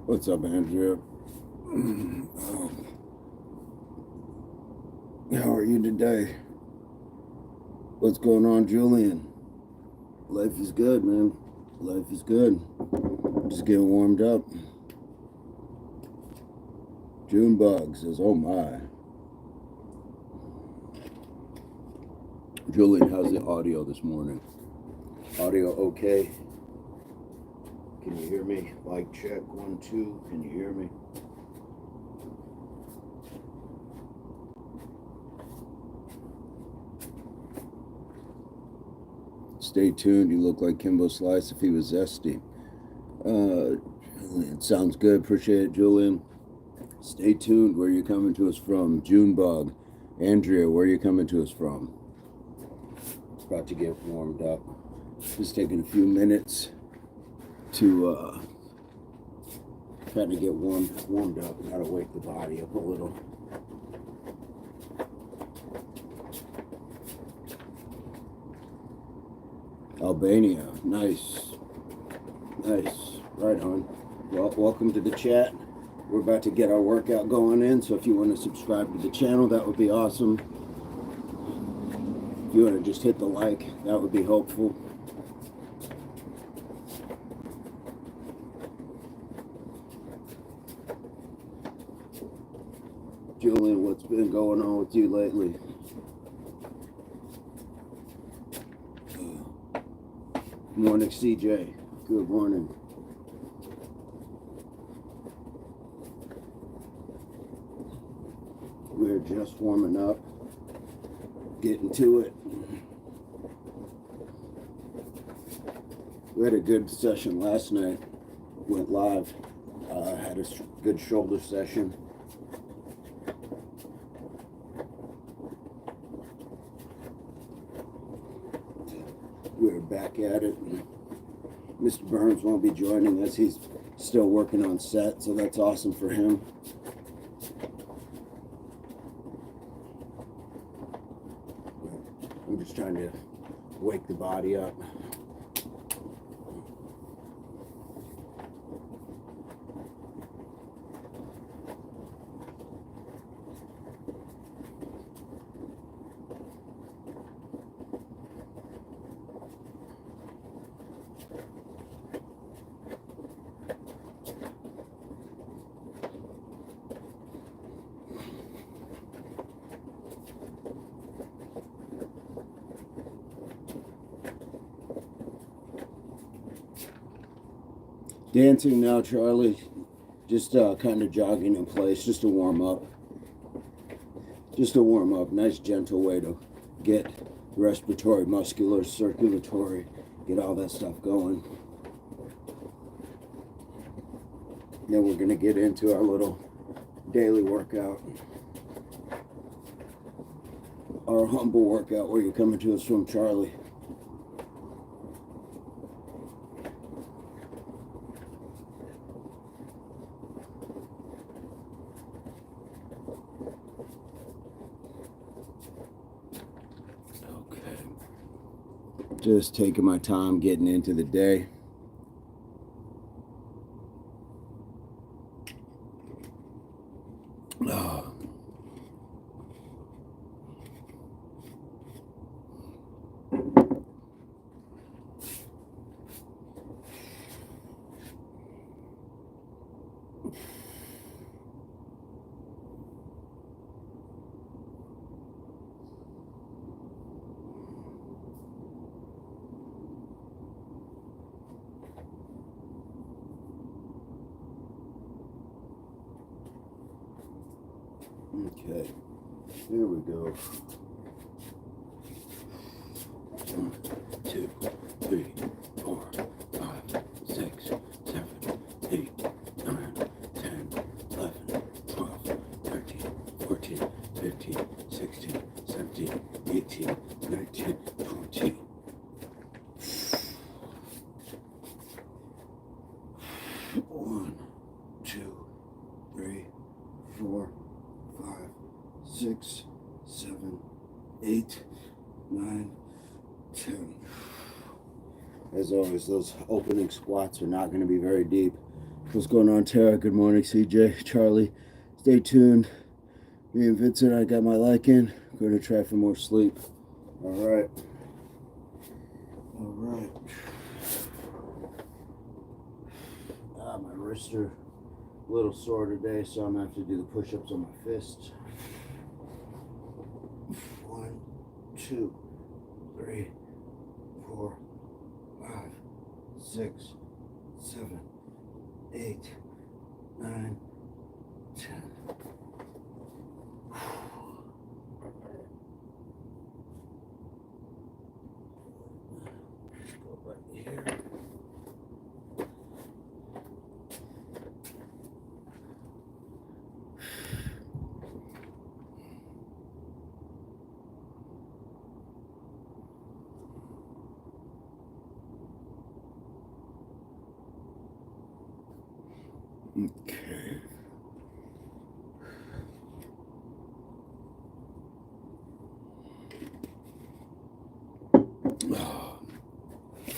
What's up, Andrea? How are you today? What's going on, Julian? Life is good, man. Life is good. Just getting warmed up. Junebug says, oh my. Julian, how's the audio this morning? Audio okay? Can you hear me? Mic check, 1, 2. Can you hear me? Stay tuned. You look like Kimbo Slice if he was zesty. Julian, sounds good. Appreciate it, Julian. Stay tuned. Where you coming to us from? Junebug. Andrea, where you coming to us from? About to get warmed up. Just taking a few minutes to kind of get warmed up. Gotta wake the body up a little. Albania, nice, right on. Well, welcome to the chat. We're about to get our workout going in, so if you want to subscribe to the channel, that would be awesome. If you want to just hit the like, that would be helpful. Julian, what's been going on with you lately? Good morning, CJ. Good morning. We're just warming up, getting to it. We had a good session last night. Went live. Had a good shoulder session. We're back at it. Mr. Burns won't be joining us. He's still working on set, so that's awesome for him. I'm just trying to wake the body up. Dancing now, Charlie. Just kind of jogging in place, just to warm up. Just to warm up. Nice, gentle way to get respiratory, muscular, circulatory, get all that stuff going. Then we're going to get into our little daily workout. Our humble workout, where you're coming to us from, Charlie. Just taking my time getting into the day. Oh. Okay, here we go. 1, 2, 3, 4, 5, 6, 7, 8, 9, 10, 11, 12, 13, 14, 15, 16, 17, 18, 19, 20. One, 2, 3, 4, 5, 6, 7, 8, 9, 10. As always, those opening squats are not going to be very deep. What's going on, Tara? Good morning, CJ, Charlie. Stay tuned. Me and Vincent, I got my like in. Going to try for more sleep. All right. My wrists are a little sore today, so I'm going to have to do the push-ups on my fists. 1, 2, 3, 4, 5, 6, 7, 8, 9, 10. Go right here. Okay.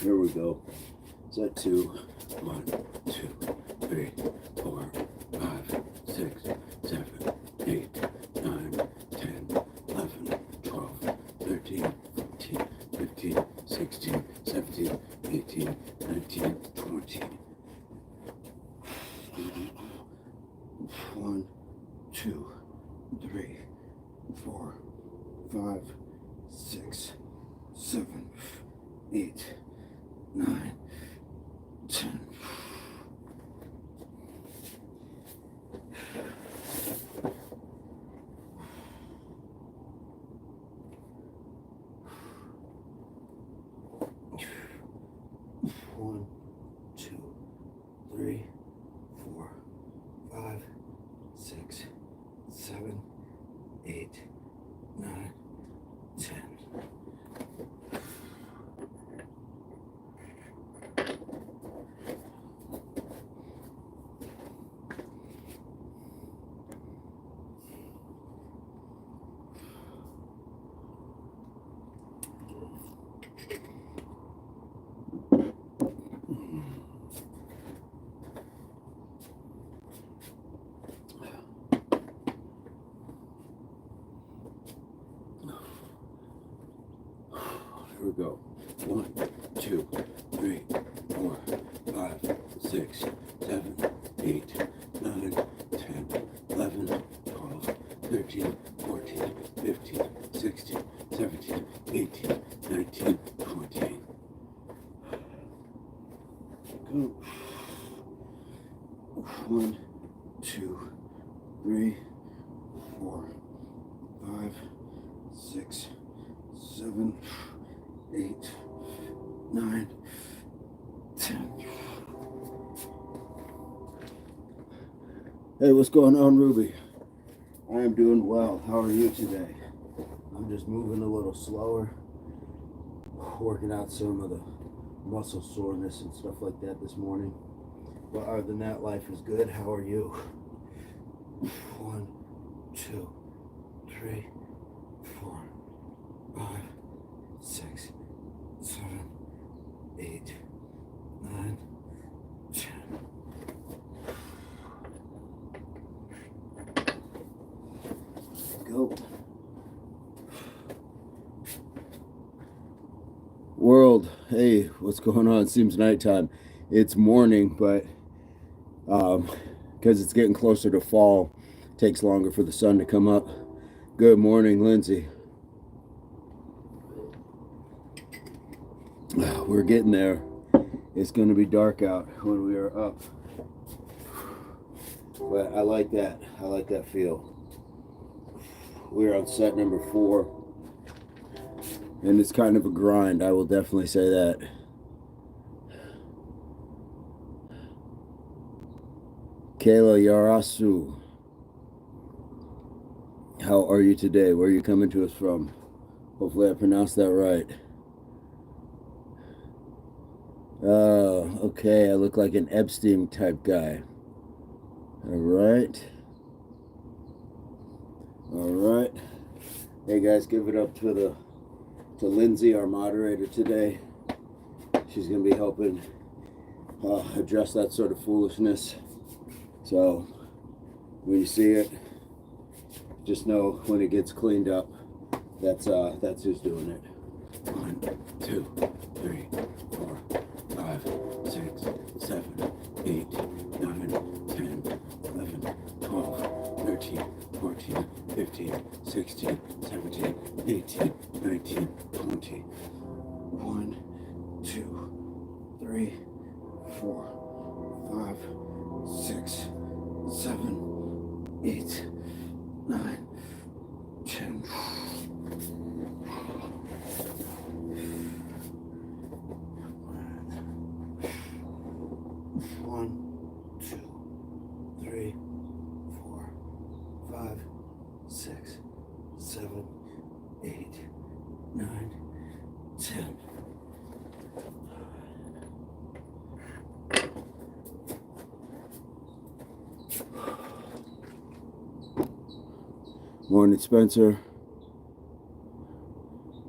Here we go. Is that 2? 1, 2, 3, 4, 5, 6, 7, 8, 9, 10, 11, 12, 13, 14, 15, 16, 17, 18, 19, 20. 1, 2, 3, 4, 5, 6, 7, 8, 9, 10. One, 2, 3, 4, 5, 6, 7, 8, 9, 10. Here we go. 1, 2, 3, 4, 5, 6, 7, 8, 9, 10, 11, 12, 13, 14, 15, 16, 17, 18, 19, 20. Go. 1, 2, 3, 4, 5, 6, 7, 8, 9, 10. Hey, what's going on, Ruby? I am doing well. How are you today? I'm just moving a little slower, working out some of the muscle soreness and stuff like that this morning. But other than that, life is good. How are you? 1, 2, 3, 4, 5, 6, 7, 8, 9, 10. Go. World, hey, what's going on? It seems nighttime. It's morning, but because it's getting closer to fall, it takes longer for the sun to come up. Good morning, Lindsay. We're getting there. It's going to be dark out when we are up. But I like that. I like that feel. We're on set number 4. And it's kind of a grind, I will definitely say that. Kayla Yarasu. How are you today? Where are you coming to us from? Hopefully I pronounced that right. Okay, I look like an Epstein type guy. Alright. Alright. Hey guys, give it up to Lindsay, our moderator today. She's gonna be helping address that sort of foolishness. So when you see it, just know when it gets cleaned up, that's who's doing it. 1, 2, 3, 4, 5, 6, 7, 8, 9, 10, 11, 12, 13, 14, 15, 16, 17, 18, 19, 20. 1, 2, 3, 4, 5, 6, 7, 8, 9, 10. 1, 2, 3, 4, 5, 6, 7, 8, 9, 10. Morning, Spencer.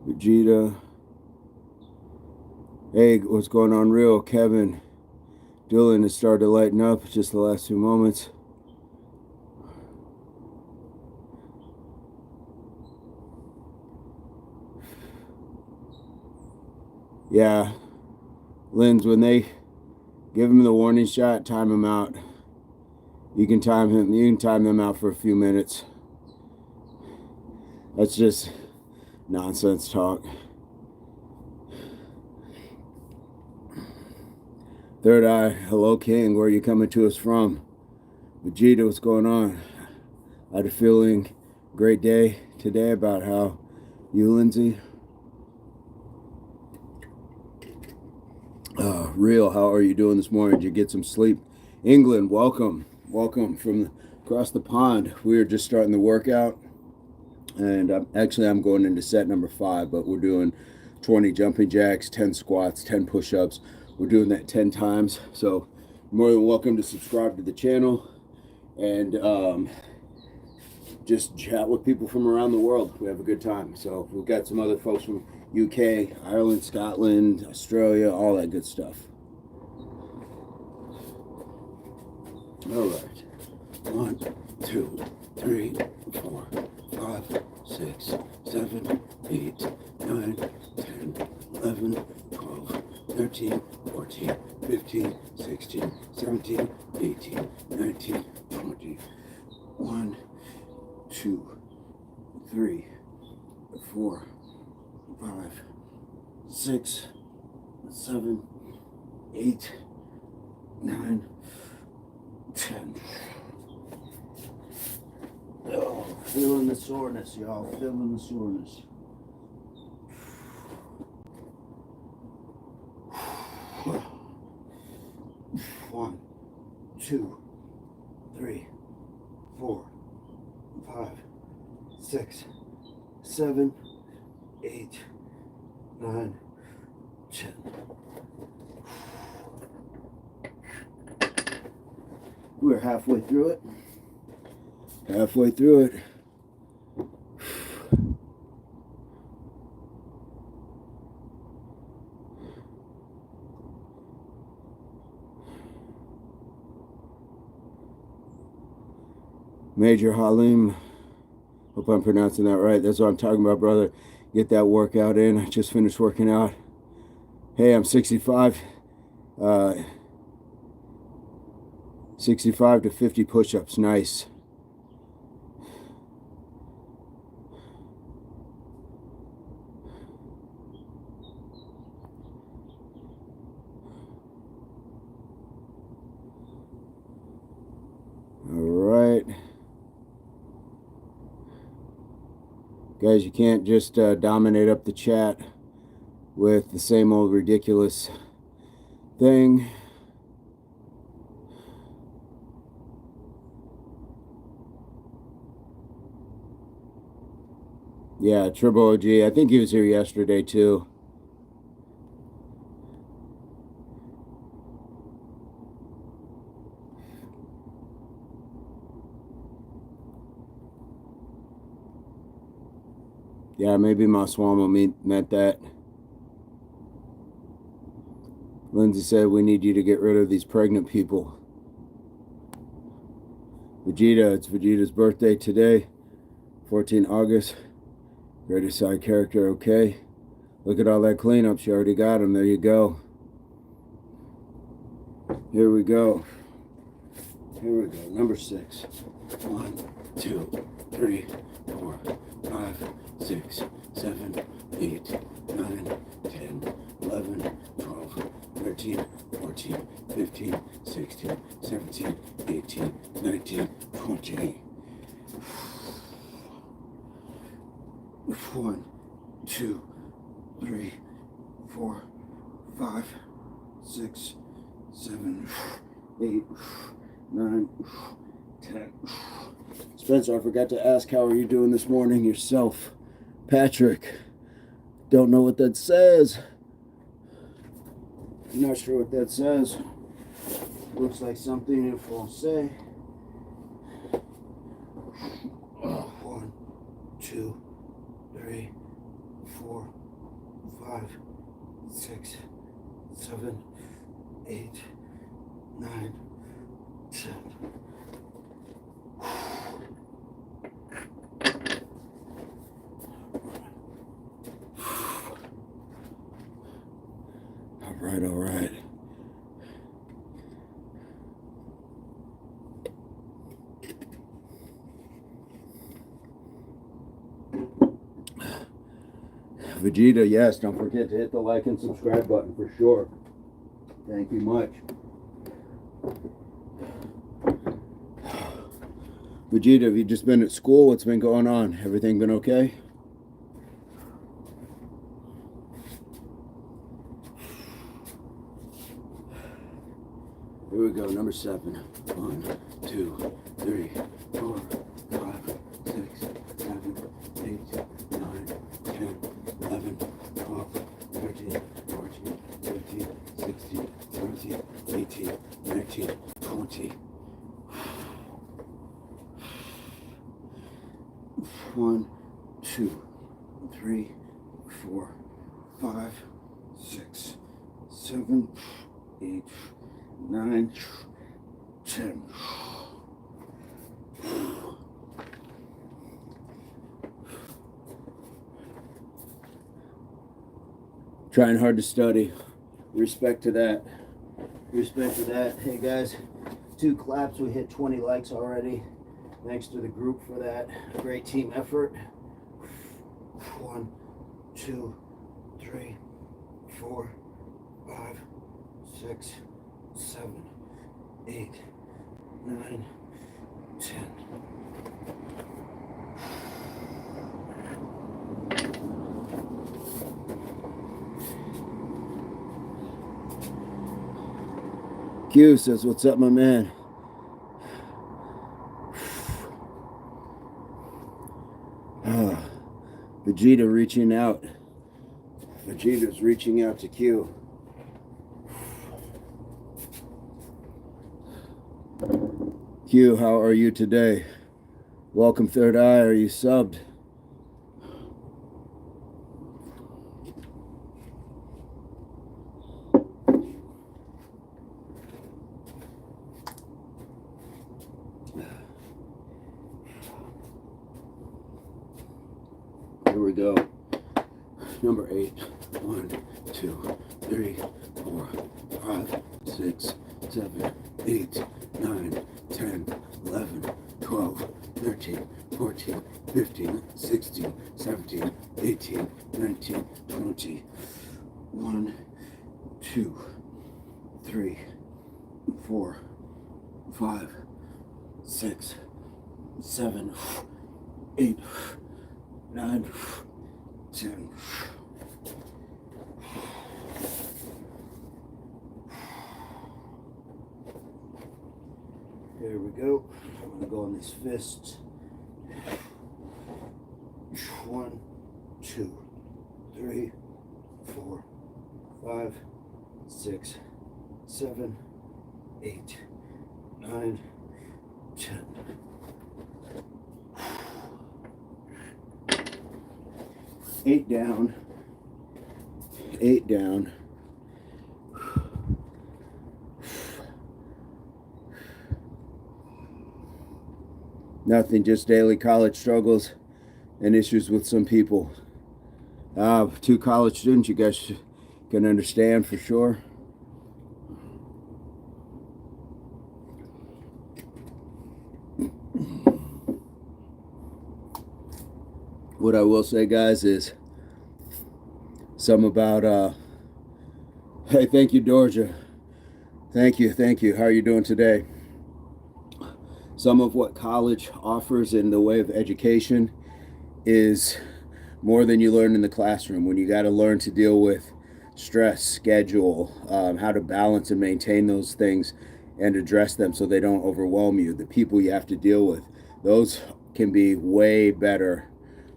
Vegeta. Hey, what's going on, real? Kevin. Dylan has started to lighten up just the last few moments. Yeah. Linz, when they give him the warning shot, time him out. You can time them out for a few minutes. That's just nonsense talk. Third Eye, hello King, where are you coming to us from? Vegeta, what's going on? I had a feeling great day today about how you, Lindsay. Real, how are you doing this morning? Did you get some sleep? England, welcome. Welcome from across the pond. We are just starting the workout. And I'm going into set number 5, but we're doing 20 jumping jacks, 10 squats, 10 push-ups. We're doing that 10 times. So you're more than welcome to subscribe to the channel and just chat with people from around the world. We have a good time. So we've got some other folks from UK, Ireland, Scotland, Australia, all that good stuff. All right. 1, 2, 3, 4, 5, 6, 7, 8, 9, 10, 11, 12, 13, 14, 15, 16, 17, 18, 19, 20. 1, 2, 3, 4, 5, 6, 7, 8, 9, 10. Oh, feeling the soreness, y'all. Feeling the soreness. One, 2, 3, 4, 5, 6, 7, 8, 9, 10. We're halfway through it. Halfway through it. Major Halim, hope I'm pronouncing that right. That's what I'm talking about, brother. Get that workout in. I just finished working out. Hey, I'm 65. 65 to 50 push-ups. Nice. Alright. Guys, you can't just dominate up the chat with the same old ridiculous thing. Yeah, Turbo OG. I think he was here yesterday too. Yeah, maybe Maswamo meant that. Lindsay said we need you to get rid of these pregnant people. Vegeta, it's Vegeta's birthday today, 14 August. Greatest side character, okay. Look at all that cleanup. She already got him. There you go. Here we go. Here we go. Number 6. 1, 2, 3, 4, 5, 6, 7, 8, 9, 10, 11, 12, 13, 14, 15, 16, 17, 18, 19, 20. 1, 2, 3, 4, 5, 6, 7, 8, 9, 10. Spencer, I forgot to ask, how are you doing this morning yourself? Patrick, don't know what that says. Not sure what that says. Looks like something in Francais. 1, 2, 3, 4, 5, 6, 7, 8, 9, 10. All right. Vegeta, yes, don't forget to hit the like and subscribe button for sure. Thank you much. Vegeta, have you just been at school? What's been going on? Everything been okay? Here we go, number 7. 1, 2, 3, 4, 5, 6, 7, 8, 9, 10, 11, 12, 13, 14, 15, 16, 17, 18, 19, 20. 1, 2, 3, 4, 5, 6, 7, 8, 9, 10. Trying hard to study. Respect to that. Respect to that. Hey guys, 2 claps. We hit 20 likes already. Thanks to the group for that. Great team effort. 1, 2, 3, 4, 5, 6, 7, 8, 9, 10. Q says, what's up, my man? Vegeta reaching out. Vegeta's reaching out to Q. Q, how are you today? Welcome, Third Eye. Are you subbed? Here we go. Number 8. 1, 2, 3, 4, 5, 6, 7, 8, 9, 10, 11, 12, 13, 14, 15, 16, 17, 18, 19, 20. 1, 2, 3, 4, 5, 6, 7, 8, 9, 10. There we go. I'm going to go on these fists. 1, 2, 3, 4, 5, 6, 7, 8, 9, 10. 8 down. 8 down. Nothing, just daily college struggles and issues with some people. 2 college students, you guys can understand for sure. What I will say, guys, is some about, hey, thank you, Dorja. Thank you. How are you doing today? Some of what college offers in the way of education is more than you learn in the classroom, when you got to learn to deal with stress, schedule, how to balance and maintain those things and address them so they don't overwhelm you. The people you have to deal with, those can be way better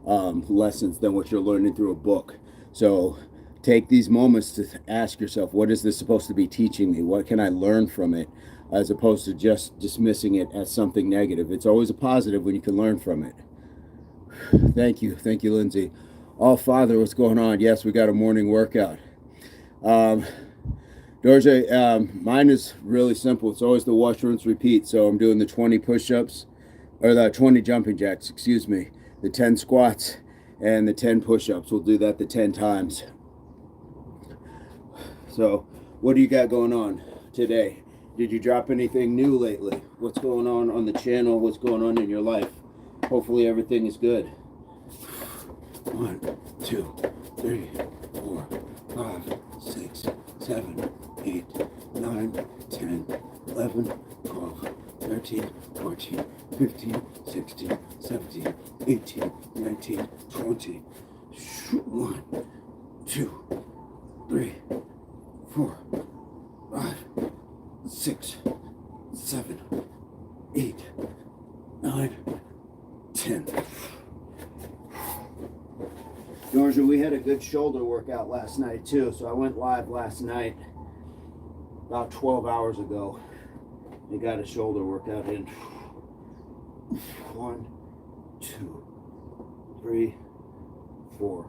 lessons than what you're learning through a book. So take these moments to ask yourself, what is this supposed to be teaching me? What can I learn from it? As opposed to just dismissing it as something negative. It's always a positive when you can learn from it. Thank you, Lindsay. All Father, what's going on? Yes, we got a morning workout. Dorje, mine is really simple. It's always the wash, rinse, repeat. So I'm doing the 20 push-ups, or the 20 jumping jacks, excuse me, the 10 squats, and the 10 push-ups. We'll do that the 10 times. So what do you got going on today? Did you drop anything new lately? What's going on the channel? What's going on in your life? Hopefully everything is good. 1, 2, 3, 4, 5, 6, 7, 8, 9, 10, 11, 12, 13, 14, 15, 16, 17, 18, 19, 20. 1, 2, 3, 4, 5, 6, 7, 8, 9, 10. Georgia, we had a good shoulder workout last night too, so I went live last night about 12 hours ago. We got a shoulder workout in. 1, 2, 3, 4,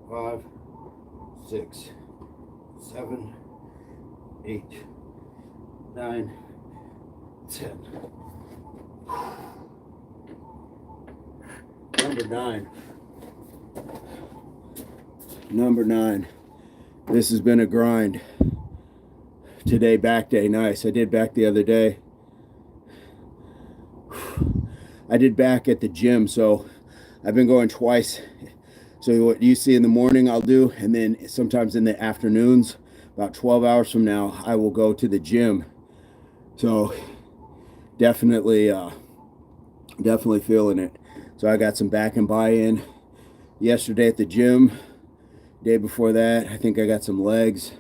5, 6, 7, 8, 9, 10. Number 9. This has been a grind. Today, back day. Nice. I did back the other day. I did back at the gym, so I've been going twice. So what you see in the morning, I'll do, and then sometimes in the afternoons, about 12 hours from now, I will go to the gym. So definitely feeling it. So I got some back and buy-in yesterday at the gym. Day before that, I think I got some legs.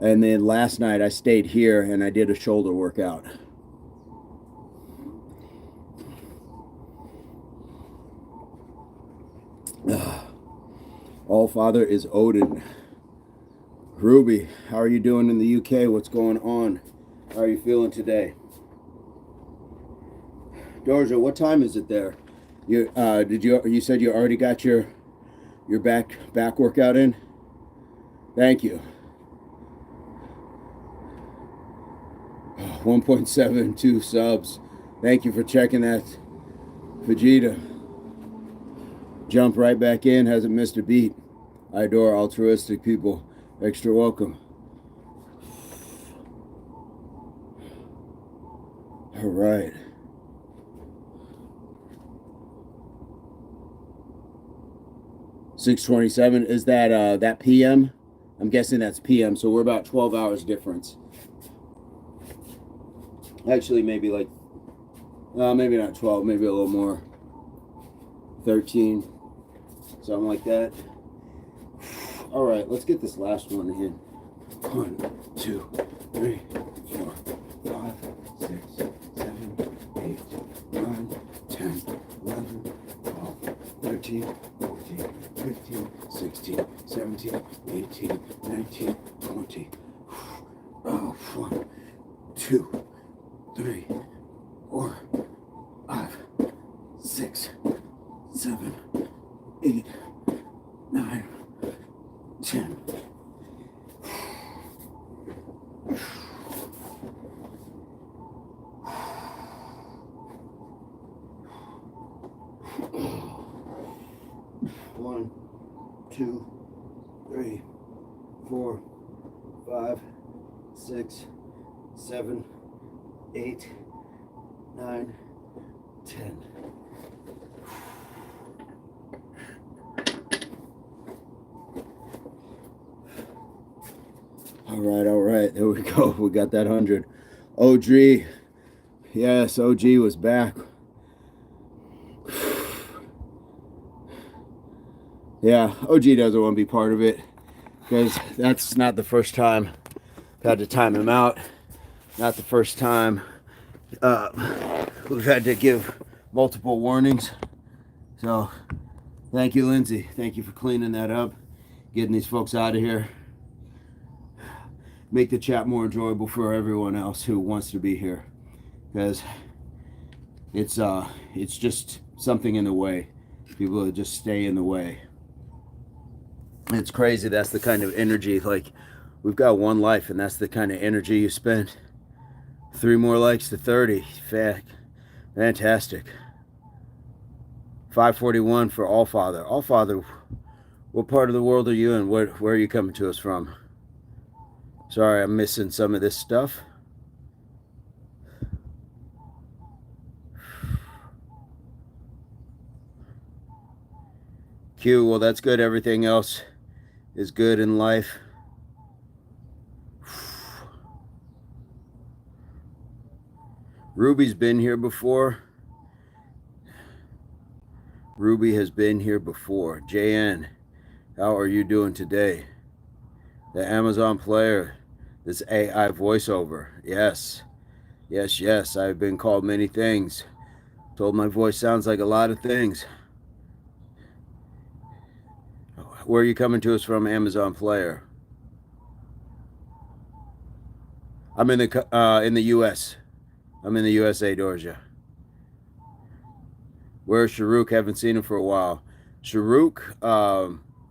And then last night I stayed here and I did a shoulder workout. All Father is Odin. Ruby, how are you doing in the UK? What's going on? How are you feeling today? Dorja, what time is it there? You said you already got your back workout in? Thank you. 1.72 subs. Thank you for checking that. Vegeta. Jump right back in, hasn't missed a beat. I adore altruistic people. Extra welcome. All right. $6:27. Is that PM? I'm guessing that's PM. So we're about 12 hours difference. Actually, maybe like, maybe not 12, maybe a little more. 13, something like that. All right, let's get this last one in. 1, 2, 3, 4, 5, 6, 7, 8, 9, 10, 11, 12, 13, 14, 15, 16, 17, 18, 19, 20. 1, 2, 3, 4, 5, 6, 7, 8, 9, 10. 2, 3, 4, 5, 6, 7, 8, 9, 10. All right, there we go. We got that 100. OG, yes, OG was back. Yeah, OG doesn't want to be part of it because that's not the first time I've had to time him out. Not the first time we've had to give multiple warnings. So, thank you, Lindsay. Thank you for cleaning that up, getting these folks out of here. Make the chat more enjoyable for everyone else who wants to be here, because it's just something in the way. People that just stay in the way. It's crazy. That's the kind of energy. Like, we've got one life, and that's the kind of energy you spend. 3 more likes to 30. Fantastic. 541 for Allfather. Allfather, what part of the world are you in? Where are you coming to us from? Sorry, I'm missing some of this stuff. Q, well, that's good. Everything else is good in life. Ruby's been here before. Ruby has been here before. JN, how are you doing today? The Amazon player, this AI voiceover. Yes. I've been called many things. Told my voice sounds like a lot of things. Where are you coming to us from, Amazon player? I'm in the U.S. I'm in the USA, Dorja. Where's Sharuk? Haven't seen him for a while. Sharuk,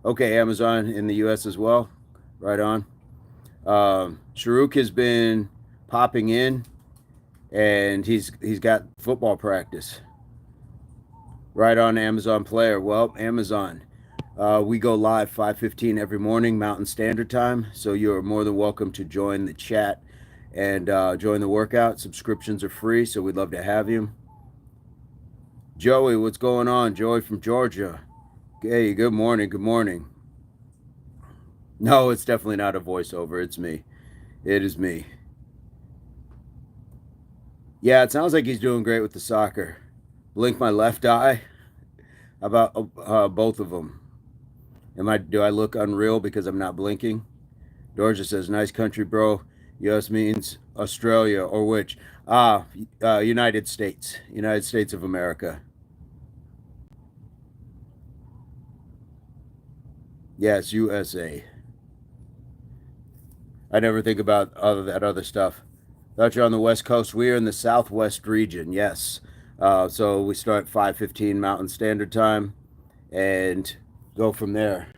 okay, Amazon in the U.S. as well. Right on. Sharuk has been popping in, and he's got football practice. Right on, Amazon player. Well, Amazon. We go live 5:15 every morning, Mountain Standard Time. So you're more than welcome to join the chat and join the workout. Subscriptions are free, so we'd love to have you. Joey, what's going on? Joey from Georgia. Hey, good morning. Good morning. No, it's definitely not a voiceover. It's me. It is me. Yeah, it sounds like he's doing great with the soccer. Blink my left eye. How about both of them? Do I look unreal because I'm not blinking? Dorja says, nice country, bro. US means Australia, or which? United States. United States of America. Yes, USA. I never think about that other stuff. Thought you're on the West Coast. We are in the Southwest region, yes. So we start 5:15 Mountain Standard Time and go from there.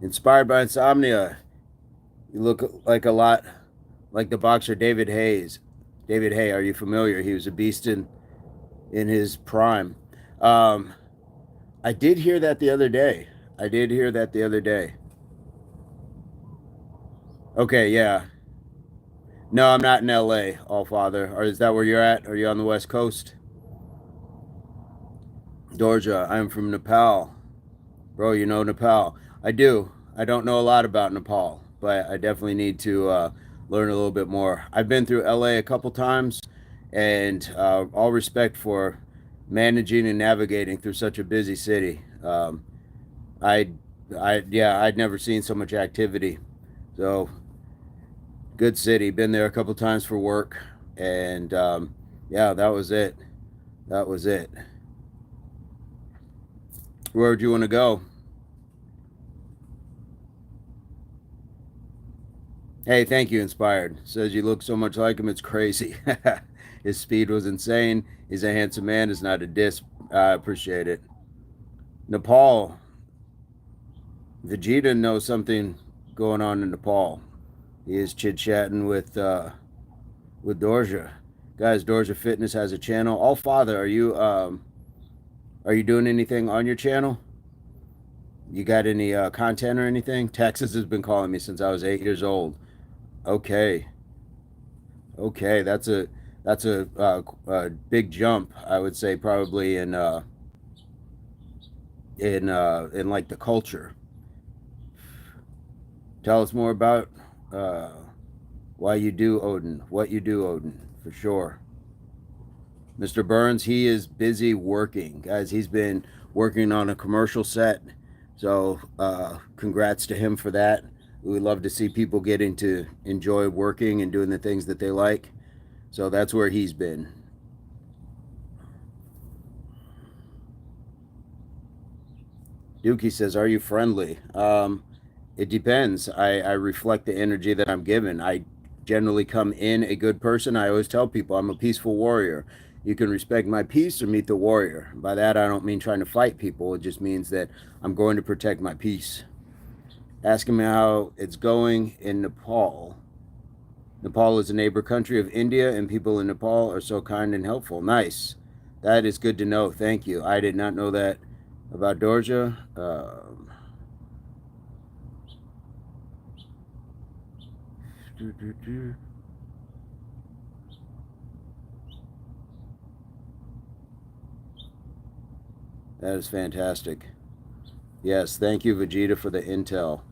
Inspired by insomnia. You look like a lot like the boxer David Hayes. David Hay, are you familiar? He was a beast in his prime. I did hear that the other day. Okay, yeah. No, I'm not in LA, Allfather. Or is that where you're at? Are you on the West Coast? Dorja, I'm from Nepal. Bro, you know Nepal. I do. I don't know a lot about Nepal, but I definitely need to learn a little bit more. I've been through LA a couple times, and all respect for managing and navigating through such a busy city. I'd never seen so much activity. So, good city. Been there a couple times for work, and yeah, that was it. Where would you want to go? Hey, thank you, Inspired. Says you look so much like him, it's crazy. His speed was insane. He's a handsome man. It's not a diss. I appreciate it. Nepal. Vegeta knows something going on in Nepal. He is chit-chatting with Dorja. Guys, Dorja Fitness has a channel. Allfather, are you doing anything on your channel? You got any content or anything? Texas has been calling me since I was 8 years old. Okay, okay, that's a big jump. I would say probably in like the culture. Tell us more about uh, why you do Odin, what you do Odin, for sure. Mr. Burns, he is busy working, guys. He's been working on a commercial set, so congrats to him for that. We love to see people getting to enjoy working and doing the things that they like. So that's where he's been. Dookie says, "Are you friendly?" It depends. I reflect the energy that I'm given. I generally come in a good person. I always tell people I'm a peaceful warrior. You can respect my peace or meet the warrior. By that, I don't mean trying to fight people. It just means that I'm going to protect my peace. Asking me how it's going in Nepal. Nepal is a neighbor country of India, and people in Nepal are so kind and helpful. Nice. That is good to know. Thank you. I did not know that about Georgia. That is fantastic. Yes, thank you, Vegeta, for the intel.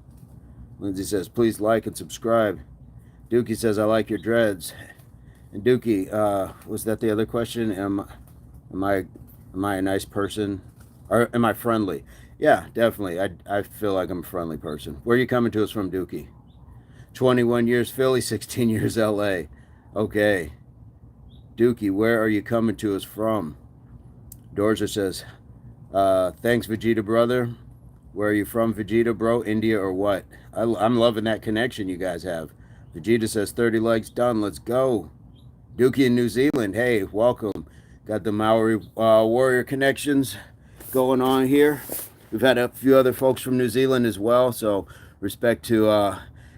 Lindsay says, please like and subscribe. Dookie says, I like your dreads. And Dookie, was that the other question? Am I am I a nice person? Or am I friendly? Yeah, definitely. I feel like I'm a friendly person. Where are you coming to us from, Dookie? 21 years Philly, 16 years LA. Okay. Dookie, where are you coming to us from? Dorza says, thanks, Vegeta brother. Where are you from, Vegeta bro? India or what? I'm loving that connection you guys have. Vegeta says 30 likes done. Let's go. Dookie in New Zealand. Hey, welcome. Got the Maori warrior connections going on here. We've had a few other folks from New Zealand as well. So respect to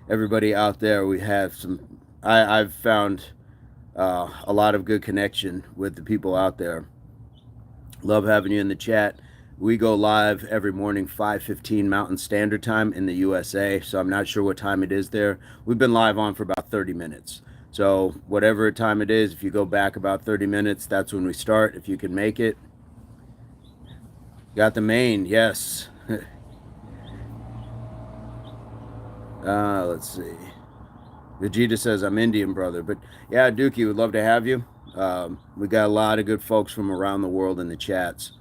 everybody out there. We have some. I've found a lot of good connection with the people out there. Love having you in the chat. We go live every morning, 5:15 Mountain Standard Time in the USA. So I'm not sure what time it is there. We've been live on for about 30 minutes. So whatever time it is, if you go back about 30 minutes, that's when we start, if you can make it. Got the main, yes. Let's see. Vegeta says, I'm Indian, brother. But yeah, Dookie, would love to have you. We got a lot of good folks from around the world in the chats.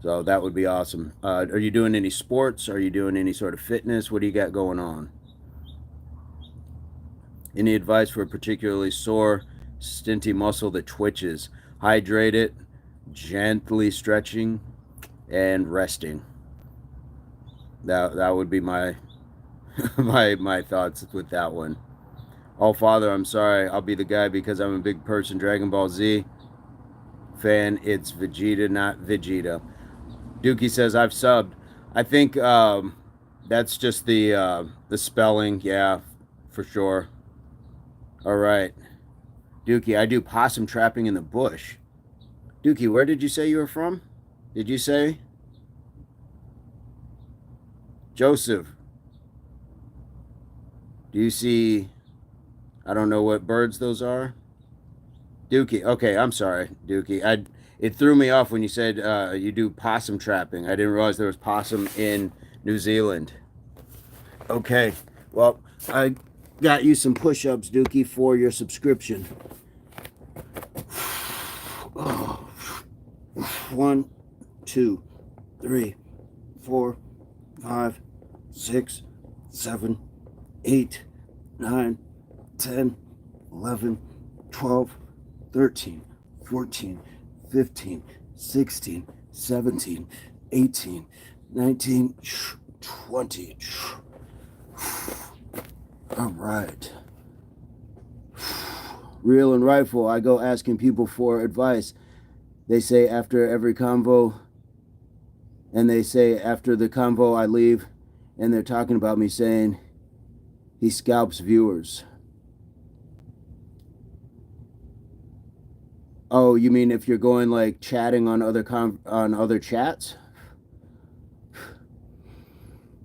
So that would be awesome. Are you doing any sports? Are you doing any sort of fitness? What do you got going on? Any advice for a particularly sore, stinty muscle that twitches? Hydrate it, gently stretching, and resting. That would be my my thoughts with that one. Oh, Father, I'm sorry. I'll be the guy because I'm a big person. Dragon Ball Z fan. It's Vegeta, not Vegeta. Dookie says I've subbed. I think that's just the spelling. Yeah, for sure. All right, Dookie. I do possum trapping in the bush. Dookie, where did you say you were from? Did you say Joseph? Do you see? I don't know what birds those are. Dookie. Okay, I'm sorry, Dookie. It threw me off when you said you do possum trapping. I didn't realize there was possum in New Zealand. Okay, well, I got you some push-ups, Dookie, for your subscription. Oh. 1, 2, 3, 4, 5, 6, 7, 8, 9, 10, 11, 12, 13, 14, 15, 16, 17, 18, 19, 20. All right. Real and Rifle, I go asking people for advice. They say after every convo, and they say after the convo I leave, and they're talking about me saying he scalps viewers. Oh, you mean if you're going like chatting on other chats?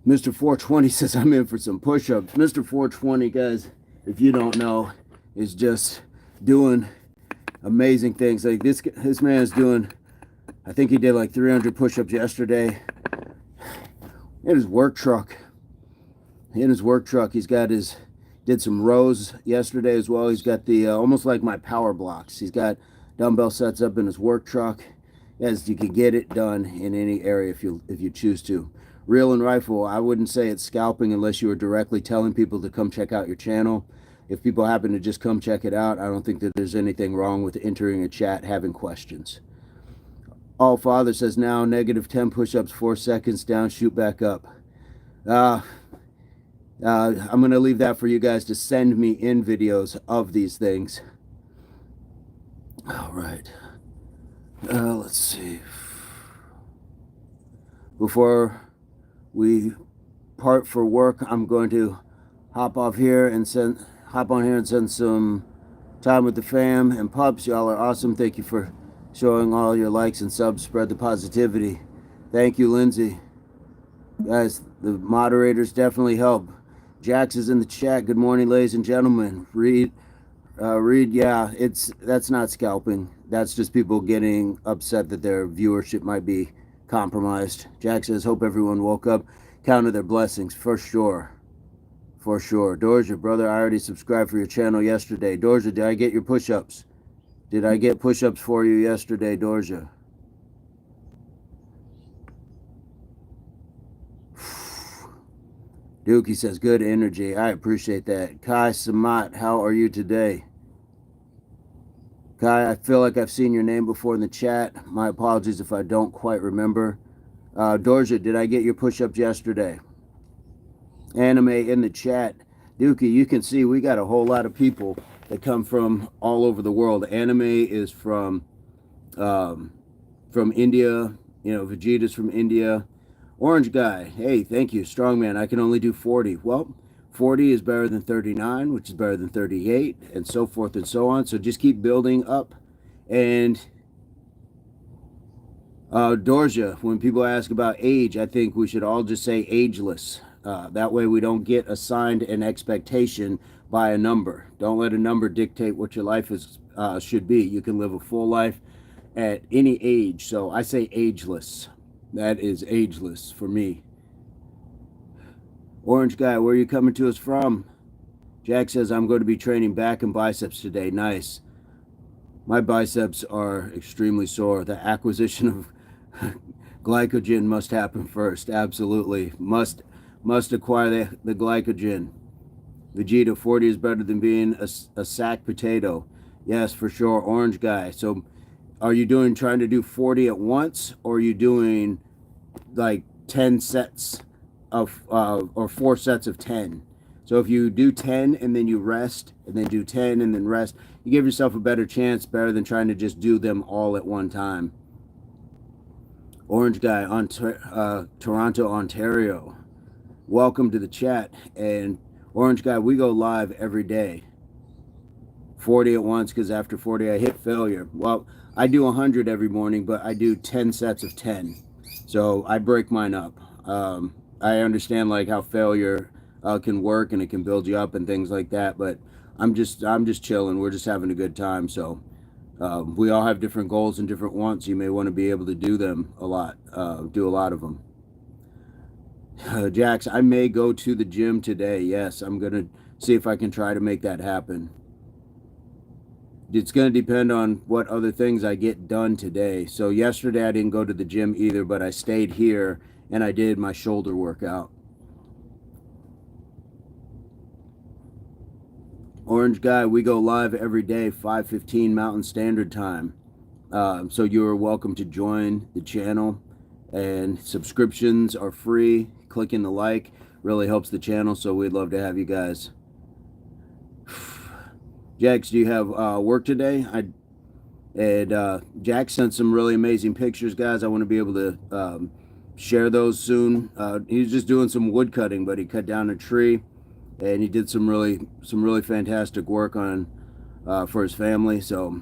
Mr. 420 says I'm in for some push-ups. Mr. 420, guys, if you don't know, is just doing amazing things. Like this man is doing, I think he did like 300 push-ups yesterday in his work truck. He's got did some rows yesterday as well. He's got the almost like my power blocks. He's got dumbbell sets up in his work truck. As you can get it done in any area if you choose to. Reel and rifle, I wouldn't say it's scalping unless you were directly telling people to come check out your channel. If people happen to just come check it out, I don't think that there's anything wrong with entering a chat, having questions. All Father says now, -10 push-ups, 4 seconds down, shoot back up. I'm going to leave that for you guys to send me in videos of these things. All right. Let's see. Before we part for work, I'm going to hop on here and send some time with the fam and pups. Y'all are awesome. Thank you for showing all your likes and subs. Spread the positivity. Thank you, Lindsay. Guys, the moderators definitely help. Jax is in the chat. Good morning, ladies and gentlemen. Reed, yeah, that's not scalping. That's just people getting upset that their viewership might be compromised. Jack says, hope everyone woke up, counted their blessings. For sure. For sure. Dorja, brother, I already subscribed for your channel yesterday. Dorja, did I get your push-ups? Did I get push-ups for you yesterday, Dorja? Dookie says, good energy. I appreciate that. Kai Samat, how are you today? Kai, I feel like I've seen your name before in the chat. My apologies if I don't quite remember. Dorja, did I get your push-ups yesterday? Anime in the chat. Dookie, you can see we got a whole lot of people that come from all over the world. Anime is from India. You know, Vegeta's from India. Orange Guy, hey, thank you. Strongman, I can only do 40. Well, 40 is better than 39, which is better than 38, and so forth and so on. So just keep building up. And Dorja, when people ask about age, I think we should all just say ageless. That way we don't get assigned an expectation by a number. Don't let a number dictate what your life is should be. You can live a full life at any age. So I say ageless. That is ageless for me. Orange Guy, where are you coming to us from? Jack says, I'm going to be training back and biceps today. Nice. My biceps are extremely sore. The acquisition of glycogen must happen first. Absolutely. Must acquire the glycogen. Vegeta, 40 is better than being a sack potato. Yes, for sure. Orange Guy. So are you trying to do 40 at once, or are you doing like 10 sets of or 4 sets of 10? So if you do 10 and then you rest, and then do 10 and then rest, you give yourself a better chance, better than trying to just do them all at one time. Orange Guy on Toronto, Ontario. Welcome to the chat. And Orange Guy, we go live every day. 40 at once, because after 40 I hit failure. Well, I do 100 every morning, but I do 10 sets of 10. So I break mine up. I understand like how failure can work, and it can build you up and things like that, but I'm just chilling. We're just having a good time. So we all have different goals and different wants. You may want to be able to do them a lot, do a lot of them. Jax, I may go to the gym today. Yes, I'm going to see if I can try to make that happen. It's going to depend on what other things I get done today. So yesterday I didn't go to the gym either, but I stayed here and I did my shoulder workout. Orange Guy, we go live every day, 5:15 Mountain Standard Time. So you're welcome to join the channel, and subscriptions are free. Clicking the like really helps the channel, so we'd love to have you guys. Jax, do you have work today? Jack sent some really amazing pictures, guys. I want to be able to share those soon. He was just doing some wood cutting, but he cut down a tree, and he did some really fantastic work on for his family. So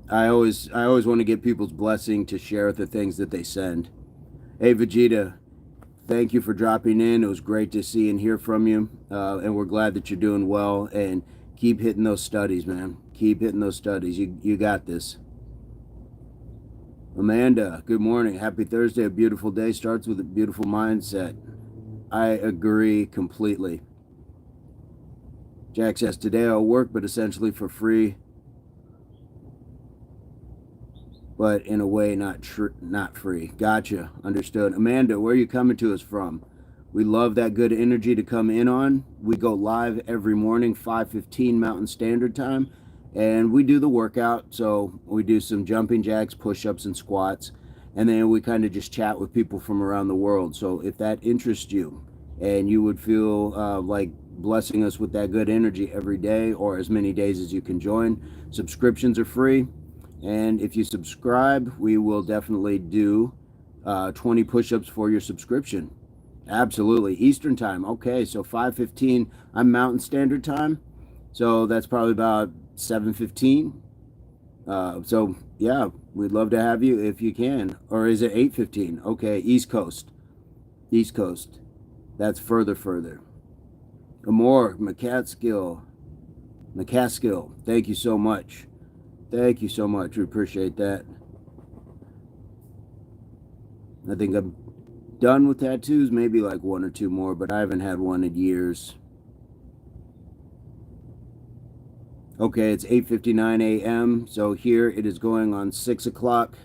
I always want to get people's blessing to share the things that they send. Hey Vegeta, thank you for dropping in. It was great to see and hear from you. And we're glad that you're doing well. And keep hitting those studies, man. Keep hitting those studies. You got this. Amanda, good morning. Happy Thursday. A beautiful day starts with a beautiful mindset. I agree completely. Jack says, today I'll work, but essentially for free. But in a way, not free. Gotcha. Understood. Amanda, where are you coming to us from? We love that good energy to come in on. We go live every morning, 5:15 Mountain Standard Time, and we do the workout. So we do some jumping jacks, push-ups, and squats, and then we kind of just chat with people from around the world. So if that interests you, and you would feel like blessing us with that good energy every day or as many days as you can join, subscriptions are free. And if you subscribe, we will definitely do 20 push-ups for your subscription. Absolutely. Eastern time. Okay, so 5:15. I'm Mountain Standard Time. So that's probably about 7:15. So, yeah, we'd love to have you if you can. Or is it 8:15? Okay, East Coast. East Coast. That's further. Amor, McCaskill. Thank you so much. Thank you so much. We appreciate that. I think I'm done with tattoos, maybe like one or two more, but I haven't had one in years. Okay, it's 8:59 a.m. So here it is going on 6 o'clock.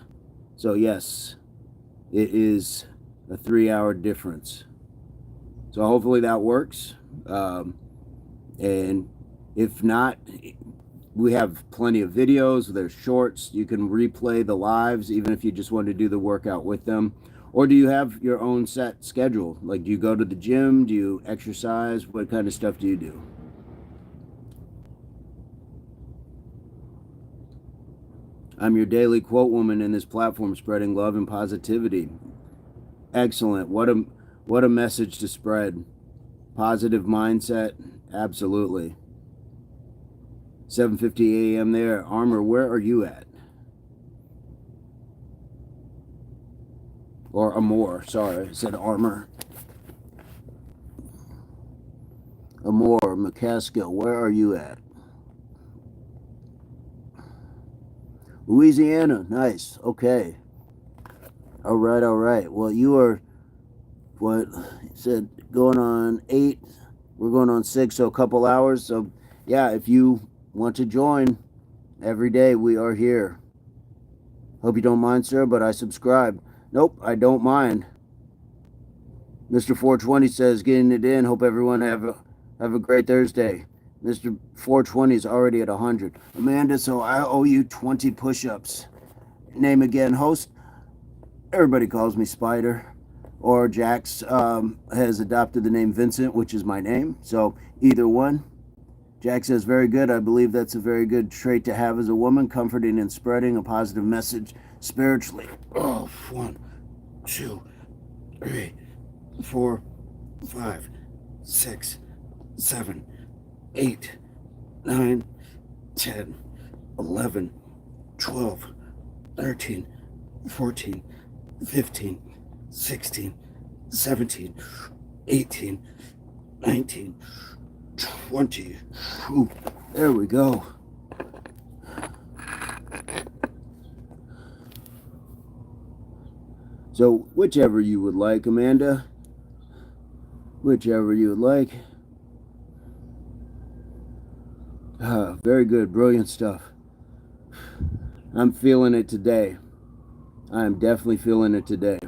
So yes, it is a 3-hour difference. So hopefully that works. And if not, we have plenty of videos. There's shorts. You can replay the lives, even if you just want to do the workout with them. Or do you have your own set schedule? Like, do you go to the gym? Do you exercise? What kind of stuff do you do? I'm your daily quote woman in this platform, spreading love and positivity. Excellent. What a message to spread. Positive mindset. Absolutely. 7:50 a.m. there. Armor, where are you at? Or Amor, sorry, I said Armor. Amor, McCaskill, where are you at? Louisiana, nice, okay. All right. Well, you are, what, said going on 8, we're going on 6, so a couple hours. So, yeah, if you want to join every day, we are here. Hope you don't mind, sir, but I subscribe. Nope, I don't mind. Mr. 420 says, getting it in. Hope everyone have a great Thursday. Mr. 420 is already at 100. Amanda, so I owe you 20 push-ups. Name again, host. Everybody calls me Spider. Or Jax has adopted the name Vincent, which is my name. So either one. Jack says, very good. I believe that's a very good trait to have as a woman, comforting and spreading a positive message spiritually. Oh, 1, 2, 3, 4, 5, 6, 7, 8, 9, 10, 11, 12, 13, 14, 15, 16, 17, 18, 19, 20. Ooh, there we go. So, whichever you would like, Amanda. Whichever you would like. Very good, brilliant stuff. I'm feeling it today. I am definitely feeling it today.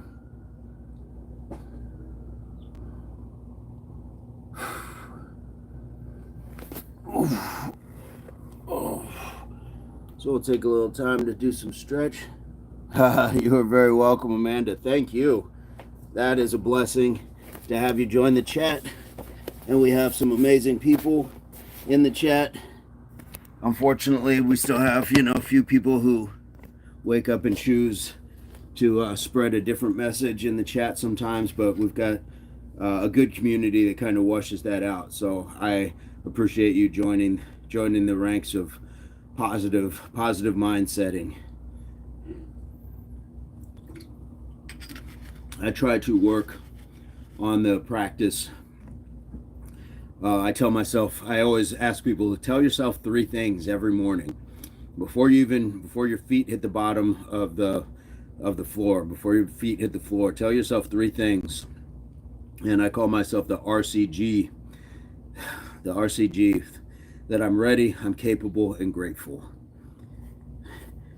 So we'll take a little time to do some stretch. You are very welcome, Amanda. Thank you. That is a blessing to have you join the chat. And we have some amazing people in the chat. Unfortunately, we still have, a few people who wake up and choose to spread a different message in the chat sometimes, but we've got a good community that kind of washes that out. So I appreciate you joining the ranks of positive mind setting. I try to work on the practice. I tell myself, I always ask people to tell yourself 3 things every morning before your feet hit the bottom of the floor, before your feet hit the floor. Tell yourself 3 things, and I call myself the RCG, that I'm ready, I'm capable, and grateful.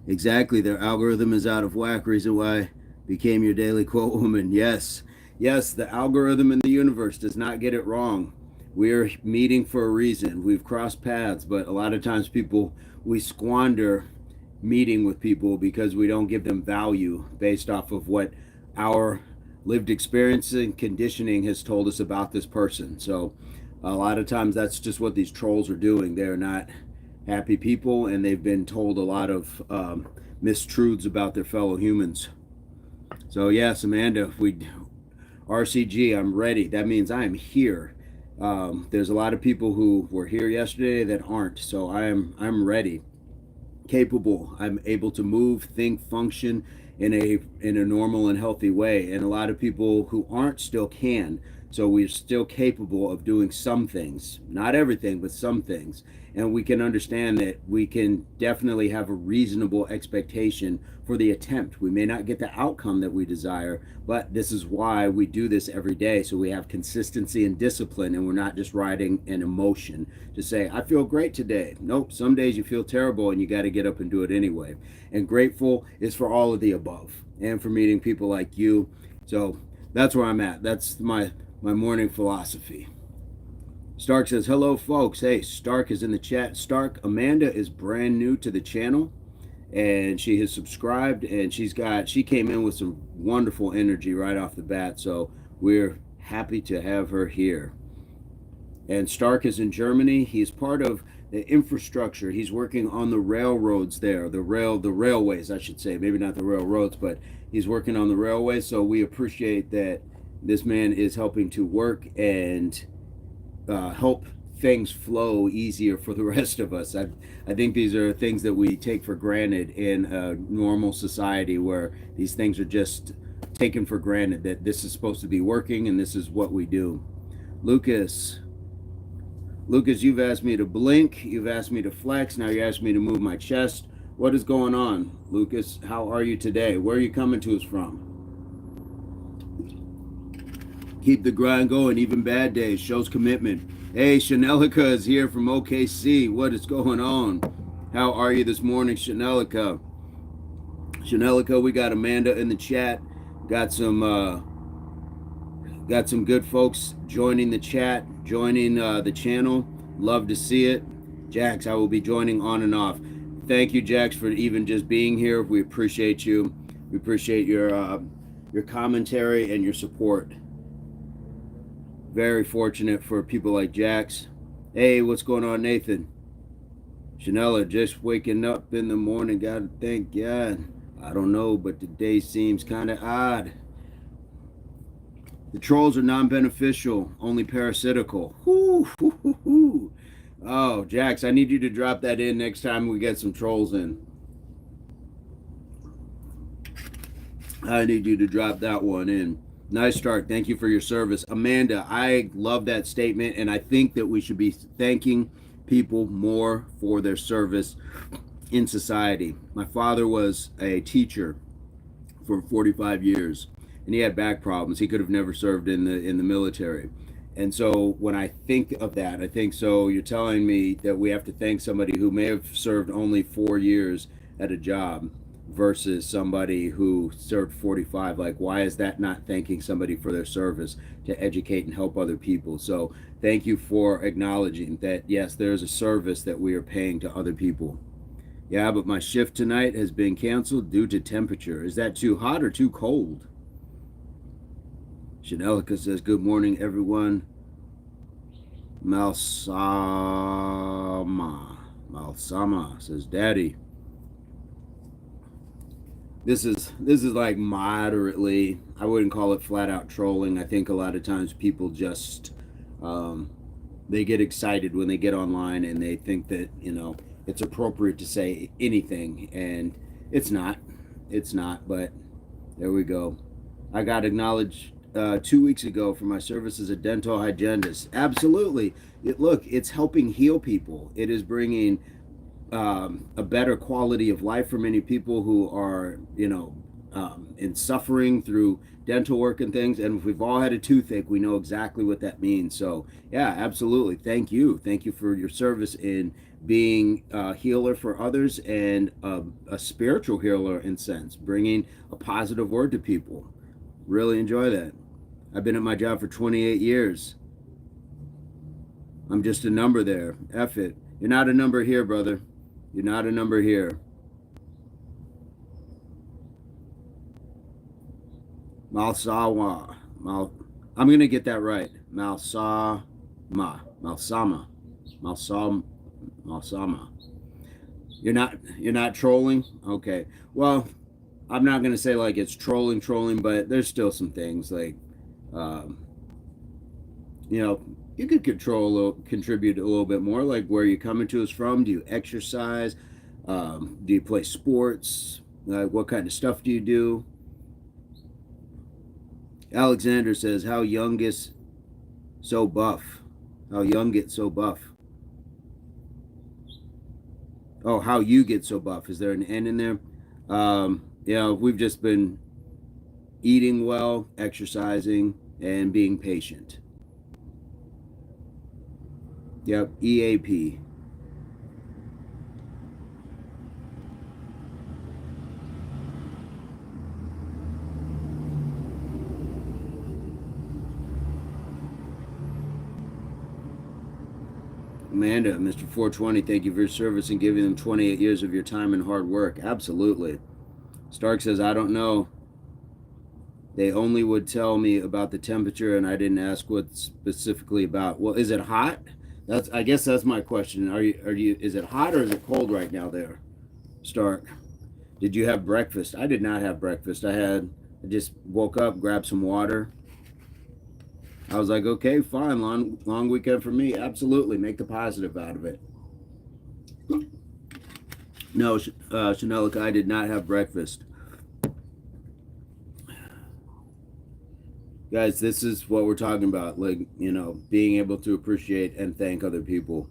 Exactly, their algorithm is out of whack. Reason why I became your daily quote woman. Yes, the algorithm in the universe does not get it wrong. We are meeting for a reason. We've crossed paths, but a lot of times we squander meeting with people because we don't give them value based off of what our lived experience and conditioning has told us about this person. So a lot of times that's just what these trolls are doing. They're not happy people, and they've been told a lot of mistruths about their fellow humans. So yes, Amanda, we RCG, I'm ready. That means I am here. There's a lot of people who were here yesterday that aren't, so I'm ready, capable. I'm able to move, think, function in a normal and healthy way. And a lot of people who aren't still can. So we're still capable of doing some things, not everything, but some things. And we can understand that we can definitely have a reasonable expectation for the attempt. We may not get the outcome that we desire, but this is why we do this every day. So we have consistency and discipline, and we're not just riding an emotion to say, I feel great today. Nope, some days you feel terrible and you got to get up and do it anyway. And grateful is for all of the above and for meeting people like you. So that's where I'm at. That's my morning philosophy. Stark says, hello, folks. Hey, Stark is in the chat. Stark, Amanda is brand new to the channel, and she has subscribed, and she came in with some wonderful energy right off the bat. So we're happy to have her here. And Stark is in Germany. He's part of the infrastructure. He's working on the railroads there, the railways, I should say. Maybe not the railroads, but he's working on the railways. So we appreciate that this man is helping to work and help things flow easier for the rest of us. I think these are things that we take for granted in a normal society where these things are just taken for granted, that this is supposed to be working and this is what we do. Lucas, you've asked me to blink, you've asked me to flex, now you asked me to move my chest. What is going on, Lucas? How are you today? Where are you coming to us from? Keep the grind going, even bad days, shows commitment. Hey, Chanelica is here from OKC. What is going on? How are you this morning, Chanelica? Chanelica, we got Amanda in the chat. Got some good folks joining the chat, joining the channel. Love to see it. Jax, I will be joining on and off. Thank you, Jax, for even just being here. We appreciate you. We appreciate your commentary and your support. Very fortunate for people like Jax. Hey, what's going on, Nathan? Chanela, just waking up in the morning. Gotta thank God. I don't know, but the day seems kind of odd. The trolls are non-beneficial, only parasitical. Oh, Jax, I need you to drop that in next time we get some trolls in. I need you to drop that one in. Nice start. Thank you for your service. Amanda, I love that statement, and I think that we should be thanking people more for their service in society. My father was a teacher for 45 years, and he had back problems. He could have never served in the military. And so when I think of that, I think, so you're telling me that we have to thank somebody who may have served only 4 years at a job versus somebody who served 45. Like, why is that not thanking somebody for their service to educate and help other people? So thank you for acknowledging that, yes, there's a service that we are paying to other people. Yeah, but my shift tonight has been canceled due to temperature. Is that too hot or too cold? Chanelica says, good morning, everyone. Malsama says, Daddy. This is like moderately, I wouldn't call it flat out trolling. I think a lot of times people just, they get excited when they get online and they think that, it's appropriate to say anything, and it's not, but there we go. I got acknowledged 2 weeks ago for my service as a dental hygienist. Absolutely. Look, it's helping heal people. It is bringing a better quality of life for many people who are, in suffering through dental work and things. And if we've all had a toothache, we know exactly what that means. So, yeah, absolutely. Thank you. Thank you for your service in being a healer for others and a spiritual healer in sense, bringing a positive word to people. Really enjoy that. I've been at my job for 28 years. I'm just a number there. F it. You're not a number here, brother. You're not a number here. Malsawa. I'm going to get that right. Malsama. Malsama. Malsama. You're not trolling? Okay. Well, I'm not going to say like it's trolling, but there's still some things like, you could contribute a little bit more, like where you're coming to us from. Do you exercise? Do you play sports? What kind of stuff do you do? Alexander says, how young gets so buff? How young gets so buff? Oh, how you get so buff. Is there an N in there? We've just been eating well, exercising, and being patient. Yep, EAP. Amanda, Mr. 420, thank you for your service and giving them 28 years of your time and hard work. Absolutely. Stark says, I don't know. They only would tell me about the temperature and I didn't ask what specifically about. Well, is it hot? I guess that's my question. Is it hot or is it cold right now there, Stark? Did you have breakfast? I did not have breakfast. I just woke up, grabbed some water. I was like, okay, fine, long weekend for me. Absolutely, make the positive out of it. No, Chanelica, I did not have breakfast. Guys, this is what we're talking about, like, being able to appreciate and thank other people.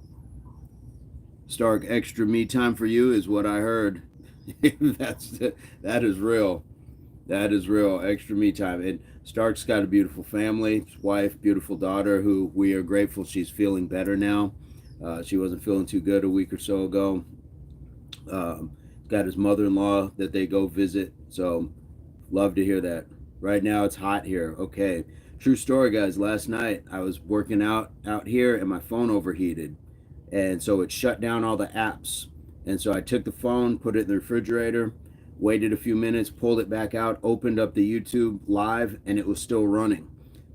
Stark, extra me time for you is what I heard. That is real. That is real. Extra me time. And Stark's got a beautiful family, wife, beautiful daughter, who we are grateful she's feeling better now. She wasn't feeling too good a week or so ago. Got his mother-in-law that they go visit. So love to hear that. Right now it's hot here. Okay. True story, guys. Last night I was working out here and my phone overheated. And so it shut down all the apps. And so I took the phone, put it in the refrigerator, waited a few minutes, pulled it back out, opened up the YouTube live, and it was still running.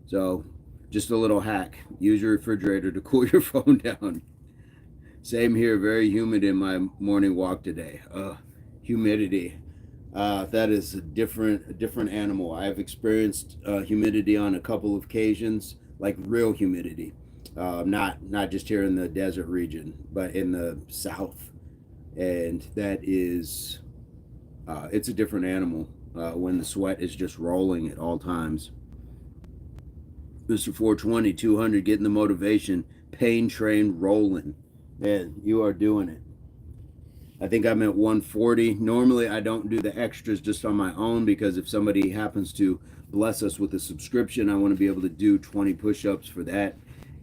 So just a little hack. Use your refrigerator to cool your phone down. Same here. Very humid in my morning walk today. Humidity. That is a different animal. I have experienced humidity on a couple of occasions, like real humidity. Not just here in the desert region, but in the south. And that is... it's a different animal when the sweat is just rolling at all times. Mr. 420, 200, getting the motivation. Pain train rolling. Man, you are doing it. I think I'm at 140. Normally, I don't do the extras just on my own because if somebody happens to bless us with a subscription, I want to be able to do 20 push-ups for that.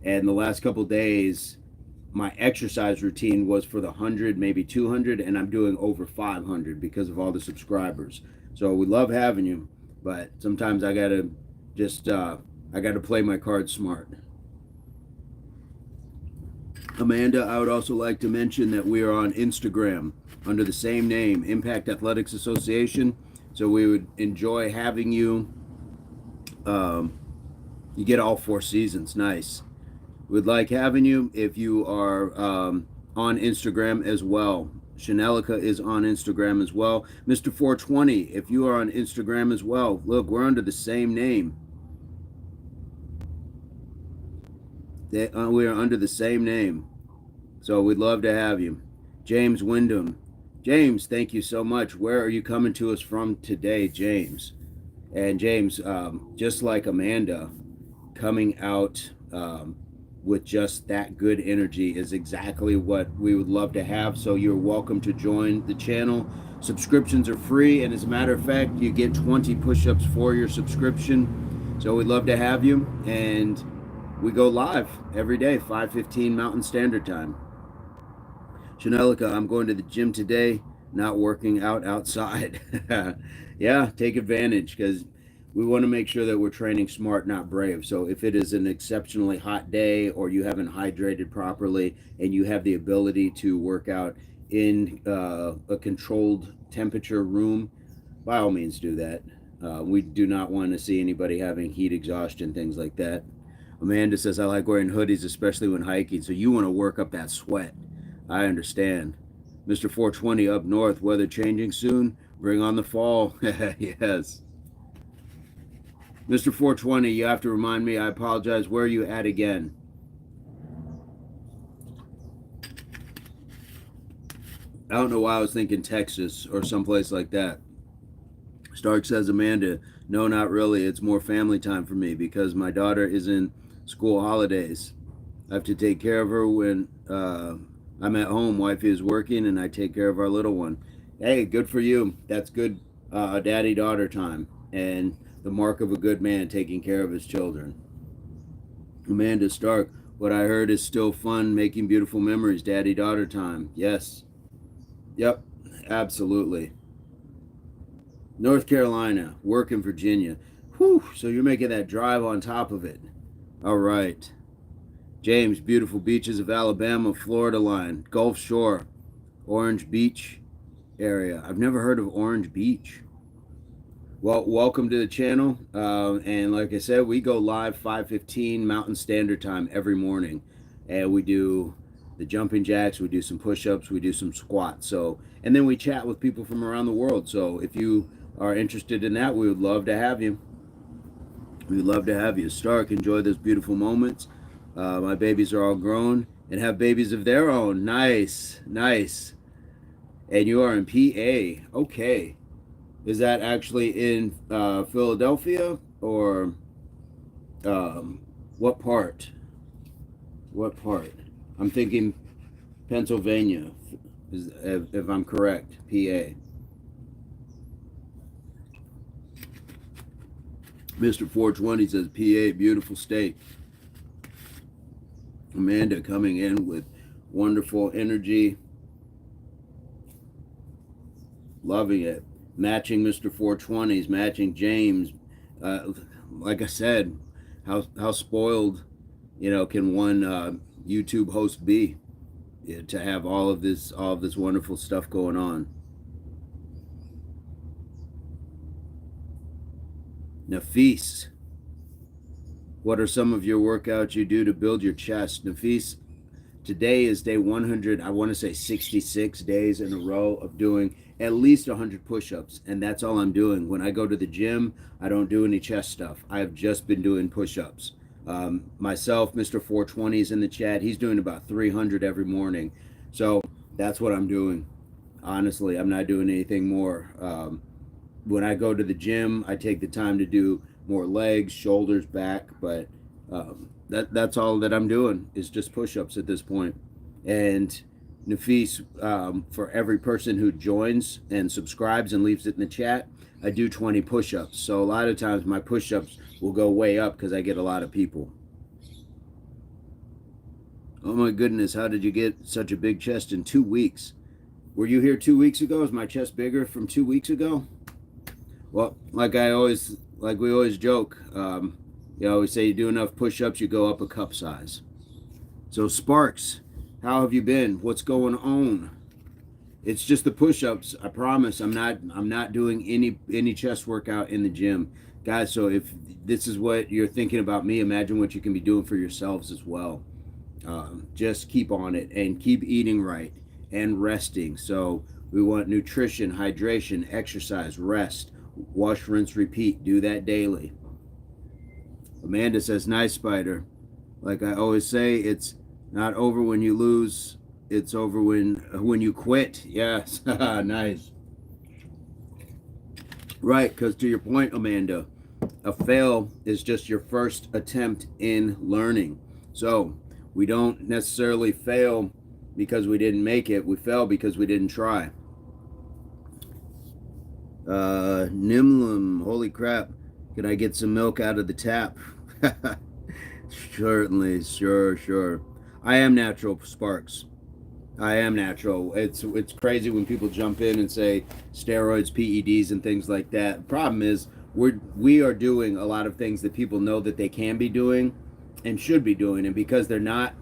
And the last couple days, my exercise routine was for the 100, maybe 200, and I'm doing over 500 because of all the subscribers. So we love having you, but sometimes I gotta play my cards smart. Amanda, I would also like to mention that we are on Instagram under the same name, Impact Athletics Association. So we would enjoy having you. You get all 4 seasons. Nice. We'd like having you if you are on Instagram as well. Chanelica is on Instagram as well. Mr. 420, if you are on Instagram as well, look, we're under the same name. We are under the same name. So we'd love to have you. James Wyndham. James, thank you so much. Where are you coming to us from today, James? And James, just like Amanda, coming out with just that good energy is exactly what we would love to have. So you're welcome to join the channel. Subscriptions are free, and as a matter of fact, you get 20 push-ups for your subscription. So we'd love to have you, and we go live every day, 5:15 Mountain Standard Time. Chanelica, I'm going to the gym today, not working out outside. Yeah, take advantage, because we want to make sure that we're training smart, not brave. So if it is an exceptionally hot day, or you haven't hydrated properly, and you have the ability to work out in a controlled temperature room, by all means do that. We do not want to see anybody having heat exhaustion, things like that. Amanda says, I like wearing hoodies, especially when hiking. So you want to work up that sweat. I understand. Mr. 420 up north, weather changing soon. Bring on the fall. Yes. Mr. 420, you have to remind me. I apologize. Where are you at again? I don't know why I was thinking Texas or someplace like that. Stark says, Amanda, no, not really. It's more family time for me because my daughter is in school holidays. I have to take care of her when I'm at home. Wifey is working, and I take care of our little one. Hey, good for you. That's good daddy-daughter time, and the mark of a good man, taking care of his children. Amanda Stark, what I heard is still fun, making beautiful memories. Daddy-daughter time. Yes. Yep, absolutely. North Carolina, work in Virginia. Whew, so you're making that drive on top of it. All right. James, beautiful beaches of Alabama, Florida line, Gulf Shore, Orange Beach area. I've never heard of Orange Beach. Well, welcome to the channel. And like I said, we go live 5:15 Mountain Standard Time every morning. And we do the jumping jacks, we do some push-ups, we do some squats. So, and then we chat with people from around the world. So if you are interested in that, we would love to have you. We would love to have you. Stark, enjoy those beautiful moments. My babies are all grown and have babies of their own. Nice, nice. And you are in PA. Okay. Is that actually in Philadelphia, or what part? What part? I'm thinking Pennsylvania, if I'm correct, PA. Mr. 420 says, PA, beautiful state. Amanda coming in with wonderful energy. Loving it. Matching Mr. 420s, matching James. Like I said, how spoiled, can one YouTube host be, to have all of this wonderful stuff going on. Nafis, what are some of your workouts you do to build your chest? Nafis, today is day 100. I want to say 66 days in a row of doing at least 100 push-ups, and that's all I'm doing. When I go to the gym, I don't do any chest stuff. I've just been doing push-ups. Myself, Mr. 420 is in the chat. He's doing about 300 every morning. So that's what I'm doing. Honestly, I'm not doing anything more. When I go to the gym, I take the time to do more legs, shoulders, back, but that's all that I'm doing is just push-ups at this point. And Nafis, for every person who joins and subscribes and leaves it in the chat, I do 20 push-ups. So a lot of times my push-ups will go way up because I get a lot of people. Oh my goodness, how did you get such a big chest in 2 weeks? Were you here 2 weeks ago? Is my chest bigger from 2 weeks ago? Well, like we always joke, we say you do enough push-ups, you go up a cup size. So Sparks, how have you been? What's going on? It's just the push-ups. I promise I'm not doing any chest workout in the gym. Guys, so if this is what you're thinking about me, imagine what you can be doing for yourselves as well. Just keep on it and keep eating right and resting. So we want nutrition, hydration, exercise, rest, wash, rinse, repeat. Do that daily. Amanda says, nice, Spider. Like I always say, it's not over when you lose. It's over when you quit. Yes. Nice. Right, because to your point, Amanda, a fail is just your first attempt in learning. So we don't necessarily fail because we didn't make it. We fail because we didn't try. Nimlum, holy crap. Can I get some milk out of the tap? Certainly, sure. I am natural, Sparks. I am natural. It's crazy when people jump in and say steroids, PEDs, and things like that. The problem is we are doing a lot of things that people know that they can be doing and should be doing, and because they're not,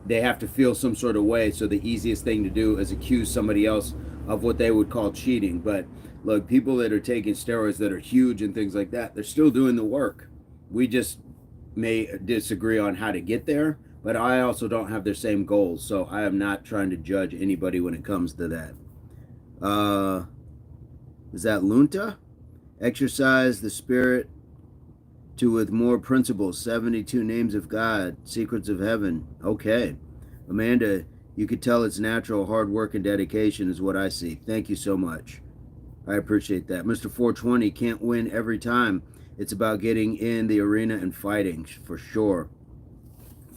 they have to feel some sort of way. So the easiest thing to do is accuse somebody else of what they would call cheating. But look, people that are taking steroids that are huge and things like that, they're still doing the work. We just may disagree on how to get there, but I also don't have their same goals. So I am not trying to judge anybody when it comes to that. Is that Lunta? Exercise the spirit to with more principles. 72 names of God, secrets of heaven. Okay. Amanda, you could tell it's natural hard work and dedication is what I see. Thank you so much. I appreciate that. Mr. 420 can't win every time. It's about getting in the arena and fighting, for sure.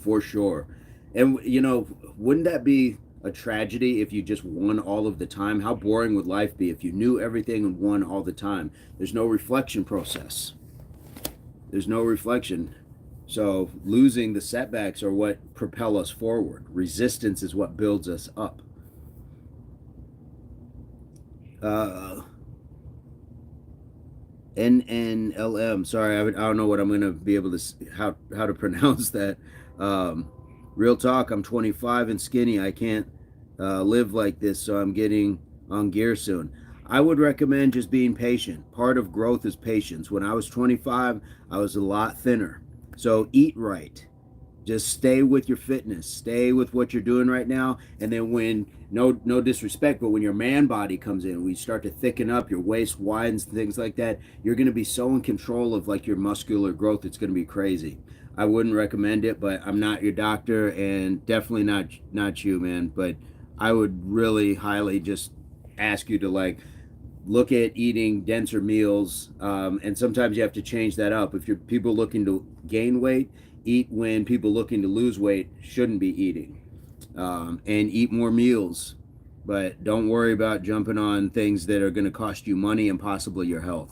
For sure. And, you know, wouldn't that be a tragedy if you just won all of the time? How boring would life be if you knew everything and won all the time? There's no reflection process. There's no reflection. So losing the setbacks are what propel us forward. Resistance is what builds us up. NNLM. Sorry, I don't know what I'm going to be able to how to pronounce that. Real talk. I'm 25 and skinny. I can't live like this, so I'm getting on gear soon. I would recommend just being patient. Part of growth is patience. When I was 25, I was a lot thinner. So eat right. Just stay with your fitness. Stay with what you're doing right now. And then when, no disrespect, but when your man body comes in, we start to thicken up, your waist widens, things like that, you're going to be so in control of like your muscular growth. It's going to be crazy. I wouldn't recommend it, but I'm not your doctor and definitely not you, man. But I would really highly just ask you to like look at eating denser meals, and sometimes you have to change that up. If you're people looking to gain weight, eat when people looking to lose weight shouldn't be eating, and eat more meals, but don't worry about jumping on things that are going to cost you money and possibly your health.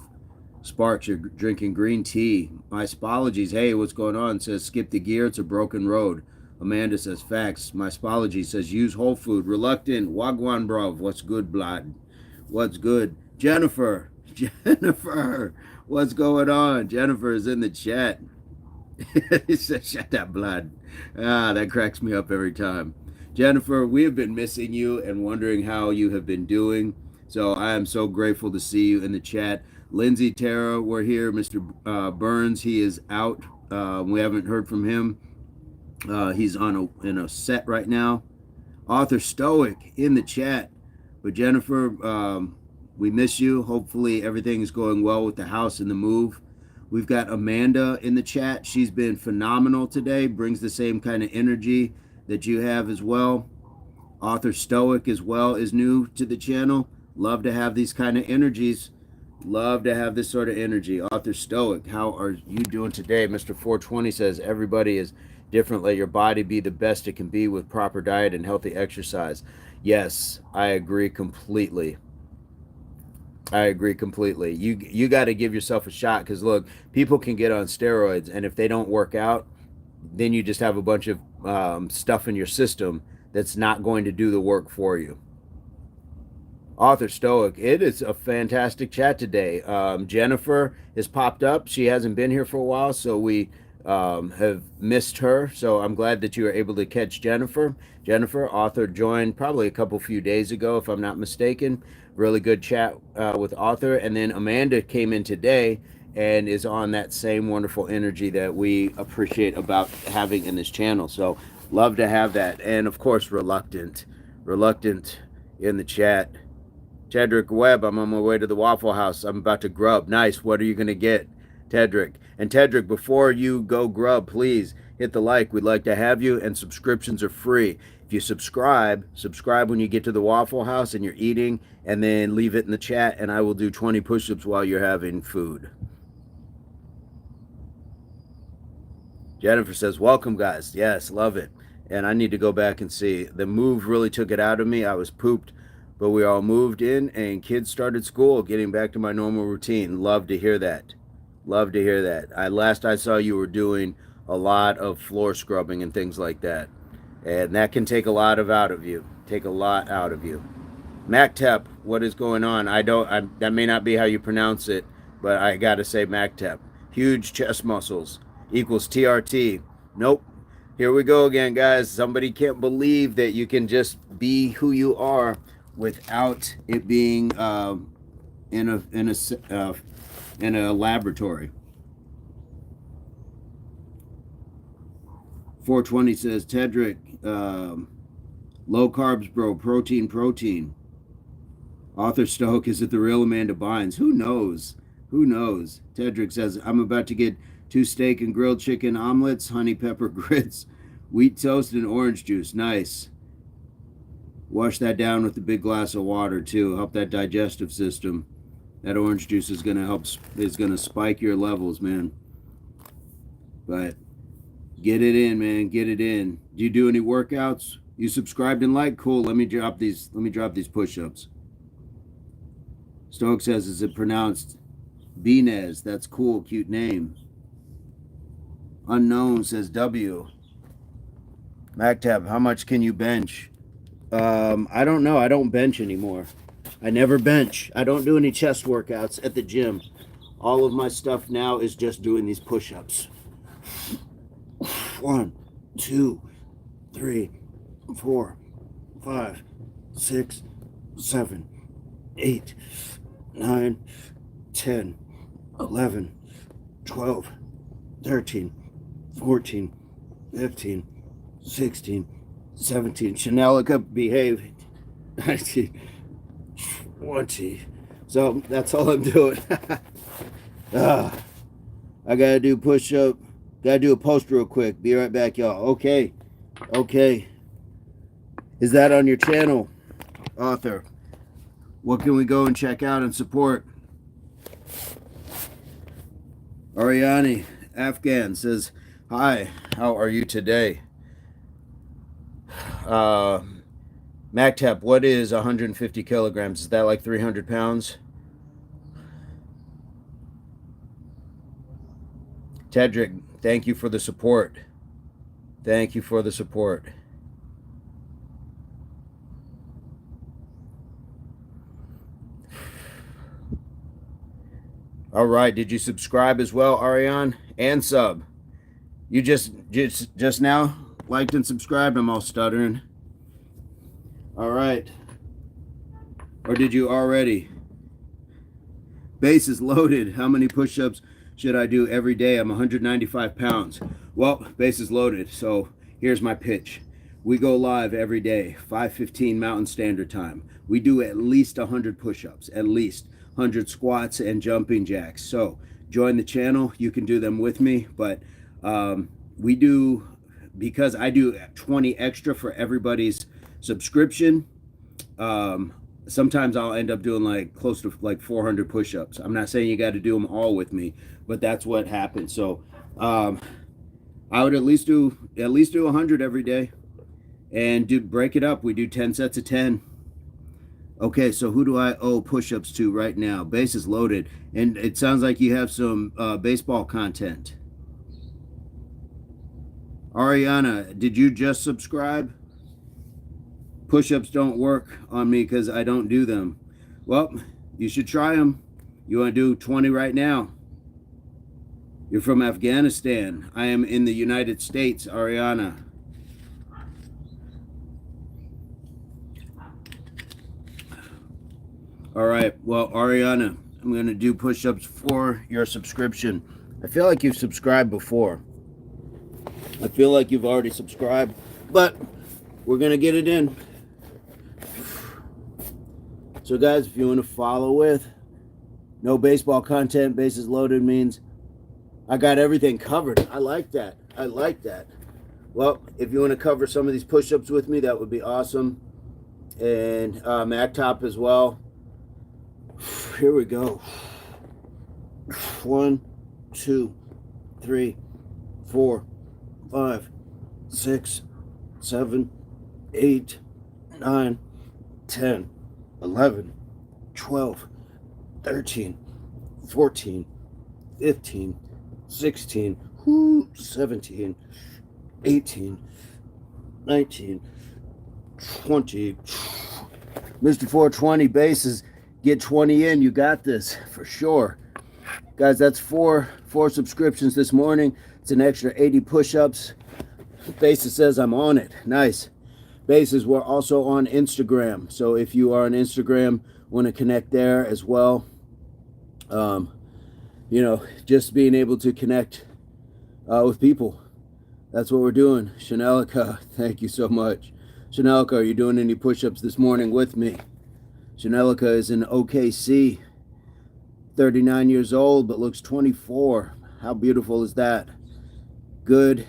Sparks, you're drinking green tea. My apologies. Hey, what's going on? It says skip the gear. It's a broken road. Amanda says facts. My apologies. Says use whole food. Reluctant. Wagwan brov. What's good, blood? What's good? Jennifer. What's going on? Jennifer is in the chat. He says, shut that blood. That cracks me up every time. Jennifer, we have been missing you and wondering how you have been doing. So I am so grateful to see you in the chat. Lindsay, Tara, we're here. Mr. Burns, he is out. We haven't heard from him. He's in a set right now. Author Stoic in the chat. But Jennifer, we miss you. Hopefully everything is going well with the house and the move. We've got Amanda in the chat. She's been phenomenal today. Brings the same kind of energy that you have as well. Author Stoic as well is new to the channel. Love to have these kind of energies. Love to have this sort of energy. Author Stoic, how are you doing today? Mr. 420 says everybody is different. Let your body be the best it can be with proper diet and healthy exercise. Yes, I agree completely. I agree completely. You got to give yourself a shot because look, people can get on steroids, and if they don't work out, then you just have a bunch of stuff in your system that's not going to do the work for you. Author Stoic, it is a fantastic chat today. Jennifer has popped up. She hasn't been here for a while, so we have missed her. So I'm glad that you were able to catch Jennifer. Jennifer, author, joined probably a few days ago, if I'm not mistaken. Really good chat with author. And then Amanda came in today and is on that same wonderful energy that we appreciate about having in this channel. So love to have that. And of course, Reluctant in the chat. Tedrick Webb, I'm on my way to the Waffle House. I'm about to grub. Nice. What are you going to get, Tedrick? And Tedrick, before you go grub, please hit the like. We'd like to have you, and subscriptions are free. If you subscribe when you get to the Waffle House and you're eating, and then leave it in the chat, and I will do 20 push-ups while you're having food. Jennifer says, welcome, guys. Yes, love it. And I need to go back and see. The move really took it out of me. I was pooped, but we all moved in, and kids started school, getting back to my normal routine. Love to hear that. Love to hear that. Last I saw, you were doing a lot of floor scrubbing and things like that. And that can take a lot out of you. Take a lot out of you. MacTep, what is going on? That may not be how you pronounce it, but I gotta say MacTep. Huge chest muscles equals TRT. Nope. Here we go again, guys. Somebody can't believe that you can just be who you are without it being in a laboratory. 420 says, Tedrick, low carbs, bro. Protein. Author Stoke, is it the real Amanda Bynes? Who knows? Who knows? Tedrick says, I'm about to get 2 steak and grilled chicken omelets, honey pepper grits, wheat toast, and orange juice. Nice. Wash that down with a big glass of water too. Help that digestive system. That orange juice is gonna help. Is gonna spike your levels, man. But get it in, man. Get it in. Do you do any workouts? You subscribed and liked? Cool. Let me drop these push-ups. Stoke says, is it pronounced Binez? That's cool. Cute name. Unknown says W. MacTab, how much can you bench? I don't know. I don't bench anymore. I never bench. I don't do any chest workouts at the gym. All of my stuff now is just doing these push-ups. 1, 2, 3, 4, 5, 6, 7, 8, 9, 10, 11, 12, 13, 14, 15, 16, 17. Chanelica, behave. 19, 20. So that's all I'm doing. I gotta do push-up. Gotta do a post real quick. Be right back, y'all. Okay. Is that on your channel, author? What can we go and check out and support? Ariani Afghan says, hi, how are you today? MacTap, what is 150 kilograms? Is that like 300 pounds? Tedrick, thank you for the support. Thank you for the support. All right, did you subscribe as well, Ariane? And sub. You just now liked and subscribed? I'm all stuttering. All right. Or did you already? Base is loaded. How many push-ups should I do every day? I'm 195 pounds. Well, base is loaded. So here's my pitch. We go live every day, 5:15 Mountain Standard Time. We do at least 100 push-ups, at least 100 squats and jumping jacks. So join the channel. You can do them with me, but we do, because I do 20 extra for everybody's subscription. Sometimes I'll end up doing like close to like 400 push-ups. I'm not saying you got to do them all with me, but that's what happens. So I would at least do 100 every day, and break it up. We do 10 sets of 10. Okay, so who do I owe push-ups to right now? Base is loaded, and it sounds like you have some baseball content. Ariana, did you just subscribe? Push-ups don't work on me because I don't do them. Well, you should try them. You want to do 20 right now? You're from Afghanistan. I am in the United States, Ariana. All right, well, Ariana, I'm going to do push-ups for your subscription. I feel like you've subscribed before. I feel like you've already subscribed, but we're going to get it in. So, guys, if you want to follow with no baseball content, bases loaded means I got everything covered. I like that. I like that. Well, if you want to cover some of these push-ups with me, that would be awesome. And Mac top as well. Here we go. 1, 2, 3, 4, 5, 6, 7, 8, 9, 10, 11, 12, 13, 14, 15, 16, 17, 18, 19, 20. Mr. 420 bases, get 20 in. You got this for sure. Guys, that's four subscriptions this morning. It's an extra 80 push-ups. Basis says I'm on it. Nice. Basis, we're also on Instagram. So if you are on Instagram, want to connect there as well. You know, just being able to connect with people. That's what we're doing. Chanelica, thank you so much. Chanelica, are you doing any push-ups this morning with me? Chanelica is in OKC, 39 years old, but looks 24. How beautiful is that? Good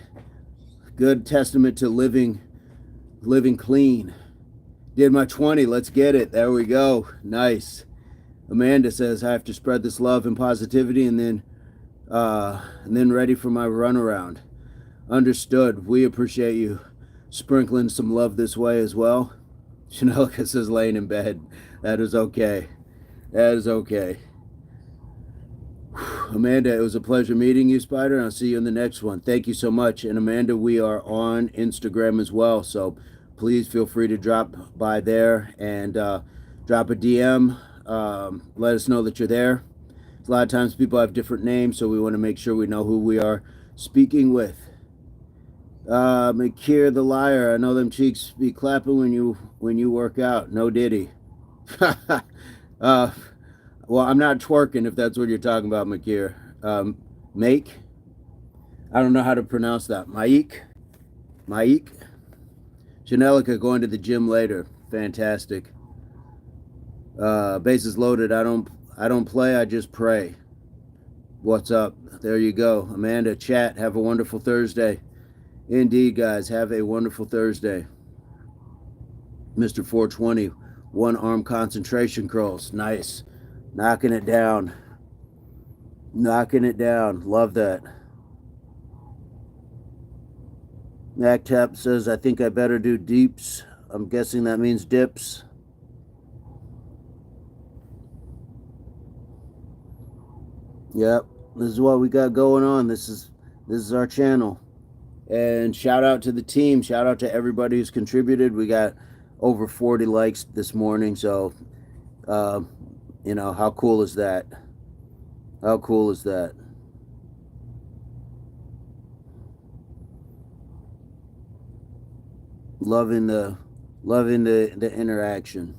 testament to living clean. Did my 20, let's get it. There we go. Nice. Amanda says, I have to spread this love and positivity and then ready for my runaround. Understood. We appreciate you sprinkling some love this way as well. Chanelica says laying in bed. That is okay. That is okay. Amanda, it was a pleasure meeting you, Spider, and I'll see you in the next one. Thank you so much. And Amanda, we are on Instagram as well, so please feel free to drop by there and drop a DM. Let us know that you're there. A lot of times people have different names, so we want to make sure we know who we are speaking with. McKeer the liar. I know them cheeks be clapping when you work out. No diddy. Well, I'm not twerking if that's what you're talking about, McKeer. Make. I don't know how to pronounce that. Maik. Janelica going to the gym later. Fantastic. Bases loaded. I don't play. I just pray. What's up? There you go. Amanda, chat. Have a wonderful Thursday. Indeed, guys. Have a wonderful Thursday. Mr. 420, one arm concentration curls. Nice. Knocking it down. Knocking it down. Love that. MacTap says, I think I better do deeps. I'm guessing that means dips. Yep. This is what we got going on. This is our channel. And shout out to the team. Shout out to everybody who's contributed. We got over 40 likes this morning. So, you know, how cool is that? How cool is that? Loving the interaction.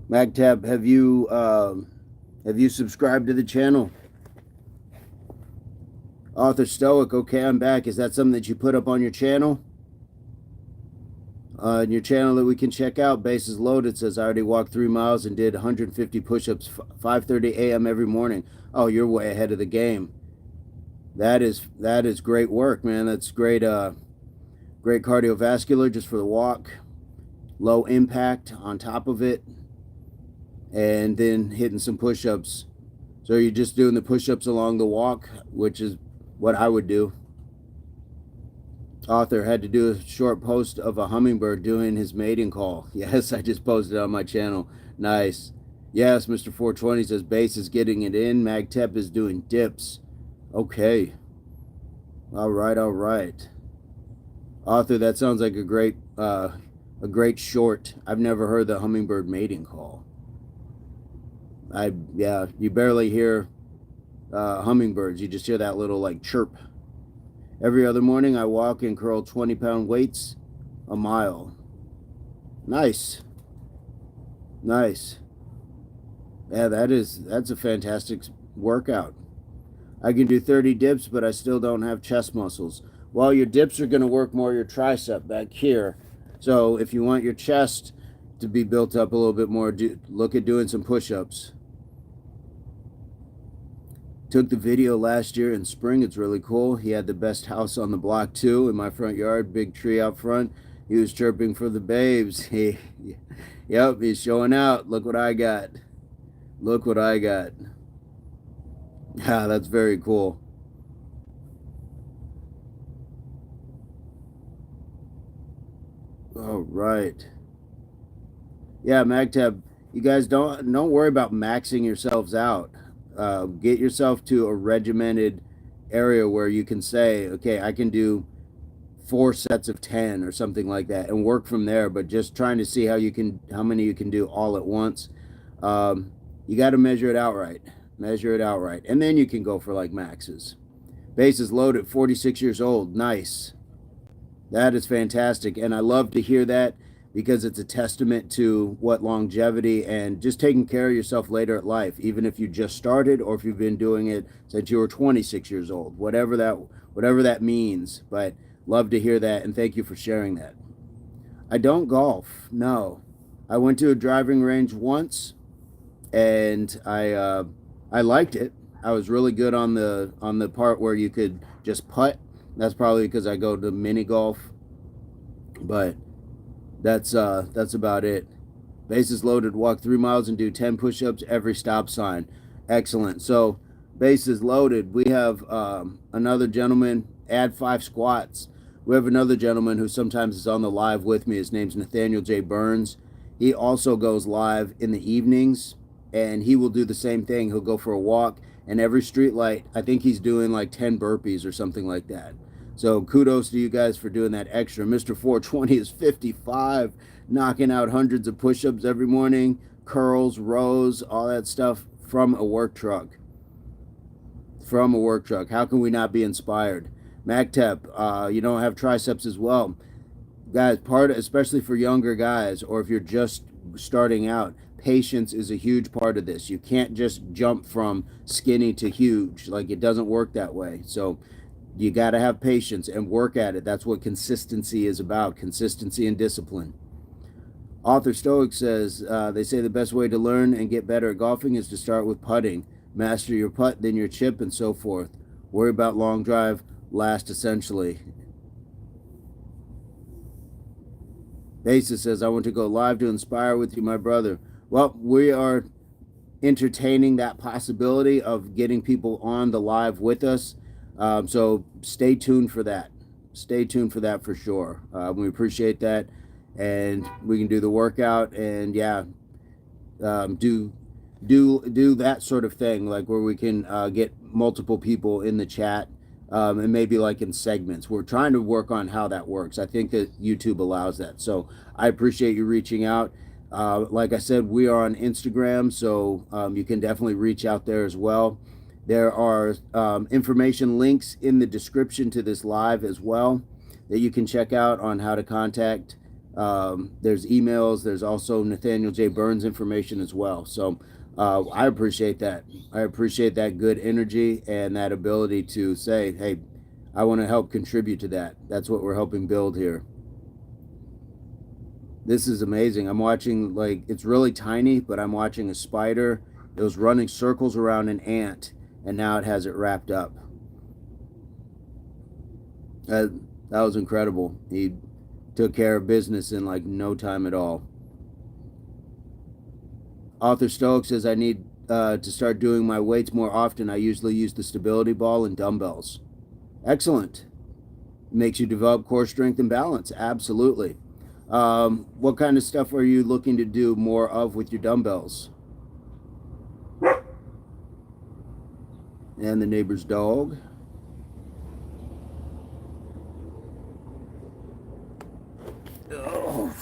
MagTab, have you subscribed to the channel? Author Stoic, okay, I'm back. Is that something that you put up on your channel? Your channel that we can check out. Bases loaded says I already walked 3 miles and did 150 push-ups 5:30 a.m. every morning. Oh, you're way ahead of the game. That is great work, man. That's great. Great cardiovascular just for the walk. Low impact on top of it, and then hitting some push-ups. So you're just doing the push-ups along the walk, which is what I would do. Author had to do a short post of a hummingbird doing his mating call. Yes, I just posted it on my channel. Nice. Yes, Mr. 420 says base is getting it in. MagTep is doing dips. Okay. All right. Author, that sounds like a great short. I've never heard the hummingbird mating call. You barely hear hummingbirds. You just hear that little like chirp. Every other morning I walk and curl 20-pound weights a mile. Nice. Yeah, that's a fantastic workout. I can do 30 dips, but I still don't have chest muscles. Well, your dips are going to work more your tricep back here. So if you want your chest to be built up a little bit more, look at doing some push-ups. Took the video last year in spring. It's really cool. He had the best house on the block too in my front yard, big tree out front. He was chirping for the babes. Yep, he's showing out. Look what I got. Look what I got. Yeah, that's very cool. All right. Yeah, MagTab, you guys don't worry about maxing yourselves out. Get yourself to a regimented area where you can say, okay, I can do 4 sets of 10 or something like that, and work from there. But just trying to see how many you can do all at once. You got to measure it out right. Measure it out right, and then you can go for like maxes. Base is loaded. 46 years old. Nice. That is fantastic, and I love to hear that because it's a testament to what longevity and just taking care of yourself later at life, even if you just started or if you've been doing it since you were 26 years old, whatever that means. But love to hear that, and thank you for sharing that. I don't golf. No. I went to a driving range once, and I liked it. I was really good on the part where you could just putt. That's probably because I go to mini golf, but that's about it. Bases loaded. Walk 3 miles and do 10 push-ups every stop sign. Excellent. So bases loaded. We have another gentleman. Add 5 squats. We have another gentleman who sometimes is on the live with me. His name's Nathaniel J Burns. He also goes live in the evenings, and he will do the same thing. He'll go for a walk, and every street light, I think he's doing like 10 burpees or something like that. So kudos to you guys for doing that extra. Mr. 420 is 55, knocking out hundreds of push-ups every morning, curls, rows, all that stuff from a work truck. From a work truck. How can we not be inspired? MacTep, you don't have triceps as well. Guys, especially for younger guys, or if you're just starting out, patience is a huge part of this. You can't just jump from skinny to huge. Like, it doesn't work that way. So you got to have patience and work at it. That's what consistency is about, consistency and discipline. Author Stoic says, they say the best way to learn and get better at golfing is to start with putting. Master your putt, then your chip, and so forth. Worry about long drive last, essentially. Basis says, I want to go live to inspire with you, my brother. Well, we are entertaining that possibility of getting people on the live with us. So stay tuned for that. Stay tuned for that for sure. We appreciate that. And we can do the workout and do that sort of thing, like where we can get multiple people in the chat, and maybe like in segments. We're trying to work on how that works. I think that YouTube allows that. So I appreciate you reaching out. Like I said, we are on Instagram, so you can definitely reach out there as well. There are information links in the description to this live as well that you can check out on how to contact. There's emails. There's also Nathaniel J Burns information as well. So I appreciate that. I appreciate that good energy and that ability to say, hey, I want to help contribute to that. That's what we're helping build here. This is amazing. I'm watching, like, it's really tiny, but I'm watching a spider. It was running circles around an ant, and now it has it wrapped up. That was incredible. He took care of business in like no time at all. Author Stoic says, I need to start doing my weights more often. I usually use the stability ball and dumbbells. Excellent. Makes you develop core strength and balance. Absolutely. What kind of stuff are you looking to do more of with your dumbbells? And the neighbor's dog. Oh.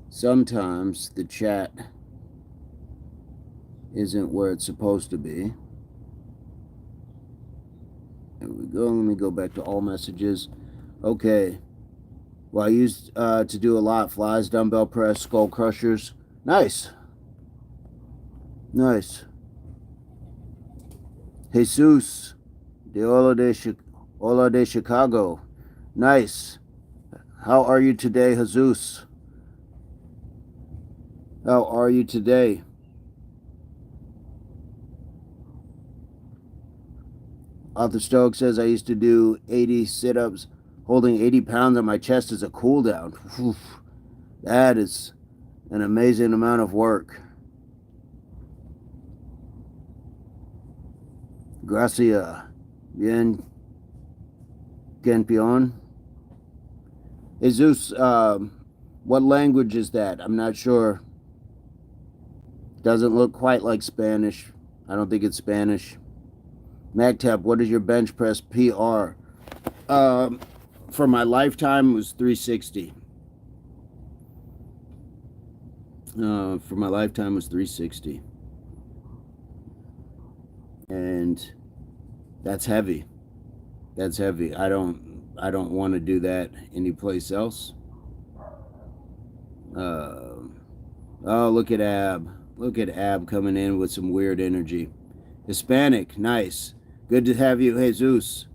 Sometimes the chat isn't where it's supposed to be. There we go. Let me go back to all messages. Okay. Well, I used to do a lot. Flies, dumbbell press, skull crushers. Nice. Nice. Jesus de Hola de Chicago. Nice. How are you today, Jesus? How are you today? Arthur Stokes says I used to do 80 sit-ups holding 80 pounds on my chest as a cool down. That is an amazing amount of work. Gracia. Bien. Campeon. Jesus, what language is that? I'm not sure. Doesn't look quite like Spanish. I don't think it's Spanish. MacTap, what is your bench press PR? For my lifetime, it was 360. For my lifetime, it was 360. And that's heavy. That's heavy. I don't want to do that anyplace else. Oh, look at Ab. Look at Ab coming in with some weird energy. Hispanic, nice. Good to have you, Jesus.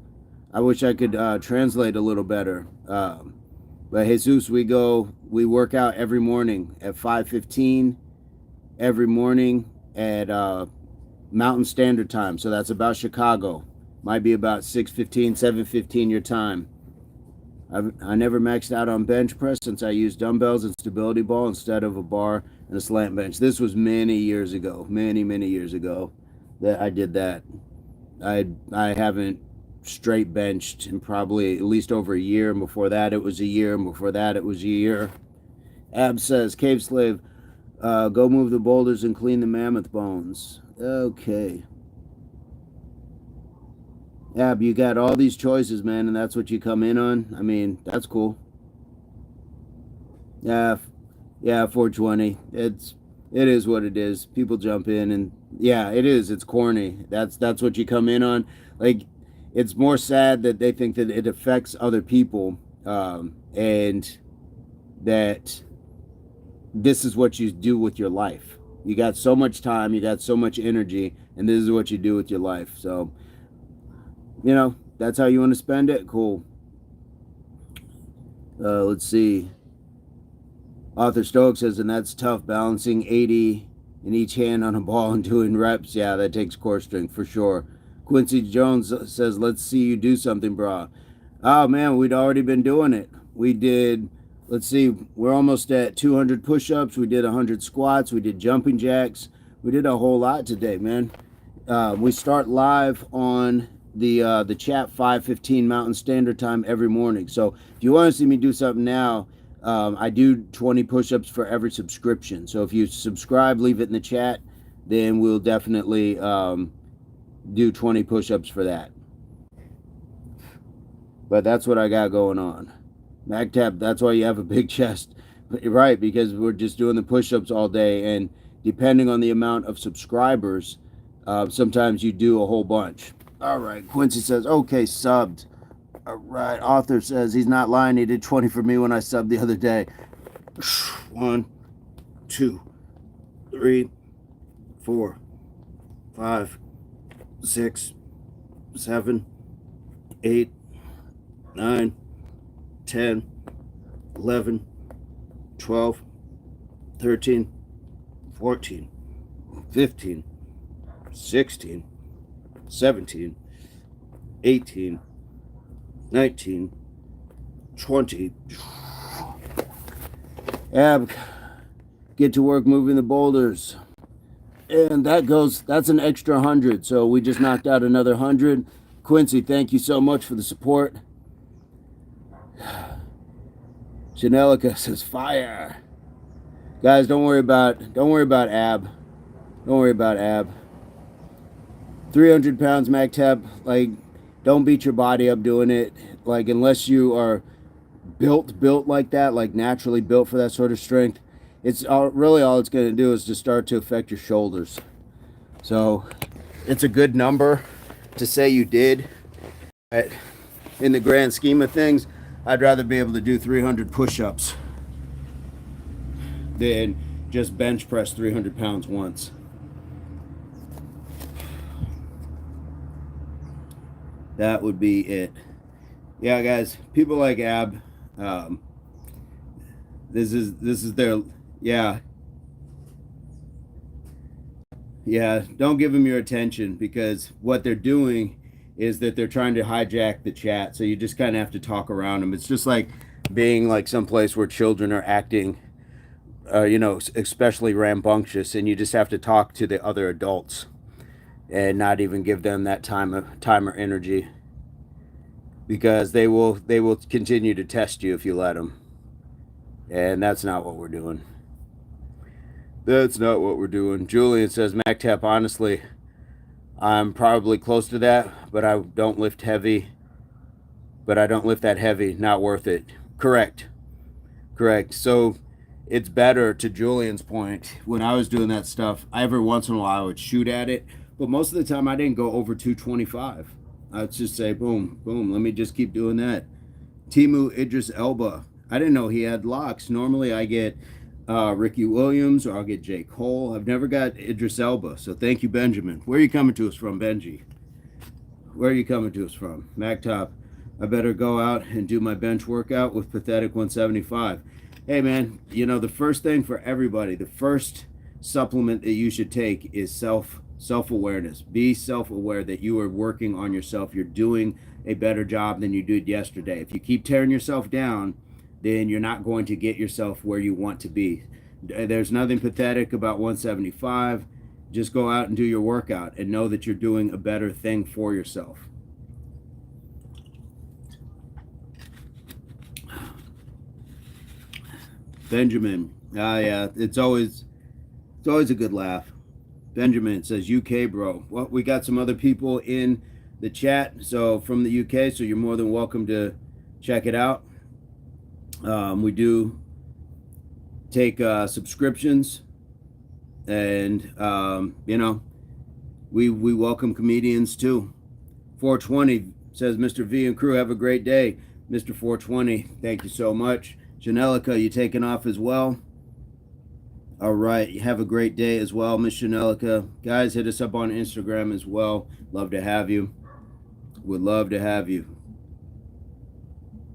I wish I could translate a little better. But Jesus, we work out every morning at 5:15, every morning at Mountain Standard Time. So that's about Chicago. Might be about 6:15, 7:15 your time. I never maxed out on bench press since I used dumbbells and stability ball instead of a bar and a slant bench. This was many years ago, many years ago that I did that. I haven't straight benched in probably at least over a year, and before that it was a year, and before that it was a year. Ab says, Cave Slave, go move the boulders and clean the mammoth bones. Okay. Ab, you got all these choices, man, and that's what you come in on? I mean, that's cool. Yeah, 420. It is what it is. People jump in, and yeah, it is. It's corny. That's what you come in on. Like, it's more sad that they think that it affects other people, and that this is what you do with your life. You got so much time, you got so much energy, and this is what you do with your life. So, you know, that's how you want to spend it? Cool. Let's see. Arthur Stokes says, and that's tough, balancing 80 in each hand on a ball and doing reps. Yeah, that takes core strength for sure. Quincy Jones says, let's see you do something, brah. Oh, man, we'd already been doing it. We did, let's see, we're almost at 200 push-ups. We did 100 squats. We did jumping jacks. We did a whole lot today, man. We start live on the chat 5:15 Mountain Standard Time every morning. So if you want to see me do something now, I do 20 push-ups for every subscription. So if you subscribe, leave it in the chat, then we'll definitely do 20 push-ups for that. But that's what I got going on. MacTap, that's why you have a big chest. Right, because we're just doing the push-ups all day, and depending on the amount of subscribers, sometimes you do a whole bunch. All right, Quincy says, okay, subbed. All right, Author says he's not lying. He did 20 for me when I subbed the other day. 1, 2, 3, 4, 5, 6, 7, 8, 9, 10, 11, 12, 13, 14, 15, 16, 17, 18, 19, 20. Ab, get to work moving the boulders. And that's an extra 100. So we just knocked out another 100. Quincy, thank you so much for the support. Janelica says fire. Guys, don't worry about Ab. Don't worry about Ab. 300 pounds MacTap, like, don't beat your body up doing it. Like, unless you are built like that, like naturally built for that sort of strength, it's really all it's going to do is just start to affect your shoulders. So it's a good number to say you did. But in the grand scheme of things, I'd rather be able to do 300 push-ups than just bench press 300 pounds once. That would be it. Yeah, guys, people like Ab, um, this is their, yeah, yeah. Don't give them your attention, because what they're doing is that they're trying to hijack the chat. So you just kind of have to talk around them. It's just like being like someplace where children are acting, especially rambunctious, and you just have to talk to the other adults and not even give them that time or energy, because they will continue to test you if you let them, and that's not what we're doing. That's not what we're doing. Julian says, MacTap, honestly, I'm probably close to that, but I don't lift heavy. But I don't lift that heavy. Not worth it. Correct. Correct. So it's better, to Julian's point, when I was doing that stuff, every once in a while I would shoot at it, but most of the time I didn't go over 225. I'd just say, boom, boom, let me just keep doing that. Timu Idris Elba. I didn't know he had locks. Normally I get Ricky Williams, or I'll get J. Cole. I've never got Idris Elba. So thank you, Benjamin. Where are you coming to us from, Benji? Where are you coming to us from? MacTop, I better go out and do my bench workout with pathetic 175. Hey, man, the first thing for everybody, the first supplement that you should take is self-awareness. Be self-aware that you are working on yourself. You're doing a better job than you did yesterday. If you keep tearing yourself down, then you're not going to get yourself where you want to be. There's nothing pathetic about 175. Just go out and do your workout and know that you're doing a better thing for yourself. Benjamin, yeah, it's always a good laugh. Benjamin says, UK bro. Well, we got some other people in the chat, so from the UK, so you're more than welcome to check it out. We do take subscriptions, and we welcome comedians too. 420 says, Mr. V and crew, have a great day. Mr. 420, thank you so much. Janelica, you taking off as well? All right, you have a great day as well, Miss Janelica. Guys, hit us up on Instagram as well. Love to have you. Would love to have you.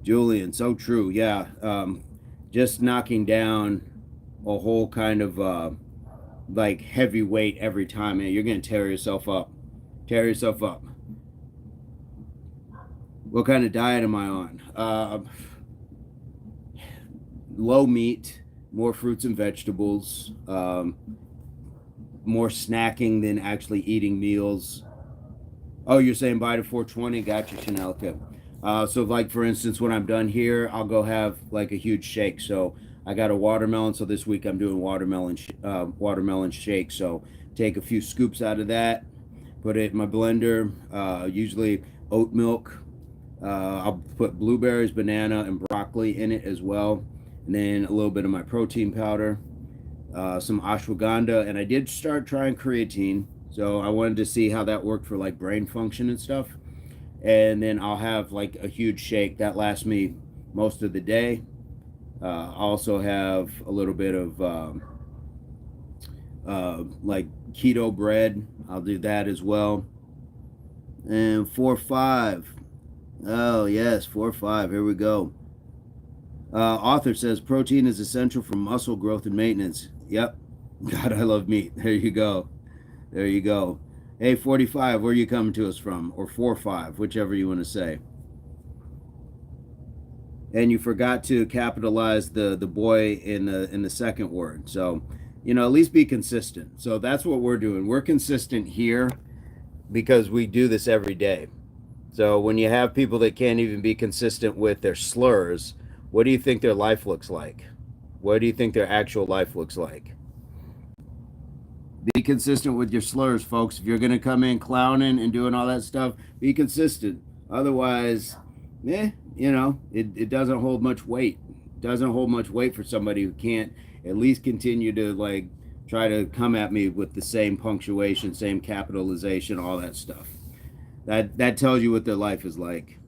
Julian, so true. Yeah, just knocking down a whole kind of like heavy weight every time, man, you're gonna tear yourself up. Tear yourself up. What kind of diet am I on? Low meat, more fruits and vegetables, more snacking than actually eating meals. Oh, you're saying bye to 420? Gotcha, Chanelka. So like, for instance, when I'm done here, I'll go have like a huge shake. So I got a watermelon. So this week I'm doing watermelon shake. So take a few scoops out of that, put it in my blender, usually oat milk. I'll put blueberries, banana, and broccoli in it as well. And then a little bit of my protein powder, some ashwagandha. And I did start trying creatine. So I wanted to see how that worked for like brain function and stuff. And then I'll have like a huge shake that lasts me most of the day. I also have a little bit of like keto bread. I'll do that as well. And 4-5. Oh yes, 4-5. Here we go. Author says protein is essential for muscle growth and maintenance. Yep. God, I love meat. There you go. There you go. Hey, 45, where are you coming to us from? Or 4-5, whichever you want to say. And you forgot to capitalize the boy in the second word. So, at least be consistent. So that's what we're doing. We're consistent here because we do this every day. So when you have people that can't even be consistent with their slurs, what do you think their life looks like? What do you think their actual life looks like? Be consistent with your slurs, folks. If you're going to come in clowning and doing all that stuff, be consistent. Otherwise, it doesn't hold much weight. It doesn't hold much weight for somebody who can't at least continue to like try to come at me with the same punctuation, same capitalization, all that stuff. That tells you what their life is like.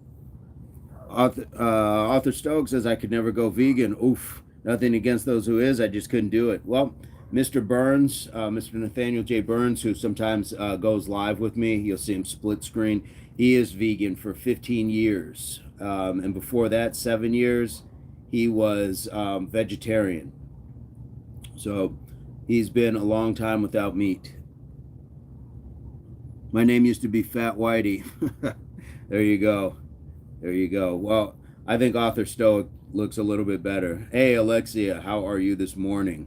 Arthur Stokes says, I could never go vegan. Oof. Nothing against those who is. I just couldn't do it. Well, Mr. Burns, Mr. Nathaniel J Burns, who sometimes goes live with me, you'll see him split screen. He is vegan for 15 years. And before that, 7 years, he was vegetarian. So he's been a long time without meat. My name used to be Fat Whitey. There you go. There you go. Well, I think Author Stoic looks a little bit better. Hey, Alexia, how are you this morning?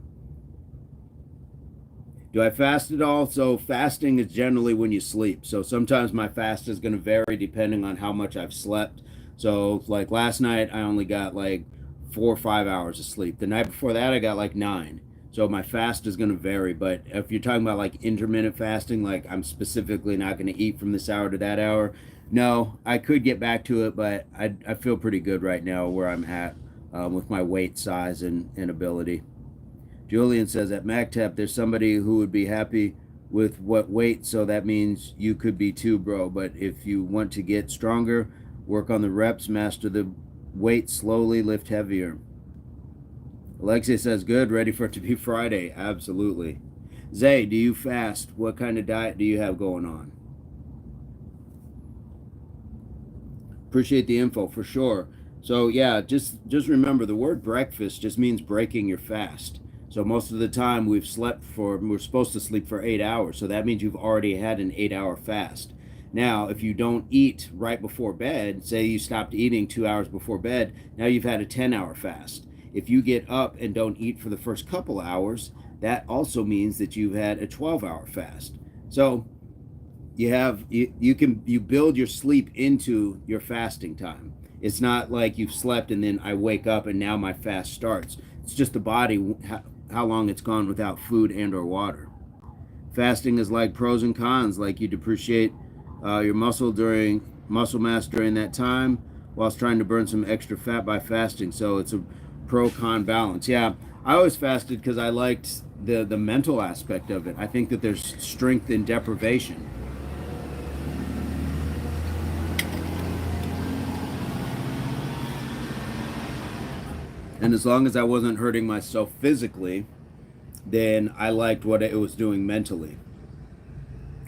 Do I fast at all? So fasting is generally when you sleep. So sometimes my fast is going to vary depending on how much I've slept. So like last night, I only got like 4 or 5 hours of sleep. The night before that, I got like 9. So my fast is going to vary. But if you're talking about like intermittent fasting, like I'm specifically not going to eat from this hour to that hour, no, I could get back to it, but I feel pretty good right now where I'm at with my weight, size, and ability. Julian says at MacTap, there's somebody who would be happy with what weight, so that means you could be too, bro. But if you want to get stronger, work on the reps, master the weight slowly, lift heavier. Alexia says, good, ready for it to be Friday. Absolutely. Zay, do you fast? What kind of diet do you have going on? Appreciate the info for sure. So yeah, just remember the word breakfast just means breaking your fast. So most of the time we're supposed to sleep for 8 hours. So that means you've already had an 8-hour fast. Now, if you don't eat right before bed, say you stopped eating 2 hours before bed, now you've had a 10-hour fast. If you get up and don't eat for the first couple hours, that also means that you've had a 12-hour fast. So you build your sleep into your fasting time. It's not like you've slept and then I wake up and now my fast starts. It's just the body, how long it's gone without food and or water. Fasting is like pros and cons, like you depreciate your muscle mass during that time whilst trying to burn some extra fat by fasting. So it's a pro-con balance. Yeah, I always fasted because I liked the mental aspect of it. I think that there's strength in deprivation. And as long as I wasn't hurting myself physically, then I liked what it was doing mentally.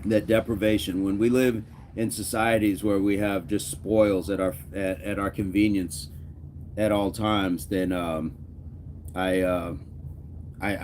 That deprivation. When we live in societies where we have just spoils at our convenience at all times, then I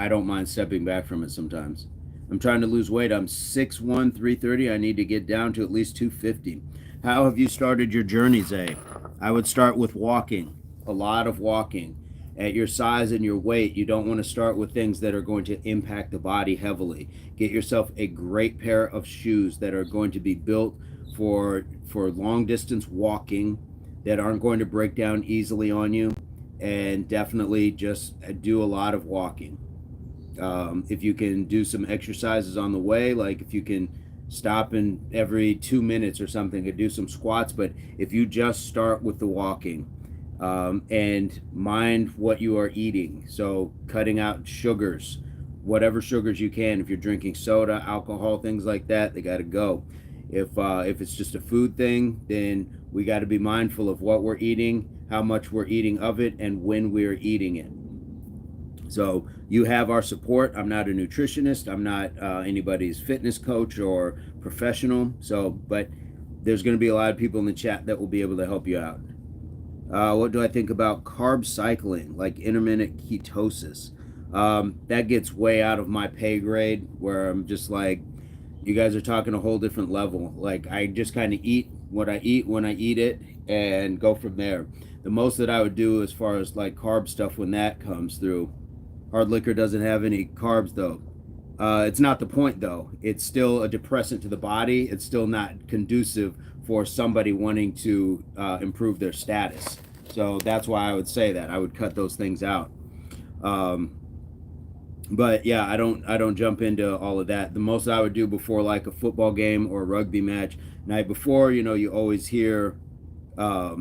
don't mind stepping back from it sometimes. I'm trying to lose weight. I'm 6'1", 330. I need to get down to at least 250. How have you started your journey, Zay? I would start with walking, a lot of walking. At your size and your weight, you don't want to start with things that are going to impact the body heavily. Get yourself a great pair of shoes that are going to be built for long distance walking, that aren't going to break down easily on you, and definitely just do a lot of walking. If you can do some exercises on the way, like if you can stop in every 2 minutes or something and do some squats, but if you just start with the walking, and mind what you are eating. So cutting out sugars, whatever sugars you can. If you're drinking soda, alcohol, things like that, they got to go. If it's just a food thing, then we got to be mindful of what we're eating, how much we're eating of it, and when we're eating it. So you have our support. I'm not a nutritionist. I'm not anybody's fitness coach or professional. So, but there's going to be a lot of people in the chat that will be able to help you out. What do I think about carb cycling, like intermittent ketosis? That gets way out of my pay grade, where I'm just like, you guys are talking a whole different level. Like, I just kind of eat what I eat when I eat it and go from there. The most that I would do as far as like carb stuff when that comes through. Hard liquor doesn't have any carbs though. It's not the point though. It's still a depressant to the body. It's still not conducive for somebody wanting to improve their status. So that's why I would say that I would cut those things out. But yeah, I don't jump into all of that. The most I would do before like a football game or a rugby match, night before, you always hear about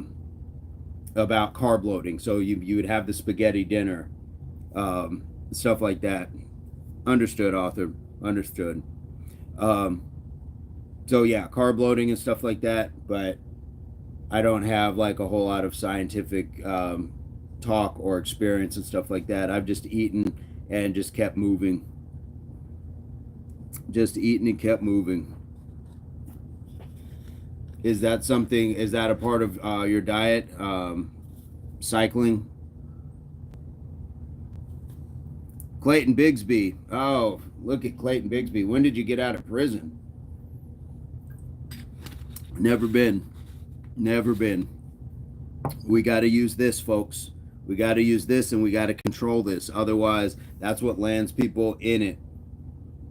carb loading. So you would have the spaghetti dinner, stuff like that. Understood, author. Understood. So yeah, carb loading and stuff like that, but I don't have like a whole lot of scientific talk or experience and stuff like that. I've just eaten and just kept moving. Just eaten and kept moving. Is that something? Is that a part of your diet? Cycling. Clayton Bigsby. Oh, look at Clayton Bigsby. When did you get out of prison? Never been. Never been. We got to use this, folks. We got to use this, and we got to control this. Otherwise, that's what lands people in it.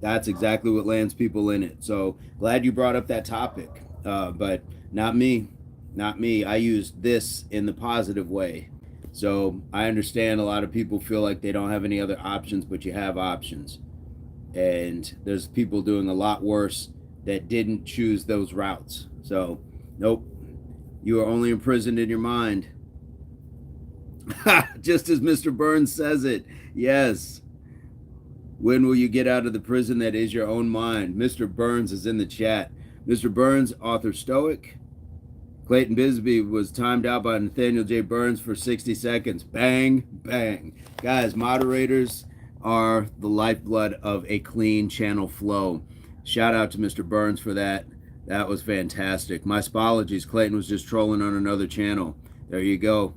That's exactly what lands people in it. So glad you brought up that topic. But not me. Not me. I use this in the positive way. So I understand a lot of people feel like they don't have any other options, but you have options. And there's people doing a lot worse that didn't choose those routes. So, nope. You are only imprisoned in your mind. Just as Mr. Burns says it. Yes. When will you get out of the prison that is your own mind? Mr. Burns is in the chat. Mr. Burns, author Stoic. Clayton Bigsby was timed out by Nathaniel J Burns for 60 seconds. Bang, bang. Guys, moderators are the lifeblood of a clean channel flow. Shout out to Mr. Burns for that. That was fantastic. My apologies. Clayton was just trolling on another channel. There you go.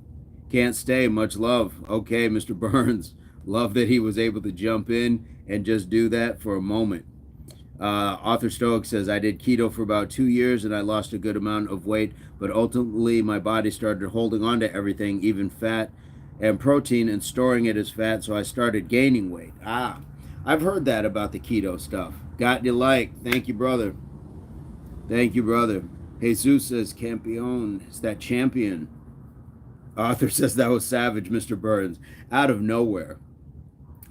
Can't stay. Much love. Okay, Mr. Burns. Love that he was able to jump in and just do that for a moment. Author Stoic says, I did keto for about 2 years and I lost a good amount of weight, but ultimately my body started holding on to everything, even fat and protein, and storing it as fat, so I started gaining weight. I've heard that about the keto stuff. Got you like. Thank you, brother. Thank you, brother. Jesus says, Campeon. It's that champion. Author says that was savage, Mr. Burns. Out of nowhere.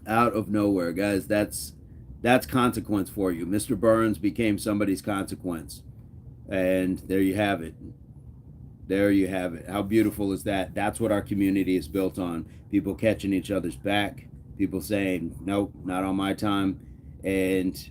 Out of nowhere, guys. That's consequence for you. Mr. Burns became somebody's consequence. And there you have it. There you have it. How beautiful is that? That's what our community is built on. People catching each other's back. People saying, nope, not on my time. And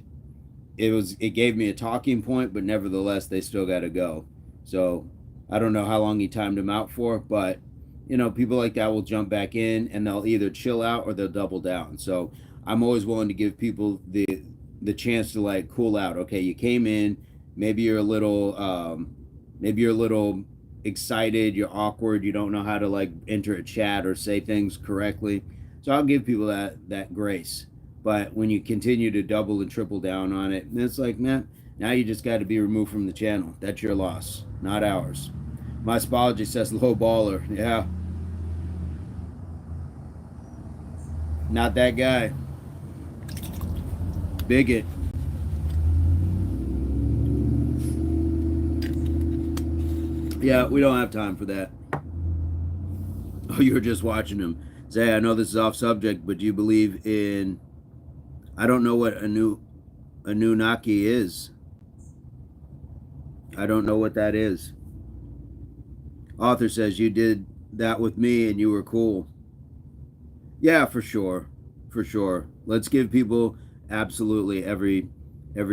it gave me a talking point, but nevertheless, they still got to go. So I don't know how long he timed him out for, but people like that will jump back in and they'll either chill out or they'll double down. So I'm always willing to give people the chance to like cool out. Okay, you came in, maybe you're a little excited, you're awkward, you don't know how to like enter a chat or say things correctly. So I'll give people that grace. But when you continue to double and triple down on it, it's like, man, now you just got to be removed from the channel. That's your loss, not ours. My apology says low baller. Yeah. Not that guy. Bigot. Yeah, we don't have time for that. Oh, you were just watching him. Say, I know this is off subject, but do you believe in... I don't know what Anunnaki is. I don't know what that is. Author says, you did that with me and you were cool. Yeah, for sure. For sure. Let's give people absolutely every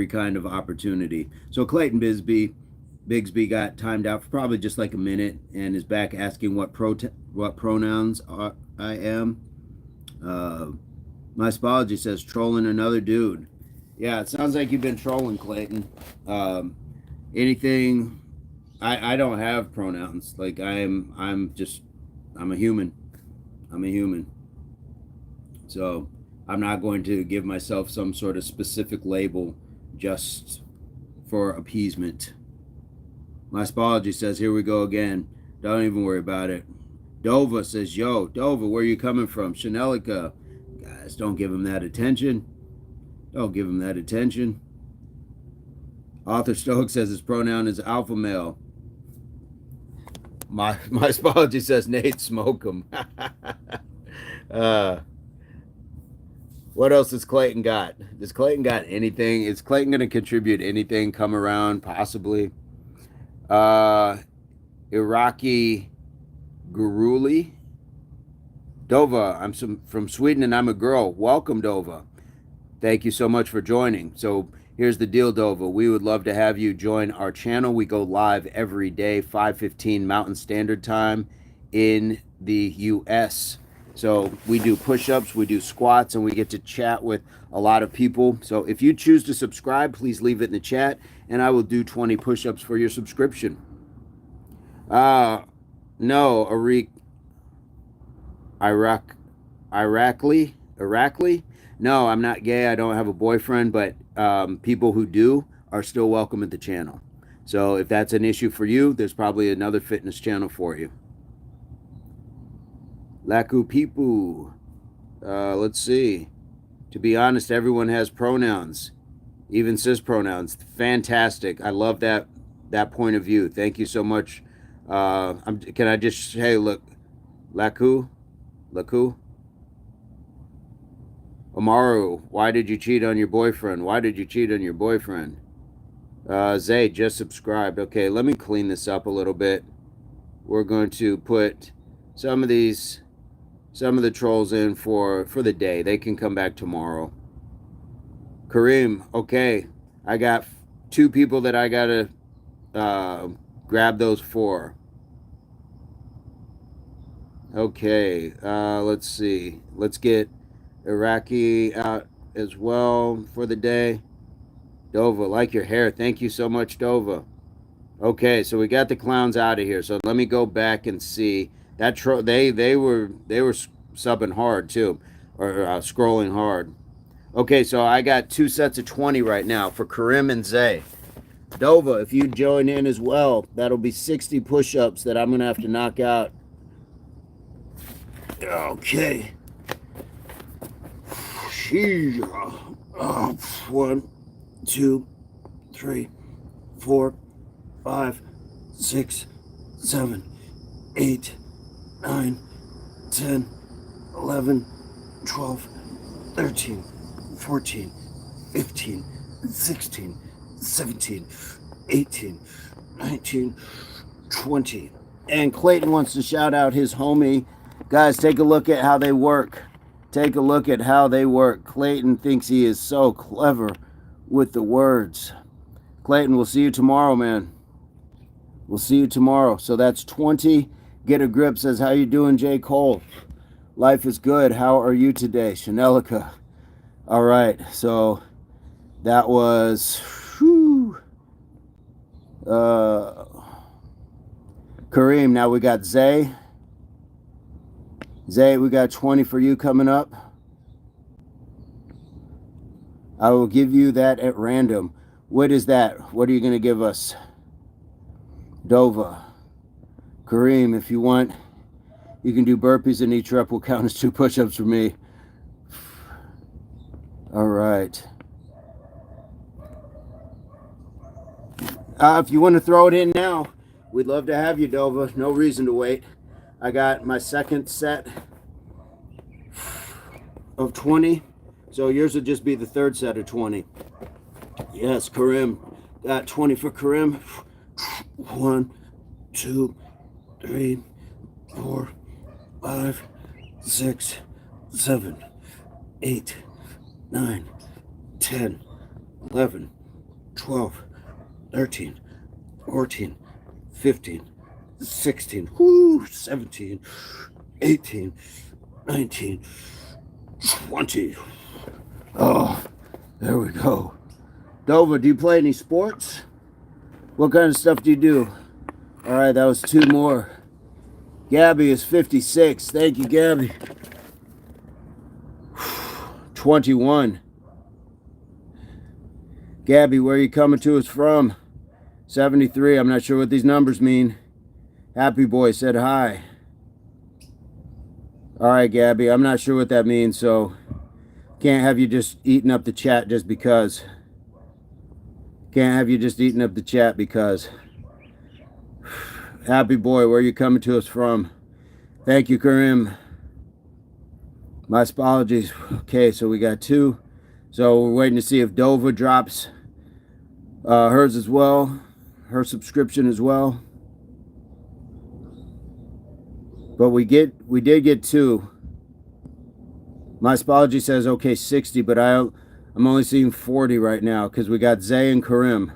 kind of opportunity. So Clayton Bigsby got timed out for probably just like a minute and is back asking what pronouns I am. My apology says trolling another dude. Yeah, it sounds like you've been trolling, Clayton. Anything... I don't have pronouns. Like I'm a human. I'm a human. So I'm not going to give myself some sort of specific label just for appeasement. My apology says, here we go again. Don't even worry about it. Dova says, yo, Dova, where are you coming from? Chanelica. Guys, don't give him that attention. Don't give him that attention. Author Stoic says his pronoun is alpha male. My apology says, Nate, smoke him. What else has Clayton got? Does Clayton got anything? Is Clayton going to contribute anything? Come around, possibly. Iraqi Guruli. Dova, I'm from Sweden and I'm a girl. Welcome, Dova. Thank you so much for joining. So here's the deal, Dova. We would love to have you join our channel. We go live every day, 5:15 Mountain Standard Time in the U.S. So we do push-ups, we do squats, and we get to chat with a lot of people. So if you choose to subscribe, please leave it in the chat, and I will do 20 push-ups for your subscription. No, Iraqli. No, I'm not gay. I don't have a boyfriend, but people who do are still welcome at the channel. So if that's an issue for you, there's probably another fitness channel for you. Laku Pipu. Let's see. To be honest, everyone has pronouns, even cis pronouns. Fantastic. I love that point of view. Thank you so much. Can I just say, look, Laku, Amaru, why did you cheat on your boyfriend? Why did you cheat on your boyfriend? Zay just subscribed. Okay, let me clean this up a little bit. We're going to put some of the trolls in for the day. They can come back tomorrow. Kareem, okay, I got 2 people that I gotta grab those for. Okay, let's see. Let's get Iraqi out as well for the day. Dova, like your hair. Thank you so much, Dova. Okay, so we got the clowns out of here. So let me go back and see that they were subbing hard too, or scrolling hard. Okay, so I got 2 sets of 20 right now for Karim and Zay. Dova, if you join in as well, that'll be 60 push-ups that I'm gonna have to knock out. Okay. 1, 2, 3, 4, 5, 6, 7, 8, 9, 10, 11, 12, 13, 14, 15, 16, 17, 18, 19, 20. And Clayton wants to shout out his homie. Guys, take a look at how they work. Take a look at how they work. Clayton thinks he is so clever with the words. Clayton, we'll see you tomorrow, man. We'll see you tomorrow. So that's 20. Get a Grip says, how you doing, J. Cole? Life is good. How are you today? Chanelica. All right. So that was Kareem. Now we got Zay. Zay, we got 20 for you coming up. I will give you that at random. What is that? What are you going to give us? Dova. Kareem, if you want, you can do burpees and each rep will count as 2 push-ups for me. All right. If you want to throw it in now, we'd love to have you, Dova. No reason to wait. I got my second set of 20. So yours will just be the third set of 20. Yes, Karim. Got 20 for Karim. 1, 2, 3, 4, 5, 6, 7, 8, 9, 10, 11, 12, 13, 14, 15, 16, 17, 18, 19, 20. Oh, there we go. Dova, do you play any sports? What kind of stuff do you do? All right, that was 2 more. Gabby is 56. Thank you, Gabby. 21. Gabby, where are you coming to us from? 73. I'm not sure what these numbers mean. Happy Boy said hi. All right, Gabby, I'm not sure what that means, so can't have you just eating up the chat just because. Can't have you just eating up the chat because. Happy Boy, where are you coming to us from? Thank you, Karim. My apologies. Okay, so we got 2. So we're waiting to see if Dova drops hers as well. Her subscription as well. But we did get 2. My apology says okay 60, but I'm only seeing 40 right now because we got Zay and Karim.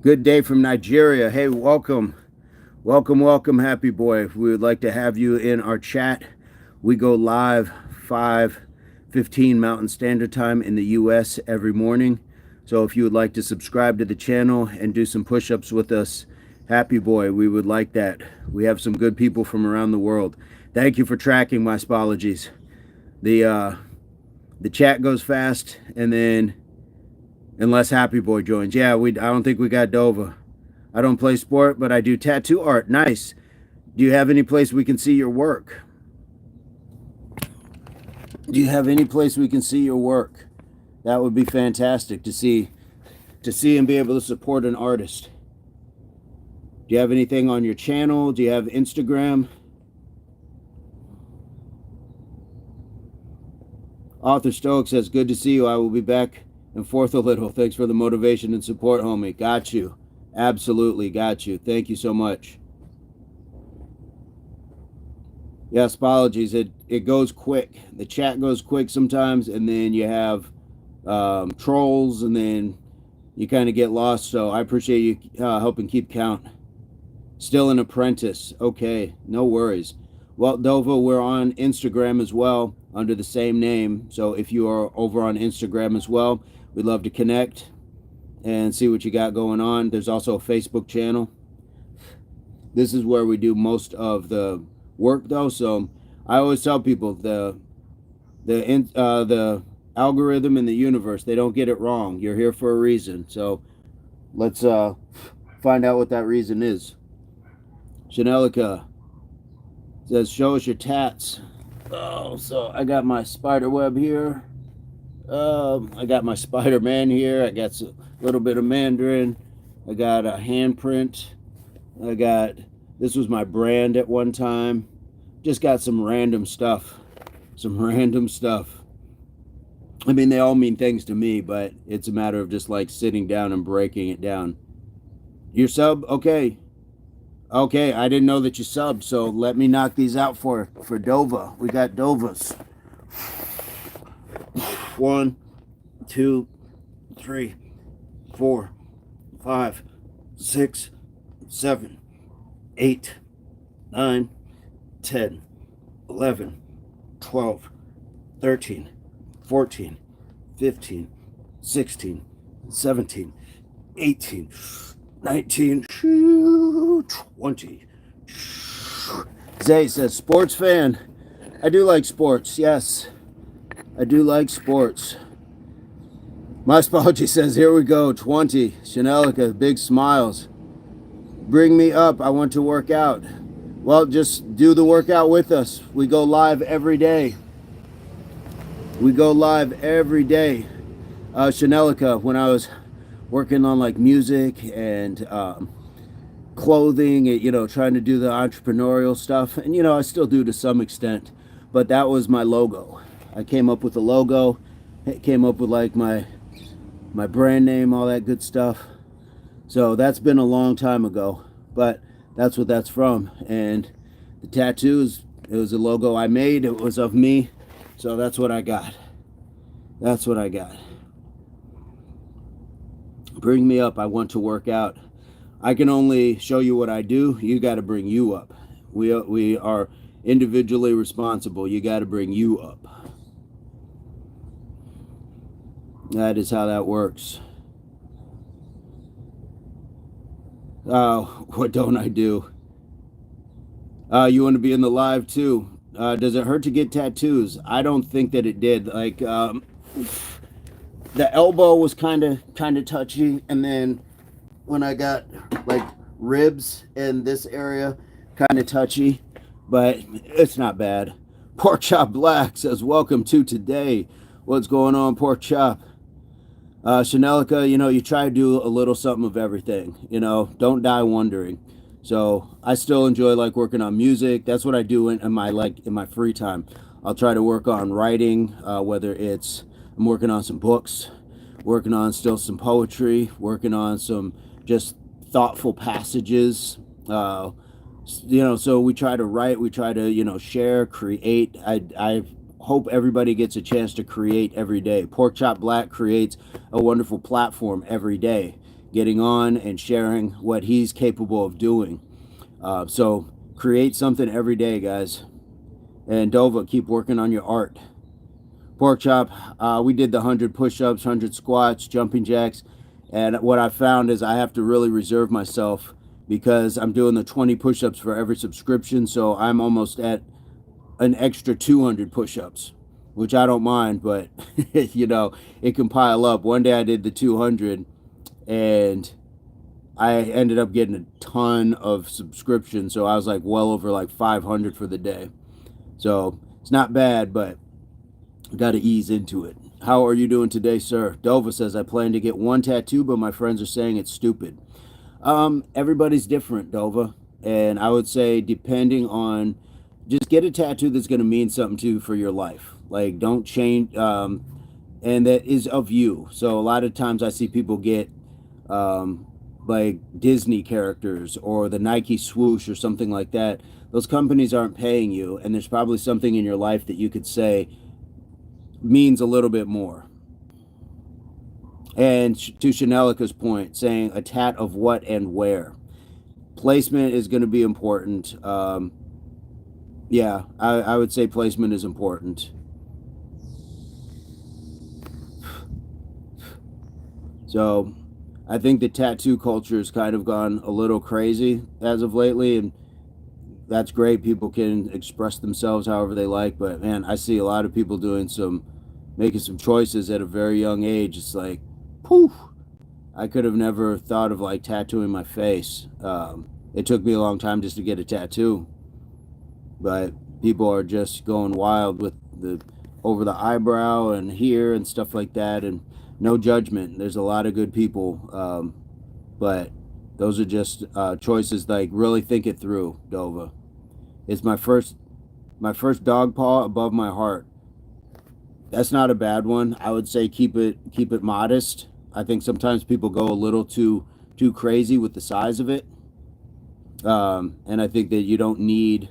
Good day from Nigeria. Hey, welcome. Welcome, welcome, Happy Boy. We would like to have you in our chat. We go live 5 6:15 Mountain Standard Time in the US every morning. So if you would like to subscribe to the channel and do some push-ups with us, happy boy, we would like that. We have some good people from around the world. Thank you for tracking my spologies. The chat goes fast, and then unless Happy Boy joins. Yeah, I don't think we got Dova. I don't play sport, but I do tattoo art. Nice. Do you have any place we can see your work? Do you have any place we can see your work? That would be fantastic to see and be able to support an artist. Do you have anything on your channel? Do you have Instagram? Author Stoic says, good to see you. I will be back and forth a little. Thanks for the motivation and support, homie. Got you. Absolutely got you. Thank you so much. Yes, apologies. It goes quick. The chat goes quick sometimes, and then you have trolls, and then you kind of get lost. So I appreciate you helping keep count. Still an apprentice. Okay, no worries. Well, Dova, we're on Instagram as well under the same name. So if you are over on Instagram as well, we'd love to connect and see what you got going on. There's also a Facebook channel. This is where we do most of the work, though. So I always tell people the algorithm in the universe, they don't get it wrong. You're here for a reason. So let's find out what that reason is. Chanelica says, show us your tats. Oh, so I got my spider web here. I got my Spider-Man here. I got a little bit of Mandarin. I got a handprint. This was my brand at one time. Just got some random stuff. I mean, they all mean things to me, but it's a matter of just like sitting down and breaking it down. Your sub? Okay. Okay, I didn't know that you subbed, so let me knock these out for Dova. We got Dovas. 1, 2, 3, 4, 5, 6, 7, 8, 9, 10, 11, 12, 13, 14, 15, 16, 17, 18, 19, 20. Zay says, sports fan. I do like sports, yes. I do like sports. My apology says, here we go, 20. Chanelica, big smiles. Bring me up, I want to work out. Well, just do the workout with us. We go live every day. Chanelica, when I was working on like music and clothing, trying to do the entrepreneurial stuff, and I still do to some extent, but that was my logo. I came up with a logo. It came up with like my brand name, all that good stuff. So that's been a long time ago, but that's what that's from. And the tattoos, it was a logo I made. It was of me. So that's what I got. Bring me up. I want to work out. I can only show you what I do. You got to bring you up. We are individually responsible. You got to bring you up. That is how that works. What don't I do? You want to be in the live too? Does it hurt to get tattoos? I don't think that it did. Like the elbow was kind of touchy, and then when I got like ribs in this area, kind of touchy, but it's not bad. Pork Chop Black says, welcome to today. What's going on, Pork Chop? Chanelica, you try to do a little something of everything, don't die wondering. So I still enjoy like working on music. That's what I do in my free time. I'll try to work on writing, whether it's I'm working on some books, working on still some poetry, working on some just thoughtful passages. So we try to write, we try to, share, create. I hope everybody gets a chance to create every day. Pork Chop Black creates a wonderful platform every day, getting on and sharing what he's capable of doing. So create something every day, guys. And Dova, keep working on your art. Pork chop. We did the 100 push-ups, 100 squats, jumping jacks, and what I found is I have to really reserve myself because I'm doing the 20 push-ups for every subscription, so I'm almost at an extra 200 push-ups, which I don't mind, but you know, it can pile up. One day I did the 200 and I ended up getting a ton of subscriptions, so I was like well over like 500 for the day. So it's not bad, but got to ease into it. How are you doing today, sir? Dova says, I plan to get one tattoo, but my friends are saying it's stupid. Everybody's different, Dova. And I would say, depending on, just get a tattoo that's going to mean something to you for your life. Like, don't change, and that is of you. So a lot of times I see people get, like Disney characters or the Nike swoosh or something like that. Those companies aren't paying you, and there's probably something in your life that you could say means a little bit more. And to Chanelica's point, saying a tat of what and where. Placement is going to be important. Yeah, I would say placement is important. So I think the tattoo culture has kind of gone a little crazy as of lately, and that's great. People can express themselves however they like, but man, I see a lot of people making some choices at a very young age. It's like, poof, I could have never thought of like tattooing my face. It took me a long time just to get a tattoo, but people are just going wild with the over the eyebrow and here and stuff like that, and no judgment. There's a lot of good people, but those are just choices. Like, really think it through, Dova. It's my first dog paw above my heart. That's not a bad one. I would say keep it modest. I think sometimes people go a little too crazy with the size of it, and I think that you don't need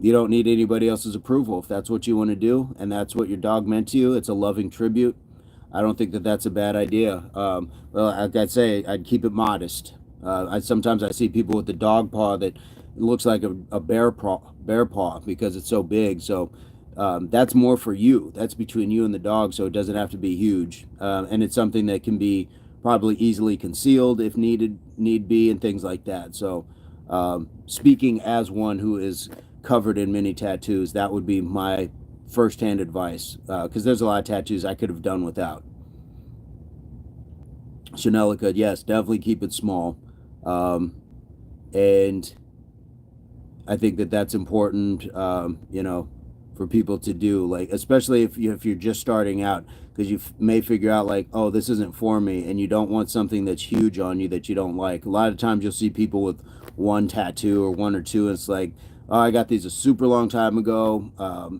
anybody else's approval. If that's what you want to do and that's what your dog meant to you, it's a loving tribute. I don't think that that's a bad idea. Well, like I'd say, I'd keep it modest. Sometimes I see people with the dog paw that looks like a bear paw because it's so big. So that's more for you. That's between you and the dog, so it doesn't have to be huge. And it's something that can be probably easily concealed if need be, and things like that. So speaking as one who is covered in many tattoos, that would be my first-hand advice, because there's a lot of tattoos I could have done without. Chanelica, yes, definitely keep it small, and I think that that's important, you know, for people to do, like, especially if you're just starting out, because you may figure out like, oh, this isn't for me, and you don't want something that's huge on you that you don't like. A lot of times you'll see people with one tattoo or one or two, and it's like, oh, I got these a super long time ago,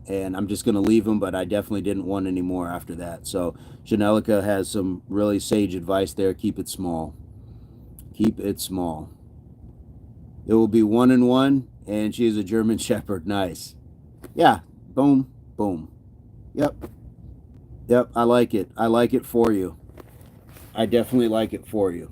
and I'm just going to leave them, but I definitely didn't want any more after that. So Janelica has some really sage advice there. Keep it small. Keep it small. It will be 1 and 1, and she is a German Shepherd. Nice. Yeah. Boom. Boom. Yep. Yep. I like it. I like it for you. I definitely like it for you.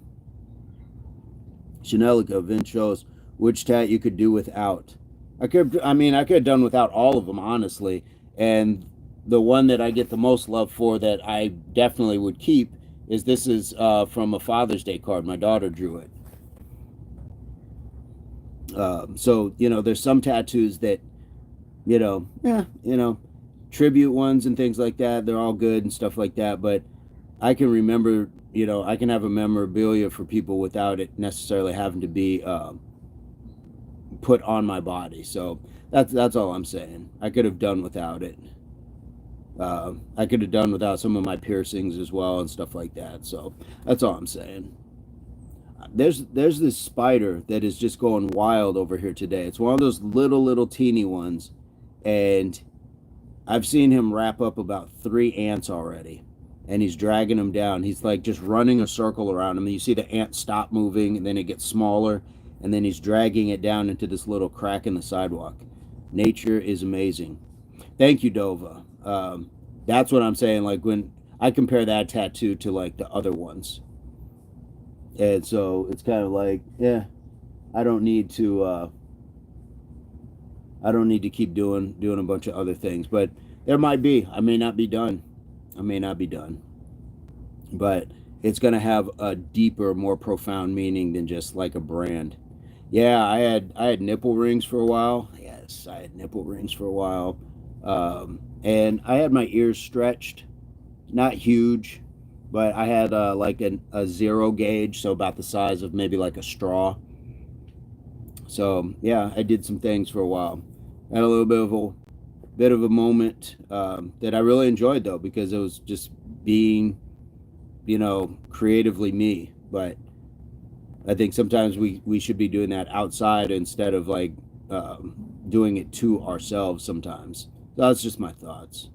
Janelica, Vince shows which tat you could do without. I could have done without all of them, honestly. And the one that I get the most love for that I definitely would keep this is from a Father's Day card. My daughter drew it. So, you know, there's some tattoos that, you know, tribute ones and things like that. They're all good and stuff like that. But I can remember, you know, I can have a memorabilia for people without it necessarily having to be put on my body. So that's all I'm saying. I could have done without it. I could have done without some of my piercings as well and stuff like that. So that's all I'm saying. There's this spider that is just going wild over here today. It's one of those little teeny ones, and I've seen him wrap up about 3 ants already, and he's dragging them down. He's like just running a circle around them. And you see the ant stop moving, and then it gets smaller, and then he's dragging it down into this little crack in the sidewalk. Nature is amazing. Thank you, Dova. That's what I'm saying. Like, when I compare that tattoo to like the other ones, and so it's kind of like, yeah, I don't need to keep doing a bunch of other things. But There might be. I may not be done. I may not be done. But it's going to have a deeper, more profound meaning than just like a brand. Yeah, I had nipple rings for a while. Yes, I had nipple rings for a while. And I had my ears stretched, not huge, but I had like a zero gauge, so about the size of maybe like a straw. So yeah, I did some things for a while. Had a little bit of a moment that I really enjoyed though, because it was just being, creatively me. But I think sometimes we should be doing that outside instead of like doing it to ourselves sometimes. So that's just my thoughts.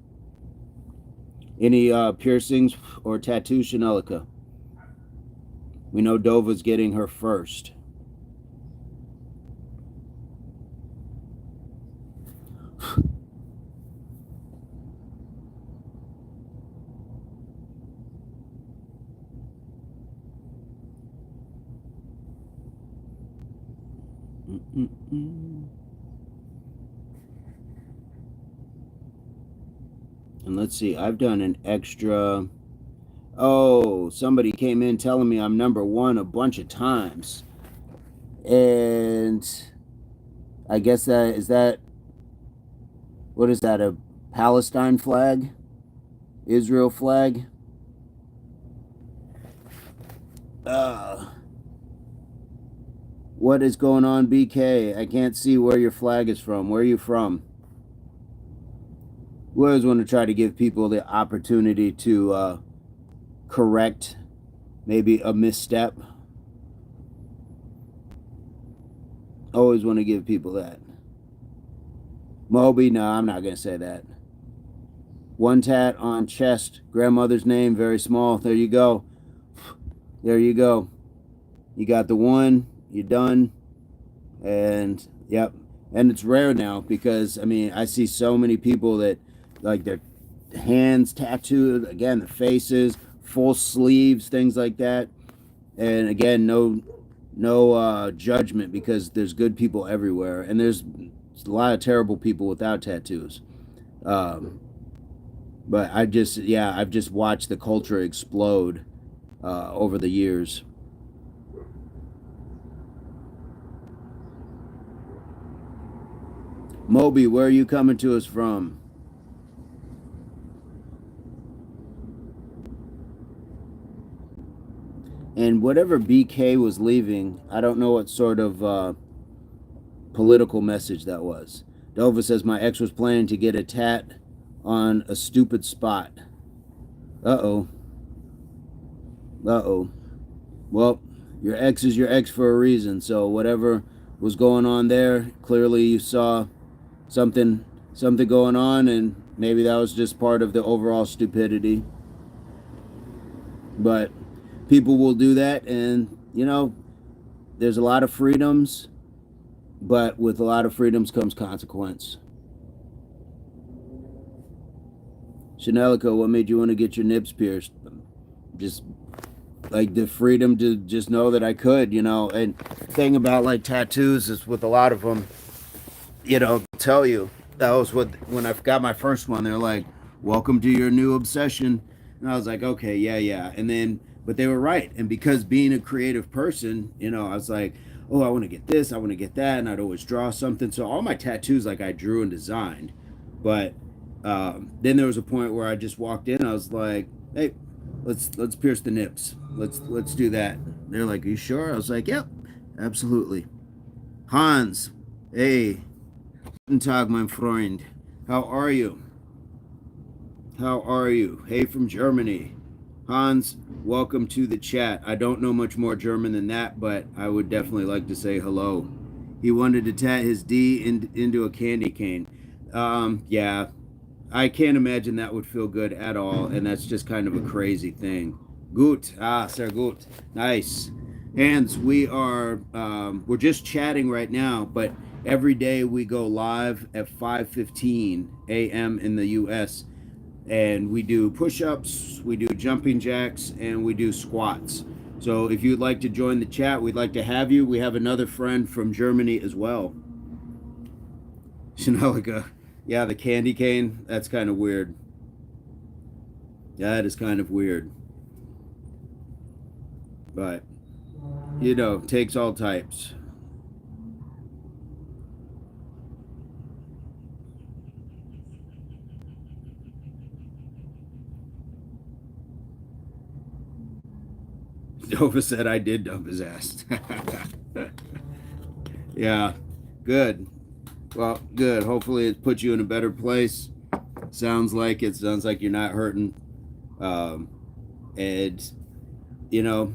Any piercings or tattoos, Chanelica? We know Dova's getting her first. Mm-mm-mm. And let's see, I've done an extra. Oh, somebody came in telling me I'm number one a bunch of times. And I guess what is that, a Palestine flag? Israel flag? Uh, what is going on, BK? I can't see where your flag is from. Where are you from? We always want to try to give people the opportunity to correct maybe a misstep. Always want to give people that. Moby, no, I'm not going to say that. One tat on chest, grandmother's name, very small. There you go. There you go. You got the one, you're done. And yep. And it's rare now because, I mean, I see so many people that like their hands tattooed, again, the faces, full sleeves, things like that. And again, no judgment, because there's good people everywhere, and there's a lot of terrible people without tattoos. Um, but I've just watched the culture explode over the years. Moby, where are you coming to us from? And whatever BK was leaving, I don't know what sort of political message that was. Dova says, my ex was planning to get a tat on a stupid spot. Uh-oh. Uh-oh. Well, your ex is your ex for a reason, so whatever was going on there, clearly you saw something going on, and maybe that was just part of the overall stupidity. But people will do that, and there's a lot of freedoms, but with a lot of freedoms comes consequence. Chanelico, what made you want to get your nips pierced? Just like the freedom to just know that I could, and thing about like tattoos is with a lot of them, tell you that was when I got my first one, they're like, welcome to your new obsession. And I was like, okay, yeah. And then, but they were right. And because being a creative person, I was like, oh, I want to get this, I want to get that. And I'd always draw something. So all my tattoos, like I drew and designed. But then there was a point where I just walked in. I was like, hey, let's pierce the nips. Let's do that. They're like, are you sure? I was like, yep, absolutely. Hans, hey, guten Tag, mein Freund. How are you? How are you? Hey, from Germany. Hans, welcome to the chat. I don't know much more German than that, but I would definitely like to say hello. He wanted to tat his D into a candy cane. Yeah, I can't imagine that would feel good at all, and that's just kind of a crazy thing. Gut, sehr gut, nice. Hans, we're just chatting right now, but every day we go live at 5:15 a.m. in the U.S., and we do push-ups, we do jumping jacks, and we do squats. So if you'd like to join the chat, we'd like to have you. We have another friend from Germany as well. Chanelica. Yeah, the candy cane, that's kind of weird. That is kind of weird. But, takes all types. Dova said I did dump his ass. Yeah, good. Well, good. Hopefully it puts you in a better place. Sounds like it. Sounds like you're not hurting. Um, and, you know,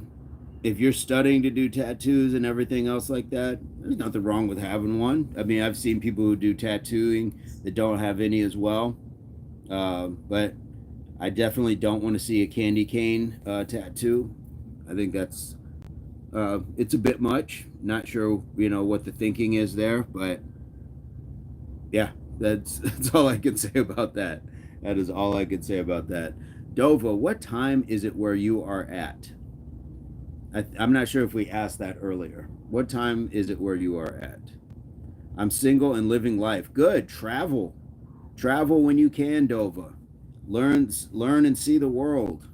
if you're studying to do tattoos and everything else like that, there's nothing wrong with having one. I mean, I've seen people who do tattooing that don't have any as well. But I definitely don't want to see a candy cane tattoo. I think that's it's a bit much. Not sure, what the thinking is there, but yeah, that's all I can say about that. That is all I can say about that. Dova, what time is it where you are at? I'm not sure if we asked that earlier. What time is it where you are at? I'm single and living life. Good. Travel when you can, Dova. Learn and see the world.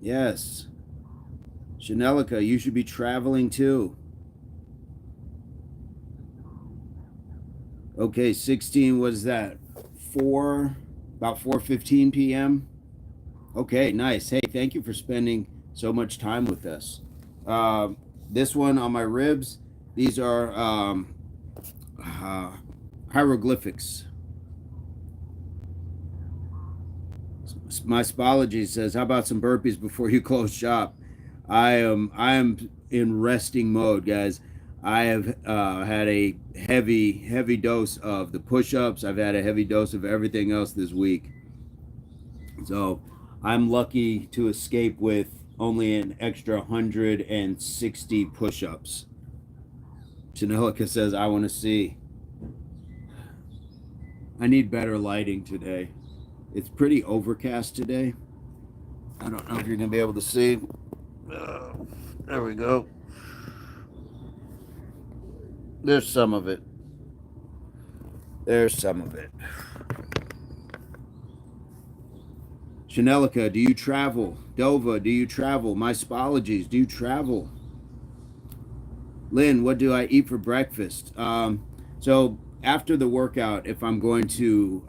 Yes. Shanelica, you should be traveling too. Okay, 16, what is that? 4, about 4:15 p.m. Okay, nice. Hey, thank you for spending so much time with us. This one on my ribs, these are uh, hieroglyphics. My spology says, "How about some burpees before you close shop?" I am in resting mode, guys. I have had a heavy dose of the push-ups. I've had a heavy dose of everything else this week, so I'm lucky to escape with only an extra 160 push-ups. Chanelica says, "I want to see." I need better lighting today. It's pretty overcast today. I don't know if you're gonna be able to see. There we go. There's some of it. There's some of it. Chanelica, do you travel? Dova, do you travel? My spologies, do you travel? Lynn, what do I eat for breakfast? So after the workout, if I'm going to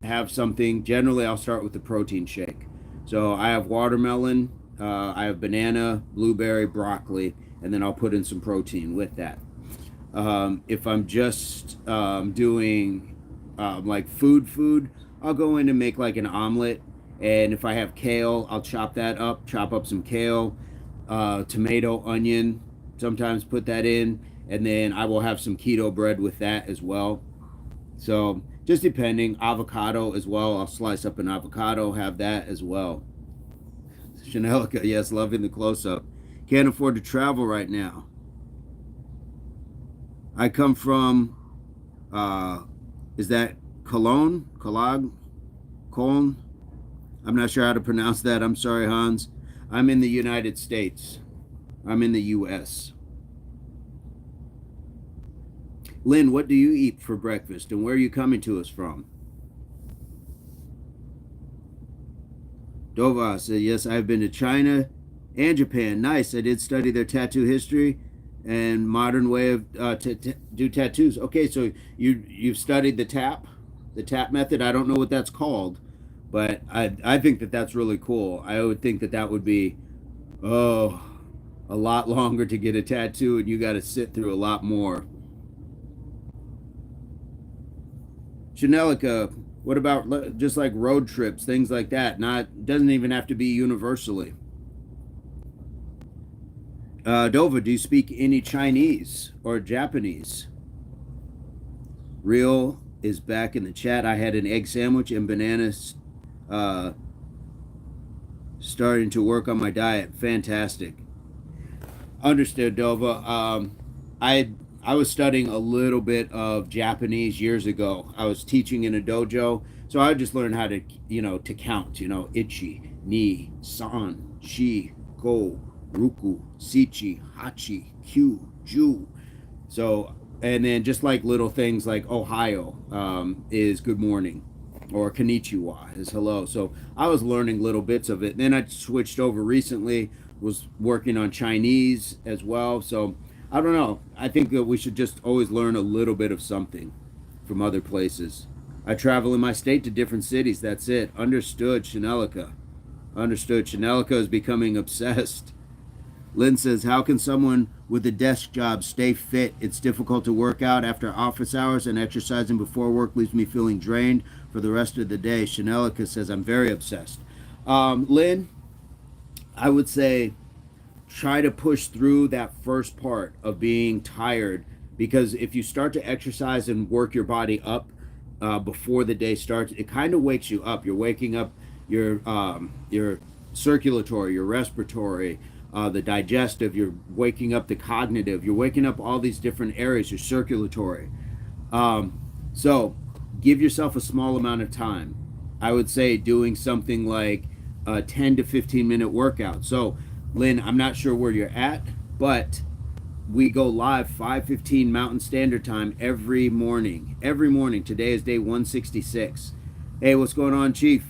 have something, generally I'll start with the protein shake. So I have watermelon, I have banana, blueberry, broccoli, and then I'll put in some protein with that. If I'm just doing like food, I'll go in and make like an omelet. And if I have kale, I'll chop up some kale, tomato, onion, sometimes put that in. And then I will have some keto bread with that as well. So just depending, avocado as well. I'll slice up an avocado, have that as well. Chanelica, yes, loving the close up. Can't afford to travel right now. I come from, is that Cologne? Cologne? I'm not sure how to pronounce that. I'm sorry, Hans. I'm in the United States. I'm in the U.S. Lynn, what do you eat for breakfast and where are you coming to us from? Dova said, yes, I've been to China and Japan. Nice. I did study their tattoo history and modern way of to do tattoos. Okay, so you've studied the tap method. I don't know what that's called, but I think that that's really cool. I would think that that would be a lot longer to get a tattoo, and you got to sit through a lot more. Chanelica, what about just like road trips, things like that? Not doesn't even have to be universally. Dova, do you speak any Chinese or Japanese? Real is back in the chat. I had an egg sandwich and bananas. Starting to work on my diet. Fantastic. Understood, Dova. I was studying a little bit of Japanese years ago. I was teaching in a dojo, so I just learned how to to count. Ichi, ni, san, shi, go, ruku, sichi, hachi, kyu, ju. So And then just like little things like Ohio is good morning, or konnichiwa is hello. So I was learning little bits of it. Then I switched over recently, was working on Chinese as well. So I don't know. I think that we should just always learn a little bit of something from other places. I travel in my state to different cities. That's it. Understood, Chanelica. Understood. Chanelica is becoming obsessed. Lynn says, how can someone with a desk job stay fit? It's difficult to work out after office hours, and exercising before work leaves me feeling drained for the rest of the day. Chanelica says, I'm very obsessed. Lynn, I would say try to push through that first part of being tired, because if you start to exercise and work your body up before the day starts, it kind of wakes you up. You're waking up your circulatory, your respiratory, the digestive. You're waking up the cognitive. You're waking up all these different areas. Your circulatory. So give yourself a small amount of time. I would say doing something like a 10 to 15 minute workout. So Lynn, I'm not sure where you're at, but we go live 5:15 Mountain Standard Time every morning. Every morning. Today is day 166. Hey, what's going on, Chief?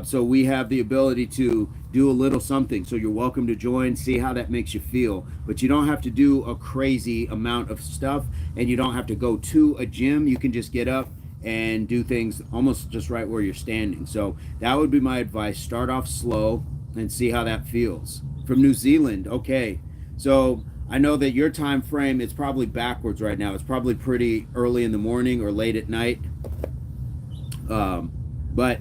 So we have the ability to do a little something. So you're welcome to join, see how that makes you feel. But you don't have to do a crazy amount of stuff, and you don't have to go to a gym. You can just get up and do things almost just right where you're standing. So that would be my advice. Start off slow and see how that feels. From New Zealand, okay. So I know that your time frame is probably backwards right now. It's probably pretty early in the morning or late at night. But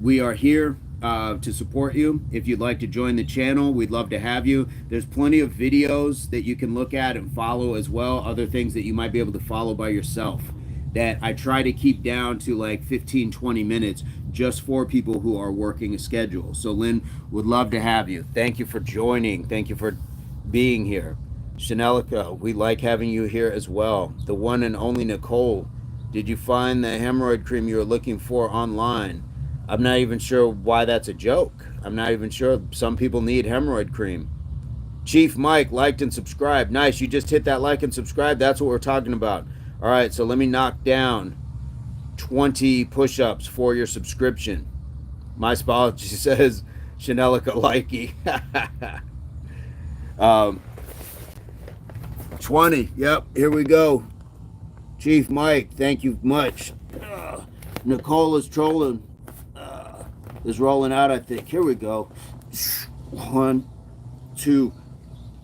we are here to support you. If you'd like to join the channel, we'd love to have you. There's plenty of videos that you can look at and follow as well. Other things that you might be able to follow by yourself that I try to keep down to like 15-20 minutes just for people who are working a schedule. So Lynn, would love to have you. Thank you for joining. Thank you for being here. Chanelica, we like having you here as well. The one and only Nicole, did you find the hemorrhoid cream you were looking for online? I'm not even sure why that's a joke. I'm not even sure. Some people need hemorrhoid cream. Chief Mike liked and subscribed. Nice. You just hit that like and subscribe. That's what we're talking about. All right. So let me knock down 20 push-ups for your subscription. My Spology says Chanelica likey. 20. Yep. Here we go. Chief Mike, thank you much. Nicole is trolling. Is rolling out, I think. Here we go. 1, 2,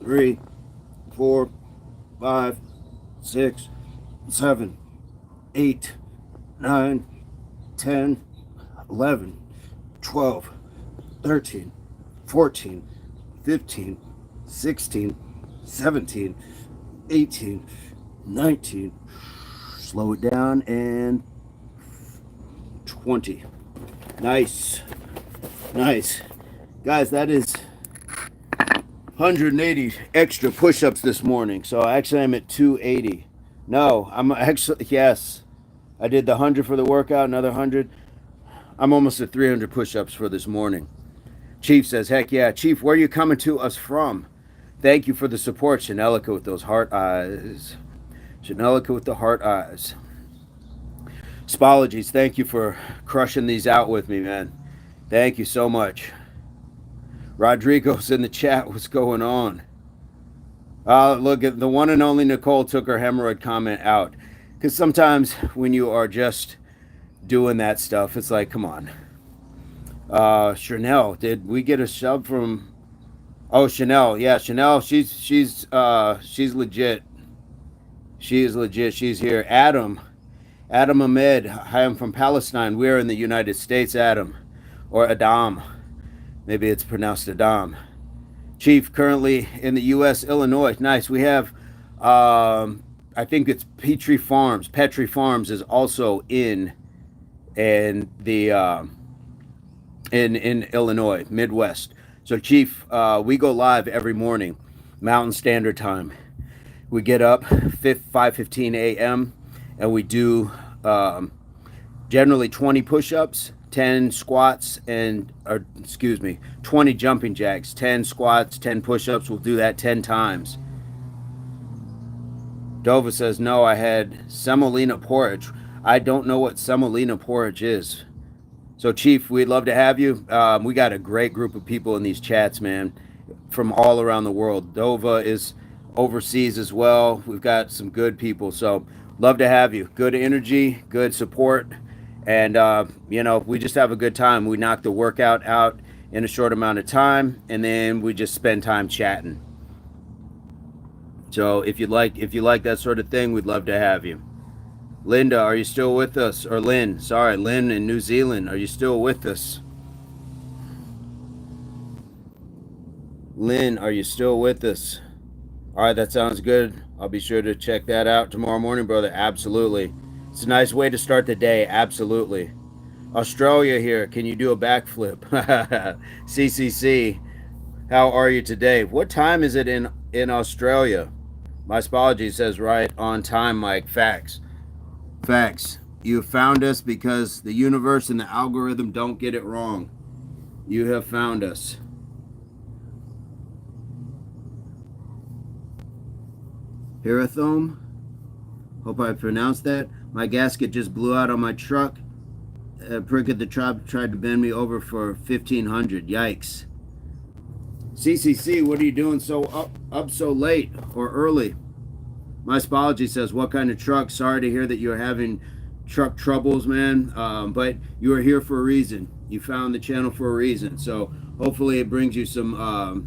3, 4, 5, 6, 7, 8, 9, 10, 11, 12, 13, 14, 15, 16, 17, 18, 19. Slow it down, and 20. Nice. Nice. Guys, that is 180 extra push-ups this morning. So actually I'm at 280. No, I'm actually, yes. I did the 100 for the workout, another 100. I'm almost at 300 push-ups for this morning. Chief says, heck yeah. Chief, where are you coming to us from? Thank you for the support, Chanelica with those heart eyes. Chanelica with the heart eyes. Spologies, thank you for crushing these out with me, man. Thank you so much. Rodrigo's in the chat. What's going on? Look, at the one and only Nicole took her hemorrhoid comment out. Because sometimes when you are just doing that stuff, it's like, come on. Chanel, did we get a sub from... Oh, Chanel. Yeah, Chanel, she's legit. She is legit. She's here. Adam Ahmed. Hi, I'm from Palestine. We're in the United States, Adam. Or Adam. Maybe it's pronounced Adam. Chief, currently in the U.S., Illinois. Nice. We have, I think it's Petrie Farms. Petrie Farms is also in the in Illinois, Midwest. So, Chief, we go live every morning, Mountain Standard Time. We get up 5:15 a.m. and we do generally 20 push-ups, 10 squats, and 20 jumping jacks, 10 squats, 10 push-ups. We'll do that 10 times. Dova says, no, I had semolina porridge. I don't know what semolina porridge is. So, Chief, we'd love to have you. We got a great group of people in these chats, man, from all around the world. Dova is overseas as well. We've got some good people. So, love to have you. Good energy, good support. And, we just have a good time. We knock the workout out in a short amount of time, and then we just spend time chatting. So if you like that sort of thing, we'd love to have you. Linda, are you still with us? Or Lynn, sorry, Lynn in New Zealand, are you still with us? Lynn, are you still with us? All right, that sounds good. I'll be sure to check that out tomorrow morning, brother. Absolutely. It's a nice way to start the day. Absolutely. Australia here. Can you do a backflip? CCC, how are you today? What time is it in Australia? My Spology says right on time, Mike. Facts. Facts. You found us because the universe and the algorithm don't get it wrong. You have found us. Hirathome? Hope I pronounced that. My gasket just blew out on my truck. A prick at the tribe tried to bend me over for 1,500. Yikes. CCC, what are you doing up so late or early? My Spology says, what kind of truck? Sorry to hear that you're having truck troubles, man. But you are here for a reason. You found the channel for a reason. So hopefully it brings you some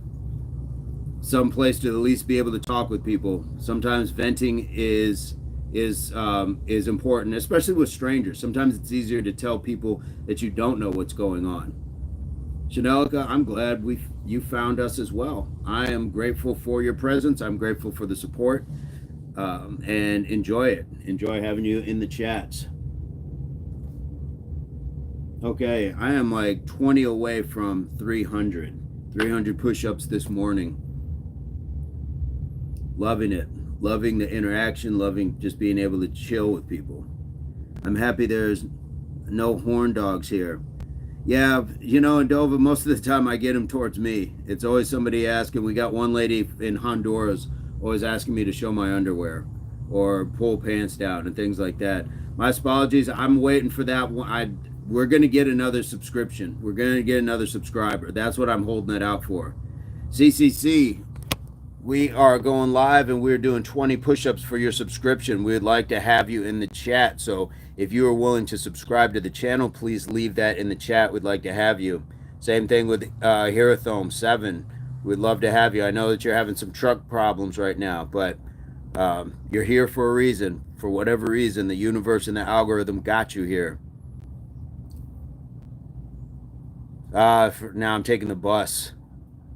place to at least be able to talk with people. Sometimes venting is important, especially with strangers. Sometimes it's easier to tell people that you don't know what's going on. Janelica, I'm glad you found us as well. I am grateful for your presence. I'm grateful for the support. And enjoy it. Enjoy having you in the chats. Okay, I am like 20 away from 300. 300 push-ups this morning. Loving it. Loving the interaction. Loving just being able to chill with people. I'm happy there's no horn dogs here. Yeah, in Dova, most of the time I get them towards me. It's always somebody asking. We got one lady in Honduras always asking me to show my underwear or pull pants down and things like that. My apologies. I'm waiting for that one. We're going to get another subscription. We're going to get another subscriber. That's what I'm holding it out for. CCC, we are going live and we're doing 20 push-ups for your subscription. We'd like to have you in the chat. So if you are willing to subscribe to the channel, please leave that in the chat. We'd like to have you. Same thing with Hirathome 7. We'd love to have you. I know that you're having some truck problems right now, but you're here for a reason. For whatever reason, the universe and the algorithm got you here. Now I'm taking the bus.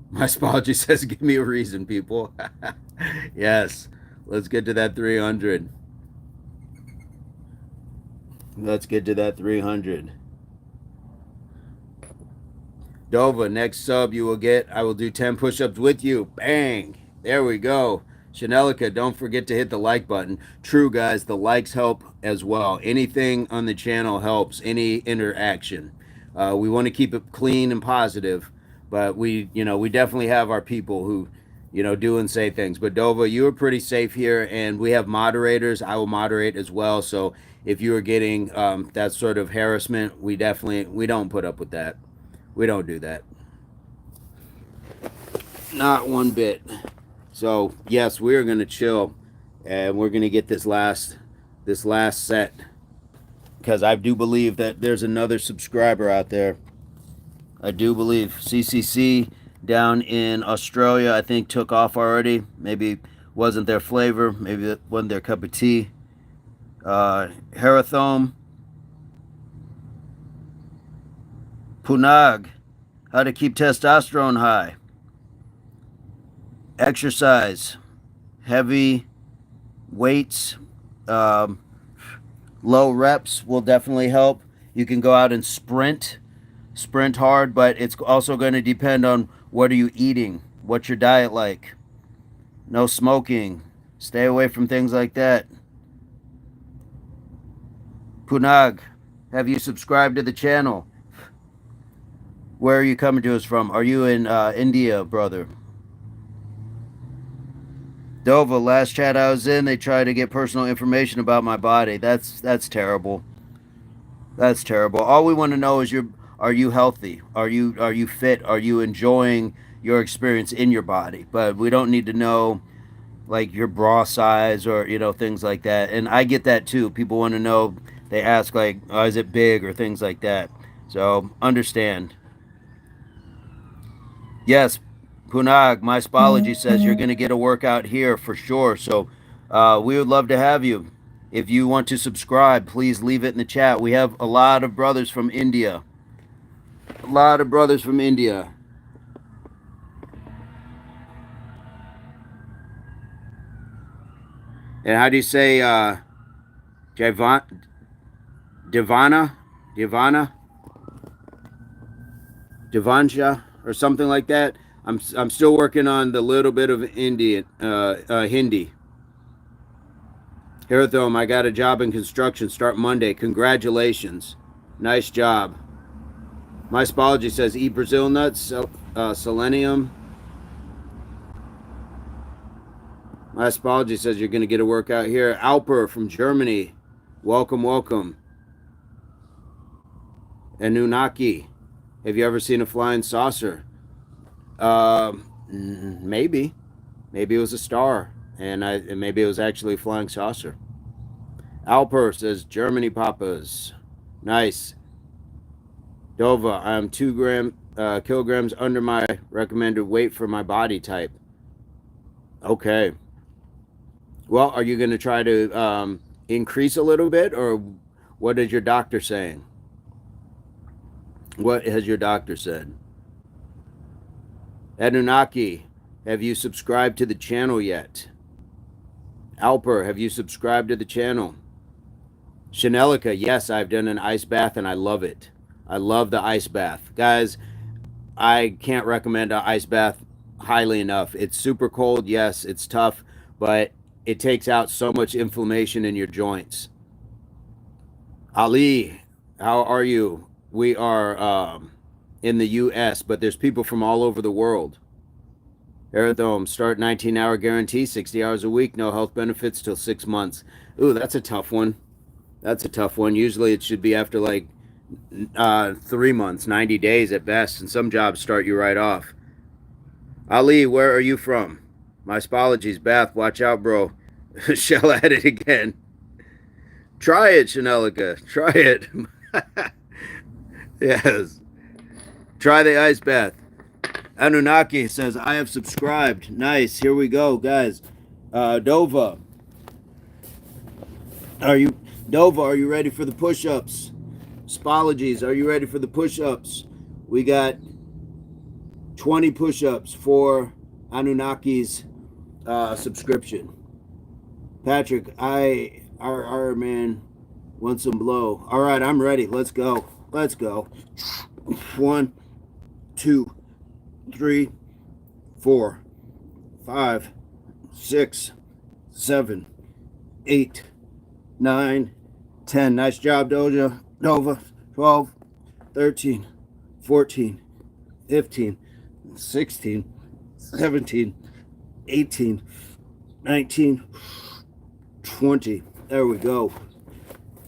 My Spology says, give me a reason, people. Yes. Let's get to that 300. Let's get to that 300. Dova, next sub you will get. I will do 10 push-ups with you. Bang. There we go. Chanelica, don't forget to hit the like button. True, guys, the likes help as well. Anything on the channel helps. Any interaction. We want to keep it clean and positive. But we definitely have our people who, do and say things. But Dova, you are pretty safe here, and we have moderators. I will moderate as well. So if you are getting that sort of harassment, we don't put up with that. We don't do that. Not one bit. So yes, we are going to chill, and we're going to get this last set, because I do believe that there's another subscriber out there. I do believe CCC down in Australia, I think, took off already. Maybe wasn't their flavor. Maybe it wasn't their cup of tea. Harathome. Punag. How to keep testosterone high. Exercise. Heavy weights. Low reps will definitely help. You can go out and sprint hard, but it's also going to depend on what are you eating, what's your diet like. No smoking, stay away from things like that. Punag, have you subscribed to the channel? Where are you coming to us from? Are you in India, brother? Dova, last chat I was in, they tried to get personal information about my body. That's terrible. That's terrible. All we want to know is are you healthy? Are you fit? Are you enjoying your experience in your body? But we don't need to know like your bra size or things like that. And I get that too. People want to know. They ask like, oh, is it big or things like that. So understand. Yes, Punag, my spology says you're going to get a workout here for sure. So we would love to have you. If you want to subscribe, please leave it in the chat. We have a lot of brothers from India. A lot of brothers from India. And how do you say Devana? Devansha or something like that. I'm still working on the little bit of Indian Hindi. Hirathom, I got a job in construction. Start Monday. Congratulations. Nice job. My spology says eat Brazil nuts, selenium. My spology says you're going to get a workout here. Alper from Germany. Welcome, welcome. Anunnaki. Have you ever seen a flying saucer? Maybe. Maybe it was a star. And maybe it was actually a flying saucer. Alper says Germany papas. Nice. Dova, I'm 2 kilograms under my recommended weight for my body type. Okay. Well, are you going to try to increase a little bit, or what is your doctor saying? What has your doctor said? Anunnaki, have you subscribed to the channel yet? Alper, have you subscribed to the channel? Chanelica, yes, I've done an ice bath and I love it. I love the ice bath. Guys, I can't recommend an ice bath highly enough. It's super cold, yes, it's tough, but it takes out so much inflammation in your joints. Ali, how are you? We are in the U.S., but there's people from all over the world. Arathome, start 19-hour guarantee, 60 hours a week, no health benefits till 6 months. Ooh, that's a tough one. That's a tough one. Usually it should be after like 3 months, 90 days at best, and some jobs start you right off. Ali, where are you from? My spology's Bath. Watch out, bro. Shell at it again. Try it, Chanelica. Try it. Yes. Try the ice bath. Anunnaki says, I have subscribed. Nice. Here we go, guys. Dova. Are you ready for the push-ups? Spologies, are you ready for the push-ups? We got 20 push-ups for Anunnaki's subscription. Patrick, our man wants some blow. All right, I'm ready. Let's go. Let's go. 1, 2, 3, 4, 5, 6, 7, 8, 9, 10. Nice job, Nova. 12, 13, 14, 15, 16, 17, 18, 19, 20. There we go.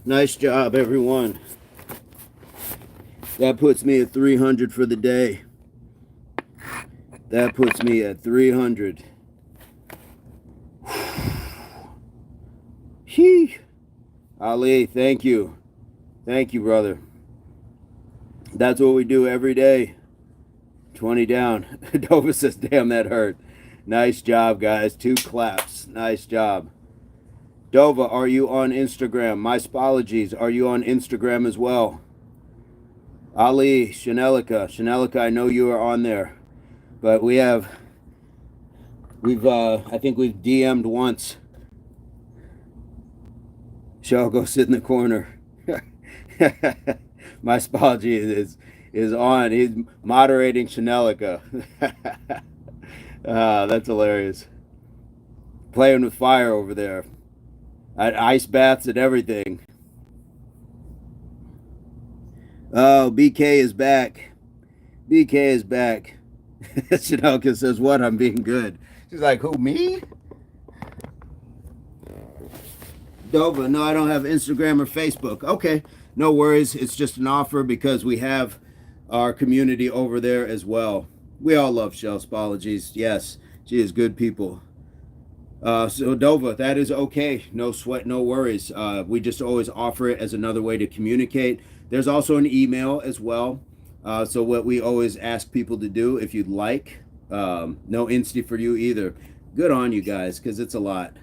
Nice job, everyone. That puts me at 300 for the day. That puts me at 300. Hee. Ali, thank you. Thank you, brother. That's what we do every day. 20 down. Dova says, damn, that hurt. Nice job, guys. 2 claps. Nice job. Dova, are you on Instagram? My spologies, are you on Instagram as well? Ali, Chanelica, I know you are on there. But I think we've DM'd once. Shall go sit in the corner. My spology is on. He's moderating Chanelica. That's hilarious. Playing with fire over there. Ice baths and everything. Oh, BK is back. BK is back. Chanelica says, what? I'm being good. She's like, who, me? Dova, no, I don't have Instagram or Facebook. Okay, no worries. It's just an offer because we have our community over there as well. We all love Shell Spologies. Yes, she is good people. So Dova, that is okay. No sweat, no worries. We just always offer it as another way to communicate. There's also an email as well. So what we always ask people to do, if you'd like, no Insta for you either. Good on you guys, because it's a lot.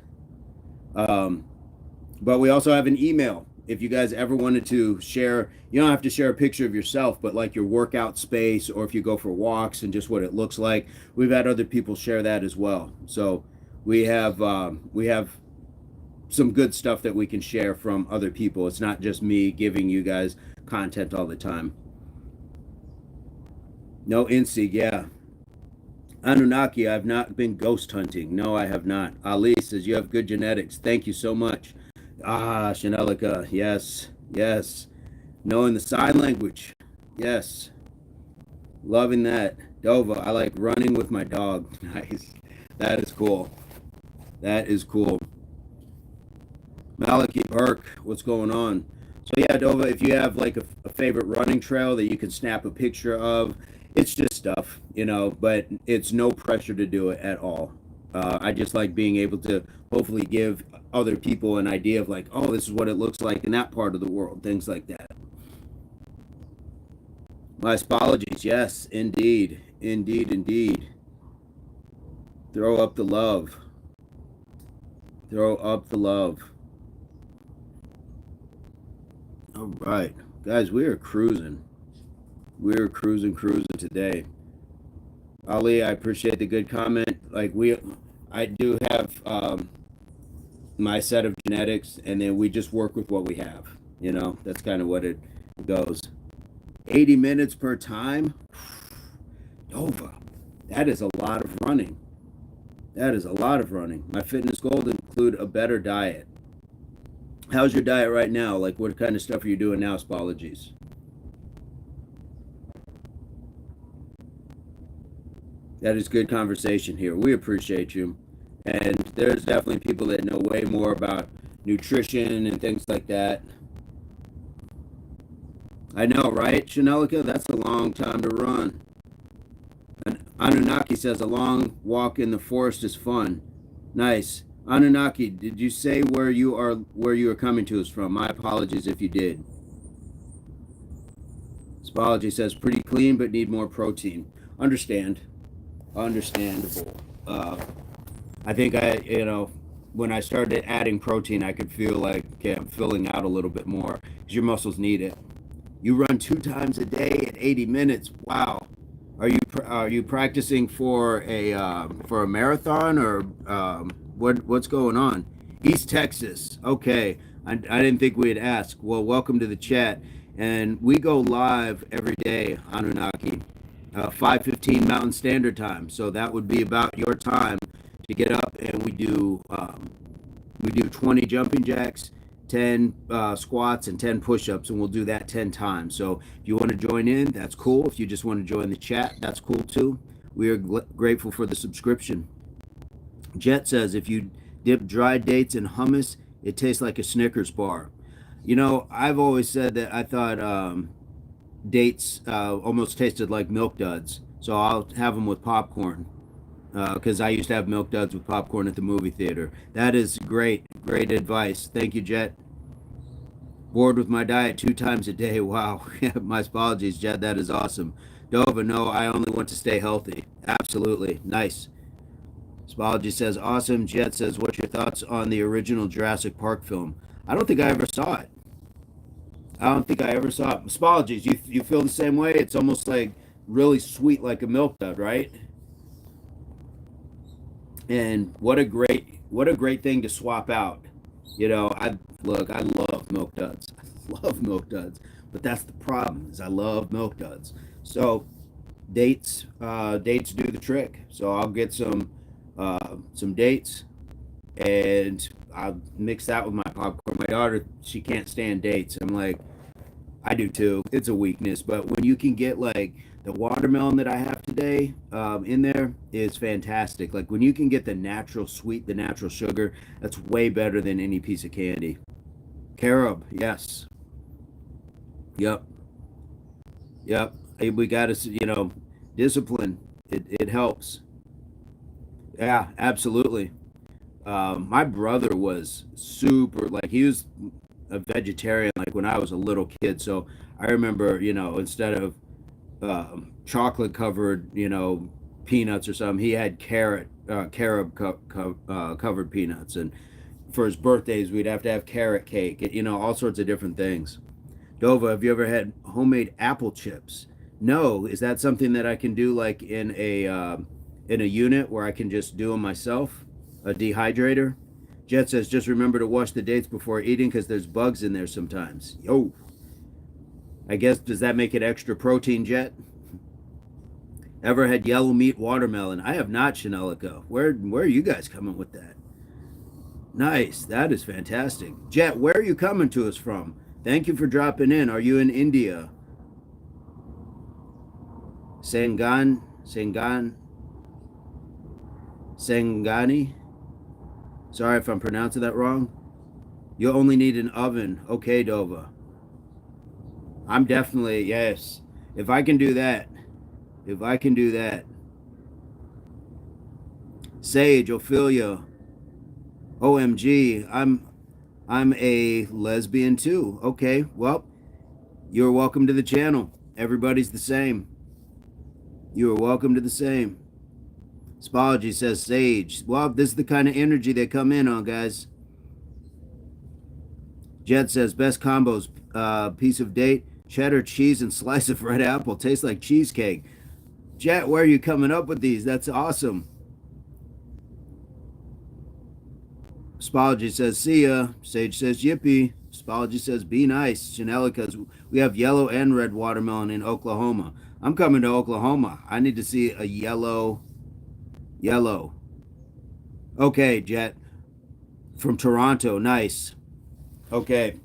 But we also have an email. If you guys ever wanted to share, you don't have to share a picture of yourself, but like your workout space, or if you go for walks and just what it looks like. We've had other people share that as well. So we have some good stuff that we can share from other people. It's not just me giving you guys content all the time. No Insig, yeah. Anunnaki, I've not been ghost hunting. No, I have not. Ali says you have good genetics. Thank you so much. Ah, Chanelica, yes, yes. Knowing the sign language, yes. Loving that. Dova, I like running with my dog. Nice. That is cool. That is cool. Malachi Burke, what's going on? So yeah, Dova, if you have like a favorite running trail that you can snap a picture of, it's just stuff, you know, but it's no pressure to do it at all. I just like being able to hopefully give other people an idea of like, oh, this is what it looks like in that part of the world, things like that. My apologies, yes, indeed, indeed, indeed. Throw up the love. Throw up the love. All right, guys, we are cruising. We're cruising today. Ali, I appreciate the good comment. Like I do have my set of genetics, and then we just work with what we have. You know, that's kind of what it goes. 80 minutes per time. Nova, that is a lot of running. That is a lot of running. My fitness goals include a better diet. How's your diet right now? Like, what kind of stuff are you doing now, Spologies? That is good conversation here. We appreciate you. And there's definitely people that know way more about nutrition and things like that. I know, right, Chanelica? That's a long time to run. And Anunnaki says a long walk in the forest is fun. Nice. Anunnaki, did you say where you are coming to us from? My apologies if you did. Spology says pretty clean but need more protein. Understandable. I think when I started adding protein, I could feel like, okay, I'm filling out a little bit more because your muscles need it. You run 2 times a day at 80 minutes. Wow. Are you practicing for a marathon, or what's going on? East Texas. Okay. I didn't think we'd ask. Well, welcome to the chat. And we go live every day, Anunnaki, 5:15 Mountain Standard Time. So that would be about your time to get up, and we do 20 jumping jacks, 10 squats, and 10 push-ups, and we'll do that 10 times. So if you want to join in, that's cool. If you just want to join the chat, that's cool too. We are grateful for the subscription. Jet says, if you dip dried dates in hummus, it tastes like a Snickers bar. You know, I've always said that I thought dates almost tasted like Milk Duds. So I'll have them with popcorn, because I used to have Milk Duds with popcorn at the movie theater. That is great advice. Thank you, Jet. Bored with my diet 2 times a day. Wow. My apologies, Jet. That is awesome. Dova, no, I only want to stay healthy. Absolutely. Nice. Spology says, awesome. Jet says, what's your thoughts on the original Jurassic Park film? I don't think I ever saw it. Spologies, you feel the same way? It's almost like really sweet, like a Milk Dud, right? And what a great thing to swap out. You know, I love Milk Duds. I love Milk Duds. But that's the problem, is I love Milk Duds. So dates do the trick. So I'll get some dates, and I'll mix that with my popcorn. My daughter, she can't stand dates. I'm like, I do too. It's a weakness, but when you can get like the watermelon that I have today in there is fantastic. Like when you can get the natural sweet, the natural sugar, that's way better than any piece of candy. Carob, yes. Yep. Yep. Hey, we got to, discipline. It helps. Yeah, absolutely. My brother was super, like, he was a vegetarian, like, when I was a little kid. So I remember, instead of chocolate covered, peanuts or something, he had covered peanuts. And for his birthdays, we'd have to have carrot cake, all sorts of different things. Dova, have you ever had homemade apple chips? No. Is that something that I can do like in a unit where I can just do them myself? A dehydrator? Jet says just remember to wash the dates before eating because there's bugs in there sometimes. Yo. I guess does that make it extra protein, Jet? Ever had yellow meat watermelon? I have not, Chanelica. Where are you guys coming with that? Nice. That is fantastic. Jet, where are you coming to us from? Thank you for dropping in. Are you in India? Sangani? Sorry if I'm pronouncing that wrong. You only need an oven. Okay, Dova. I'm definitely, yes. If I can do that. If I can do that. Sage, Ophelia. OMG, I'm a lesbian too. Okay, well, you're welcome to the channel. Everybody's the same. You are welcome to the same. Spology says Sage. Well, this is the kind of energy they come in on, guys. Jet says best combos, piece of date, cheddar cheese, and slice of red apple. Tastes like cheesecake. Jet, where are you coming up with these? That's awesome. Spology says, see ya. Sage says, yippee. Spology says, be nice. Chanelica's, we have yellow and red watermelon in Oklahoma. I'm coming to Oklahoma. I need to see a yellow. Okay, Jet. From Toronto. Nice. Okay.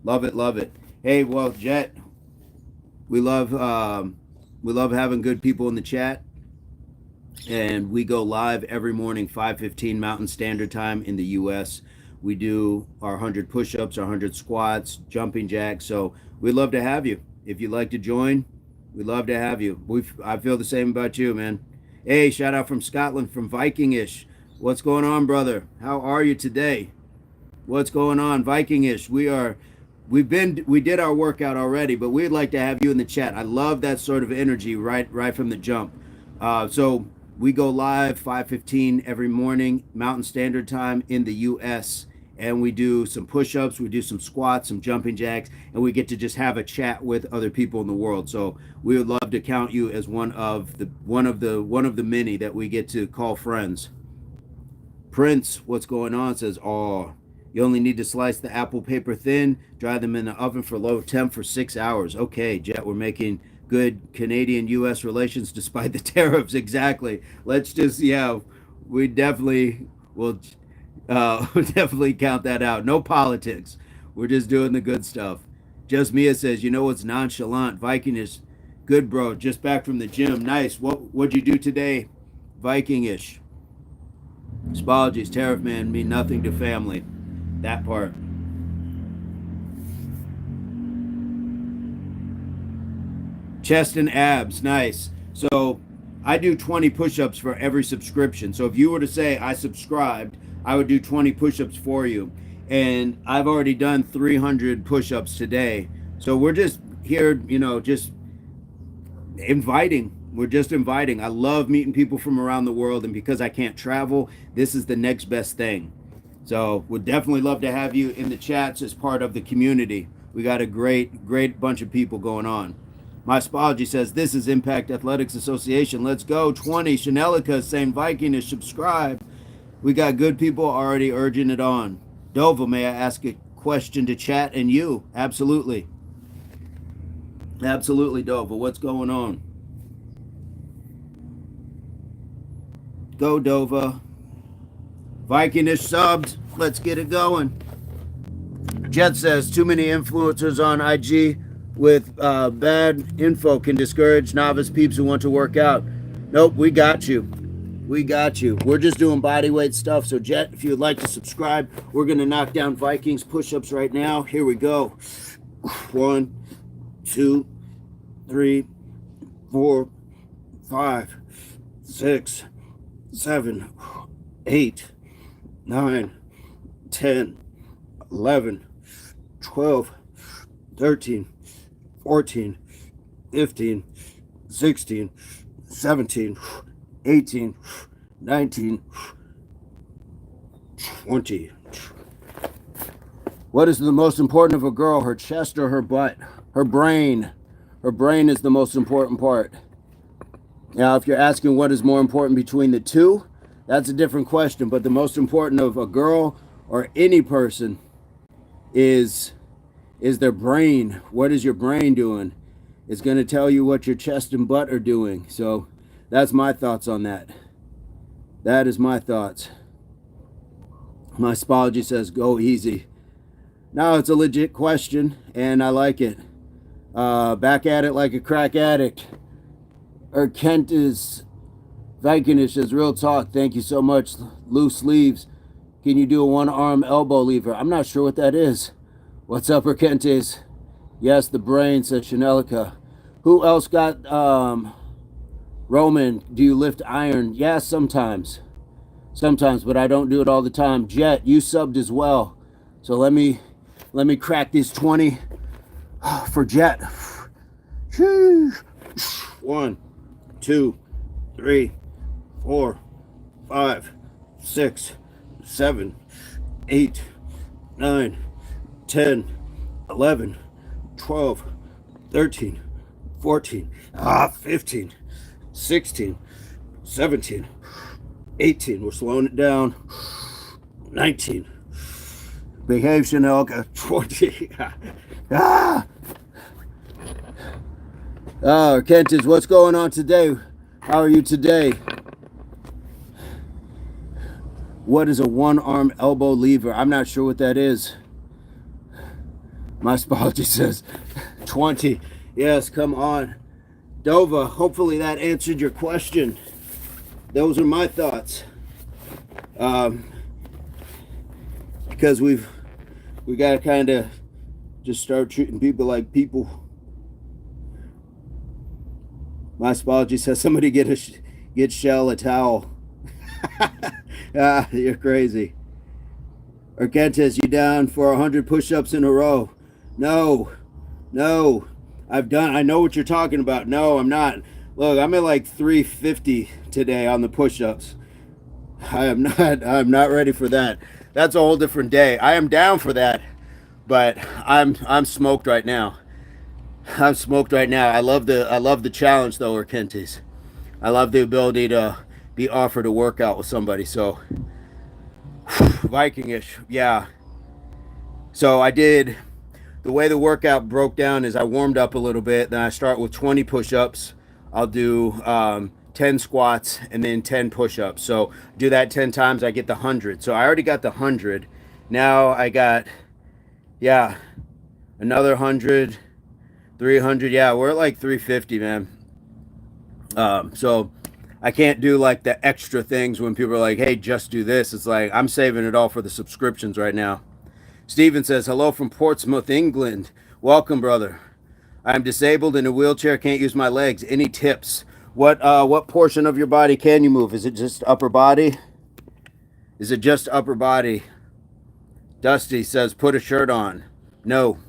Love it, love it. Hey, well, Jet, we love having good people in the chat. And we go live every morning, 5:15 Mountain Standard Time in the U.S. We do our 100 push-ups, our 100 squats, jumping jacks. So we'd love to have you. If you'd like to join, we'd love to have you. I feel the same about you, man. Hey, shout out from Scotland, from Vikingish. What's going on, brother? How are you today? What's going on, Vikingish? We did our workout already, but we'd like to have you in the chat. I love that sort of energy right from the jump. So we go live 5:15 every morning, Mountain Standard Time in the U.S. And we do some push-ups, we do some squats, some jumping jacks, and we get to just have a chat with other people in the world. So we would love to count you as one of the many that we get to call friends. Prince, what's going on? Says, oh, you only need to slice the apple paper thin, dry them in the oven for low temp for 6 hours. Okay, Jet, we're making good Canadian-U.S. relations despite the tariffs. Exactly. Let's just, we definitely will definitely count that out. No politics. We're just doing the good stuff. Just Mia says, what's nonchalant? Vikingish. Good, bro. Just back from the gym. Nice. What'd you do today? Vikingish. Apologies. Tariff man mean nothing to family. That part. Chest and abs. Nice. So I do 20 push-ups for every subscription. So if you were to say I subscribed, I would do 20 push-ups for you. And I've already done 300 push-ups today. So we're just here, just inviting. We're just inviting. I love meeting people from around the world. And because I can't travel, this is the next best thing. So we'd definitely love to have you in the chats as part of the community. We got a great bunch of people going on. My Spology says, this is Impact Athletics Association. Let's go. 20. Chanelica saying Viking is subscribe. We got good people already urging it on. Dova, may I ask a question to chat and you? Absolutely. Absolutely, Dova. What's going on? Go, Dova. Vikingish subbed. Let's get it going. Jet says, too many influencers on IG. with bad info can discourage novice peeps who want to work out. Nope, we got you. We got you. We're just doing body weight stuff. So, Jet, if you would like to subscribe, we're going to knock down Vikings push-ups right now. Here we go. 1, 2, 3, 4, 5, 6, 7, 8, 9, 10, 11, 12, 13, 14, 15, 16, 17, 18, 19, 20. What is the most important of a girl, her chest or her butt? Her brain. Her brain is the most important part. Now, if you're asking what is more important between the two, that's a different question. But the most important of a girl or any person is their brain. What is your brain doing? It's going to tell you what your chest and butt are doing. So that's my thoughts on that. That is my thoughts. My spology says go easy. No, it's a legit question, and I like it. Back at it like a crack addict. Or Kent is Vikinish says, real talk. Thank you so much. Loose sleeves. Can you do a one-arm elbow lever? I'm not sure what that is. What's up, Kentes? Yes, the brain, says Chanelica. Who else got Roman? Do you lift iron? Yeah, sometimes. Sometimes, but I don't do it all the time. Jet, you subbed as well. So let me crack these 20 for Jet. 1, 2, 3, 4, 5, 6, 7, 8, 9, 10, 11, 12, 13, 14, 15, 16, 17, 18. We're slowing it down. 19. Behave, Chanelka. 20. Kentis, what's going on today? How are you today? What is a one-arm elbow lever? I'm not sure what that is. My spology says 20. Yes, come on. Dova, hopefully that answered your question. Those are my thoughts. Because we got to kind of just start treating people like people. My spology says somebody get Shell a towel. You're crazy. Orkentes, you down for 100 push-ups in a row? No. I know what you're talking about. No, I'm not. Look, I'm at like 350 today on the push-ups. I'm not ready for that. That's a whole different day. I am down for that, but I'm smoked right now. I'm smoked right now. I love the challenge though, Orkentes. I love the ability to be offered a workout with somebody. So Vikingish, yeah. So I did, the way the workout broke down is I warmed up a little bit, then I start with 20 push-ups. I'll do 10 squats and then 10 push-ups. So do that 10 times, I get the 100. So I already got the 100. Now I got, yeah, another 100, 300. Yeah, we're at like 350, man. So I can't do like the extra things when people are like, hey, just do this. It's like, I'm saving it all for the subscriptions right now. Steven says, hello from Portsmouth, England. Welcome, brother. I'm disabled in a wheelchair, can't use my legs. Any tips? What portion of your body can you move? Is it just upper body? Is it just upper body? Dusty says, put a shirt on. No.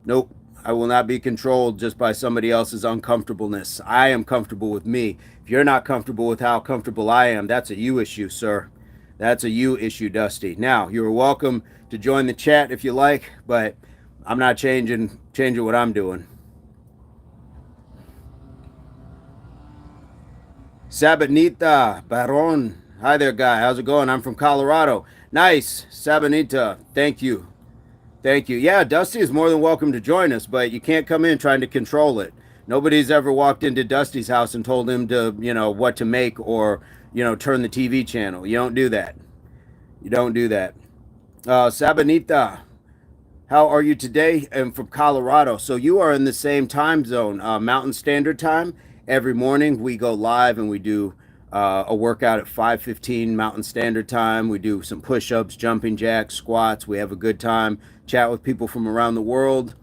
Nope. I will not be controlled just by somebody else's uncomfortableness. I am comfortable with me. If you're not comfortable with how comfortable I am, that's a you issue, sir. That's a you issue, Dusty. Now, you're welcome to join the chat if you like, but I'm not changing what I'm doing. Sabanita Baron. Hi there, guy. How's it going? I'm from Colorado. Nice. Sabanita. Thank you. Thank you. Yeah, Dusty is more than welcome to join us, but you can't come in trying to control it. Nobody's ever walked into Dusty's house and told him to, what to make or, turn the TV channel. You don't do that. You don't do that. Sabanita. How are you today? I'm from Colorado. So you are in the same time zone, Mountain Standard Time. Every morning we go live and we do a workout at 5:15 Mountain Standard Time. We do some push-ups, jumping jacks, squats. We have a good time, chat with people from around the world,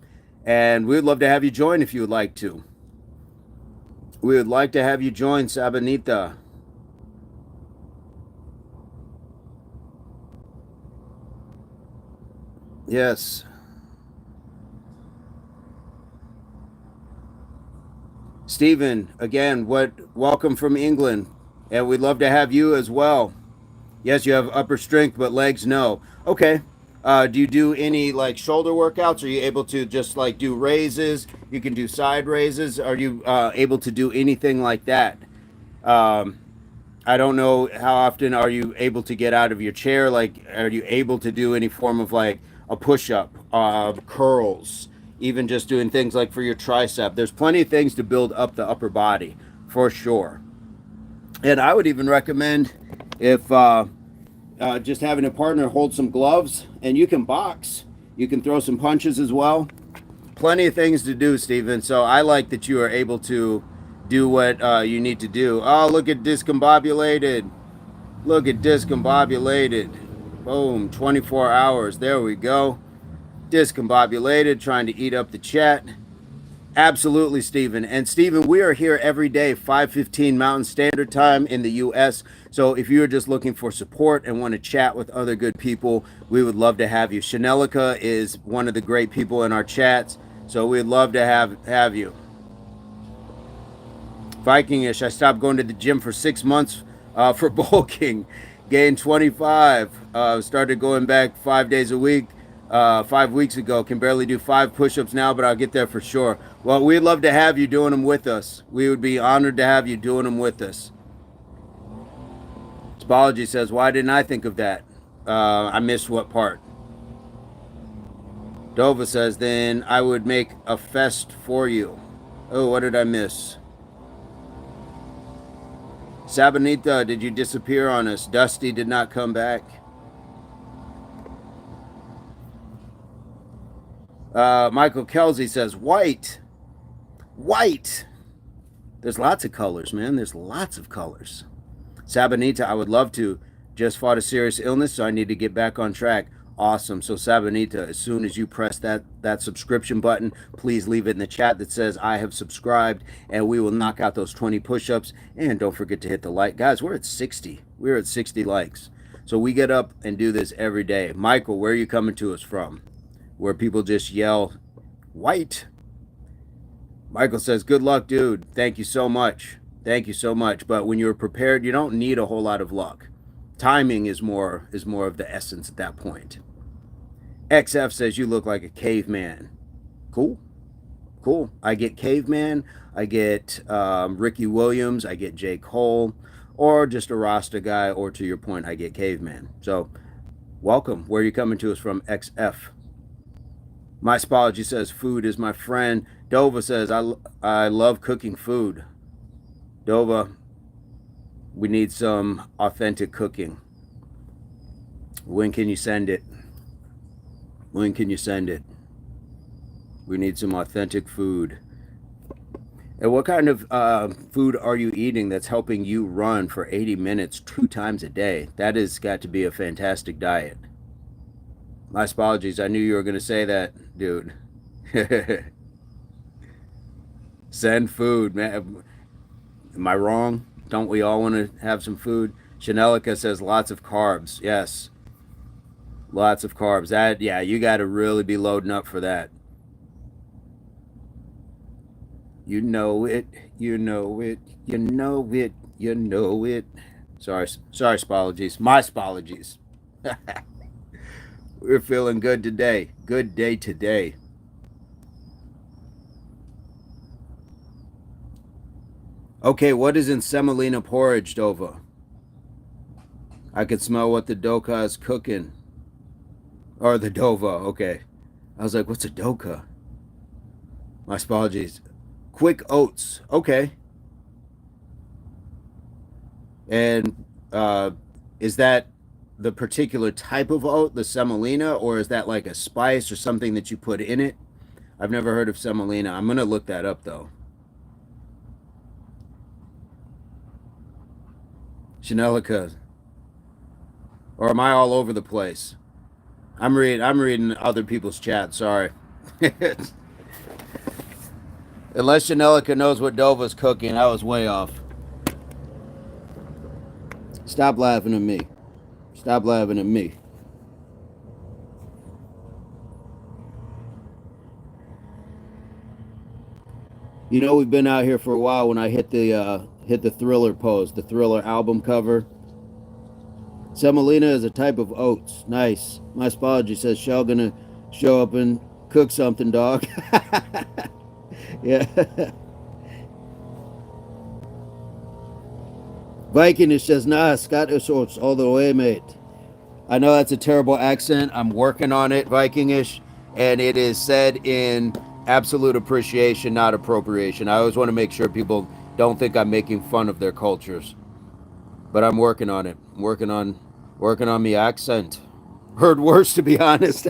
and we would love to have you join if you would like to. We would like to have you join, Sabanita. Yes. Stephen, again, welcome from England. And we'd love to have you as well. Yes, you have upper strength, but legs no. Okay. Do you do any like shoulder workouts? Are you able to just like do raises? You can do side raises. Are you able to do anything like that? Um, I don't know how often are you able to get out of your chair. Like, are you able to do any form of like a push up, curls, even just doing things like for your tricep? There's plenty of things to build up the upper body for sure. And I would even recommend if just having a partner hold some gloves and you can box, you can throw some punches as well. Plenty of things to do, Stephen. So I like that you are able to do what you need to do. Oh, look at discombobulated. Look at discombobulated. Boom, 24 hours. There we go. Discombobulated, trying to eat up the chat. Absolutely, Stephen. And Stephen, we are here every day, 5:15 Mountain Standard Time in the US. So if you're just looking for support and want to chat with other good people, we would love to have you. Chanelica is one of the great people in our chats. So we'd love to have you. Vikingish, I stopped going to the gym for 6 months for bulking. Gained 25. Started going back 5 days a week 5 weeks ago. Can barely do 5 push-ups now, but I'll get there for sure. Well, we'd love to have you doing them with us. We would be honored to have you doing them with us. Spology says, why didn't I think of that? I missed what part? Dova says, then I would make a fest for you. Oh, what did I miss? Sabanita, did you disappear on us? Dusty did not come back. Michael Kelsey says, white. White. There's lots of colors, man. There's lots of colors. Sabanita, I would love to. Just fought a serious illness, so I need to get back on track. Awesome. So Sabanita, as soon as you press that subscription button, please leave it in the chat that says I have subscribed, and we will knock out those 20 push-ups. And don't forget to hit the like. Guys, we're at 60. We're at 60 likes. So we get up and do this every day. Michael, where are you coming to us from? Where people just yell, white. Michael says, good luck, dude. Thank you so much. Thank you so much. But when you're prepared, you don't need a whole lot of luck. Timing is more of the essence at that point. XF says you look like a caveman. Cool. Cool. I get caveman. I get Ricky Williams. I get J. Cole. Or just a Rasta guy. Or to your point, I get caveman. So welcome. Where are you coming to us from, XF? My Spology says food is my friend. Dova says I love cooking food. Dova, we need some authentic cooking. When can you send it? When can you send it? We need some authentic food. And what kind of food are you eating that's helping you run for 80 minutes 2 times a day? That has got to be a fantastic diet. My apologies. I knew you were going to say that, dude. Send food, man. Am I wrong? Don't we all want to have some food? Chanelica says lots of carbs. Yes. Lots of carbs. That, yeah, you got to really be loading up for that. You know it. You know it. You know it. You know it. Sorry, Spologies. My Spologies. We're feeling good today. Good day today. Okay, what is in semolina porridge, Dova? I could smell what the doka is cooking. Or the Dova, okay. I was like, what's a doka? My apologies. Quick oats, okay. And is that the particular type of oat, the semolina, or is that like a spice or something that you put in it? I've never heard of semolina. I'm gonna look that up though. Chanelica. Or am I all over the place? I'm reading other people's chat, sorry. Unless Chanelica knows what Dova's cooking, I was way off. Stop laughing at me. Stop laughing at me. You know we've been out here for a while when I hit the Thriller pose, the Thriller album cover. Semolina is a type of oats. Nice. My apology says Shell gonna show up and cook something, dog. Yeah. Viking is says nah, Scottish oats all the way, mate. I know that's a terrible accent. I'm working on it, Vikingish, and it is said in absolute appreciation, not appropriation. I always want to make sure people don't think I'm making fun of their cultures. But I'm working on it. I'm working on the accent. Heard worse, to be honest.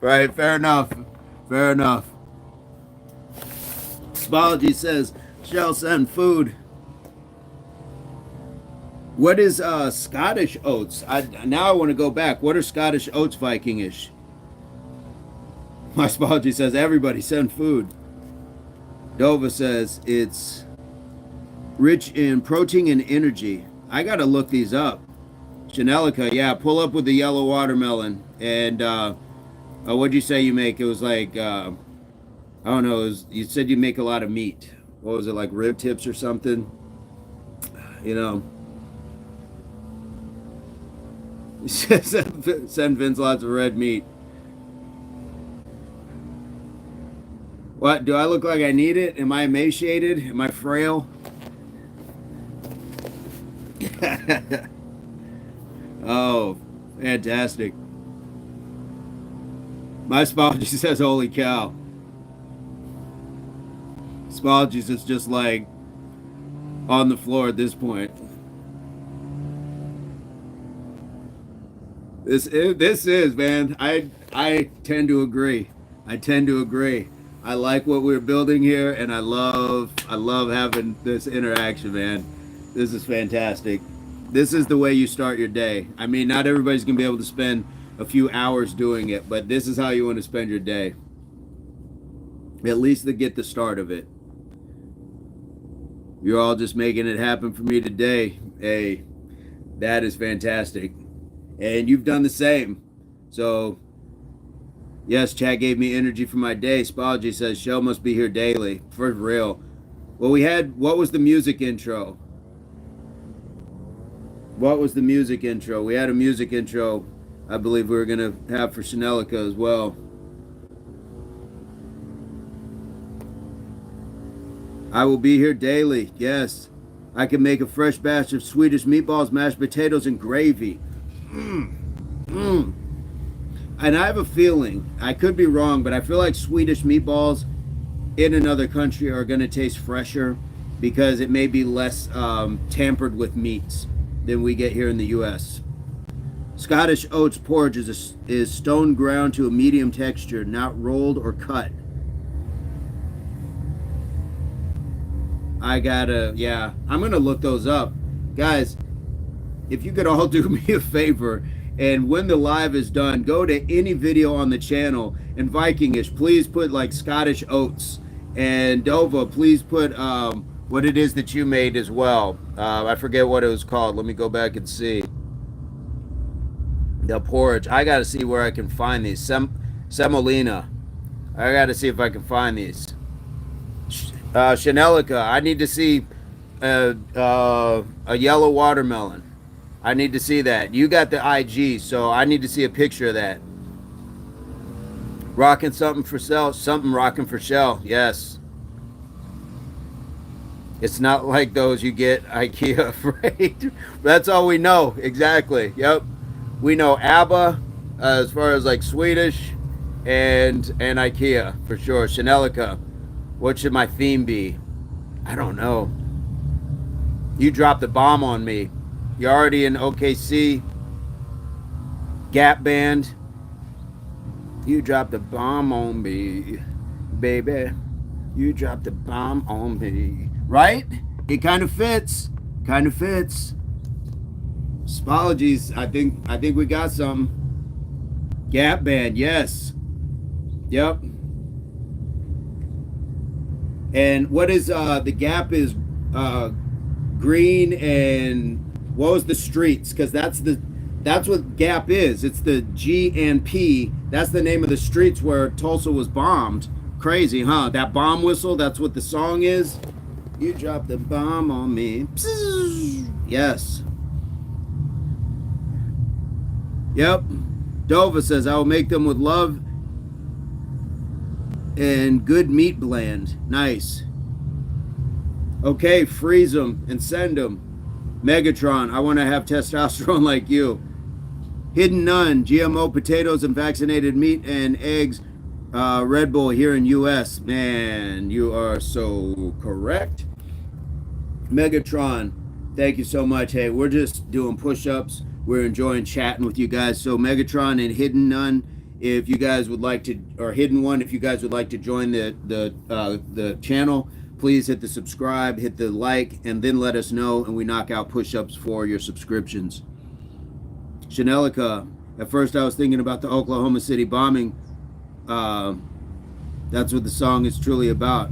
Right, fair enough. Fair enough. Spology says, shall send food. What is Scottish oats? Now I want to go back. What are Scottish oats, Vikingish? My Spology says, everybody send food. Dova says, it's rich in protein and energy. I got to look these up. Chanelica, yeah, pull up with the yellow watermelon. And what'd you say you make? It was like, I don't know, you said you make a lot of meat. What was it, like rib tips or something? You know. Send Vince lots of red meat. What, do I look like I need it? Am I emaciated? Am I frail? Oh, fantastic. My Spologist says, holy cow. Spologist is just like on the floor at this point. This is, man. I tend to agree. I like what we're building here, and I love having this interaction, man. This is fantastic. This is the way you start your day. I mean, not everybody's gonna be able to spend a few hours doing it, but this is how you want to spend your day. At least to get the start of it. You're all just making it happen for me today. Hey, that is fantastic. And you've done the same. So, yes, chat gave me energy for my day. Spology says, Shell must be here daily. For real. Well, what was the music intro? What was the music intro? We had a music intro I believe we were going to have for Chanelica as well. I will be here daily. Yes. I can make a fresh batch of Swedish meatballs, mashed potatoes, and gravy. And I have a feeling, I could be wrong, but I feel like Swedish meatballs in another country are going to taste fresher because it may be less tampered with meats than we get here in the U.S. Scottish oats porridge is stone ground to a medium texture, not rolled or cut. I'm going to look those up. Guys, if you could all do me a favor, and when the live is done, go to any video on the channel, and Vikingish, please put like Scottish oats, and Dova, please put what it is that you made as well. I forget what it was called. Let me go back and see. The porridge. I got to see where I can find these. Semolina. I got to see if I can find these. Chanelica. I need to see a yellow watermelon. I need to see that. You got the IG, so I need to see a picture of that. Rocking something for Shell. Something rocking for Shell. Yes. It's not like those you get IKEA, right? That's all we know. Exactly. Yep. We know ABBA as far as like Swedish and IKEA for sure. Chanelica. What should my theme be? I don't know. You dropped the bomb on me. You're already in OKC. Gap Band, you dropped the bomb on me, baby. You dropped the bomb on me. Right? It kind of fits. Kind of fits. Apologies. I think we got something. Gap Band, yes. Yep. And what is the Gap is green, and what was the streets? Because that's what Gap is. It's the G and P. That's the name of the streets where Tulsa was bombed. Crazy, huh? That bomb whistle, that's what the song is. You dropped the bomb on me. Yes. Yep. Dova says, I will make them with love and good meat blend. Nice. Okay, freeze them and send them. Megatron, I want to have testosterone like you. Hidden Nun, GMO potatoes and vaccinated meat and eggs. Red Bull here in U.S. Man, you are so correct. Megatron, thank you so much. Hey, we're just doing push-ups. We're enjoying chatting with you guys. So Megatron and Hidden Nun, if you guys would like to, or Hidden One, if you guys would like to join the channel, please hit the subscribe, hit the like, and then let us know, and we knock out push-ups for your subscriptions. Chanelica, at first I was thinking about the Oklahoma City bombing. That's what the song is truly about.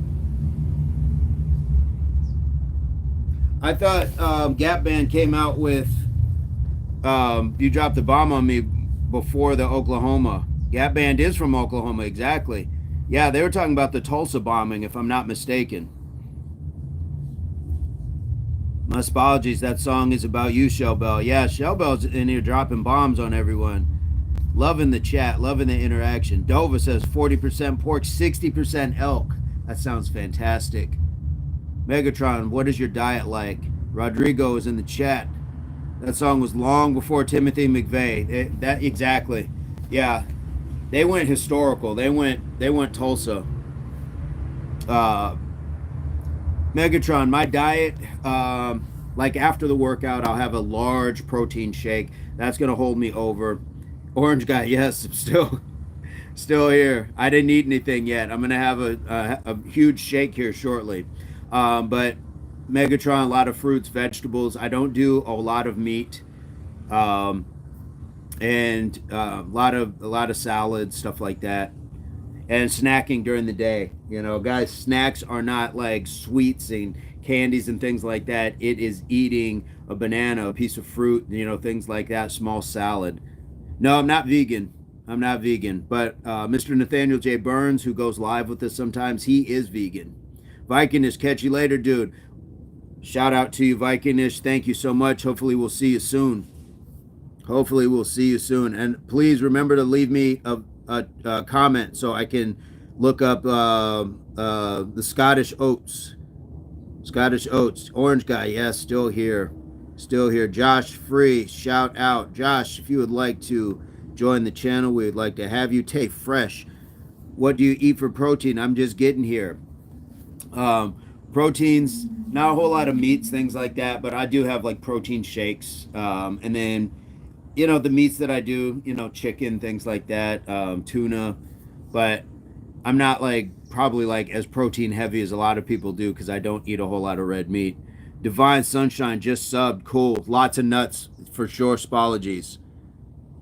I thought Gap Band came out with You Dropped the Bomb on Me before the Oklahoma. Gap Band is from Oklahoma, exactly. Yeah, they were talking about the Tulsa bombing, if I'm not mistaken. My apologies, that song is about you, Shellbell. Yeah, Shellbell's in here dropping bombs on everyone. Loving the chat, loving the interaction. Dova says 40% pork, 60% elk. That sounds fantastic. Megatron, what is your diet like? Rodrigo is in the chat. That song was long before Timothy McVeigh. That exactly. Yeah. They went historical. They went Tulsa. Megatron, my diet, like after the workout, I'll have a large protein shake. That's gonna hold me over. Orange guy, yes, I'm still here. I didn't eat anything yet. I'm gonna have a huge shake here shortly. But Megatron, a lot of fruits, vegetables. I don't do a lot of meat, and a lot of salads, stuff like that, and snacking during the day. You know, guys, snacks are not like sweets and candies and things like that. It is eating a banana, a piece of fruit, you know, things like that, small salad. No, I'm not vegan. I'm not vegan. But Mr. Nathaniel J Burns, who goes live with us sometimes, he is vegan. Vikingish, catch you later, dude. Shout out to you, Vikingish. Thank you so much. Hopefully we'll see you soon. Hopefully we'll see you soon. And please remember to leave me a comment so I can look up the Scottish Oats. Scottish Oats. Orange guy, yes, still here. Still here. Josh Free, shout out. Josh, if you would like to join the channel, we would like to have you. Tay Fresh, what do you eat for protein? I'm just getting here. Proteins, not a whole lot of meats, things like that, but I do have like protein shakes. And then, you know, the meats that I do, you know, chicken, things like that, tuna, but I'm not like probably like as protein heavy as a lot of people do because I don't eat a whole lot of red meat. Divine Sunshine just subbed. Cool. Lots of nuts for sure. Spologies.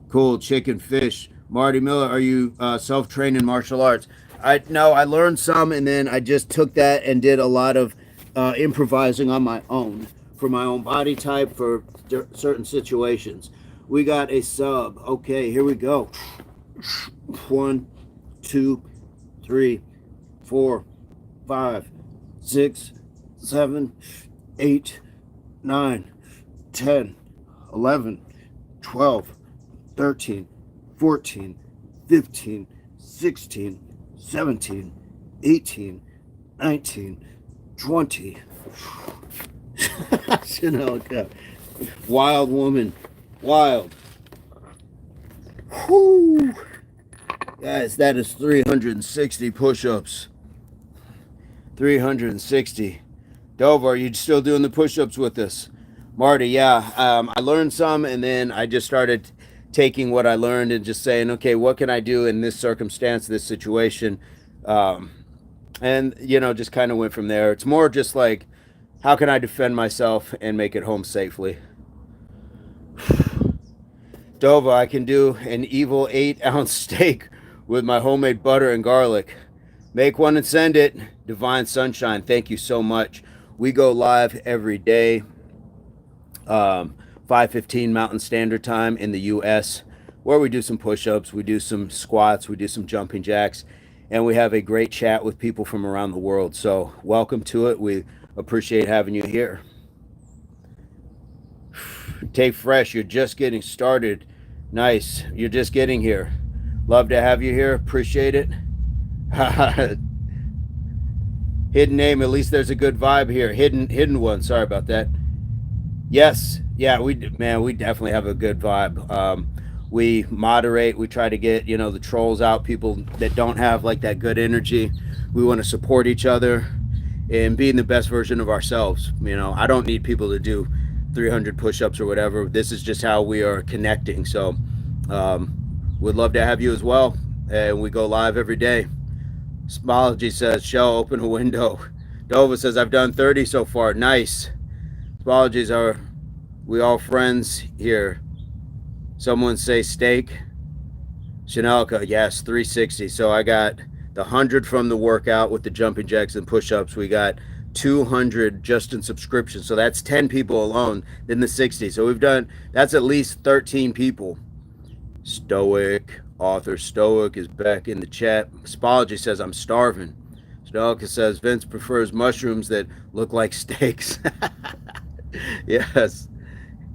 Cool. Chicken, fish. Marty Miller, are you self-trained in martial arts? No, I learned some, and then I just took that and did a lot of improvising on my own for my own body type for certain situations. We got a sub. Okay, here we go. 1, 2, 3, 4, 5, 6, 7, 8, 9, 10, 11, 12, 13, 14, 15, 16, 17, 18, 19, 20. Chanelica. Wild woman. Wild. Whoo. Guys, that is 360 push-ups. 360. Dover, are you still doing the push-ups with us? Marty, yeah. I learned some, and then I just started taking what I learned and just saying, okay, what can I do in this circumstance, this situation? And, just kind of went from there. It's more just like, how can I defend myself and make it home safely? Dova, I can do an evil 8-ounce steak with my homemade butter and garlic. Make one and send it. Divine Sunshine, thank you so much. We go live every day, 5:15 Mountain Standard Time in the U.S., where we do some push-ups, we do some squats, we do some jumping jacks, and we have a great chat with people from around the world. So welcome to it. We appreciate having you here. Take Fresh, you're just getting started. Nice. You're just getting here. Love to have you here. Appreciate it. Hidden name, at least there's a good vibe here. Hidden one. Sorry about that. Yes. Yeah, we definitely have a good vibe. We moderate, we try to get, the trolls out, people that don't have like that good energy. We want to support each other and being the best version of ourselves. I don't need people to do 300 push-ups or whatever. This is just how we are connecting. So we'd love to have you as well. And we go live every day. Smology says, Shell, open a window. Dova says, I've done 30 so far. Nice. Smologies, are we all friends here? Someone say steak. Chanelka, yes, 360. So I got the 100 from the workout with the jumping jacks and push-ups. We got 200 just in subscription. So that's 10 people alone in the 60. So that's at least 13 people. Stoic, author Stoic is back in the chat. Spology says, I'm starving. Chanelka says, Vince prefers mushrooms that look like steaks. Yes.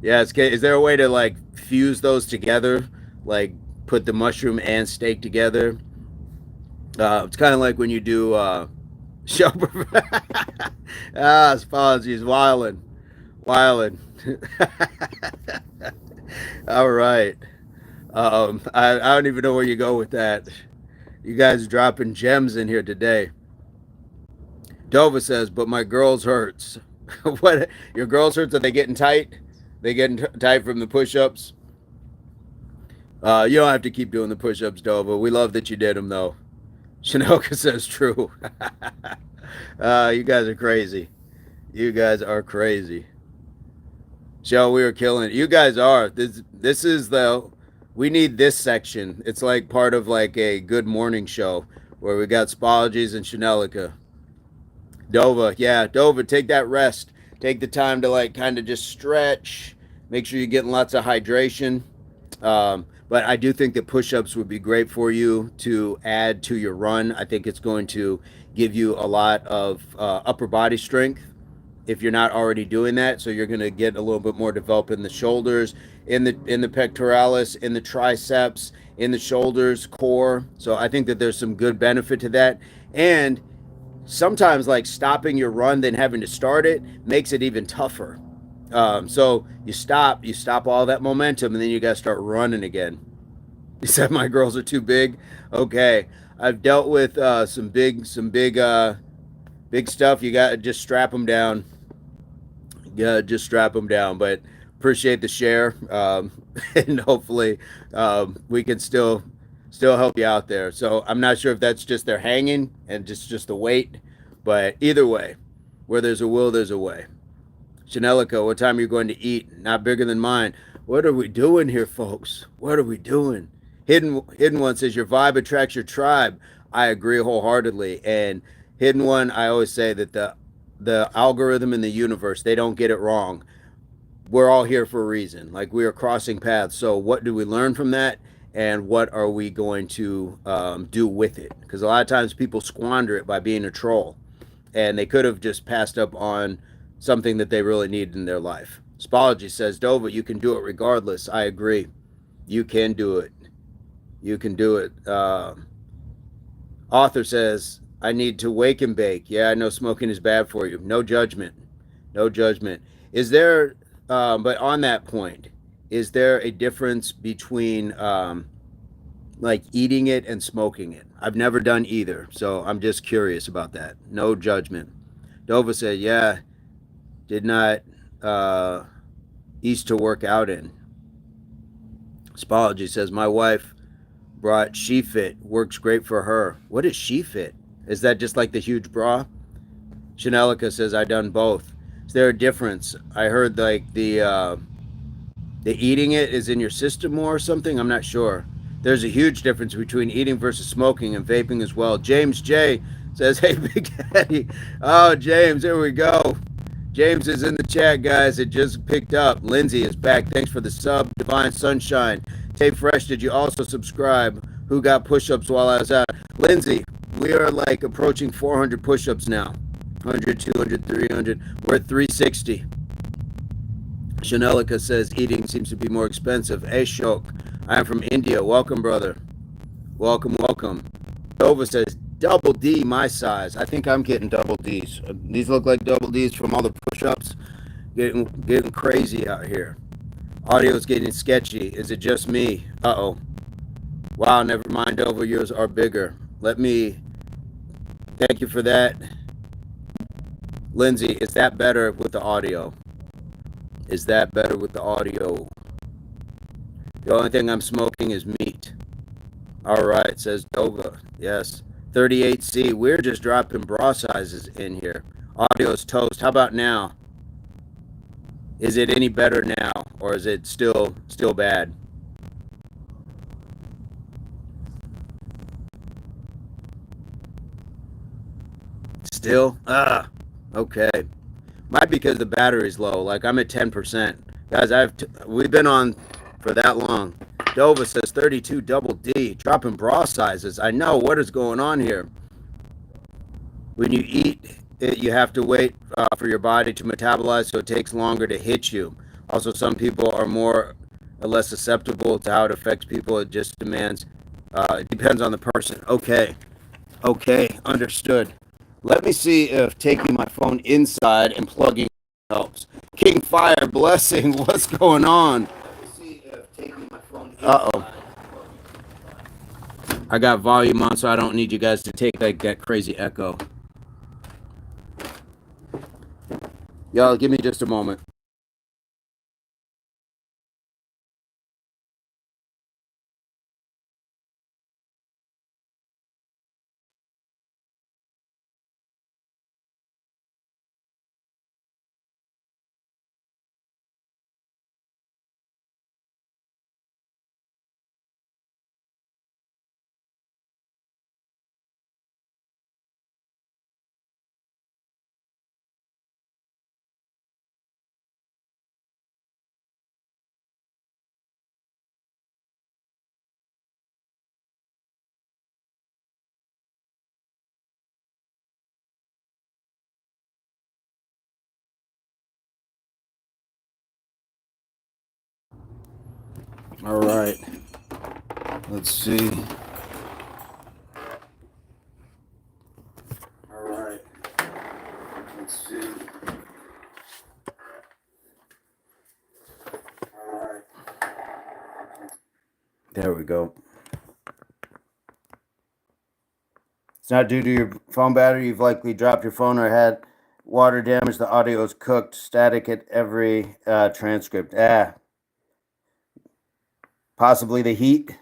Yes. Is there a way to like fuse those together? Like put the mushroom and steak together? It's kind of like when you do show. Apologies, wildin'. All right. I don't even know where you go with that. You guys dropping gems in here today. Dova says, but my girls hurts. What? Your girls hurts? Are they getting tight? They getting tight from the push-ups? You don't have to keep doing the push-ups, Dova. We love that you did them, though. Shinoka says true. You guys are crazy. You guys are crazy. Shell, we are killing it. You guys are. This is we need this section. It's like part of like a good morning show where we got Spologies and Chanelica. Dova, yeah, Dova, take that rest. Take the time to like kind of just stretch. Make sure you're getting lots of hydration. But I do think that push-ups would be great for you to add to your run. I think it's going to give you a lot of upper body strength if you're not already doing that. So you're going to get a little bit more developed in the shoulders, in the pectoralis, in the triceps, in the shoulders, core. So I think that there's some good benefit to that. And sometimes like stopping your run, then having to start it makes it even tougher. So you stop all that momentum, and then you got to start running again. You said my girls are too big. Okay, I've dealt with some big stuff. You got to just strap them down. Yeah, just strap them down. But appreciate the share, and hopefully we can still help you out there. So I'm not sure if that's just they're hanging and just the weight, but either way, where there's a will, there's a way. Chanelica, what time are you going to eat? Not bigger than mine. What are we doing here, folks? What are we doing? Hidden One says, your vibe attracts your tribe. I agree wholeheartedly. And Hidden One, I always say that the algorithm in the universe, they don't get it wrong. We're all here for a reason. Like, we are crossing paths. So what do we learn from that? And what are we going to do with it? Because a lot of times people squander it by being a troll. And they could have just passed up on something that they really need in their life. Spology says, Dova, you can do it regardless. I agree. You can do it. You can do it. Author says, I need to wake and bake. Yeah, I know smoking is bad for you. No judgment. No judgment. Is there, but on that point, is there a difference between like eating it and smoking it? I've never done either, so I'm just curious about that. No judgment. Dova said, yeah, did not east to work out in. Spology says, my wife brought SheFit. Works great for her. What is SheFit? Is that just like the huge bra? Chanelica says, I done both. Is there a difference? I heard like the eating it is in your system more or something. I'm not sure. There's a huge difference between eating versus smoking and vaping as well. James J says, hey, Big Daddy. Oh, James, here we go. James is in the chat, guys. It just picked up. Lindsay is back. Thanks for the sub. Divine Sunshine. Tay Fresh, did you also subscribe? Who got push-ups while I was out? Lindsay, we are like approaching 400 push-ups now. 100, 200, 300. We're at 360. Chanelica says eating seems to be more expensive. Ashok, I am from India. Welcome, brother. Welcome, welcome. Nova says double D my size. I think I'm getting double D's. These look like double D's from all the push-ups. Getting crazy out here. Audio's getting sketchy. Is it just me? Uh-oh. Wow, never mind, Nova. Yours are bigger. Let me... Thank you for that. Lindsay, is that better with the audio? Is that better with the audio? The only thing I'm smoking is meat. All right, says Dova. Yes. 38C. We're just dropping bra sizes in here. Audio's toast. How about now? Is it any better now, or is it still bad? Still? Okay. Might be because the battery's low. Like I'm at 10%. Guys, we've been on for that long. Dova says 32 double D, dropping bra sizes. I know, what is going on here? When you eat, you have to wait for your body to metabolize, so it takes longer to hit you. Also, some people are more or less susceptible to how it affects people. It just depends on the person. Okay, understood. Let me see if taking my phone inside and plugging helps. King Fire, blessing, what's going on? Uh-oh. I got volume on, so I don't need you guys to take like that crazy echo. Y'all, give me just a moment. All right. Let's see. All right. Let's see. All right. There we go. It's not due to your phone battery. You've likely dropped your phone or had water damage. The audio is cooked. Static at every transcript. Possibly the heat.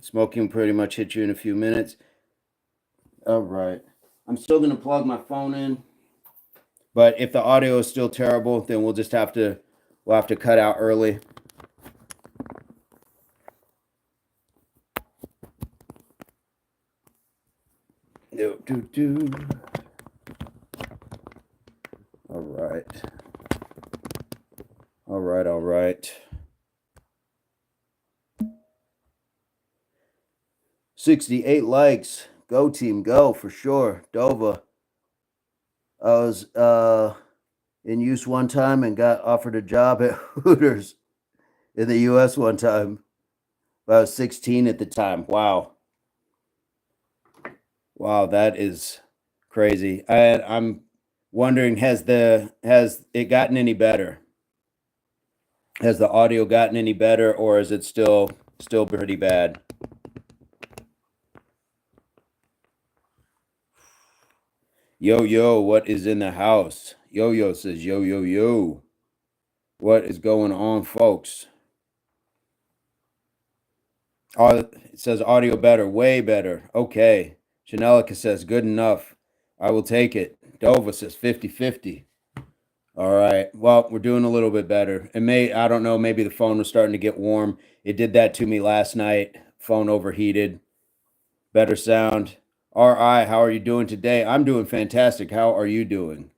Smoking pretty much hit you in a few minutes. All right. I'm still going to plug my phone in. But if the audio is still terrible, then we'll have to cut out early. All right. All right. 68 likes. Go team, go for sure. Dova. I was in use one time and got offered a job at Hooters in the US one time. I was 16 at the time. Wow, that is crazy. I'm wondering, has it gotten any better? Has the audio gotten any better, or is it still pretty bad? Yo, yo, what is in the house? Yo, yo says, yo, yo, yo. What is going on, folks? It says audio better, way better. Okay. Janelica says, good enough. I will take it. Dova says 50-50. All right. Well, we're doing a little bit better. And I don't know, maybe the phone was starting to get warm. It did that to me last night. Phone overheated. Better sound. RI, how are you doing today? I'm doing fantastic. How are you doing?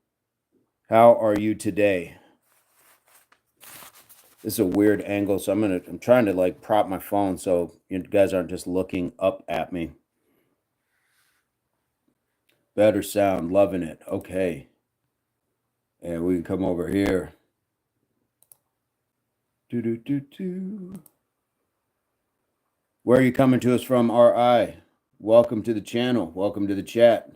How are you today? This is a weird angle, so I'm trying to like prop my phone so you guys aren't just looking up at me. Better sound, loving it. Okay. And we can come over here. Where are you coming to us from, RI? Welcome to the channel. Welcome to the chat.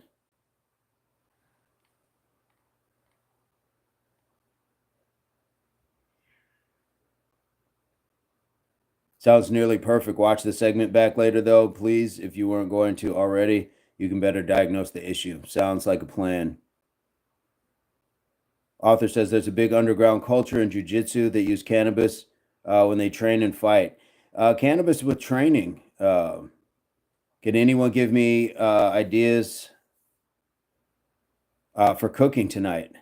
Sounds nearly perfect. Watch the segment back later, though, please. If you weren't going to already, you can better diagnose the issue. Sounds like a plan. Author says there's a big underground culture in jiu-jitsu that use cannabis when they train and fight. Cannabis with training. Can anyone give me ideas for cooking tonight?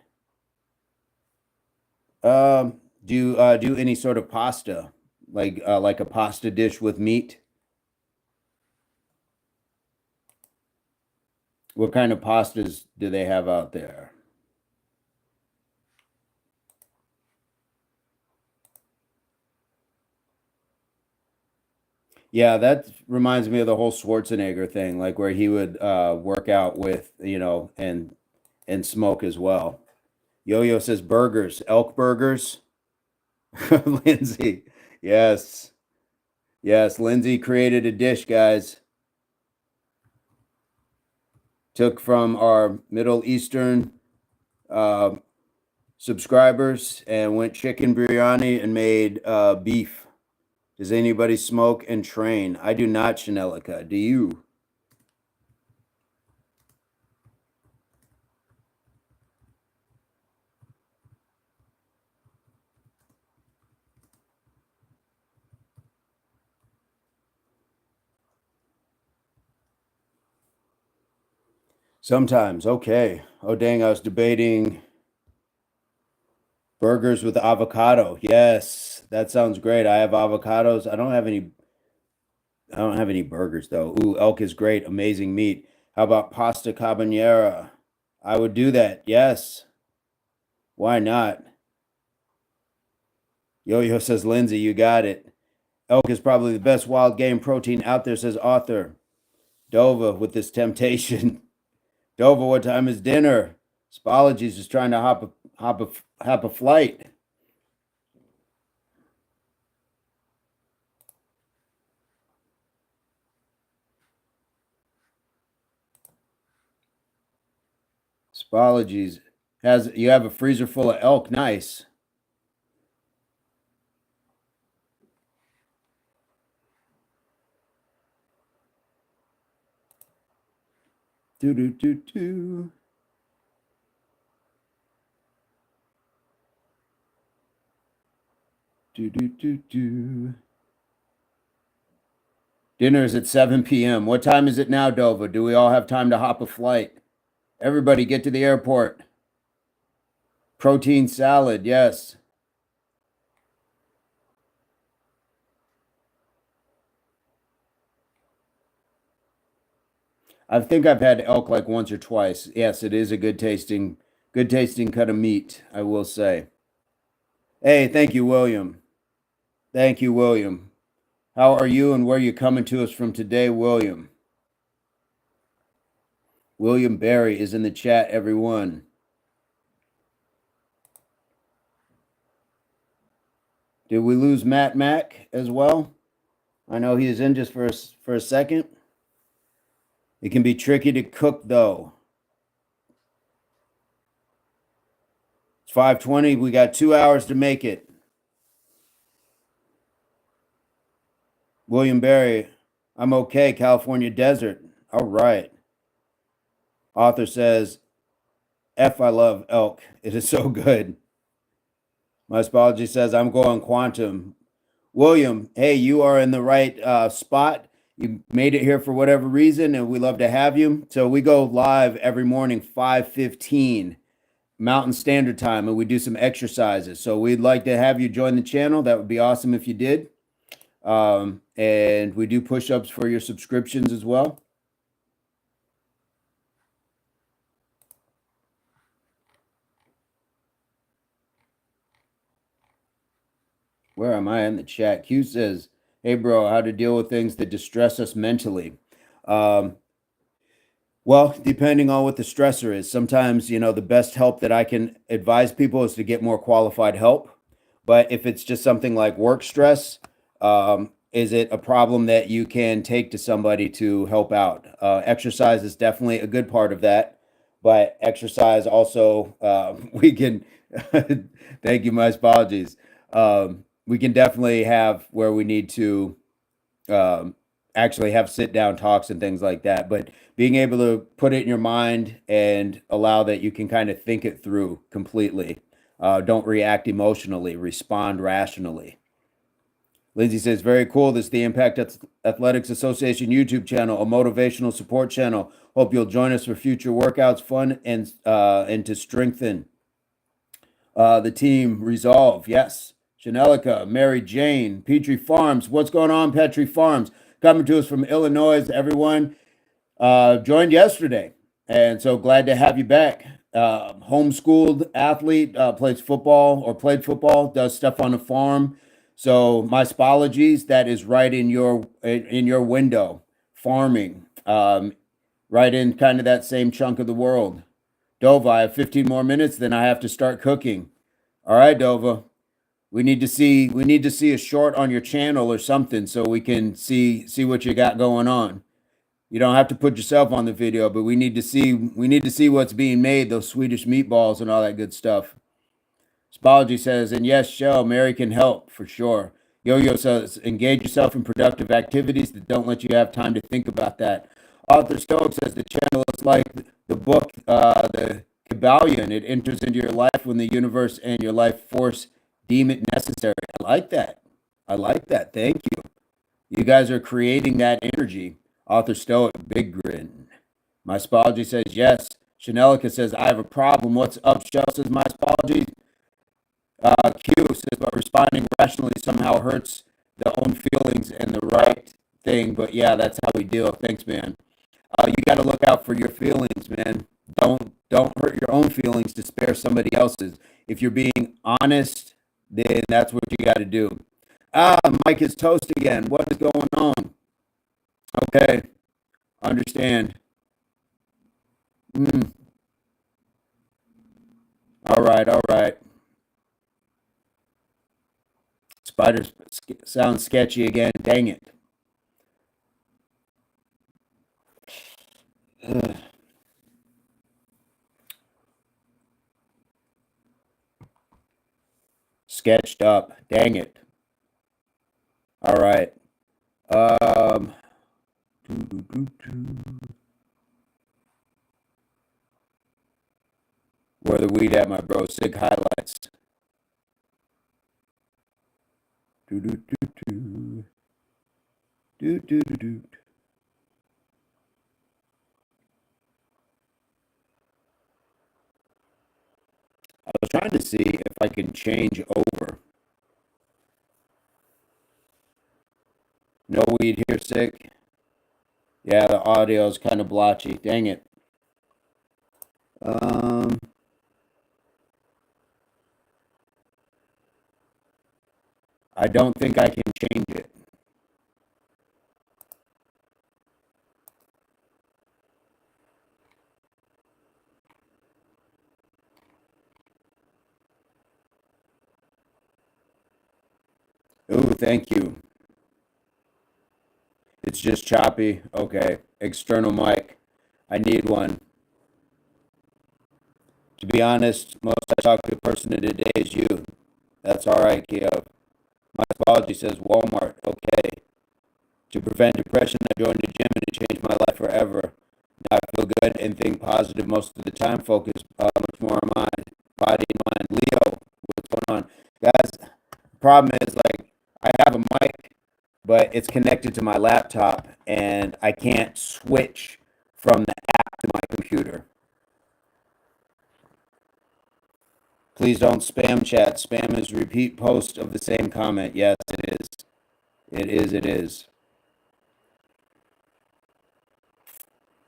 Do you do any sort of pasta, like a pasta dish with meat? What kind of pastas do they have out there? Yeah, that reminds me of the whole Schwarzenegger thing, like where he would work out with, and smoke as well. Yo-Yo says burgers, elk burgers. Lindsay, yes, yes. Lindsay created a dish, guys. Took from our Middle Eastern uh, subscribers and went chicken biryani and made beef. Does anybody smoke and train? I do not, Chanelica. Do you? Sometimes. Okay. Oh, dang. I was debating burgers with avocado. Yes. That sounds great. I have avocados. I don't have any burgers though. Ooh, elk is great. Amazing meat. How about pasta carbonara? I would do that. Yes. Why not? Yo-Yo says, Lindsay, you got it. Elk is probably the best wild game protein out there, says author. Dova with this temptation. Dova, what time is dinner? Spology's just trying to hop a flight. Spology's you have a freezer full of elk. Nice. Do do do do. Do do do do. Dinner is at 7 p.m. What time is it now, Dova? Do we all have time to hop a flight? Everybody get to the airport. Protein salad, yes. I think I've had elk like once or twice. Yes, it is a good tasting cut of meat, I will say. Hey, thank you, William. Thank you, William. How are you and where are you coming to us from today, William? William Barry is in the chat, everyone. Did we lose Matt Mack as well? I know he is in just for a second. It can be tricky to cook though. It's 5:20. We got 2 hours to make it. William Barry, I'm okay. California desert. All right. Author says I love elk. It is so good. My apology says I'm going quantum. William, hey, you are in the right spot. You made it here for whatever reason, and we love to have you. So we go live every morning, 5:15 Mountain Standard Time, and we do some exercises. So we'd like to have you join the channel. That would be awesome if you did. And we do push-ups for your subscriptions as well. Where am I in the chat? Q says, hey, bro, how to deal with things that distress us mentally. Um, well, depending on what the stressor is, sometimes, the best help that I can advise people is to get more qualified help. But if it's just something like work stress, is it a problem that you can take to somebody to help out? Exercise is definitely a good part of that. But exercise also, we can, thank you, my apologies. We can definitely have where we need to um, actually have sit down talks and things like that. But being able to put it in your mind and allow that you can kind of think it through completely. Don't react emotionally, respond rationally. Lindsay says, very cool. This is the Impact Athletics Association YouTube channel, a motivational support channel. Hope you'll join us for future workouts, fun, and to strengthen the team. Resolve, yes. Janelica, Mary Jane, Petrie Farms. What's going on, Petrie Farms? Coming to us from Illinois. Everyone joined yesterday, and so glad to have you back. Homeschooled athlete, plays football or played football, does stuff on the farm. So my spologies, that is right in your window. Farming, right in kind of that same chunk of the world. Dova, I have 15 more minutes, then I have to start cooking. All right, Dova. We need to see a short on your channel or something so we can see what you got going on. You don't have to put yourself on the video, but we need to see what's being made, those Swedish meatballs and all that good stuff. Spology says, and yes, Shell, Mary can help for sure. Yo-Yo says, engage yourself in productive activities that don't let you have time to think about that. Arthur Stokes says the channel is like the book, the Kabbalion. It enters into your life when the universe and your life force deem it necessary. I like that. I like that. Thank you. You guys are creating that energy. Author Stoic, big grin. My Spology says yes. Chanelica says, I have a problem. What's up, Shell? Says my Spology. Q says, but responding rationally somehow hurts the own feelings and the right thing. But yeah, that's how we deal. Thanks, man. You got to look out for your feelings, man. Don't hurt your own feelings to spare somebody else's. If you're being honest, then that's what you got to do. Mike is toast again. What is going on? Okay, understand. All right, all right. Spiders sounds sketchy again. Dang it. Ugh. Sketched up. Dang it. All right. Where the weed at, my bro? Sig highlights. Do do do do. Do do do do. I was trying to see if I can change over. No weed here, sick. Yeah, the audio is kind of blotchy. Dang it. I don't think I can change it. Ooh, thank you. It's just choppy. Okay. External mic. I need one. To be honest, most I talk to a person today is you. That's all right, Kiev. My apology says Walmart. Okay. To prevent depression, I joined the gym and it changed my life forever. Now I feel feel good and think positive most of the time. Focus much more on mind, body and mind. Leo, what's going on? Guys, problem is like I have a mic, but it's connected to my laptop and I can't switch from the app to my computer. Please don't spam chat. Spam is repeat post of the same comment. Yes, it is. It is. It is.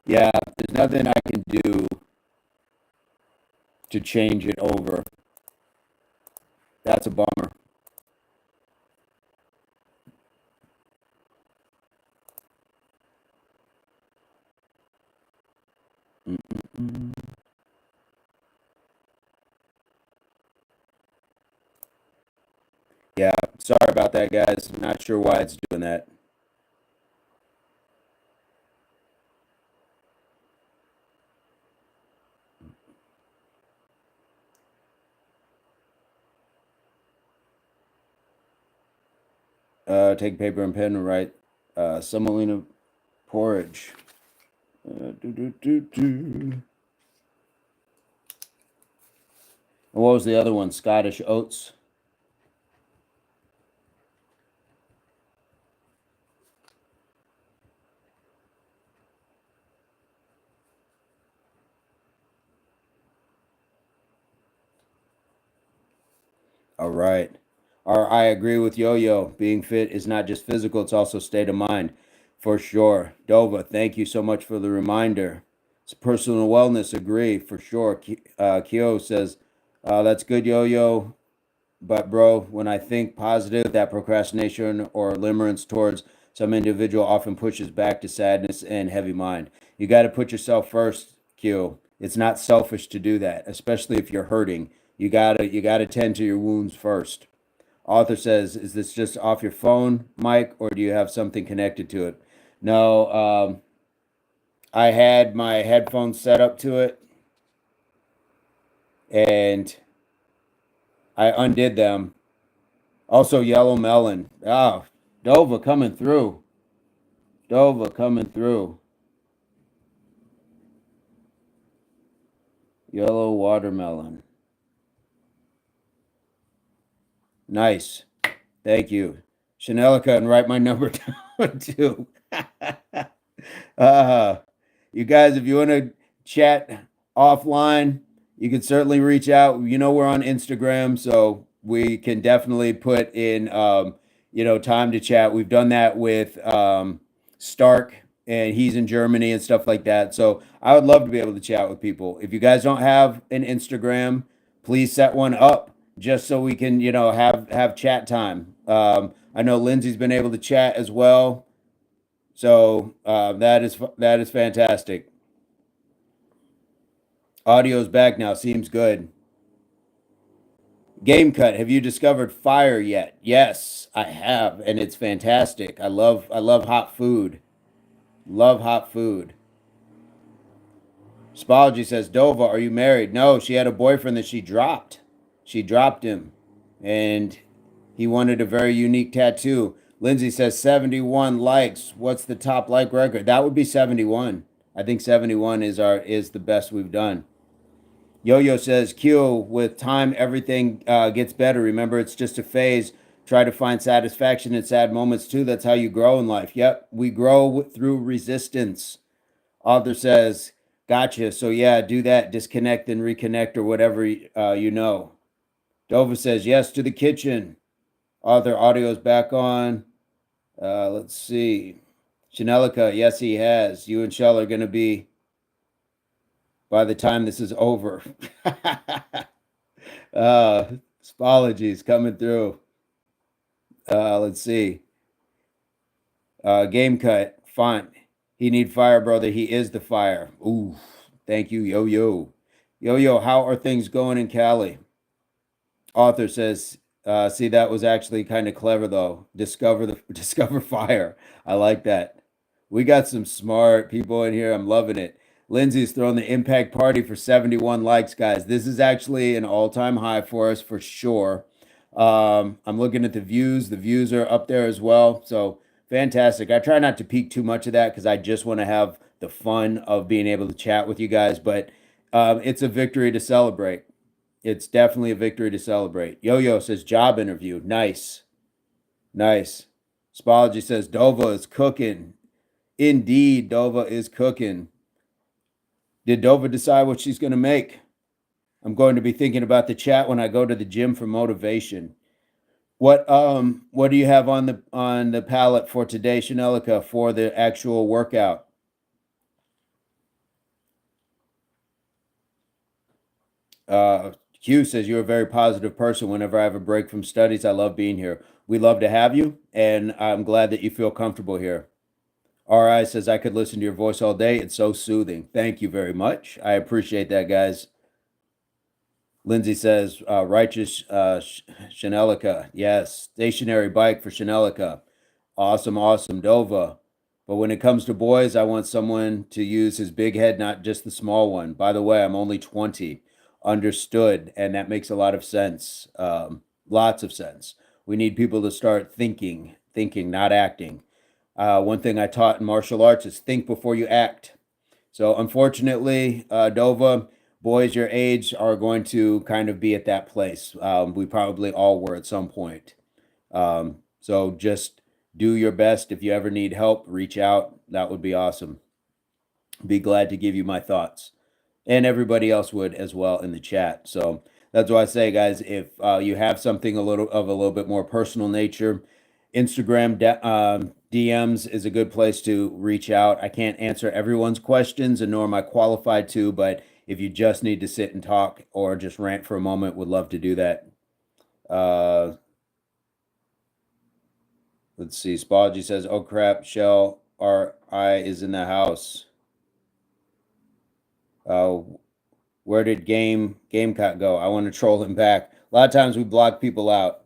Yeah, there's nothing I can do to change it over. That's a bummer. Mm-mm-mm. Yeah, sorry about that, guys. Not sure why it's doing that. Take paper and pen and write semolina porridge. Do, do, do, do. And what was the other one? Scottish oats. All right. I agree with Yo-Yo. Being fit is not just physical, it's also state of mind. For sure. Dova, thank you so much for the reminder. It's personal wellness, agree, for sure. Kyo says, that's good, Yo-Yo. But bro, when I think positive, that procrastination or limerence towards some individual often pushes back to sadness and heavy mind. You got to put yourself first, Q. It's not selfish to do that, especially if you're hurting. You gotta tend to your wounds first. Author says, "Is this just off your phone, Mike, or do you have something connected to it?" No, I had my headphones set up to it, and I undid them. Also, yellow melon. Oh, Dova coming through. Dova coming through. Yellow watermelon. Nice. Thank you. Chanelica, and write my number down too. uh, you guys, if you want to chat offline, you can certainly reach out. You know, we're on Instagram, so we can definitely put in, time to chat. We've done that with Stark, and he's in Germany and stuff like that. So I would love to be able to chat with people. If you guys don't have an Instagram, please set one up just so we can, have chat time. I know Lindsay's been able to chat as well, so that is fantastic. Audio's back now. Seems good. Game Cut, have you discovered fire yet? Yes, I have, and it's fantastic. I love hot food. Love hot food. Spology says, Dova, are you married? No, she had a boyfriend that she dropped. She dropped him, and he wanted a very unique tattoo. Lindsay says 71 likes. What's the top like record? That would be 71. I think 71 is the best we've done. Yo-Yo says, Q, with time, everything gets better. Remember, it's just a phase. Try to find satisfaction in sad moments, too. That's how you grow in life. Yep, we grow through resistance. Author says, gotcha. So, yeah, do that. Disconnect and reconnect or whatever you know. Dova says, yes, to the kitchen. Author audio's back on. Let's see. Chanelica, yes, he has. You and Shell are going to be by the time this is over. Apologies coming through. Let's see. Game cut font. He need fire, brother. He is the fire. Ooh, thank you, Yo-Yo. Yo-Yo, how are things going in Cali? Author says, see, that was actually kind of clever though. Discover fire. I like that. We got some smart people in here. I'm loving it. Lindsay's throwing the impact party for 71 likes, guys. This is actually an all-time high for us for sure. I'm looking at the views. The views are up there as well. So Fantastic. I try not to peek too much of that because I just want to have the fun of being able to chat with you guys, but it's a victory to celebrate. It's definitely a victory to celebrate. Yo-Yo says job interview. Nice. Nice. Spology says Dova is cooking. Indeed, Dova is cooking. Did Dova decide what she's going to make? I'm going to be thinking about the chat when I go to the gym for motivation. What do you have on the palette for today, Chanelica, for the actual workout? Q says you're a very positive person. Whenever I have a break from studies, I love being here. We love to have you, and I'm glad that you feel comfortable here. RI says I could listen to your voice all day. It's so soothing. Thank you very much. I appreciate that, guys. Lindsay says, righteous Chanelica. Yes, stationary bike for Chanelica. Awesome, awesome, Dova. But when it comes to boys, I want someone to use his big head, not just the small one. By the way, I'm only 20. Understood, and that makes a lot of sense. Lots of sense. We need people to start thinking, not acting. One thing I taught in martial arts is think before you act. So unfortunately, Dova, boys your age are going to kind of be at that place. We probably all were at some point. So just do your best. If you ever need help, reach out. That would be awesome. Be glad to give you my thoughts. And everybody else would as well in the chat. So that's why I say, guys, if you have something a little bit more personal nature, Instagram DMs is a good place to reach out. I can't answer everyone's questions, and nor am I qualified to, but if you just need to sit and talk or just rant for a moment, would love to do that. Let's see. Spology says, oh crap, Shell RI is in the house. Where did Gamecock go? I want to troll him back. A lot of times we block people out.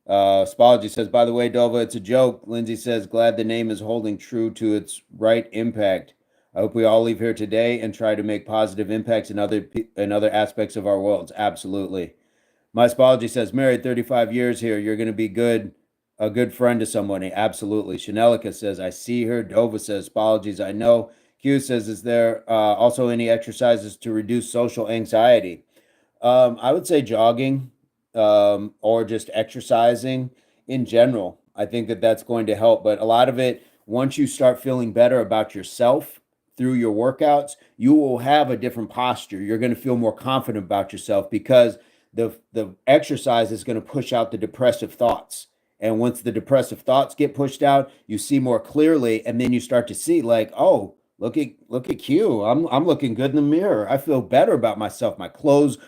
Spology says, by the way, Dova, it's a joke. Lindsay says, glad the name is holding true to its right impact. I hope we all leave here today and try to make positive impacts in other aspects of our worlds. Absolutely. My Spology says, married 35 years here. You're going to be a good friend to somebody. Absolutely. Chanelica says, I see her. Dova says, Spologies, I know. Q says, is there also any exercises to reduce social anxiety? I would say jogging or just exercising in general. I think that that's going to help. But a lot of it, once you start feeling better about yourself through your workouts, you will have a different posture. You're going to feel more confident about yourself because the exercise is going to push out the depressive thoughts. And once the depressive thoughts get pushed out, you see more clearly, and then you start to see like, oh, look at Q. I'm looking good in the mirror. I feel better about myself. My clothes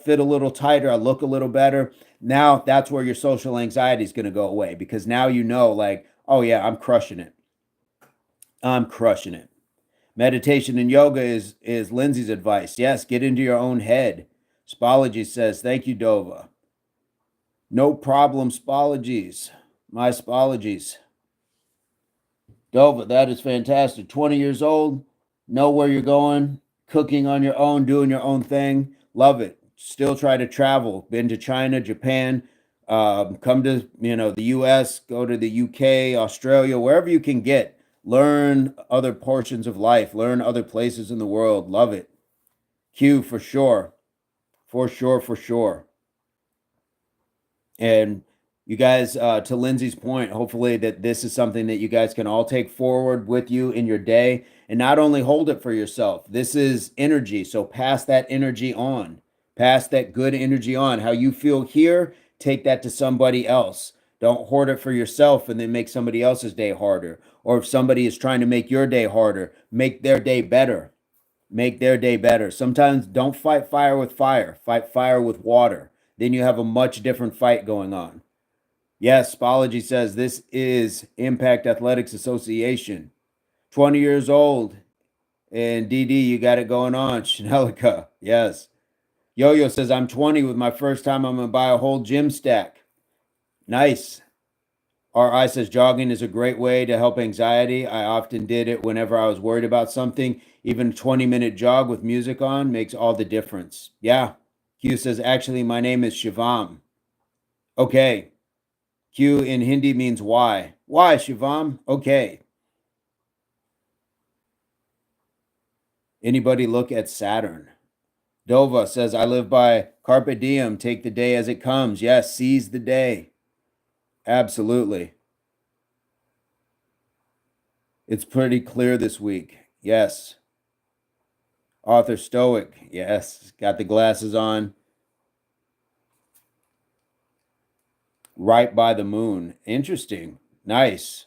fit a little tighter. I look a little better. Now that's where your social anxiety is going to go away because now you know like, oh yeah, I'm crushing it. I'm crushing it. Meditation and yoga is Lindsay's advice. Yes, get into your own head. Spology says, thank you, Dova. No problem, Spologies. My Spologies. Dova, that is fantastic. 20 years old, know where you're going, cooking on your own, doing your own thing. Love it. Still try to travel. Been to China, Japan, come to the US, go to the UK, Australia, wherever you can get. Learn other portions of life. Learn other places in the world. Love it. Q for sure. For sure, for sure. And you guys, to Lindsay's point, hopefully that this is something that you guys can all take forward with you in your day and not only hold it for yourself. This is energy. So pass that energy on. Pass that good energy on. How you feel here, take that to somebody else. Don't hoard it for yourself and then make somebody else's day harder. Or if somebody is trying to make your day harder, make their day better. Make their day better. Sometimes don't fight fire with fire. Fight fire with water. Then you have a much different fight going on. Yes, Spology says this is Impact Athletics Association. 20 years old. And DD, you got it going on. Chanelica, yes. Yo-Yo says, I'm 20 with my first time. I'm going to buy a whole gym stack. Nice. RI says, jogging is a great way to help anxiety. I often did it whenever I was worried about something. Even a 20-minute jog with music on makes all the difference. Yeah. Q says, actually, my name is Shivam. Okay. Q in Hindi means why. Why, Shivam? Okay. Anybody look at Saturn? Dova says, I live by Carpe Diem, take the day as it comes. Yes, seize the day. Absolutely. It's pretty clear this week. Yes. Author Stoic. Yes. Got the glasses on. Right by the moon. Interesting. Nice.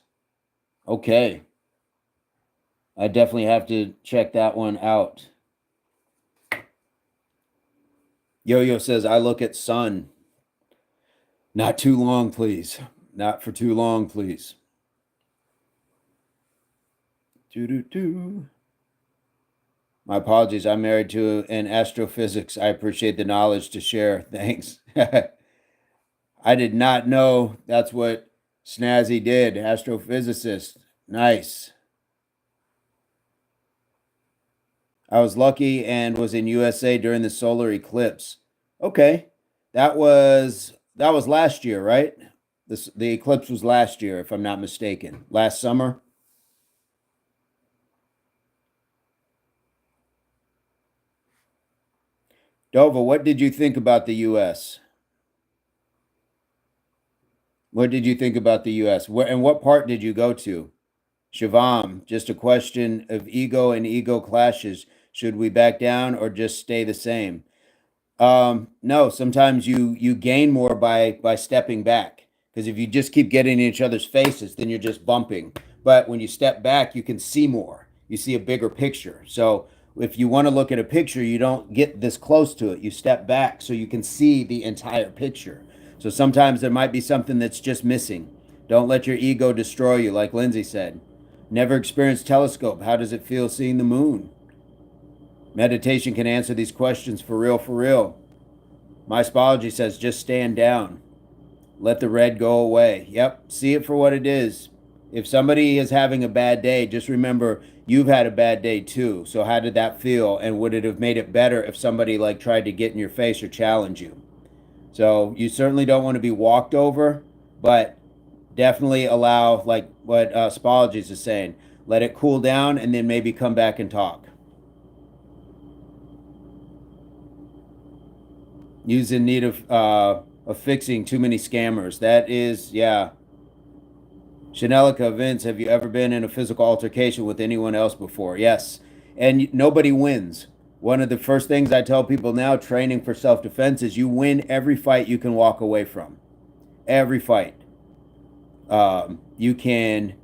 Okay. I definitely have to check that one out. Yo-Yo says, I look at sun. Not too long, please. Not for too long, please. Doo-doo-doo. My apologies. I'm married to an astrophysics. I appreciate the knowledge to share. Thanks. I did not know that's what Snazzy did. Astrophysicist. Nice. I was lucky and was in USA during the solar eclipse. Okay. That was last year, right? The eclipse was last year, if I'm not mistaken. Last summer. Dova, what did you think about the US? What did you think about the US? Where and what part did you go to? Shivam, just a question of ego and ego clashes. Should we back down or just stay the same? No, sometimes you gain more by stepping back. Because if you just keep getting in each other's faces, then you're just bumping. But when you step back, you can see more. You see a bigger picture. So if you want to look at a picture, you don't get this close to it. You step back so you can see the entire picture. So sometimes there might be something that's just missing. Don't let your ego destroy you, like Lindsay said. Never experienced telescope. How does it feel seeing the moon? Meditation can answer these questions for real, for real. My Spology says just stand down. Let the red go away. Yep, see it for what it is. If somebody is having a bad day, just remember you've had a bad day too. So how did that feel? And would it have made it better if somebody like tried to get in your face or challenge you? So you certainly don't want to be walked over, but definitely allow, like what Spologies is saying, let it cool down and then maybe come back and talk. Use in need of fixing too many scammers. That is, yeah. Chanelica, Vince, have you ever been in a physical altercation with anyone else before? Yes. And nobody wins. One of the first things I tell people now training for self-defense is you win every fight you can walk away from. Every fight. You can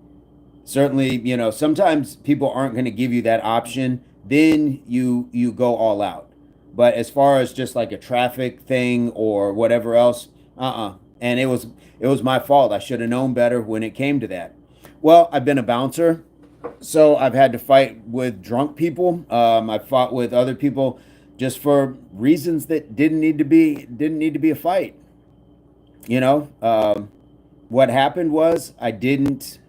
certainly, sometimes people aren't going to give you that option. Then you go all out. But as far as just like a traffic thing or whatever else, and it was my fault. I should have known better when it came to that. Well, I've been a bouncer, so I've had to fight with drunk people. I've fought with other people just for reasons that didn't need to be a fight. What happened was I didn't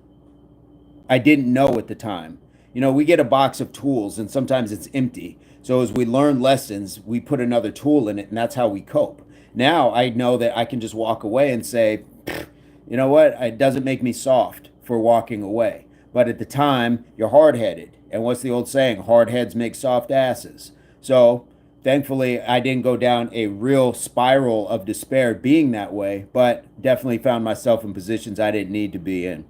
know at the time. We get a box of tools and sometimes it's empty. So as we learn lessons, we put another tool in it, and that's how we cope. Now I know that I can just walk away and say, you know what? It doesn't make me soft for walking away. But at the time, you're hard-headed. And what's the old saying? Hard heads make soft asses. So thankfully, I didn't go down a real spiral of despair being that way, but definitely found myself in positions I didn't need to be in.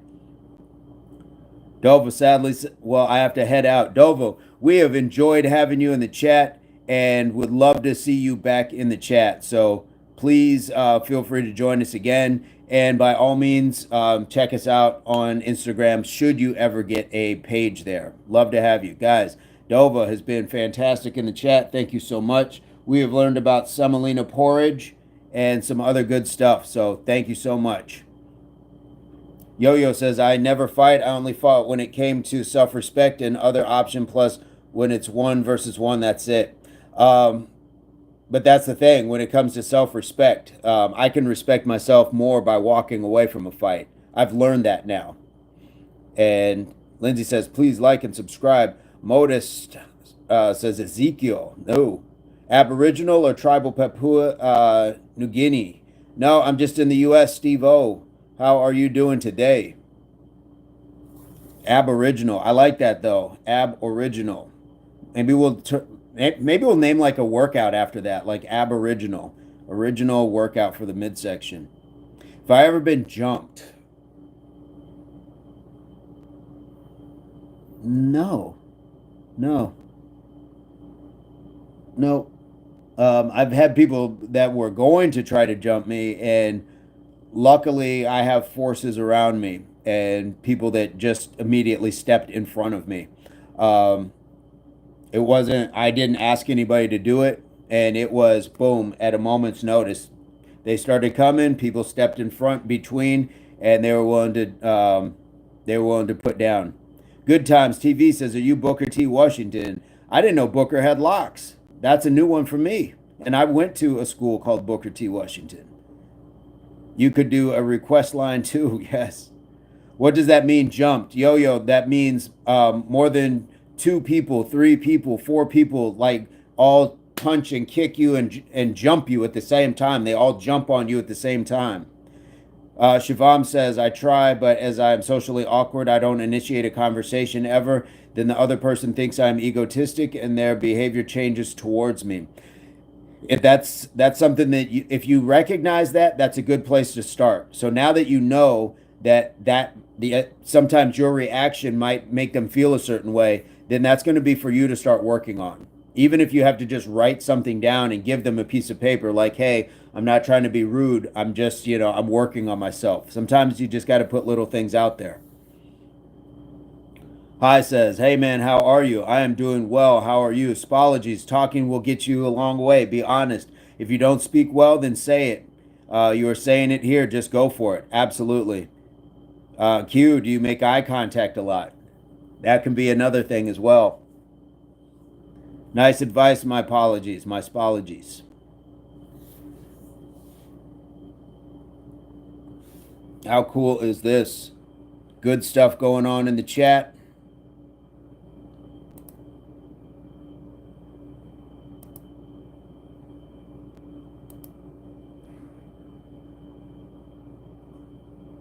Dova, sadly, well, I have to head out. Dova, we have enjoyed having you in the chat and would love to see you back in the chat. So please feel free to join us again. And by all means, check us out on Instagram should you ever get a page there. Love to have you. Guys, Dova has been fantastic in the chat. Thank you so much. We have learned about semolina porridge and some other good stuff. So thank you so much. Yo-Yo says, I never fight. I only fought when it came to self-respect and other option. Plus, when it's 1 versus 1, that's it. But that's the thing. When it comes to self-respect, I can respect myself more by walking away from a fight. I've learned that now. And Lindsay says, please like and subscribe. Modest says, Ezekiel. No. Aboriginal or tribal Papua New Guinea? No, I'm just in the U.S., Steve O. how are you doing today? Aboriginal. I like that though. Aboriginal. Maybe we'll name like a workout after that, like Aboriginal. Original workout for the midsection. If I ever been jumped, no, no, no. I've had people that were going to try to jump me, and luckily I have forces around me and people that just immediately stepped in front of me. Um, it wasn't, I didn't ask anybody to do it, and it was boom at a moment's notice. They started coming, people stepped in front between, and they were willing to put down. Good Times TV says, "Are you Booker T. Washington?" I didn't know Booker had locks. That's a new one for me. And I went to a school called Booker T. Washington. You could do a request line too. Yes. What does that mean, jumped? Yo, that means more than two people, three people, four people, like all punch and kick you and jump you at the same time. They all jump on you at the same time. Shivam says, "I try, but as I'm socially awkward, I don't initiate a conversation ever. Then the other person thinks I'm egotistic and their behavior changes towards me." If that's something that if you recognize that, that's a good place to start. So now that you know that sometimes your reaction might make them feel a certain way, then that's going to be for you to start working on. Even if you have to just write something down and give them a piece of paper like, "Hey, I'm not trying to be rude. I'm just, I'm working on myself." Sometimes you just got to put little things out there. Hi says, "Hey man, how are you? I am doing well. How are you? Spologies, talking will get you a long way. Be honest. If you don't speak well, then say it. You are saying it here. Just go for it." Absolutely. Q, do you make eye contact a lot? That can be another thing as well. Nice advice. My apologies. My spologies. How cool is this? Good stuff going on in the chat.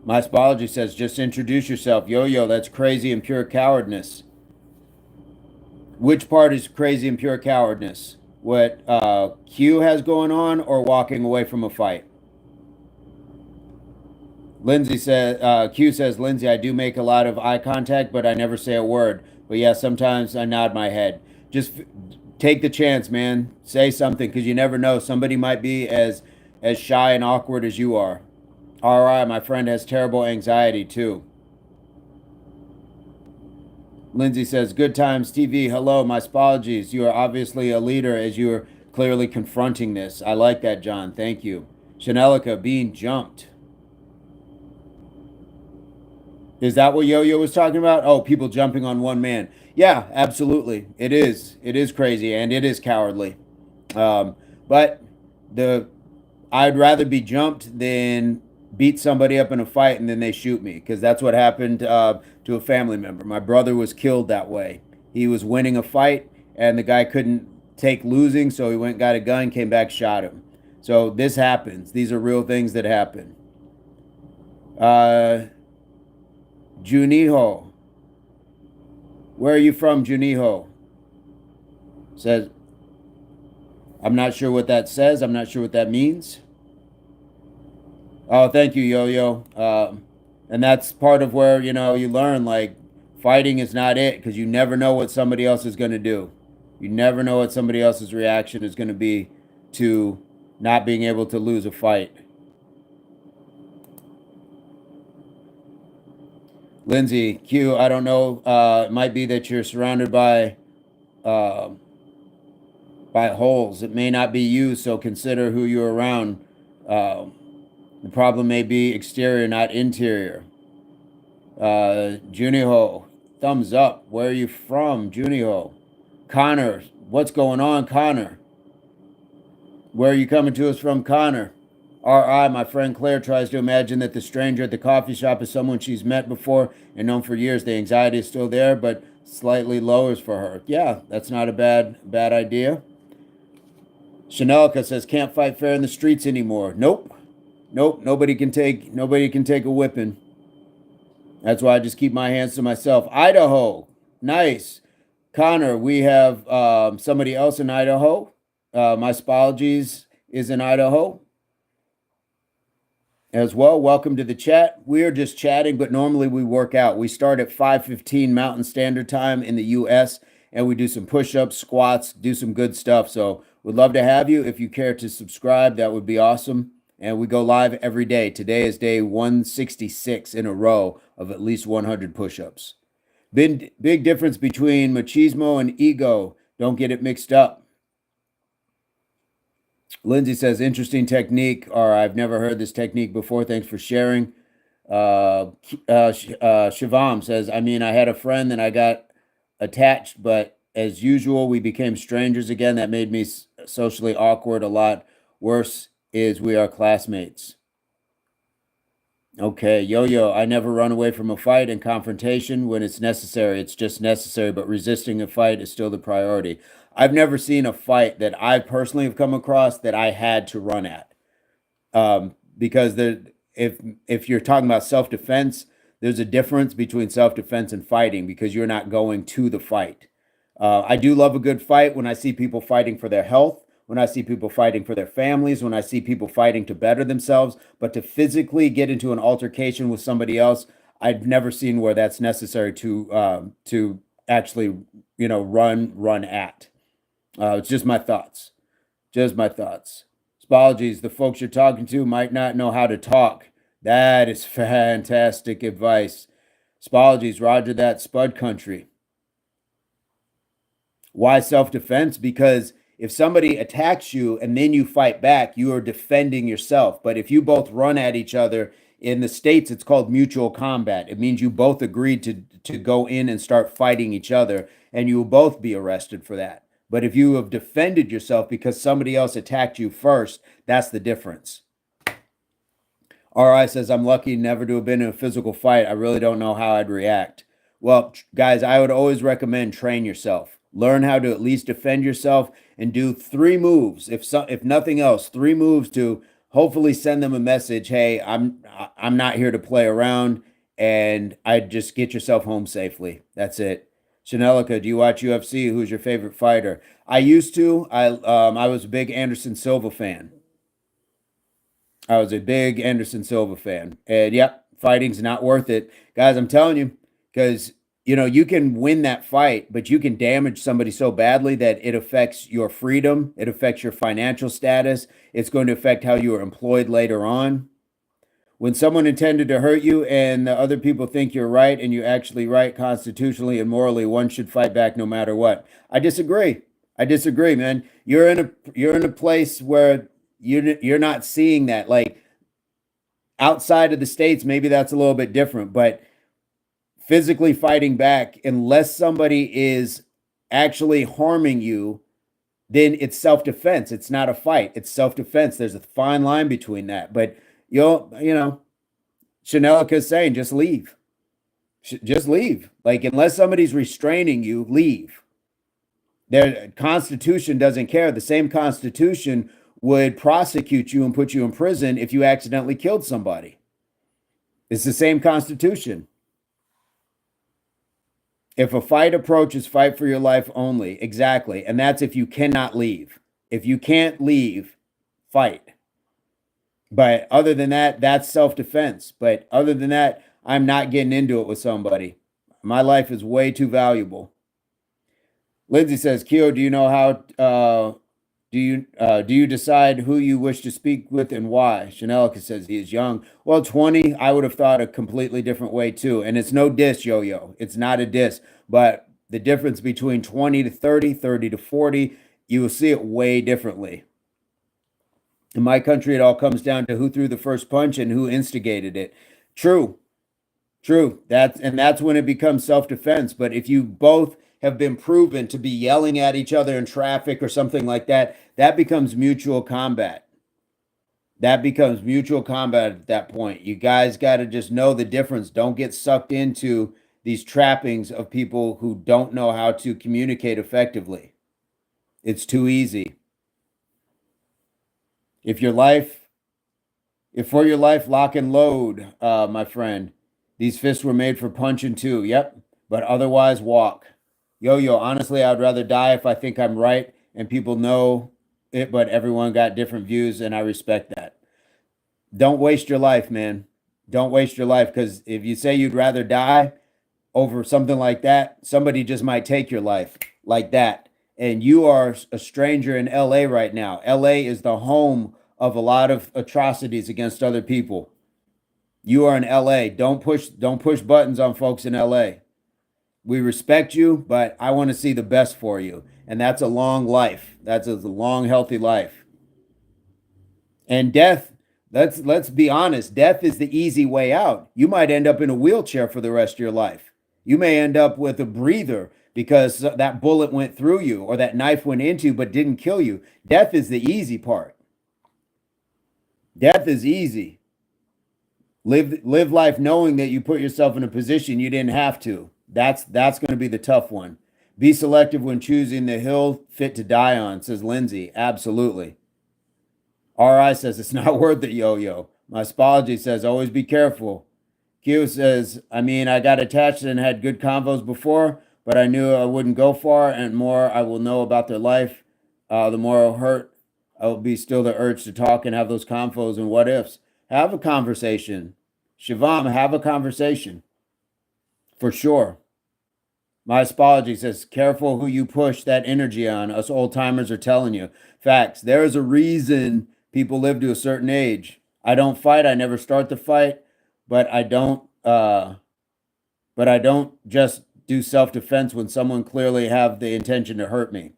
My spology says, "Just introduce yourself." Yo, that's crazy and pure cowardness. Which part is crazy and pure cowardness? What Q has going on, or walking away from a fight? Lindsay says, Q says, "Lindsay, I do make a lot of eye contact, but I never say a word. But yeah, sometimes I nod my head. Just take the chance, man. Say something, because you never know. Somebody might be as shy and awkward as you are." RI, my friend has terrible anxiety too. Lindsay says, "Good Times TV. Hello, my apologies. You are obviously a leader as you are clearly confronting this." I like that, John. Thank you. Chanelica, being jumped. Is that what Yo-Yo was talking about? Oh, people jumping on one man. Yeah, absolutely. It is. It is crazy and it is cowardly. But I'd rather be jumped than beat somebody up in a fight and then they shoot me, because that's what happened to a family member. My brother was killed that way. He was winning a fight and the guy couldn't take losing, so he went and got a gun, came back, shot him. So this happens. These are real things that happen. Juniho. Where are you from, Juniho? Says, I'm not sure what that says. I'm not sure what that means. Oh, thank you, Yo-Yo. And that's part of where, you learn, like, fighting is not it, because you never know what somebody else is going to do. You never know what somebody else's reaction is going to be to not being able to lose a fight. Lindsay, Q, I don't know. It might be that you're surrounded by holes. It may not be you, so consider who you're around. The problem may be exterior, not interior. Juniho, thumbs up. Where are you from, Juniho? Connor, what's going on, Connor? Where are you coming to us from, Connor? RI, my friend Claire tries to imagine that the stranger at the coffee shop is someone she's met before and known for years. The anxiety is still there, but slightly lowers for her. Yeah, that's not a bad idea. Chanelka says, "Can't fight fair in the streets anymore." Nope. Nope, nobody can take a whipping. That's why I just keep my hands to myself. Idaho, nice. Connor, we have somebody else in Idaho. My Spologies is in Idaho as well. Welcome to the chat. We are just chatting, but normally we work out. We start at 5:15 Mountain Standard Time in the US, and we do some push-ups, squats, do some good stuff. So we'd love to have you. If you care to subscribe, that would be awesome. And we go live every day. Today is day 166 in a row of at least 100 push-ups. Big difference between machismo and ego. Don't get it mixed up. Lindsay says, interesting technique, or I've never heard this technique before. Thanks for sharing. Shivam says, I mean, I had a friend and I got attached, but as usual, we became strangers again. That made me socially awkward. A lot worse is we are classmates. Okay, Yo-Yo, I never run away from a fight and confrontation when it's necessary. It's just necessary, but resisting a fight is still the priority. I've never seen a fight that I personally have come across that I had to run at. Because if you're talking about self-defense, there's a difference between self-defense and fighting because you're not going to the fight. I do love a good fight when I see people fighting for their health, when I see people fighting for their families, when I see people fighting to better themselves, but to physically get into an altercation with somebody else, I've never seen where that's necessary to actually, run at. It's just my thoughts. Just my thoughts. Spologies, the folks you're talking to might not know how to talk. That is fantastic advice. Spologies, roger that, Spud Country. Why self-defense? Because if somebody attacks you and then you fight back, you are defending yourself. But if you both run at each other, in the States, it's called mutual combat. It means you both agreed to go in and start fighting each other, and you will both be arrested for that. But if you have defended yourself because somebody else attacked you first, that's the difference. RI says, I'm lucky never to have been in a physical fight. I really don't know how I'd react. Well, guys, I would always recommend train yourself. Learn how to at least defend yourself and do 3 moves. If nothing else, 3 moves to hopefully send them a message. Hey, I'm not here to play around, and I'd just get yourself home safely. That's it. Chanelica, do you watch UFC? Who's your favorite fighter? I used to. I was a big Anderson Silva fan. And yep, fighting's not worth it. Guys, I'm telling you, because you can win that fight, but you can damage somebody so badly that it affects your freedom, it affects your financial status, it's going to affect how you are employed later on. When someone intended to hurt you and the other people think you're right and you're actually right constitutionally and morally, one should fight back no matter what. I disagree, man. You're in a place where you're not seeing that. Like outside of the States, maybe that's a little bit different, but physically fighting back, unless somebody is actually harming you, then it's self-defense. It's not a fight. It's self-defense. There's a fine line between that. But Chanelica is saying, just leave. Just leave. Like, unless somebody's restraining you, leave. Their Constitution doesn't care. The same Constitution would prosecute you and put you in prison if you accidentally killed somebody. It's the same Constitution. If a fight approaches, fight for your life only. Exactly. And that's if you cannot leave. If you can't leave, fight. But other than that, that's self-defense. But other than that, I'm not getting into it with somebody. My life is way too valuable. Lindsay says, Keo, do you know how, do you decide who you wish to speak with and why? Chanelica says he is young. Well, 20, I would have thought a completely different way too. And it's no diss, Yo-Yo. It's not a diss. But the difference between 20 to 30, 30 to 40, you will see it way differently. In my country, it all comes down to who threw the first punch and who instigated it. True. That's when it becomes self-defense. But if you both have been proven to be yelling at each other in traffic or something like that, that becomes mutual combat. That becomes mutual combat at that point. You guys got to just know the difference. Don't get sucked into these trappings of people who don't know how to communicate effectively. It's too easy. If your life If for your life, lock and load, my friend. These fists were made for punching too. Yep. But otherwise, walk. Yo, honestly, I'd rather die if I think I'm right and people know it, but everyone got different views, and I respect that. Don't waste your life, man. Don't waste your life, because if you say you'd rather die over something like that, somebody just might take your life like that. And you are a stranger in LA right now. LA is the home of a lot of atrocities against other people. You are in LA. Don't push buttons on folks in LA. We respect you, but I want to see the best for you. And that's a long life. That's a long, healthy life. And death, let's be honest, death is the easy way out. You might end up in a wheelchair for the rest of your life. You may end up with a breather because that bullet went through you or that knife went into you but didn't kill you. Death is the easy part. Death is easy. Live life knowing that you put yourself in a position you didn't have to. That's going to be the tough one. Be selective when choosing the hill fit to die on, says Lindsay. Absolutely. RI says it's not worth it, yo. My spology says always be careful. Q says, I mean, I got attached and had good convos before, but I knew I wouldn't go far, and more I will know about their life, the more I'll hurt. I will be still the urge to talk and have those convos and what ifs. Have a conversation. Shivam, have a conversation. For sure. My apology says, careful who you push that energy on. Us old timers are telling you. Facts. There is a reason people live to a certain age. I don't fight. I never start the fight, but I don't just do self-defense when someone clearly have the intention to hurt me.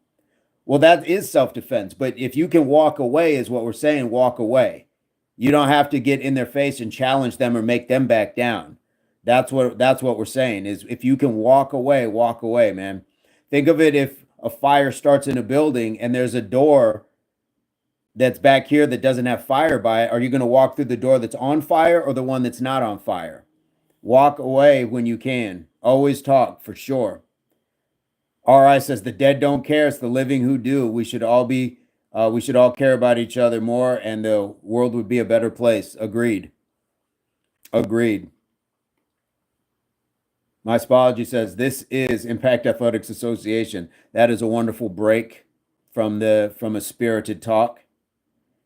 Well, that is self-defense. But if you can walk away, is what we're saying, walk away. You don't have to get in their face and challenge them or make them back down. That's what we're saying is if you can walk away, man. Think of it if a fire starts in a building and there's a door that's back here that doesn't have fire by it. Are you going to walk through the door that's on fire or the one that's not on fire? Walk away when you can. Always talk, for sure. RI says the dead don't care. It's the living who do. We should all care about each other more and the world would be a better place. Agreed. My spology says this is Impact Athletics Association. That is a wonderful break from a spirited talk.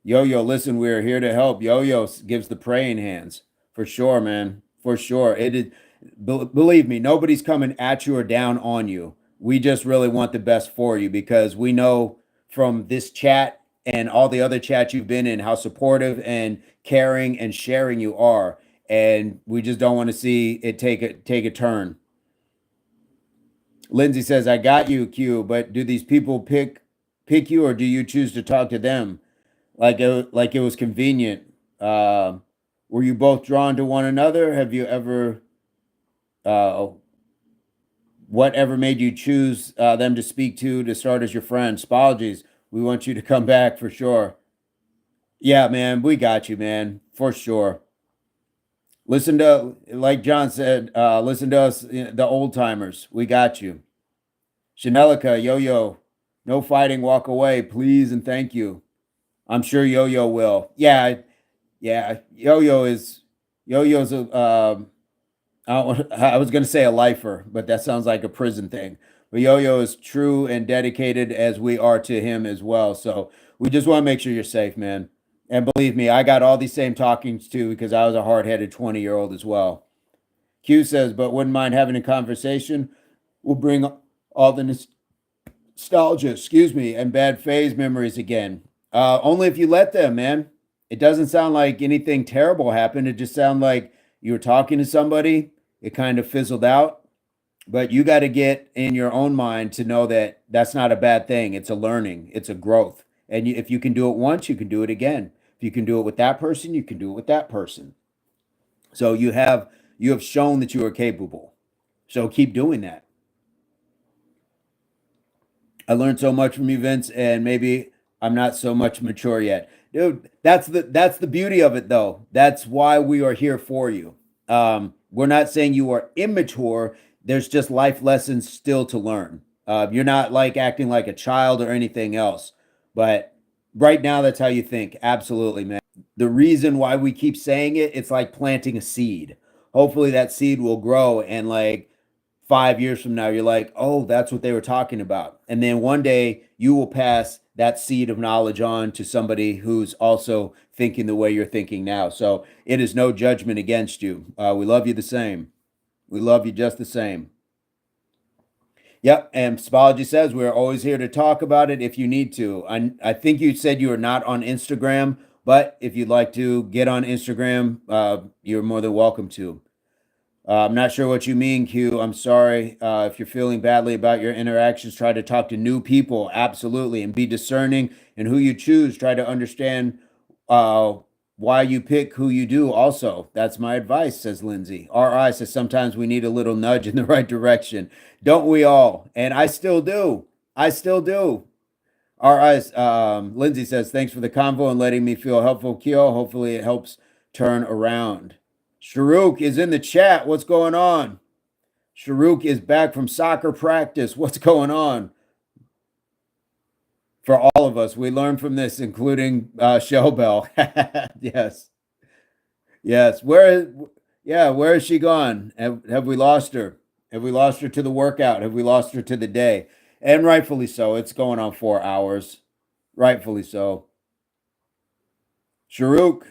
Yo, listen, we're here to help. Yo gives the praying hands. For sure, man. For sure. It is, believe me, nobody's coming at you or down on you. We just really want the best for you because we know from this chat and all the other chats you've been in how supportive and caring and sharing you are. And we just don't want to see it take a turn. Lindsay says, I got you, Q, but do these people pick you or do you choose to talk to them? Like it was convenient. Were you both drawn to one another? Have you ever, whatever made you choose them to speak to start as your friend? Spologies, we want you to come back for sure. Yeah, man, we got you, man, for sure. Listen to, like John said, listen to us, the old timers. We got you. Chanelica, yo, no fighting, walk away, please and thank you. I'm sure Yo will. Yeah. Yo-Yo's a, I was going to say a lifer, but that sounds like a prison thing. But Yo is true and dedicated as we are to him as well. So we just want to make sure you're safe, man. And believe me, I got all these same talkings too because I was a hard-headed 20-year-old as well. Q says, but wouldn't mind having a conversation. We'll bring all the nostalgia, and bad phase memories again. Only if you let them, man. It doesn't sound like anything terrible happened. It just sounded like you were talking to somebody. It kind of fizzled out. But you got to get in your own mind to know that that's not a bad thing. It's a learning. It's a growth. And if you can do it once, you can do it again. If you can do it with that person, you can do it with that person. So you have shown that you are capable. So keep doing that. I learned so much from you, Vince, and maybe I'm not so much mature yet. Dude, that's the beauty of it, though. That's why we are here for you. We're not saying you are immature. There's just life lessons still to learn. You're not like acting like a child or anything else. But right now, that's how you think. Absolutely, man. the reason why we keep saying it, it's like planting a seed. Hopefully that seed will grow, and like 5 years from now, you're like, oh, that's what they were talking about. And then one day you will pass that seed of knowledge on to somebody who's also thinking the way you're thinking now. So it is no judgment against you. We love you the same. We love you just the same. Yep. And Spology says we're always here to talk about it if you need to. I think you said you are not on Instagram, but if you'd like to get on Instagram, you're more than welcome to. I'm not sure what you mean, Q. I'm sorry. If you're feeling badly about your interactions, try to talk to new people. Absolutely. And be discerning in who you choose. Try to understand uh, why you pick who you do. Also, that's my advice, says Lindsay. RI says sometimes we need a little nudge in the right direction. Don't we all? And I still do. I still do. RI, Lindsay says, thanks for the convo and letting me feel helpful, Kyo. Hopefully it helps turn around. Sharuk is in the chat. What's going on? Sharuk is back from soccer practice. What's going on? For all of us, we learn from this, including Shellbell. Yes. Yes. Where is she gone? Have we lost her? Have we lost her to the workout? Have we lost her to the day? And rightfully so. It's going on 4 hours. Rightfully so. Sharuk.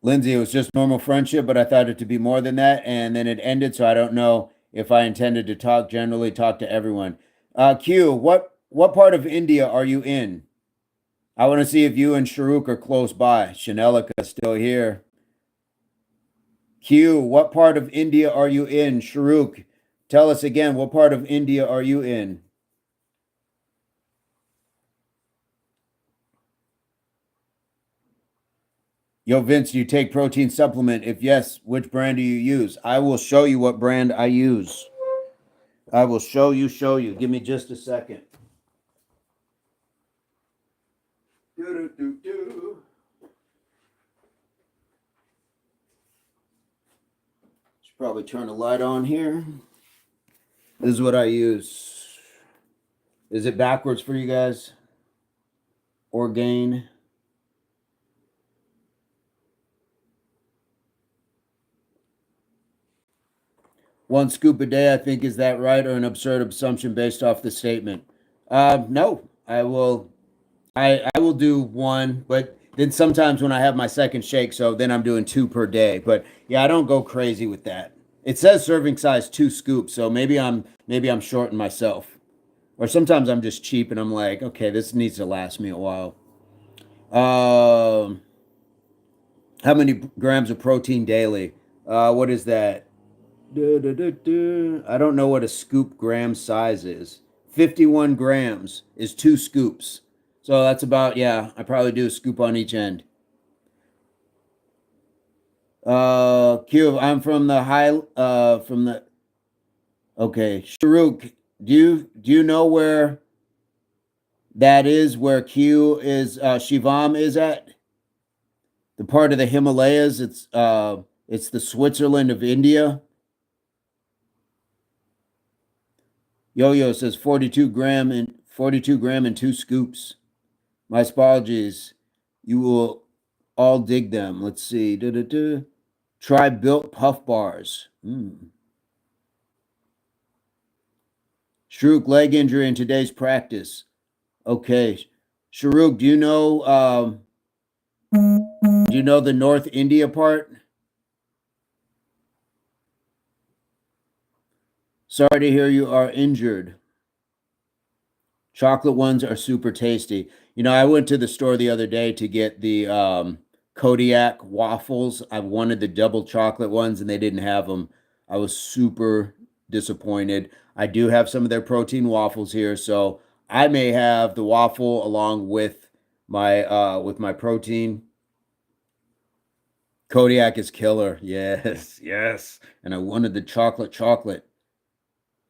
Lindsay, it was just normal friendship, but I thought it to be more than that. And then it ended. So I don't know if I intended to talk generally, talk to everyone. Q, what part of India are you in? I want to see if you and Sharuk are close by. Chanelica still here. Q, what part of India are you in? Sharuk, tell us again, what part of India are you in? Yo, Vince, do you take protein supplement? If yes, which brand do you use? I will show you what brand I use. I will show you. Give me just a second. Should probably turn the light on here. This is what I use. Is it backwards for you guys? Orgain. One scoop a day, I think, is that right, or an absurd assumption based off the statement? No, I will do one, but then sometimes when I have my second shake, so then I'm doing 2 per day. But yeah, I don't go crazy with that. It says serving size 2 scoops, so maybe I'm shorting myself. Or sometimes I'm just cheap and I'm like, okay, this needs to last me a while. How many grams of protein daily? What is that? I don't know what a scoop gram size is. 51 grams is 2 scoops. So that's about, yeah, I probably do a scoop on each end. Q, I'm from the okay. Sharuk, do you know where that is, where Q is, Shivam is at? The part of the Himalayas, it's the Switzerland of India. Yo-Yo says 42 gram and 2 scoops. My apologies. You will all dig them. Let's see. Try built puff bars. Sharuk, leg injury in today's practice. Okay. Sharuk, do you know the North India part? Sorry to hear you are injured. Chocolate ones are super tasty. I went to the store the other day to get the Kodiak waffles. I wanted the double chocolate ones and they didn't have them. I was super disappointed. I do have some of their protein waffles here, so I may have the waffle along with my protein. Kodiak is killer. Yes, yes. And I wanted the chocolate.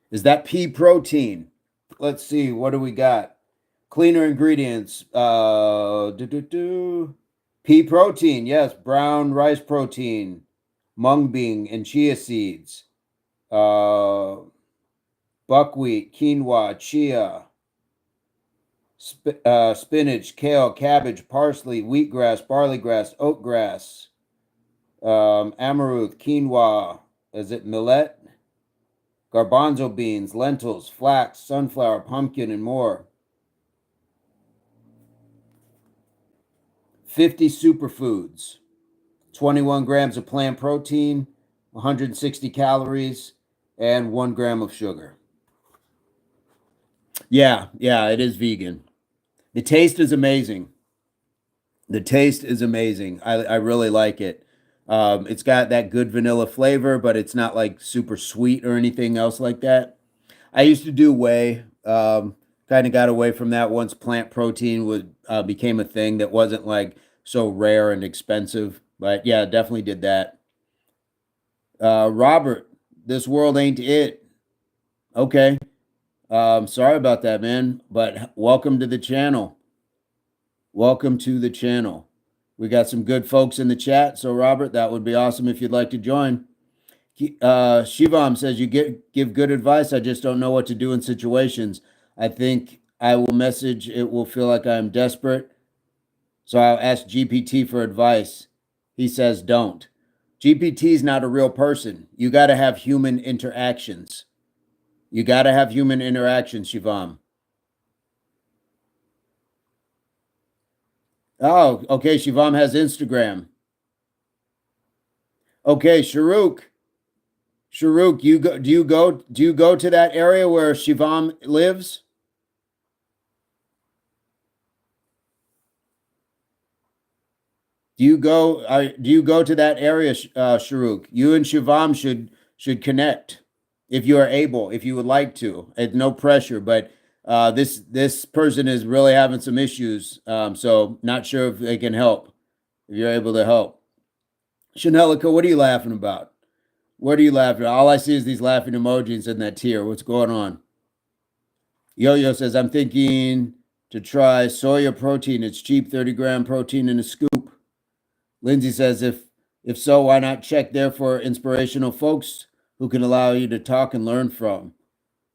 Is that pea protein? Let's see. What do we got? Cleaner ingredients. Pea protein. Yes. Brown rice protein. Mung bean and chia seeds. Buckwheat, quinoa, chia. spinach, kale, cabbage, parsley, wheatgrass, barley grass, oatgrass, amaranth, quinoa. Is it millet? Garbanzo beans, lentils, flax, sunflower, pumpkin, and more. 50 superfoods, 21 grams of plant protein, 160 calories, and 1 gram of sugar. Yeah, it is vegan. The taste is amazing. The taste is amazing. I really like it. It's got that good vanilla flavor, but it's not like super sweet or anything else like that. I used to do whey. Kind of got away from that once plant protein became a thing that wasn't like so rare and expensive. But yeah, definitely did that. Robert, this world ain't it. Okay. Sorry about that, man. But welcome to the channel. Welcome to the channel. We got some good folks in the chat. So, Robert, that would be awesome if you'd like to join. Shivam says you give good advice. I just don't know what to do in situations. I think I will message. It will feel like I'm desperate. So I'll ask GPT for advice. He says don't. GPT is not a real person. You got to have human interactions. You got to have human interactions, Shivam. Oh, okay. Shivam has Instagram. Okay, Sharuk. Sharuk, do you go to that area where Shivam lives? Do you go to that area, Sharuk? You and Shivam should connect if you are able, if you would like to. It's no pressure, but this person is really having some issues. So not sure if they can help. If you're able to help. Chanelica, what are you laughing about? What are you laughing at? All I see is these laughing emojis and that tear. What's going on? Yo-Yo says, I'm thinking to try soya protein. It's cheap, 30-gram protein in a scoop. Lindsay says, if so, why not check there for inspirational folks who can allow you to talk and learn from?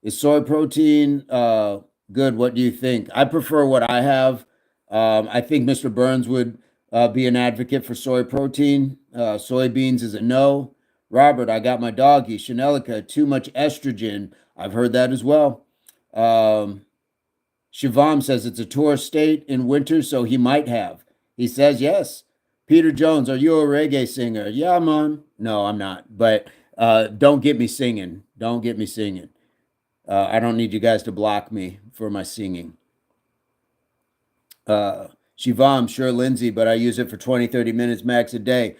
Is soy protein good? What do you think? I prefer what I have. I think Mr. Burns would be an advocate for soy protein. Soybeans is a no. Robert, I got my doggy. Chanelica, too much estrogen. I've heard that as well. Shivam says it's a tourist state in winter, so he might have. He says yes. Peter Jones, are you a reggae singer? Yeah, man. No, I'm not. But don't get me singing. Don't get me singing. I don't need you guys to block me for my singing. Shivam, sure, Lindsay, but I use it for 20, 30 minutes max a day.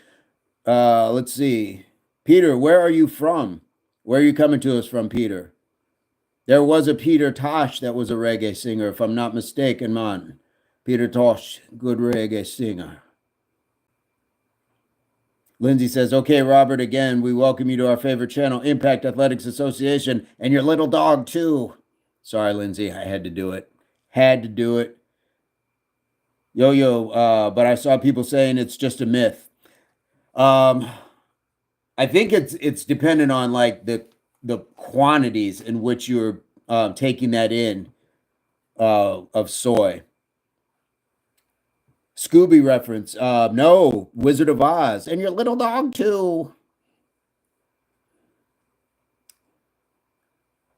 Let's see. Peter, where are you from? Where are you coming to us from, Peter? There was a Peter Tosh that was a reggae singer, if I'm not mistaken, man. Peter Tosh, good reggae singer. Lindsay says, okay, Robert, again, we welcome you to our favorite channel, Impact Athletics Association, and your little dog, too. Sorry, Lindsay, I had to do it. Had to do it. Yo-Yo, but I saw people saying it's just a myth. I think it's dependent on like the quantities in which you're taking that in of soy. Scooby reference. No, Wizard of Oz, and your little dog too.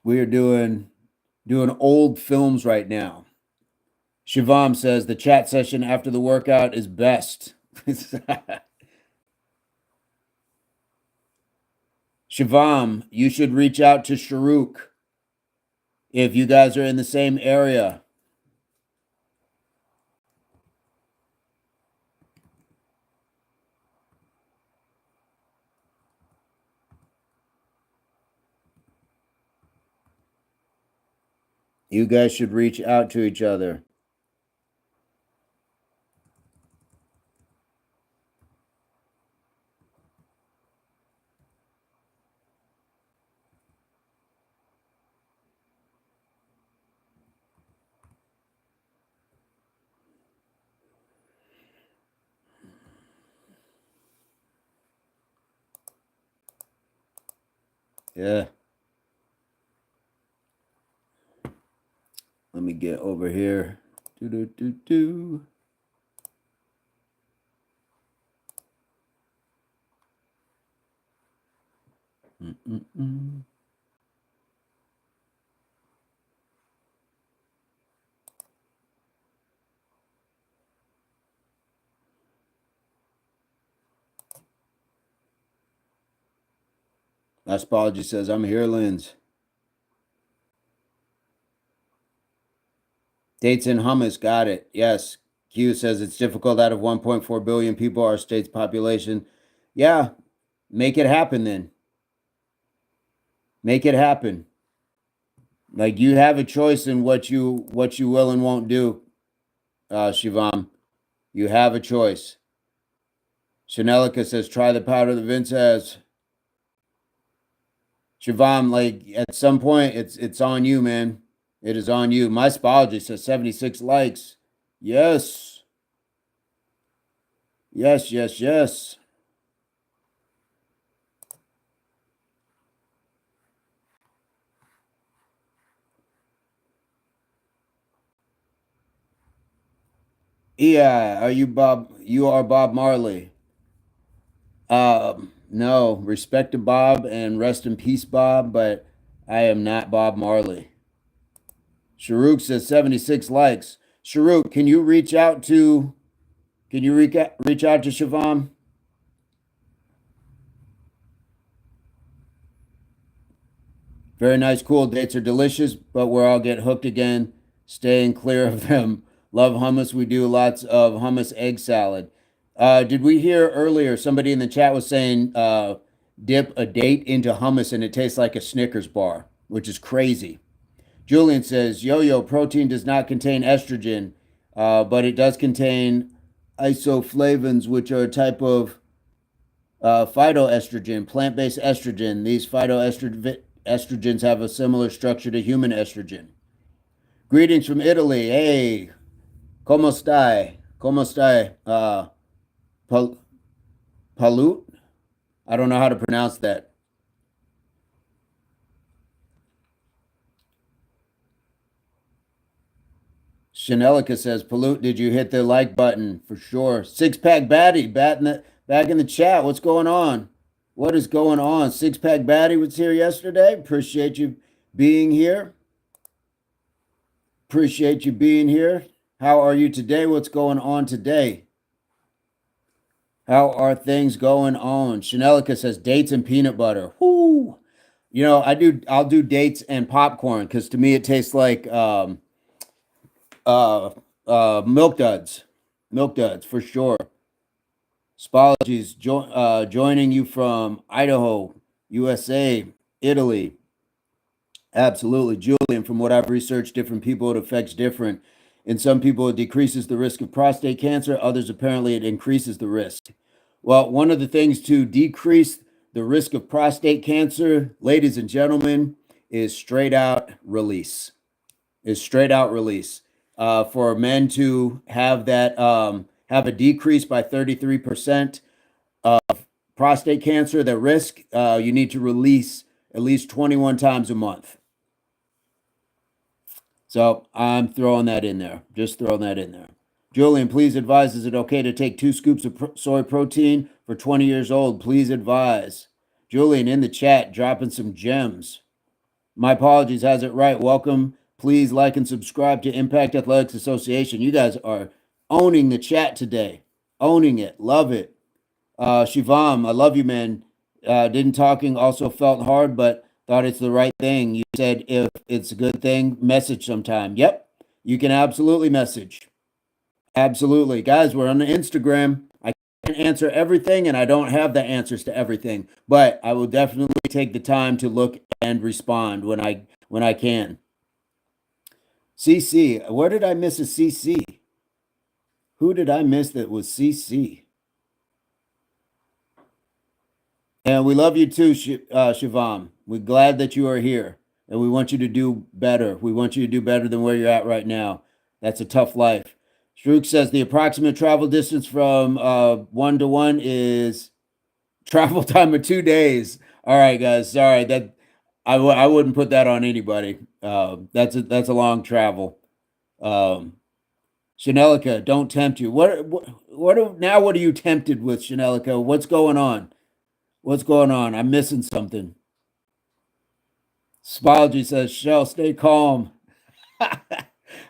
We are doing old films right now. Shivam says the chat session after the workout is best. Shivam, you should reach out to Sharuk if you guys are in the same area. You guys should reach out to each other. Yeah. Let me get over here. Aspology says, I'm here, Linz. Dates in hummus, got it. Yes. Q says it's difficult out of 1.4 billion people, our state's population. Yeah, make it happen then. Make it happen. Like you have a choice in what you will and won't do, Shivam. You have a choice. Chanelica says, try the powder that Vince has. Shivam, like at some point, it's on you, man. It is on you. My Spology says 76 likes. Yes. Yes, yes, yes. Yeah, are you Bob? You are Bob Marley. No, respect to Bob and rest in peace, Bob, but I am not Bob Marley. Sharuk says 76 likes. Sharuk, can you reach out to Shivam? Very nice, cool. Dates are delicious, but we're all get hooked again. Staying clear of them. Love hummus. We do lots of hummus egg salad. Did we hear earlier somebody in the chat was saying dip a date into hummus and it tastes like a Snickers bar, which is crazy. Julian says yo-yo protein does not contain estrogen, but it does contain isoflavones, which are a type of phytoestrogen, plant-based estrogen. These phytoestrogens have a similar structure to human estrogen. Greetings from Italy. Hey, como stai? Como stai? Palut? I don't know how to pronounce that. Chanelica says, Palut, did you hit the like button? For sure. Six Pack Batty, back in the chat. What's going on? What is going on? Six Pack Batty was here yesterday. Appreciate you being here. Appreciate you being here. How are you today? What's going on today? How are things going on? Chanelica says dates and peanut butter. Whoo! You know, I'll do dates and popcorn because to me it tastes like milk duds. Milk duds for sure. Spologies joining you from Idaho, USA, Italy. Absolutely, Julian. From what I've researched, different people it affects different. In some people, it decreases the risk of prostate cancer. Others, apparently, it increases the risk. Well, one of the things to decrease the risk of prostate cancer, ladies and gentlemen, is straight out release. For men to have that have a decrease by 33% of prostate cancer, the risk, you need to release at least 21 times a month. So I'm throwing that in there. Just throwing that in there. Julian, please advise, is it okay to take 2 scoops of soy protein for 20 years old? Please advise. Julian in the chat dropping some gems. My apologies, has it right. Welcome. Please like and subscribe to Impact Athletics Association. You guys are owning the chat today. Owning it. Love it. Shivam, I love you, man. Didn't talking also felt hard, but thought it's the right thing. You said if it's a good thing, message sometime. Yep, you can absolutely message. Absolutely. Guys, we're on the Instagram. I can't answer everything, and I don't have the answers to everything, but I will definitely take the time to look and respond when I can. CC, where did I miss a CC? Who did I miss that was CC? And we love you too, Shivam. We're glad that you are here, and we want you to do better. We want you to do better than where you're at right now. That's a tough life. Strook says the approximate travel distance from 1 to 1 is travel time of 2 days. All right, guys. Sorry that I wouldn't put that on anybody. That's a long travel. Chanelica, don't tempt you. Now what are you tempted with, Chanelica? What's going on? What's going on? I'm missing something. Spology says, Shell, stay calm.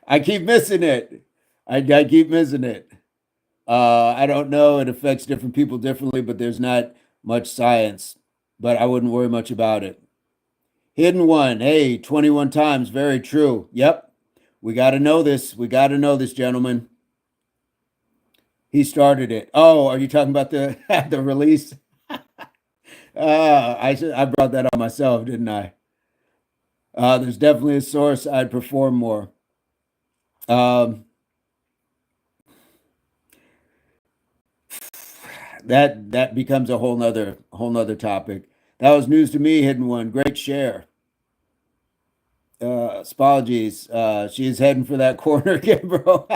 I keep missing it. I keep missing it. I don't know. It affects different people differently, but there's not much science. But I wouldn't worry much about it. Hidden one. Hey, 21 times. Very true. Yep. We got to know this. We got to know this, gentlemen. He started it. Oh, are you talking about the the release? I brought that on myself, didn't I? There's definitely a source I'd perform more. That becomes a whole nother topic. That was news to me, hidden one. Great share. Apologies. She is heading for that corner again, bro.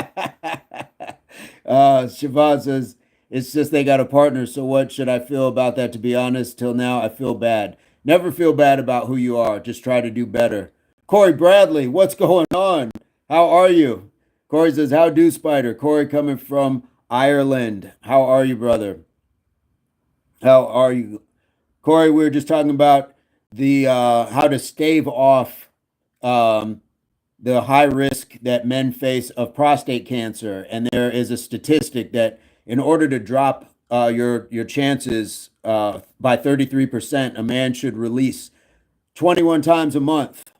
Siobhan says, it's just they got a partner. So what should I feel about that? To be honest, till now, I feel bad. Never feel bad about who you are. Just try to do better. Corey Bradley, what's going on? How are you? Corey says, how do Spider? Corey coming from Ireland. How are you, brother? How are you? Corey, we were just talking about the how to stave off um, the high risk that men face of prostate cancer, and there is a statistic that in order to drop your chances by 33%, a man should release 21 times a month.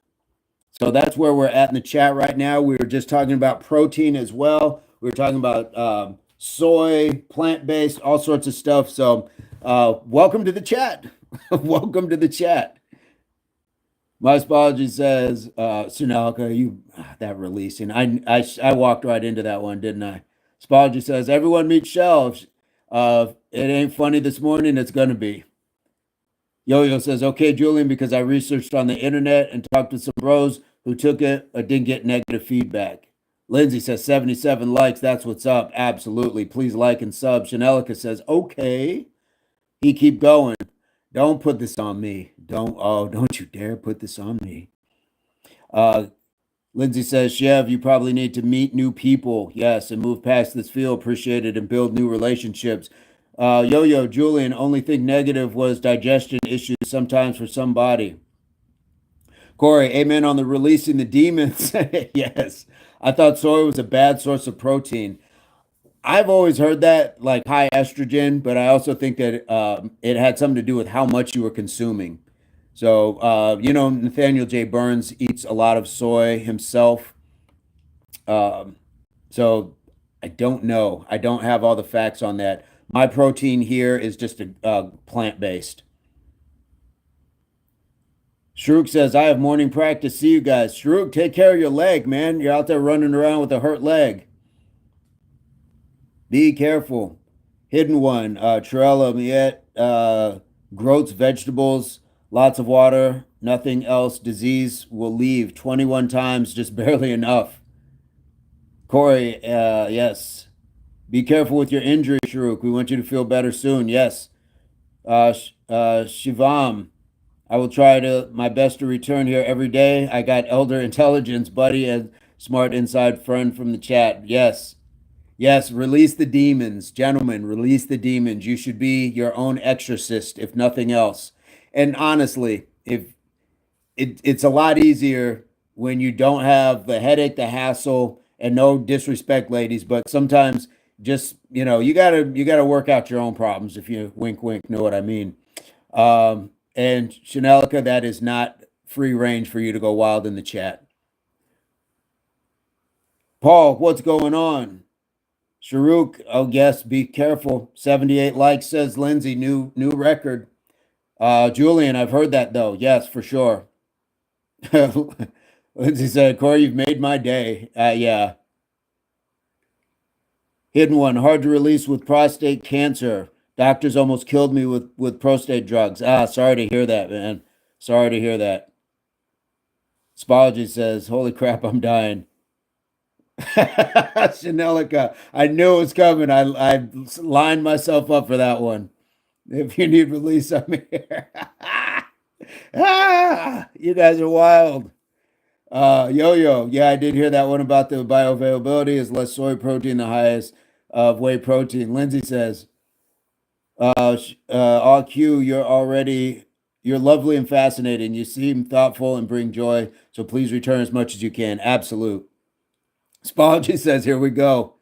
So that's where we're at in the chat right now. We were just talking about protein as well. We were talking about soy, plant-based, all sorts of stuff. So welcome to the chat. Welcome to the chat. My apology says, Sunalka, you that releasing. I walked right into that one, didn't I? Spology says, everyone meet shelves. It ain't funny this morning, it's gonna be. Yo-Yo says, okay, Julian, because I researched on the internet and talked to some bros who took it, didn't get negative feedback. Lindsay says, 77 likes, that's what's up. Absolutely. Please like and sub. Chanelica says, okay. He keep going. Don't put this on me. Don't you dare put this on me. Lindsay says, Chev, you probably need to meet new people. Yes, and move past this feel appreciated and build new relationships. Yo-Yo, Julian, only think negative was digestion issues sometimes for somebody. Corey, amen on the releasing the demons. Yes, I thought soy was a bad source of protein. I've always heard that, like high estrogen, but I also think that it had something to do with how much you were consuming. So, Nathaniel J Burns eats a lot of soy himself. So I don't know. I don't have all the facts on that. My protein here is just a plant-based. Shrook says, I have morning practice. See you guys. Shrook, take care of your leg, man. You're out there running around with a hurt leg. Be careful. Hidden one. Trella, Miette, groats, vegetables, lots of water, nothing else. Disease will leave 21 times, just barely enough. Corey, yes. Be careful with your injury, Sharuk. We want you to feel better soon. Yes. Shivam, I will try my best to return here every day. I got elder intelligence, buddy, and smart inside friend from the chat. Yes. Yes, release the demons. Gentlemen, release the demons. You should be your own exorcist, if nothing else. And honestly, if it's a lot easier when you don't have the headache, the hassle, and no disrespect, ladies, but sometimes just, you gotta work out your own problems if you wink wink, know what I mean. And Chanelica, that is not free range for you to go wild in the chat. Paul, what's going on? Sharuk, oh yes, be careful. 78 likes, says Lindsay, new record. Julian, I've heard that though. Yes, for sure. Lindsay said, Corey, you've made my day. Yeah. Hidden one, hard to release with prostate cancer. Doctors almost killed me with prostate drugs. Sorry to hear that, man. Sorry to hear that. Spology says, holy crap, I'm dying. Chanelica, I knew it was coming. I lined myself up for that one. If you need release, I'm here. You guys are wild. Yo-yo. Yeah, I did hear that one about the bioavailability is less soy protein, the highest of whey protein. Lindsay says, RQ, you're lovely and fascinating. You seem thoughtful and bring joy. So please return as much as you can. Absolute. Spology says, here we go.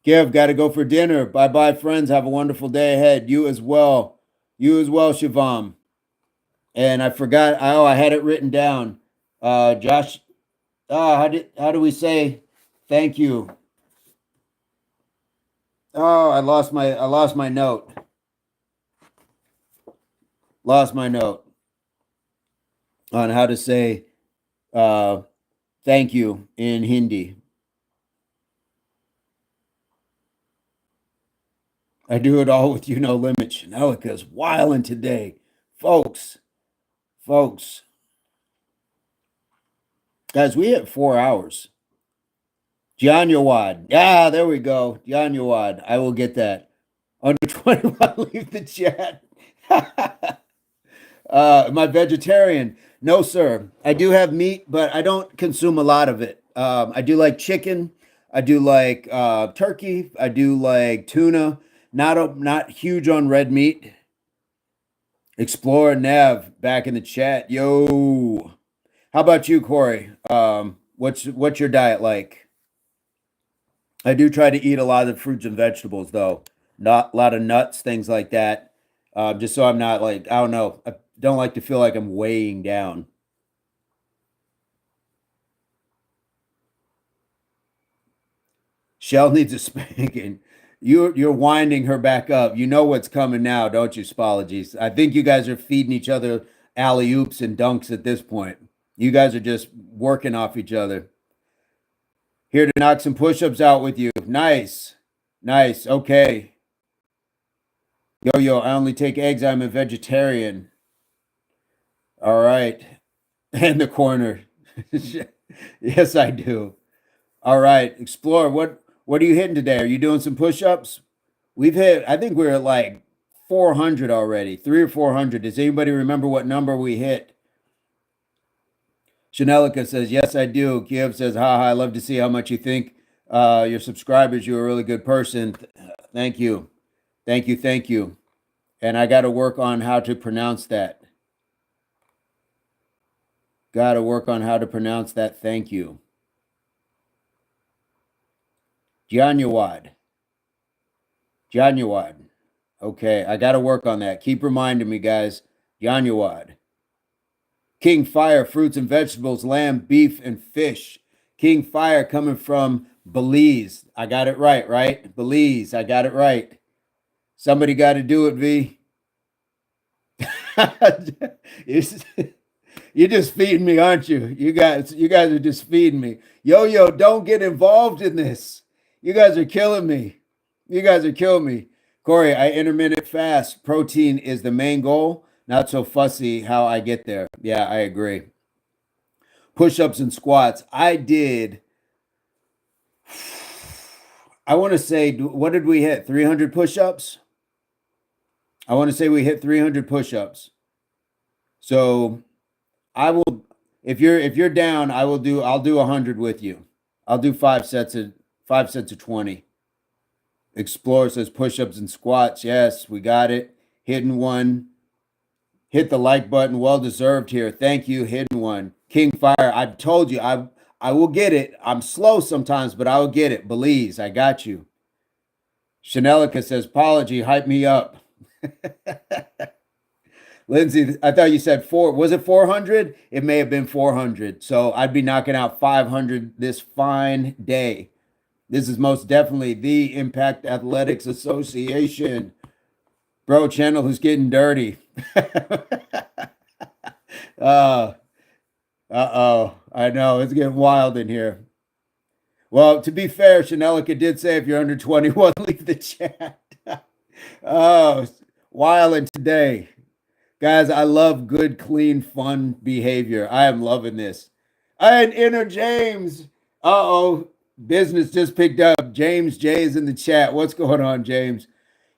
Give, got to go for dinner. Bye bye, friends. Have a wonderful day ahead. You as well. You as well, Shivam. And I forgot. I had it written down. Josh. How do we say thank you? Oh, I lost my note. Lost my note on how to say thank you in Hindi. I do it all with you no limit. Chanelica's wilding today. Folks, folks. Guys, we hit 4 hours. Janyawad. Yeah, there we go. Janyawad. I will get that. Under 21, leave the chat. Am I vegetarian? No, sir. I do have meat, but I don't consume a lot of it. I do like chicken. I do like turkey. I do like tuna. Not huge on red meat. Explorer Nev back in the chat. Yo. How about you, Corey? What's your diet like? I do try to eat a lot of fruits and vegetables, though. Not a lot of nuts, things like that. Just so I'm not like, I don't know. I don't like to feel like I'm weighing down. Shell needs a spanking. You're winding her back up. You know what's coming now, don't you, Spologies? I think you guys are feeding each other alley oops and dunks at this point. You guys are just working off each other. Here to knock some push-ups out with you. Nice. Nice. Okay. Yo, I only take eggs. I'm a vegetarian. All right. And the corner. Yes, I do. All right. Explore. What are you hitting today? Are you doing some push-ups? We've hit, I think we're at like 400 already. 3 or 400. Does anybody remember what number we hit? Chanelica says, yes, I do. Kiev says, haha, I love to see how much you think your subscribers. You're a really good person. Thank you. Thank you. Thank you. And I got to work on how to pronounce that. Got to work on how to pronounce that. Thank you. Janyawad. Janyawad. Okay, I got to work on that. Keep reminding me, guys. Janyawad. King Fire, fruits and vegetables, lamb, beef, and fish. King Fire coming from Belize. I got it right? Belize. I got it right. Somebody got to do it, V. You're just feeding me, aren't you? You guys are just feeding me. Yo, don't get involved in this. You guys are killing me. You guys are killing me. Corey, I intermittent fast. Protein is the main goal. Not so fussy how I get there. Yeah, I agree. Push-ups and squats. I want to say, what did we hit? 300 push-ups? I want to say we hit 300 push-ups. So I will, if you're down, I'll do 100 with you. I'll do 5 sets of 20. Explorer says push-ups and squats. Yes, we got it. Hidden one. Hit the like button. Well deserved here. Thank you, Hidden One. King Fire. I've told you I will get it. I'm slow sometimes, but I will get it. Belize, I got you. Chanelica says, apology, hype me up. Lindsay, I thought you said 4. Was it 400? It may have been 400. So I'd be knocking out 500 this fine day. This is most definitely the Impact Athletics Association. Bro channel who's getting dirty. uh-oh. I know, it's getting wild in here. Well, to be fair, Chanelica did say if you're under 21, leave the chat. Oh, wilding today. Guys, I love good, clean, fun behavior. I am loving this. And Inner James. Uh-oh. Business just picked up. James J is in the chat. What's going on, James?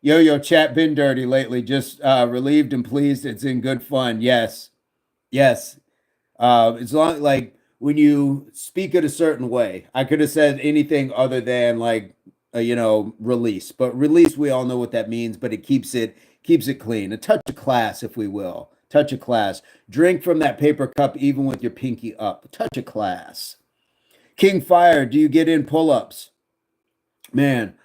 Yo, chat been dirty lately. Just relieved and pleased. It's in good fun. Yes. It's long like speak it a certain way. I could have said anything other than like release, but release, we all know what that means, but it keeps it clean. A touch of class, if we will. Touch of class. Drink from that paper cup even with your pinky up. Touch of class. King Fire, do you get in pull-ups? Man,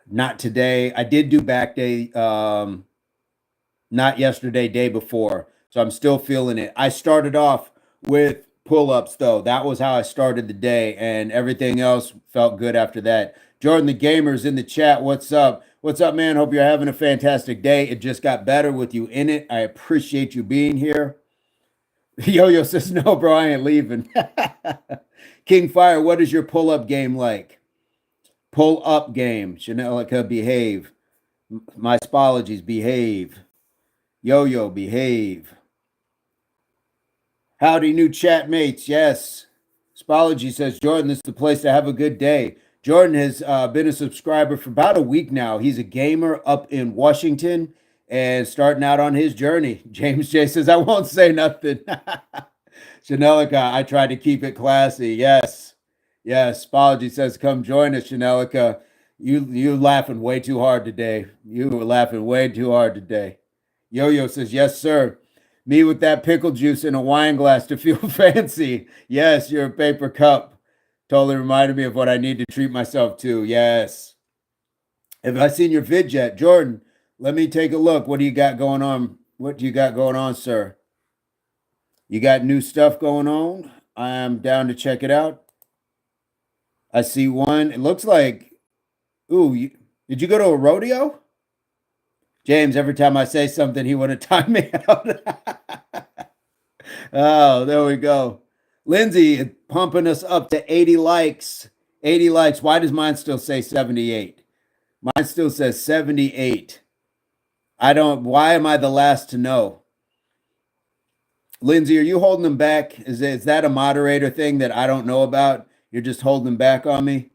not today. I did do back day, not yesterday, day before. So I'm still feeling it. I started off with pull-ups though. That was how I started the day, and everything else felt good after that. Jordan the Gamer's in the chat. What's up? What's up, man? Hope you're having a fantastic day. It just got better with you in it. I appreciate you being here. Yo-Yo says, no, bro, I ain't leaving. King Fire, what is your pull-up game like? Pull-up game. Chanelica, behave. My spologies, behave. Yo-Yo, behave. Howdy, new chat mates. Yes. Spology says, Jordan, this is the place to have a good day. Jordan has been a subscriber for about a week now. He's a gamer up in Washington and starting out on his journey. James J says, I won't say nothing. Chanelica, I tried to keep it classy. Yes. Yes. Spology says, come join us, Chanelica. You laughing way too hard today. You were laughing way too hard today. Yo-Yo says, yes, sir. Me with that pickle juice in a wine glass to feel fancy. Yes, you're a paper cup. Totally reminded me of what I need to treat myself to. Yes. Have I seen your vid yet? Jordan, let me take a look. What do you got going on? What do you got going on, sir? You got new stuff going on? I am down to check it out. I see one. It looks like, ooh, did you go to a rodeo? James, every time I say something, he want to time me out. Oh, there we go. Lindsay pumping us up to 80 likes. 80 likes. Why does mine still say 78? Mine still says 78. Why am I the last to know? Lindsay, are you holding them back? Is that a moderator thing that I don't know about? You're just holding them back on me?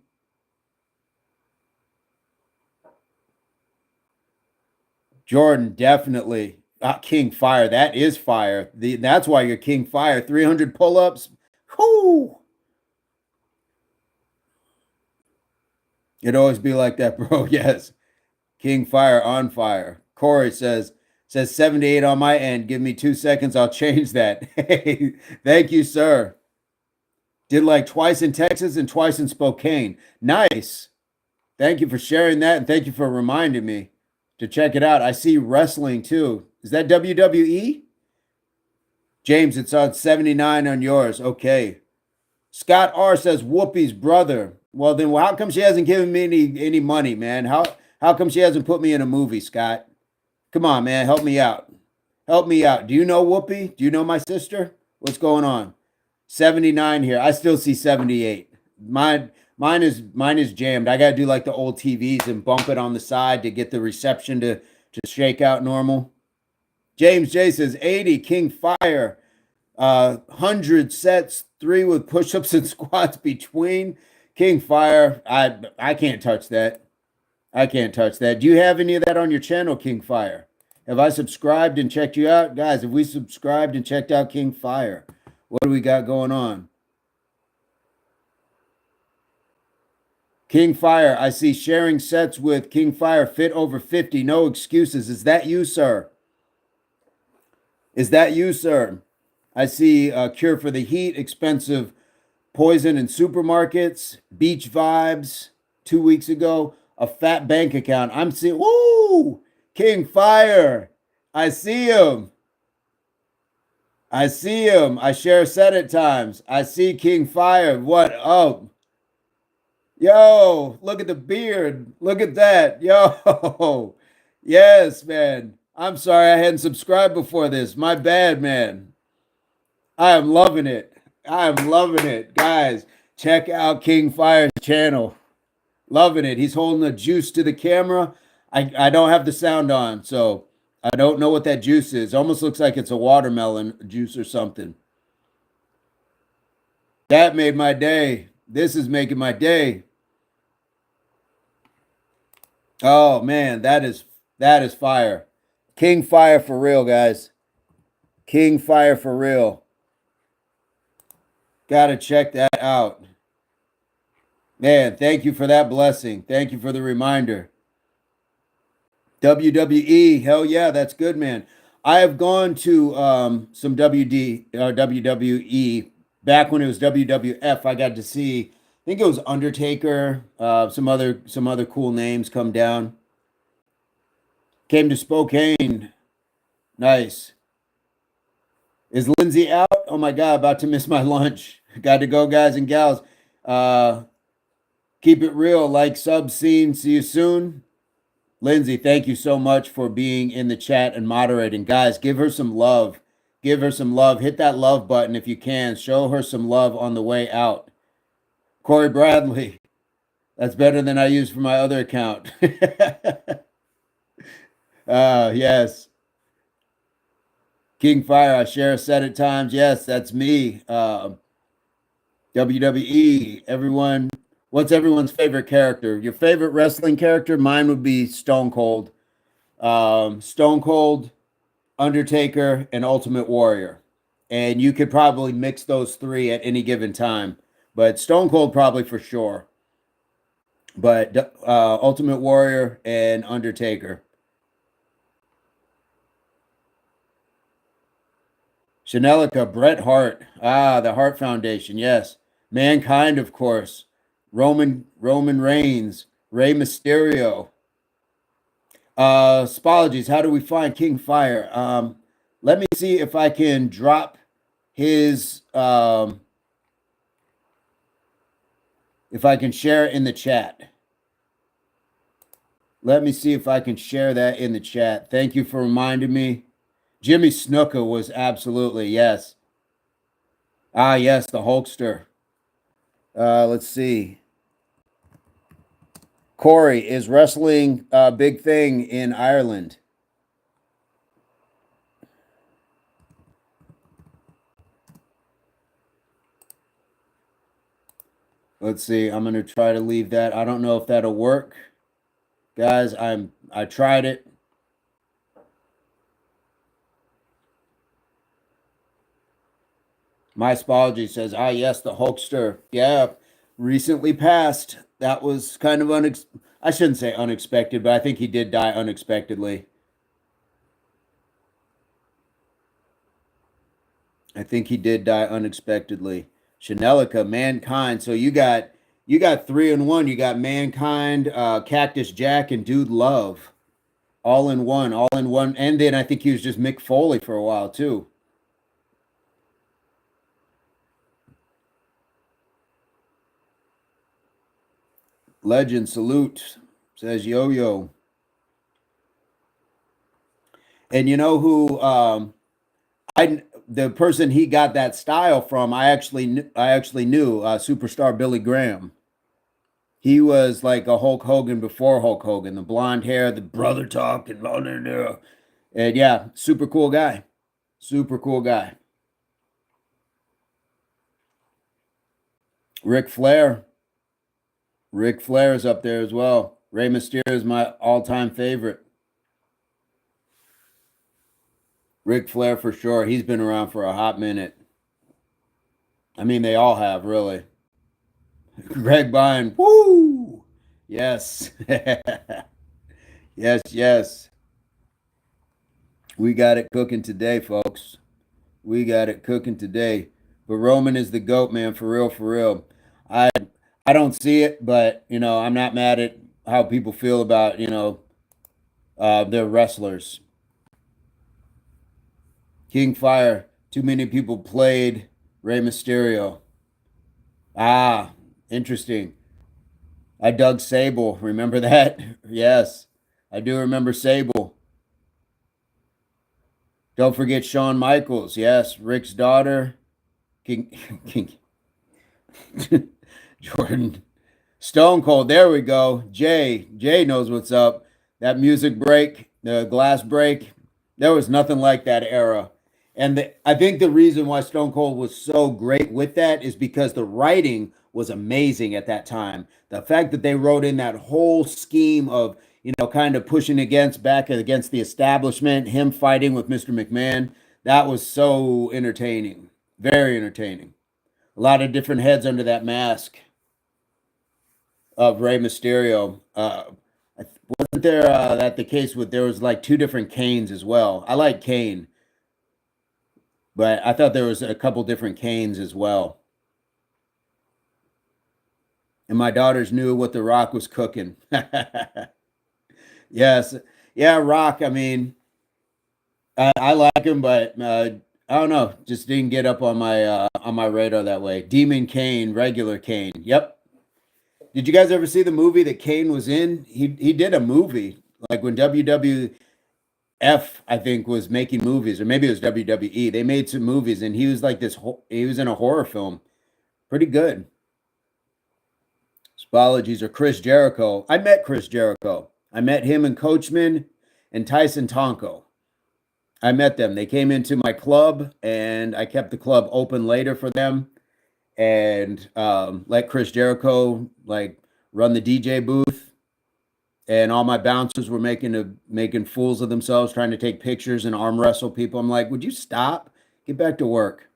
Jordan, definitely. King Fire. That is fire. That's why you're King Fire. 300 pull-ups. Whoo! It'd always be like that, bro. Yes. King Fire on fire. Corey says 78 on my end. Give me 2 seconds. I'll change that. Hey, thank you, sir. Did like twice in Texas and twice in Spokane. Nice. Thank you for sharing that, and thank you for reminding me to check it out. I see wrestling too. Is that WWE? James, it's on 79 on yours. Okay. Scott R says Whoopi's brother. Well, then how come she hasn't given me any money, man? How come she hasn't put me in a movie, Scott? Come on, man. Help me out. Help me out. Do you know Whoopi? Do you know my sister? What's going on? 79 here. I still see 78. Mine is jammed. I gotta do like the old TVs and bump it on the side to get the reception to shake out normal. James J says 80. King Fire. 100 sets, 3 with push-ups and squats between. King Fire. I can't touch that. I can't touch that. Do you have any of that on your channel, King Fire? Have I subscribed and checked you out? Guys, have we subscribed and checked out King Fire? What do we got going on? King Fire, I see sharing sets with King Fire, fit over 50, no excuses. Is that you, sir? Is that you, sir? I see a cure for the heat, expensive poison in supermarkets, beach vibes 2 weeks ago, a fat bank account. I'm seeing, woo, King Fire. I see him. I see him. I share set at times. I see King Fire. What up? Yo, look at the beard. Look at that. Yo. Yes, man. I'm sorry I hadn't subscribed before this. My bad, man. I am loving it. I am loving it. Guys, check out King Fire's channel. Loving it. He's holding a juice to the camera. I don't have the sound on, so I don't know what that juice is. Almost looks like it's a watermelon juice or something. That made my day. This is making my day. Oh man, that is fire. King Fire for real, guys. King Fire for real. Gotta check that out. Man, thank you for that blessing. Thank you for the reminder. WWE, hell yeah, that's good, man. I have gone to some WWE back when it was WWF. I got to see, I think it was Undertaker, some other cool names come down. Came to Spokane. Nice. Is Lindsay out? Oh my God, about to miss my lunch. Got to go, guys and gals. Uh, Keep it real, like, sub, scene. See you soon. Lindsay, thank you so much for being in the chat and moderating. Guys, give her some love. Give her some love. Hit that love button if you can. Show her some love on the way out. Corey Bradley, that's better than I used for my other account. Yes. King Fire, I share a set at times. Yes, that's me. WWE, everyone. What's everyone's favorite character? Your favorite wrestling character? Mine would be Stone Cold. Stone Cold, Undertaker, and Ultimate Warrior. And you could probably mix those three at any given time. But Stone Cold probably for sure. But Ultimate Warrior and Undertaker. Chanelica, Bret Hart. The Hart Foundation, yes. Mankind, of course. Roman Reigns. Rey Mysterio. Spologies, how do we find King Fire? Let me see if I can drop his if I can share it in the chat. Let me see if I can share that in the chat. Thank you for reminding me. Jimmy Snuka was absolutely, yes. Yes, the Hulkster. Let's see. Corey, is wrestling a big thing in Ireland? Let's see. I'm going to try to leave that. I don't know if that'll work. Guys, I tried it. My Spology says, yes, the Hulkster. Yeah, recently passed. That was kind of I shouldn't say unexpected, but I think he did die unexpectedly. I think he did die unexpectedly. Chanelica, Mankind. So you got 3-in-1. You got Mankind, Cactus Jack, and Dude Love. All in one. And then I think he was just Mick Foley for a while too. Legend, salute, says Yo-Yo. And you know who the person he got that style from, I actually knew, Superstar Billy Graham. He was like a Hulk Hogan before Hulk Hogan, the blonde hair, the brother talk, and yeah, super cool guy. Super cool guy. Ric Flair. Ric Flair is up there as well. Rey Mysterio is my all-time favorite. Ric Flair for sure. He's been around for a hot minute. I mean, they all have, really. Greg Byrne. Woo! Yes. Yes. We got it cooking today, folks. We got it cooking today. But Roman is the GOAT, man, for real. I don't see it, but, I'm not mad at how people feel about, their wrestlers. King Fire, too many people played Rey Mysterio. Interesting. I dug Sable. Remember that? Yes, I do remember Sable. Don't forget Shawn Michaels. Yes, Rick's daughter. King Jordan. Stone Cold. There we go. Jay knows what's up. That music break, the glass break, there was nothing like that era. And I think the reason why Stone Cold was so great with that is because the writing was amazing at that time. The fact that they wrote in that whole scheme of, kind of pushing back against the establishment, him fighting with Mr. McMahon, that was so entertaining. Very entertaining. A lot of different heads under that mask of Rey Mysterio. Wasn't there that the case with there was like two different Kanes as well? I like Kane, but I thought there was a couple different Kanes as well. And my daughters knew what The Rock was cooking. Yes, yeah, Rock. I mean, I like him, but I don't know. Just didn't get up on my radar that way. Demon Kane, regular Kane. Yep. Did you guys ever see the movie that Kane was in? He did a movie like when WWF I think was making movies, or maybe it was WWE. They made some movies, and he was like this. He was in a horror film. Pretty good. Apologies or Chris Jericho. I met Chris Jericho. I met him and Coachman and Tyson Tonko. I met them. They came into my club, and I kept the club open later for them, and let Chris Jericho like run the DJ booth. And all my bouncers were making fools of themselves, trying to take pictures and arm wrestle people. I'm like, would you stop? Get back to work.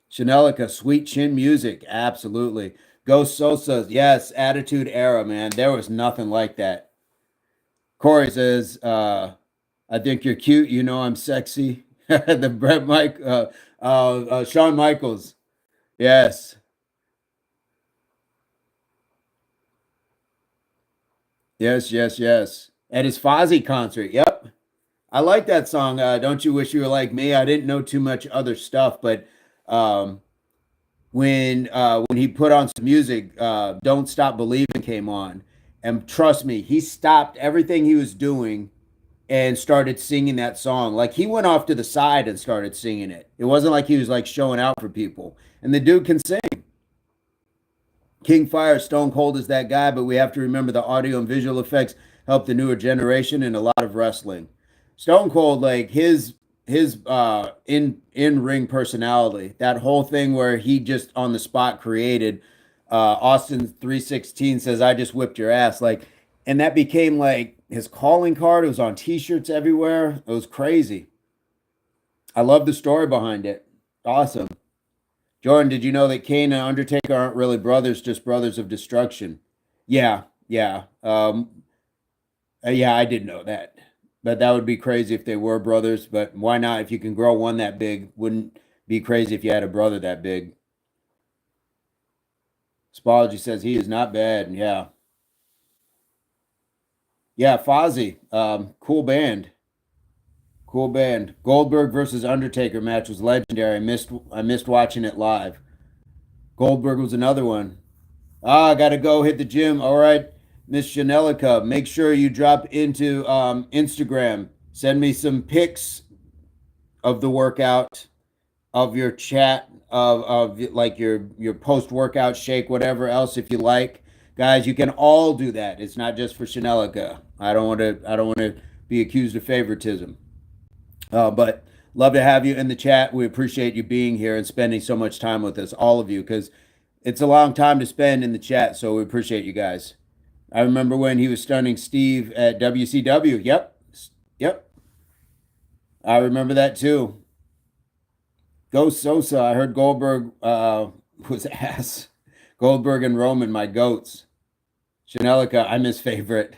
Chanelica, sweet chin music, absolutely. Ghost Sosa, yes, Attitude Era, man. There was nothing like that. Corey says, I think you're cute. You know I'm sexy. The Brett Mike, Shawn Michaels. Yes. Yes, yes, yes. At his Fozzy concert. Yep. I like that song. Don't you wish you were like me? I didn't know too much other stuff, but um, when he put on some music, "Don't Stop Believing" came on, and trust me, he stopped everything he was doing and started singing that song. Like he went off to the side and started singing it. It wasn't like he was like showing out for people. And the dude can sing. King Fire, Stone Cold is that guy, but we have to remember the audio and visual effects help the newer generation in a lot of wrestling. Stone Cold, like his in ring personality, that whole thing where he just on the spot created Austin 316 says, I just whipped your ass. Like, and that became like his calling card. It was on t-shirts everywhere. It was crazy. I love the story behind it. Awesome. Jordan, did you know that Kane and Undertaker aren't really brothers, just brothers of destruction? Yeah, yeah. Yeah, I did know that. But that would be crazy if they were brothers. But why not? If you can grow one that big, wouldn't be crazy if you had a brother that big. Spology says he is not bad. Yeah. Yeah, Fozzy. Cool band. Cool band. Goldberg versus Undertaker match was legendary. I missed watching it live. Goldberg was another one. I gotta go hit the gym. All right, Miss Chanelica, make sure you drop into Instagram. Send me some pics of the workout, of your chat, of like your post workout shake, whatever else if you like. Guys, you can all do that. It's not just for Chanelica. I don't want to be accused of favoritism. But love to have you in the chat. We appreciate you being here and spending so much time with us, all of you, because it's a long time to spend in the chat. So we appreciate you guys. I remember when he was stunning Steve at WCW. Yep. Yep. I remember that too. Ghost Sosa. I heard Goldberg was ass. Goldberg and Roman, my goats. Chanelica, I'm his favorite.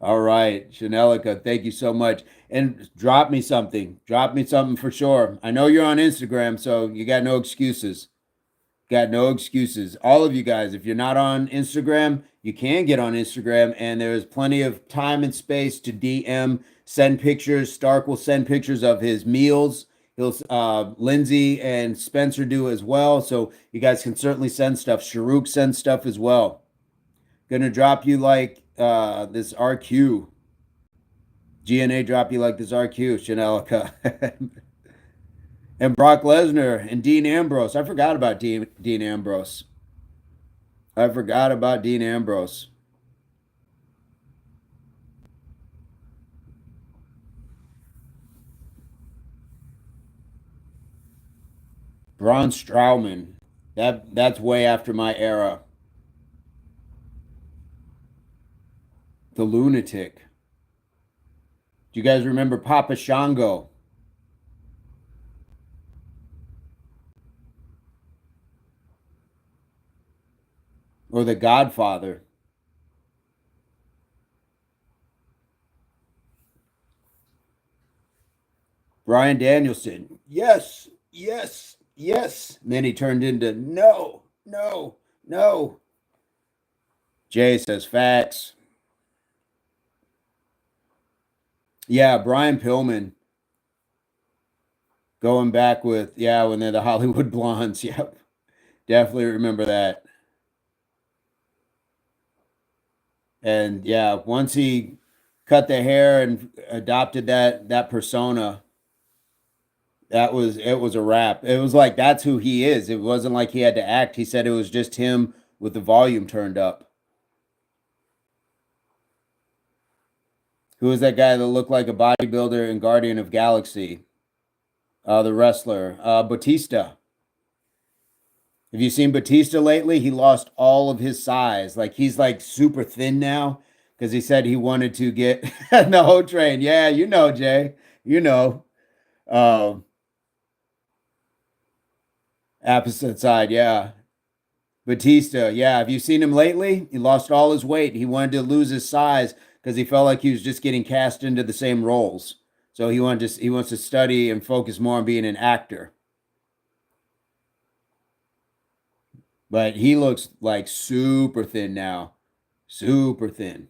All right, Chanelica, thank you so much. And drop me something. Drop me something for sure. I know you're on Instagram, so you got no excuses. Got no excuses. All of you guys, if you're not on Instagram, you can get on Instagram, and there's plenty of time and space to DM, send pictures. Stark will send pictures of his meals. He'll Lindsay and Spencer do as well. So you guys can certainly send stuff. Sharuk sends stuff as well. Gonna drop you like this RQ. GNA drop you like this RQ, Chanelica. And Brock Lesnar and Dean Ambrose. I forgot about Dean Ambrose. I forgot about Dean Ambrose. Braun Strowman. That's way after my era. The Lunatic. Do you guys remember Papa Shango? or The Godfather. Brian Danielson, yes, yes, yes. And then he turned into no, no, no. Jay says facts. Yeah, Brian Pillman going back with, yeah, when they're the Hollywood Blondes. Yep, definitely remember that. And yeah, once he cut the hair and adopted that persona, it was a wrap. It was like that's who he is. It wasn't like he had to act. He said it was just him with the volume turned up. Who was that guy that looked like a bodybuilder in Guardian of Galaxy? The wrestler, Batista. Have you seen Batista lately? He lost all of his size. Like he's like super thin now because he said he wanted to get the whole train. Yeah, you know, Jay. You know. Um, Opposite side, yeah. Batista, yeah. Have you seen him lately? He lost all his weight. He wanted to lose his size because he felt like he was just getting cast into the same roles. So he wants to study and focus more on being an actor. But he looks like super thin now. Super thin.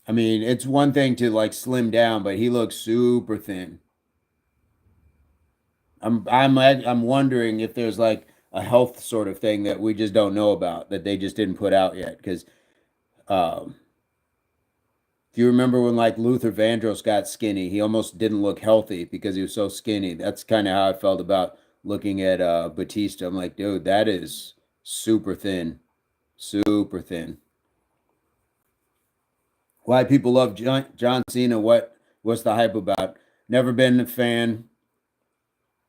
I mean, it's one thing to like slim down, but he looks super thin. I'm wondering if there's like a health sort of thing that we just don't know about that they just didn't put out yet. Because um, if you remember when like Luther Vandross got skinny, he almost didn't look healthy because he was so skinny. That's kind of how I felt about looking at Batista. I'm like, dude, that is super thin, super thin. Why people love John Cena? What's the hype about? Never been a fan.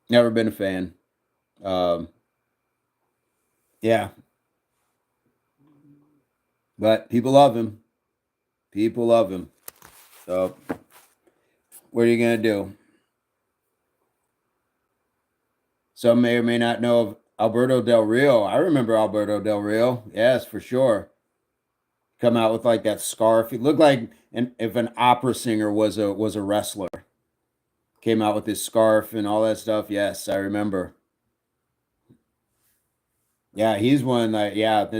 Never been a fan. Um, yeah, but people love him. People love him. So what are you gonna do? Some may or may not know of Alberto Del Rio. I remember Alberto Del Rio. Yes, for sure. Come out with like that scarf. He looked like if an opera singer was a wrestler. Came out with his scarf and all that stuff. Yes, I remember. Yeah, he's one that yeah,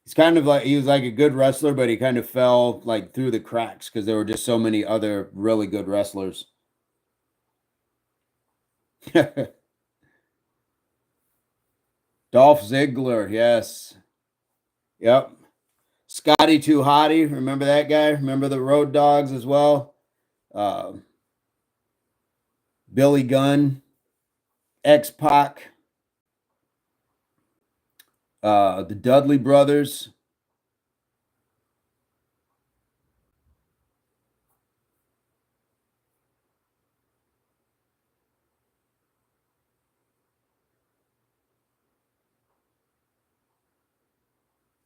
he's kind of like he was like a good wrestler, but he kind of fell like through the cracks because there were just so many other really good wrestlers. Dolph Ziggler, yes. Yep. Scotty Too Hottie, remember that guy? Remember the Road Dogs as well? Uh, Billy Gunn, X Pac, the Dudley Brothers.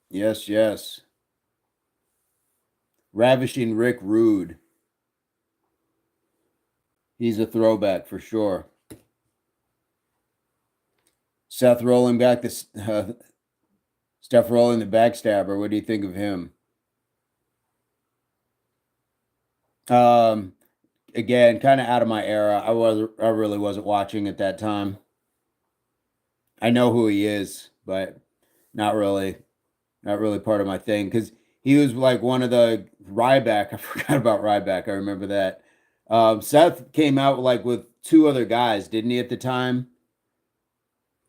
Yes, yes. Ravishing Rick Rude. He's a throwback for sure. Seth Rollins back this Steph Rollins, the backstabber. What do you think of him? Um, Again, kind of out of my era. I really wasn't watching at that time. I know who he is, but not really, not really part of my thing because he was like one of the Ryback. I forgot about Ryback. I remember that. Seth came out like with two other guys, didn't he, at the time?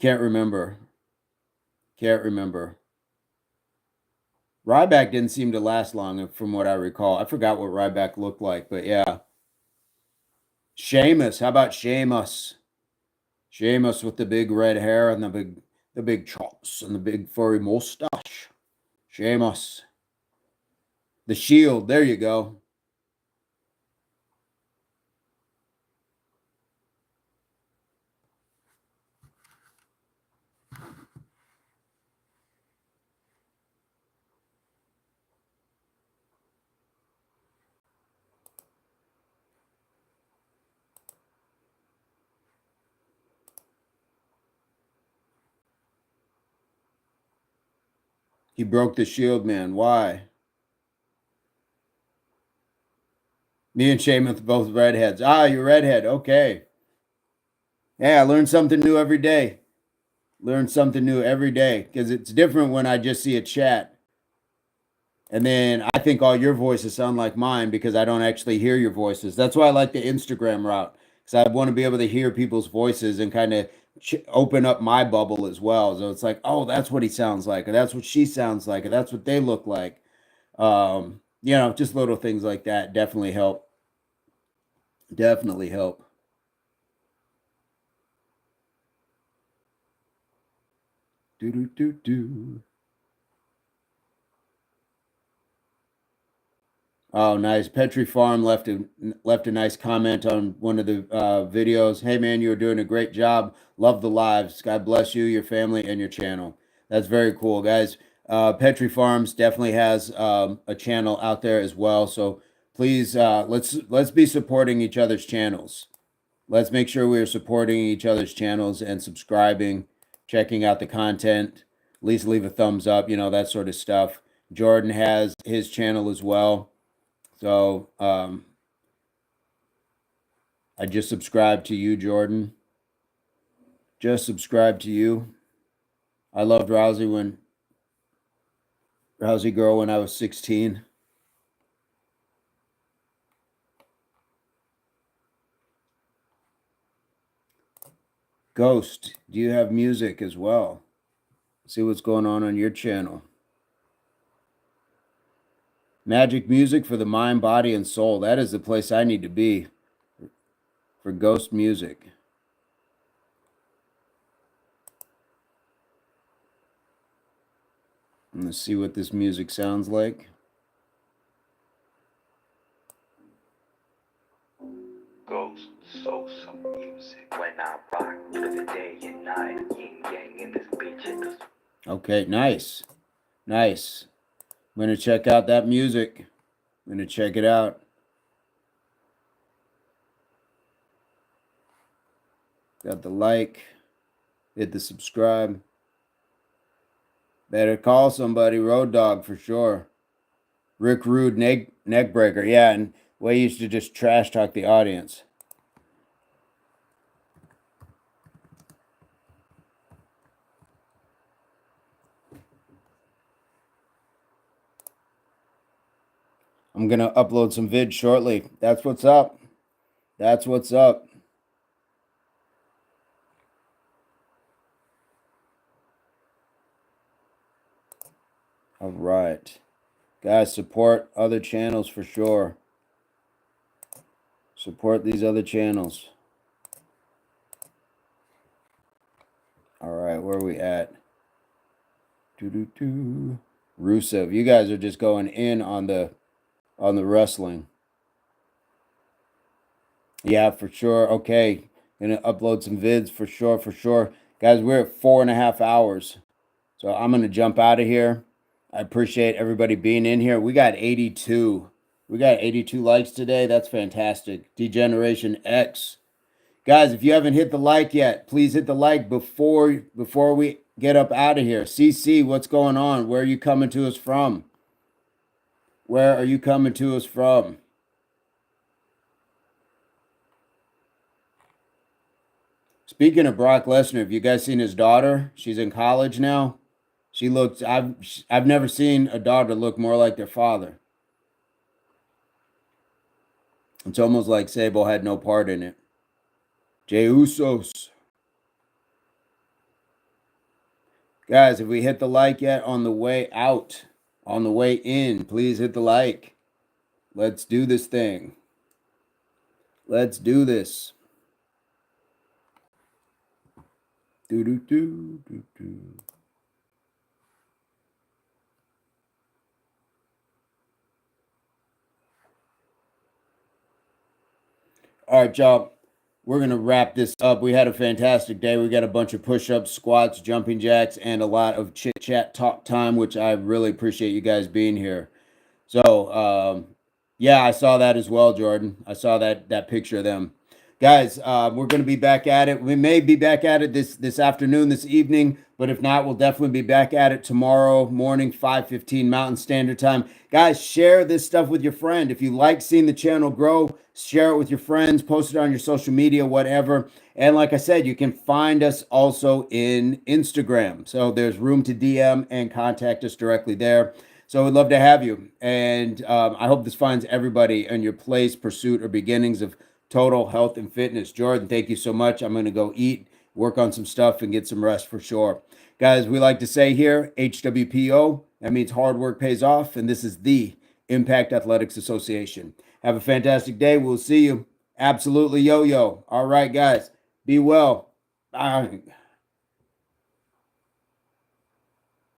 Can't remember. Can't remember. Ryback didn't seem to last long, from what I recall. I forgot what Ryback looked like, but yeah. Sheamus, how about Sheamus? Sheamus with the big red hair and the big chops and the big furry mustache. Sheamus. The Shield, there you go. He broke the shield, man. Why? Me and Seamus both redheads. Ah, you're redhead. Okay. Yeah, I learn something new every day. Learn something new every day because it's different when I just see a chat and then I think all your voices sound like mine because I don't actually hear your voices. That's why I like the Instagram route because I want to be able to hear people's voices and kind of open up my bubble as well. So it's like, oh, that's what he sounds like, or that's what she sounds like, or that's what they look like. Just little things like that definitely help. Definitely help. Do do do do. Oh, nice. Petri Farm left a nice comment on one of the videos. Hey, man, you are doing a great job. Love the lives. God bless you, your family, and your channel. That's very cool, guys. Petri Farms definitely has a channel out there as well. So please, let's be supporting each other's channels. Let's make sure we are supporting each other's channels and subscribing, checking out the content. At least leave a thumbs up, that sort of stuff. Jordan has his channel as well. So I just subscribed to you, Jordan. Just subscribed to you. I loved Rousey Girl when I was 16. Ghost, do you have music as well? See what's going on your channel. Magic music for the mind, body, and soul. That is the place I need to be for ghost music. Let's see what this music sounds like. Ghost, so some music when I rock through the day and night, yin yang in this bitch. Okay, nice. Nice. I'm going to check out that music. I'm going to check it out. Got the like. Hit the subscribe. Better call somebody. Road Dog for sure. Rick Rude, neck breaker. Yeah, and way used to just trash talk the audience. I'm going to upload some vids shortly. That's what's up. That's what's up. All right. Guys, support other channels for sure. Support these other channels. All right, where are we at? Rusev, you guys are just going in on the wrestling. Yeah, for sure. Okay, gonna upload some vids for sure. Guys, we're at 4.5 hours, so I'm gonna jump out of here. I appreciate everybody being in here. We got 82. We got 82 likes today. That's fantastic. Degeneration X. Guys, if you haven't hit the like yet, please hit the like before we get up out of here. CC, what's going on? Where are you coming to us from? Where are you coming to us from? Speaking of Brock Lesnar, have you guys seen his daughter? She's in college now. She looks. I've never seen a daughter look more like their father. It's almost like Sable had no part in it. Jey Usos. Guys, if we hit the like yet on the way out, on the way in, please hit the like. Let's do this thing. Let's do this. All right, y'all. We're going to wrap this up. We had a fantastic day. We got a bunch of push-ups, squats, jumping jacks, and a lot of chit-chat talk time, which I really appreciate you guys being here. So, yeah, I saw that as well, Jordan. I saw that picture of them. Guys, we're going to be back at it. We may be back at it this afternoon, this evening, but if not, we'll definitely be back at it tomorrow morning, 5:15 Mountain Standard Time. Guys, share this stuff with your friend. If you like seeing the channel grow, share it with your friends, post it on your social media, whatever. And like I said, you can find us also in Instagram. So there's room to DM and contact us directly there. So we'd love to have you. And I hope this finds everybody in your place, pursuit, or beginnings of total health and fitness. Jordan, thank you so much. I'm going to go eat, work on some stuff, and get some rest for sure. Guys, we like to say here, HWPO, that means hard work pays off. And this is the Impact Athletics Association. Have a fantastic day. We'll see you. Absolutely, yo-yo. All right, guys. Be well. Bye.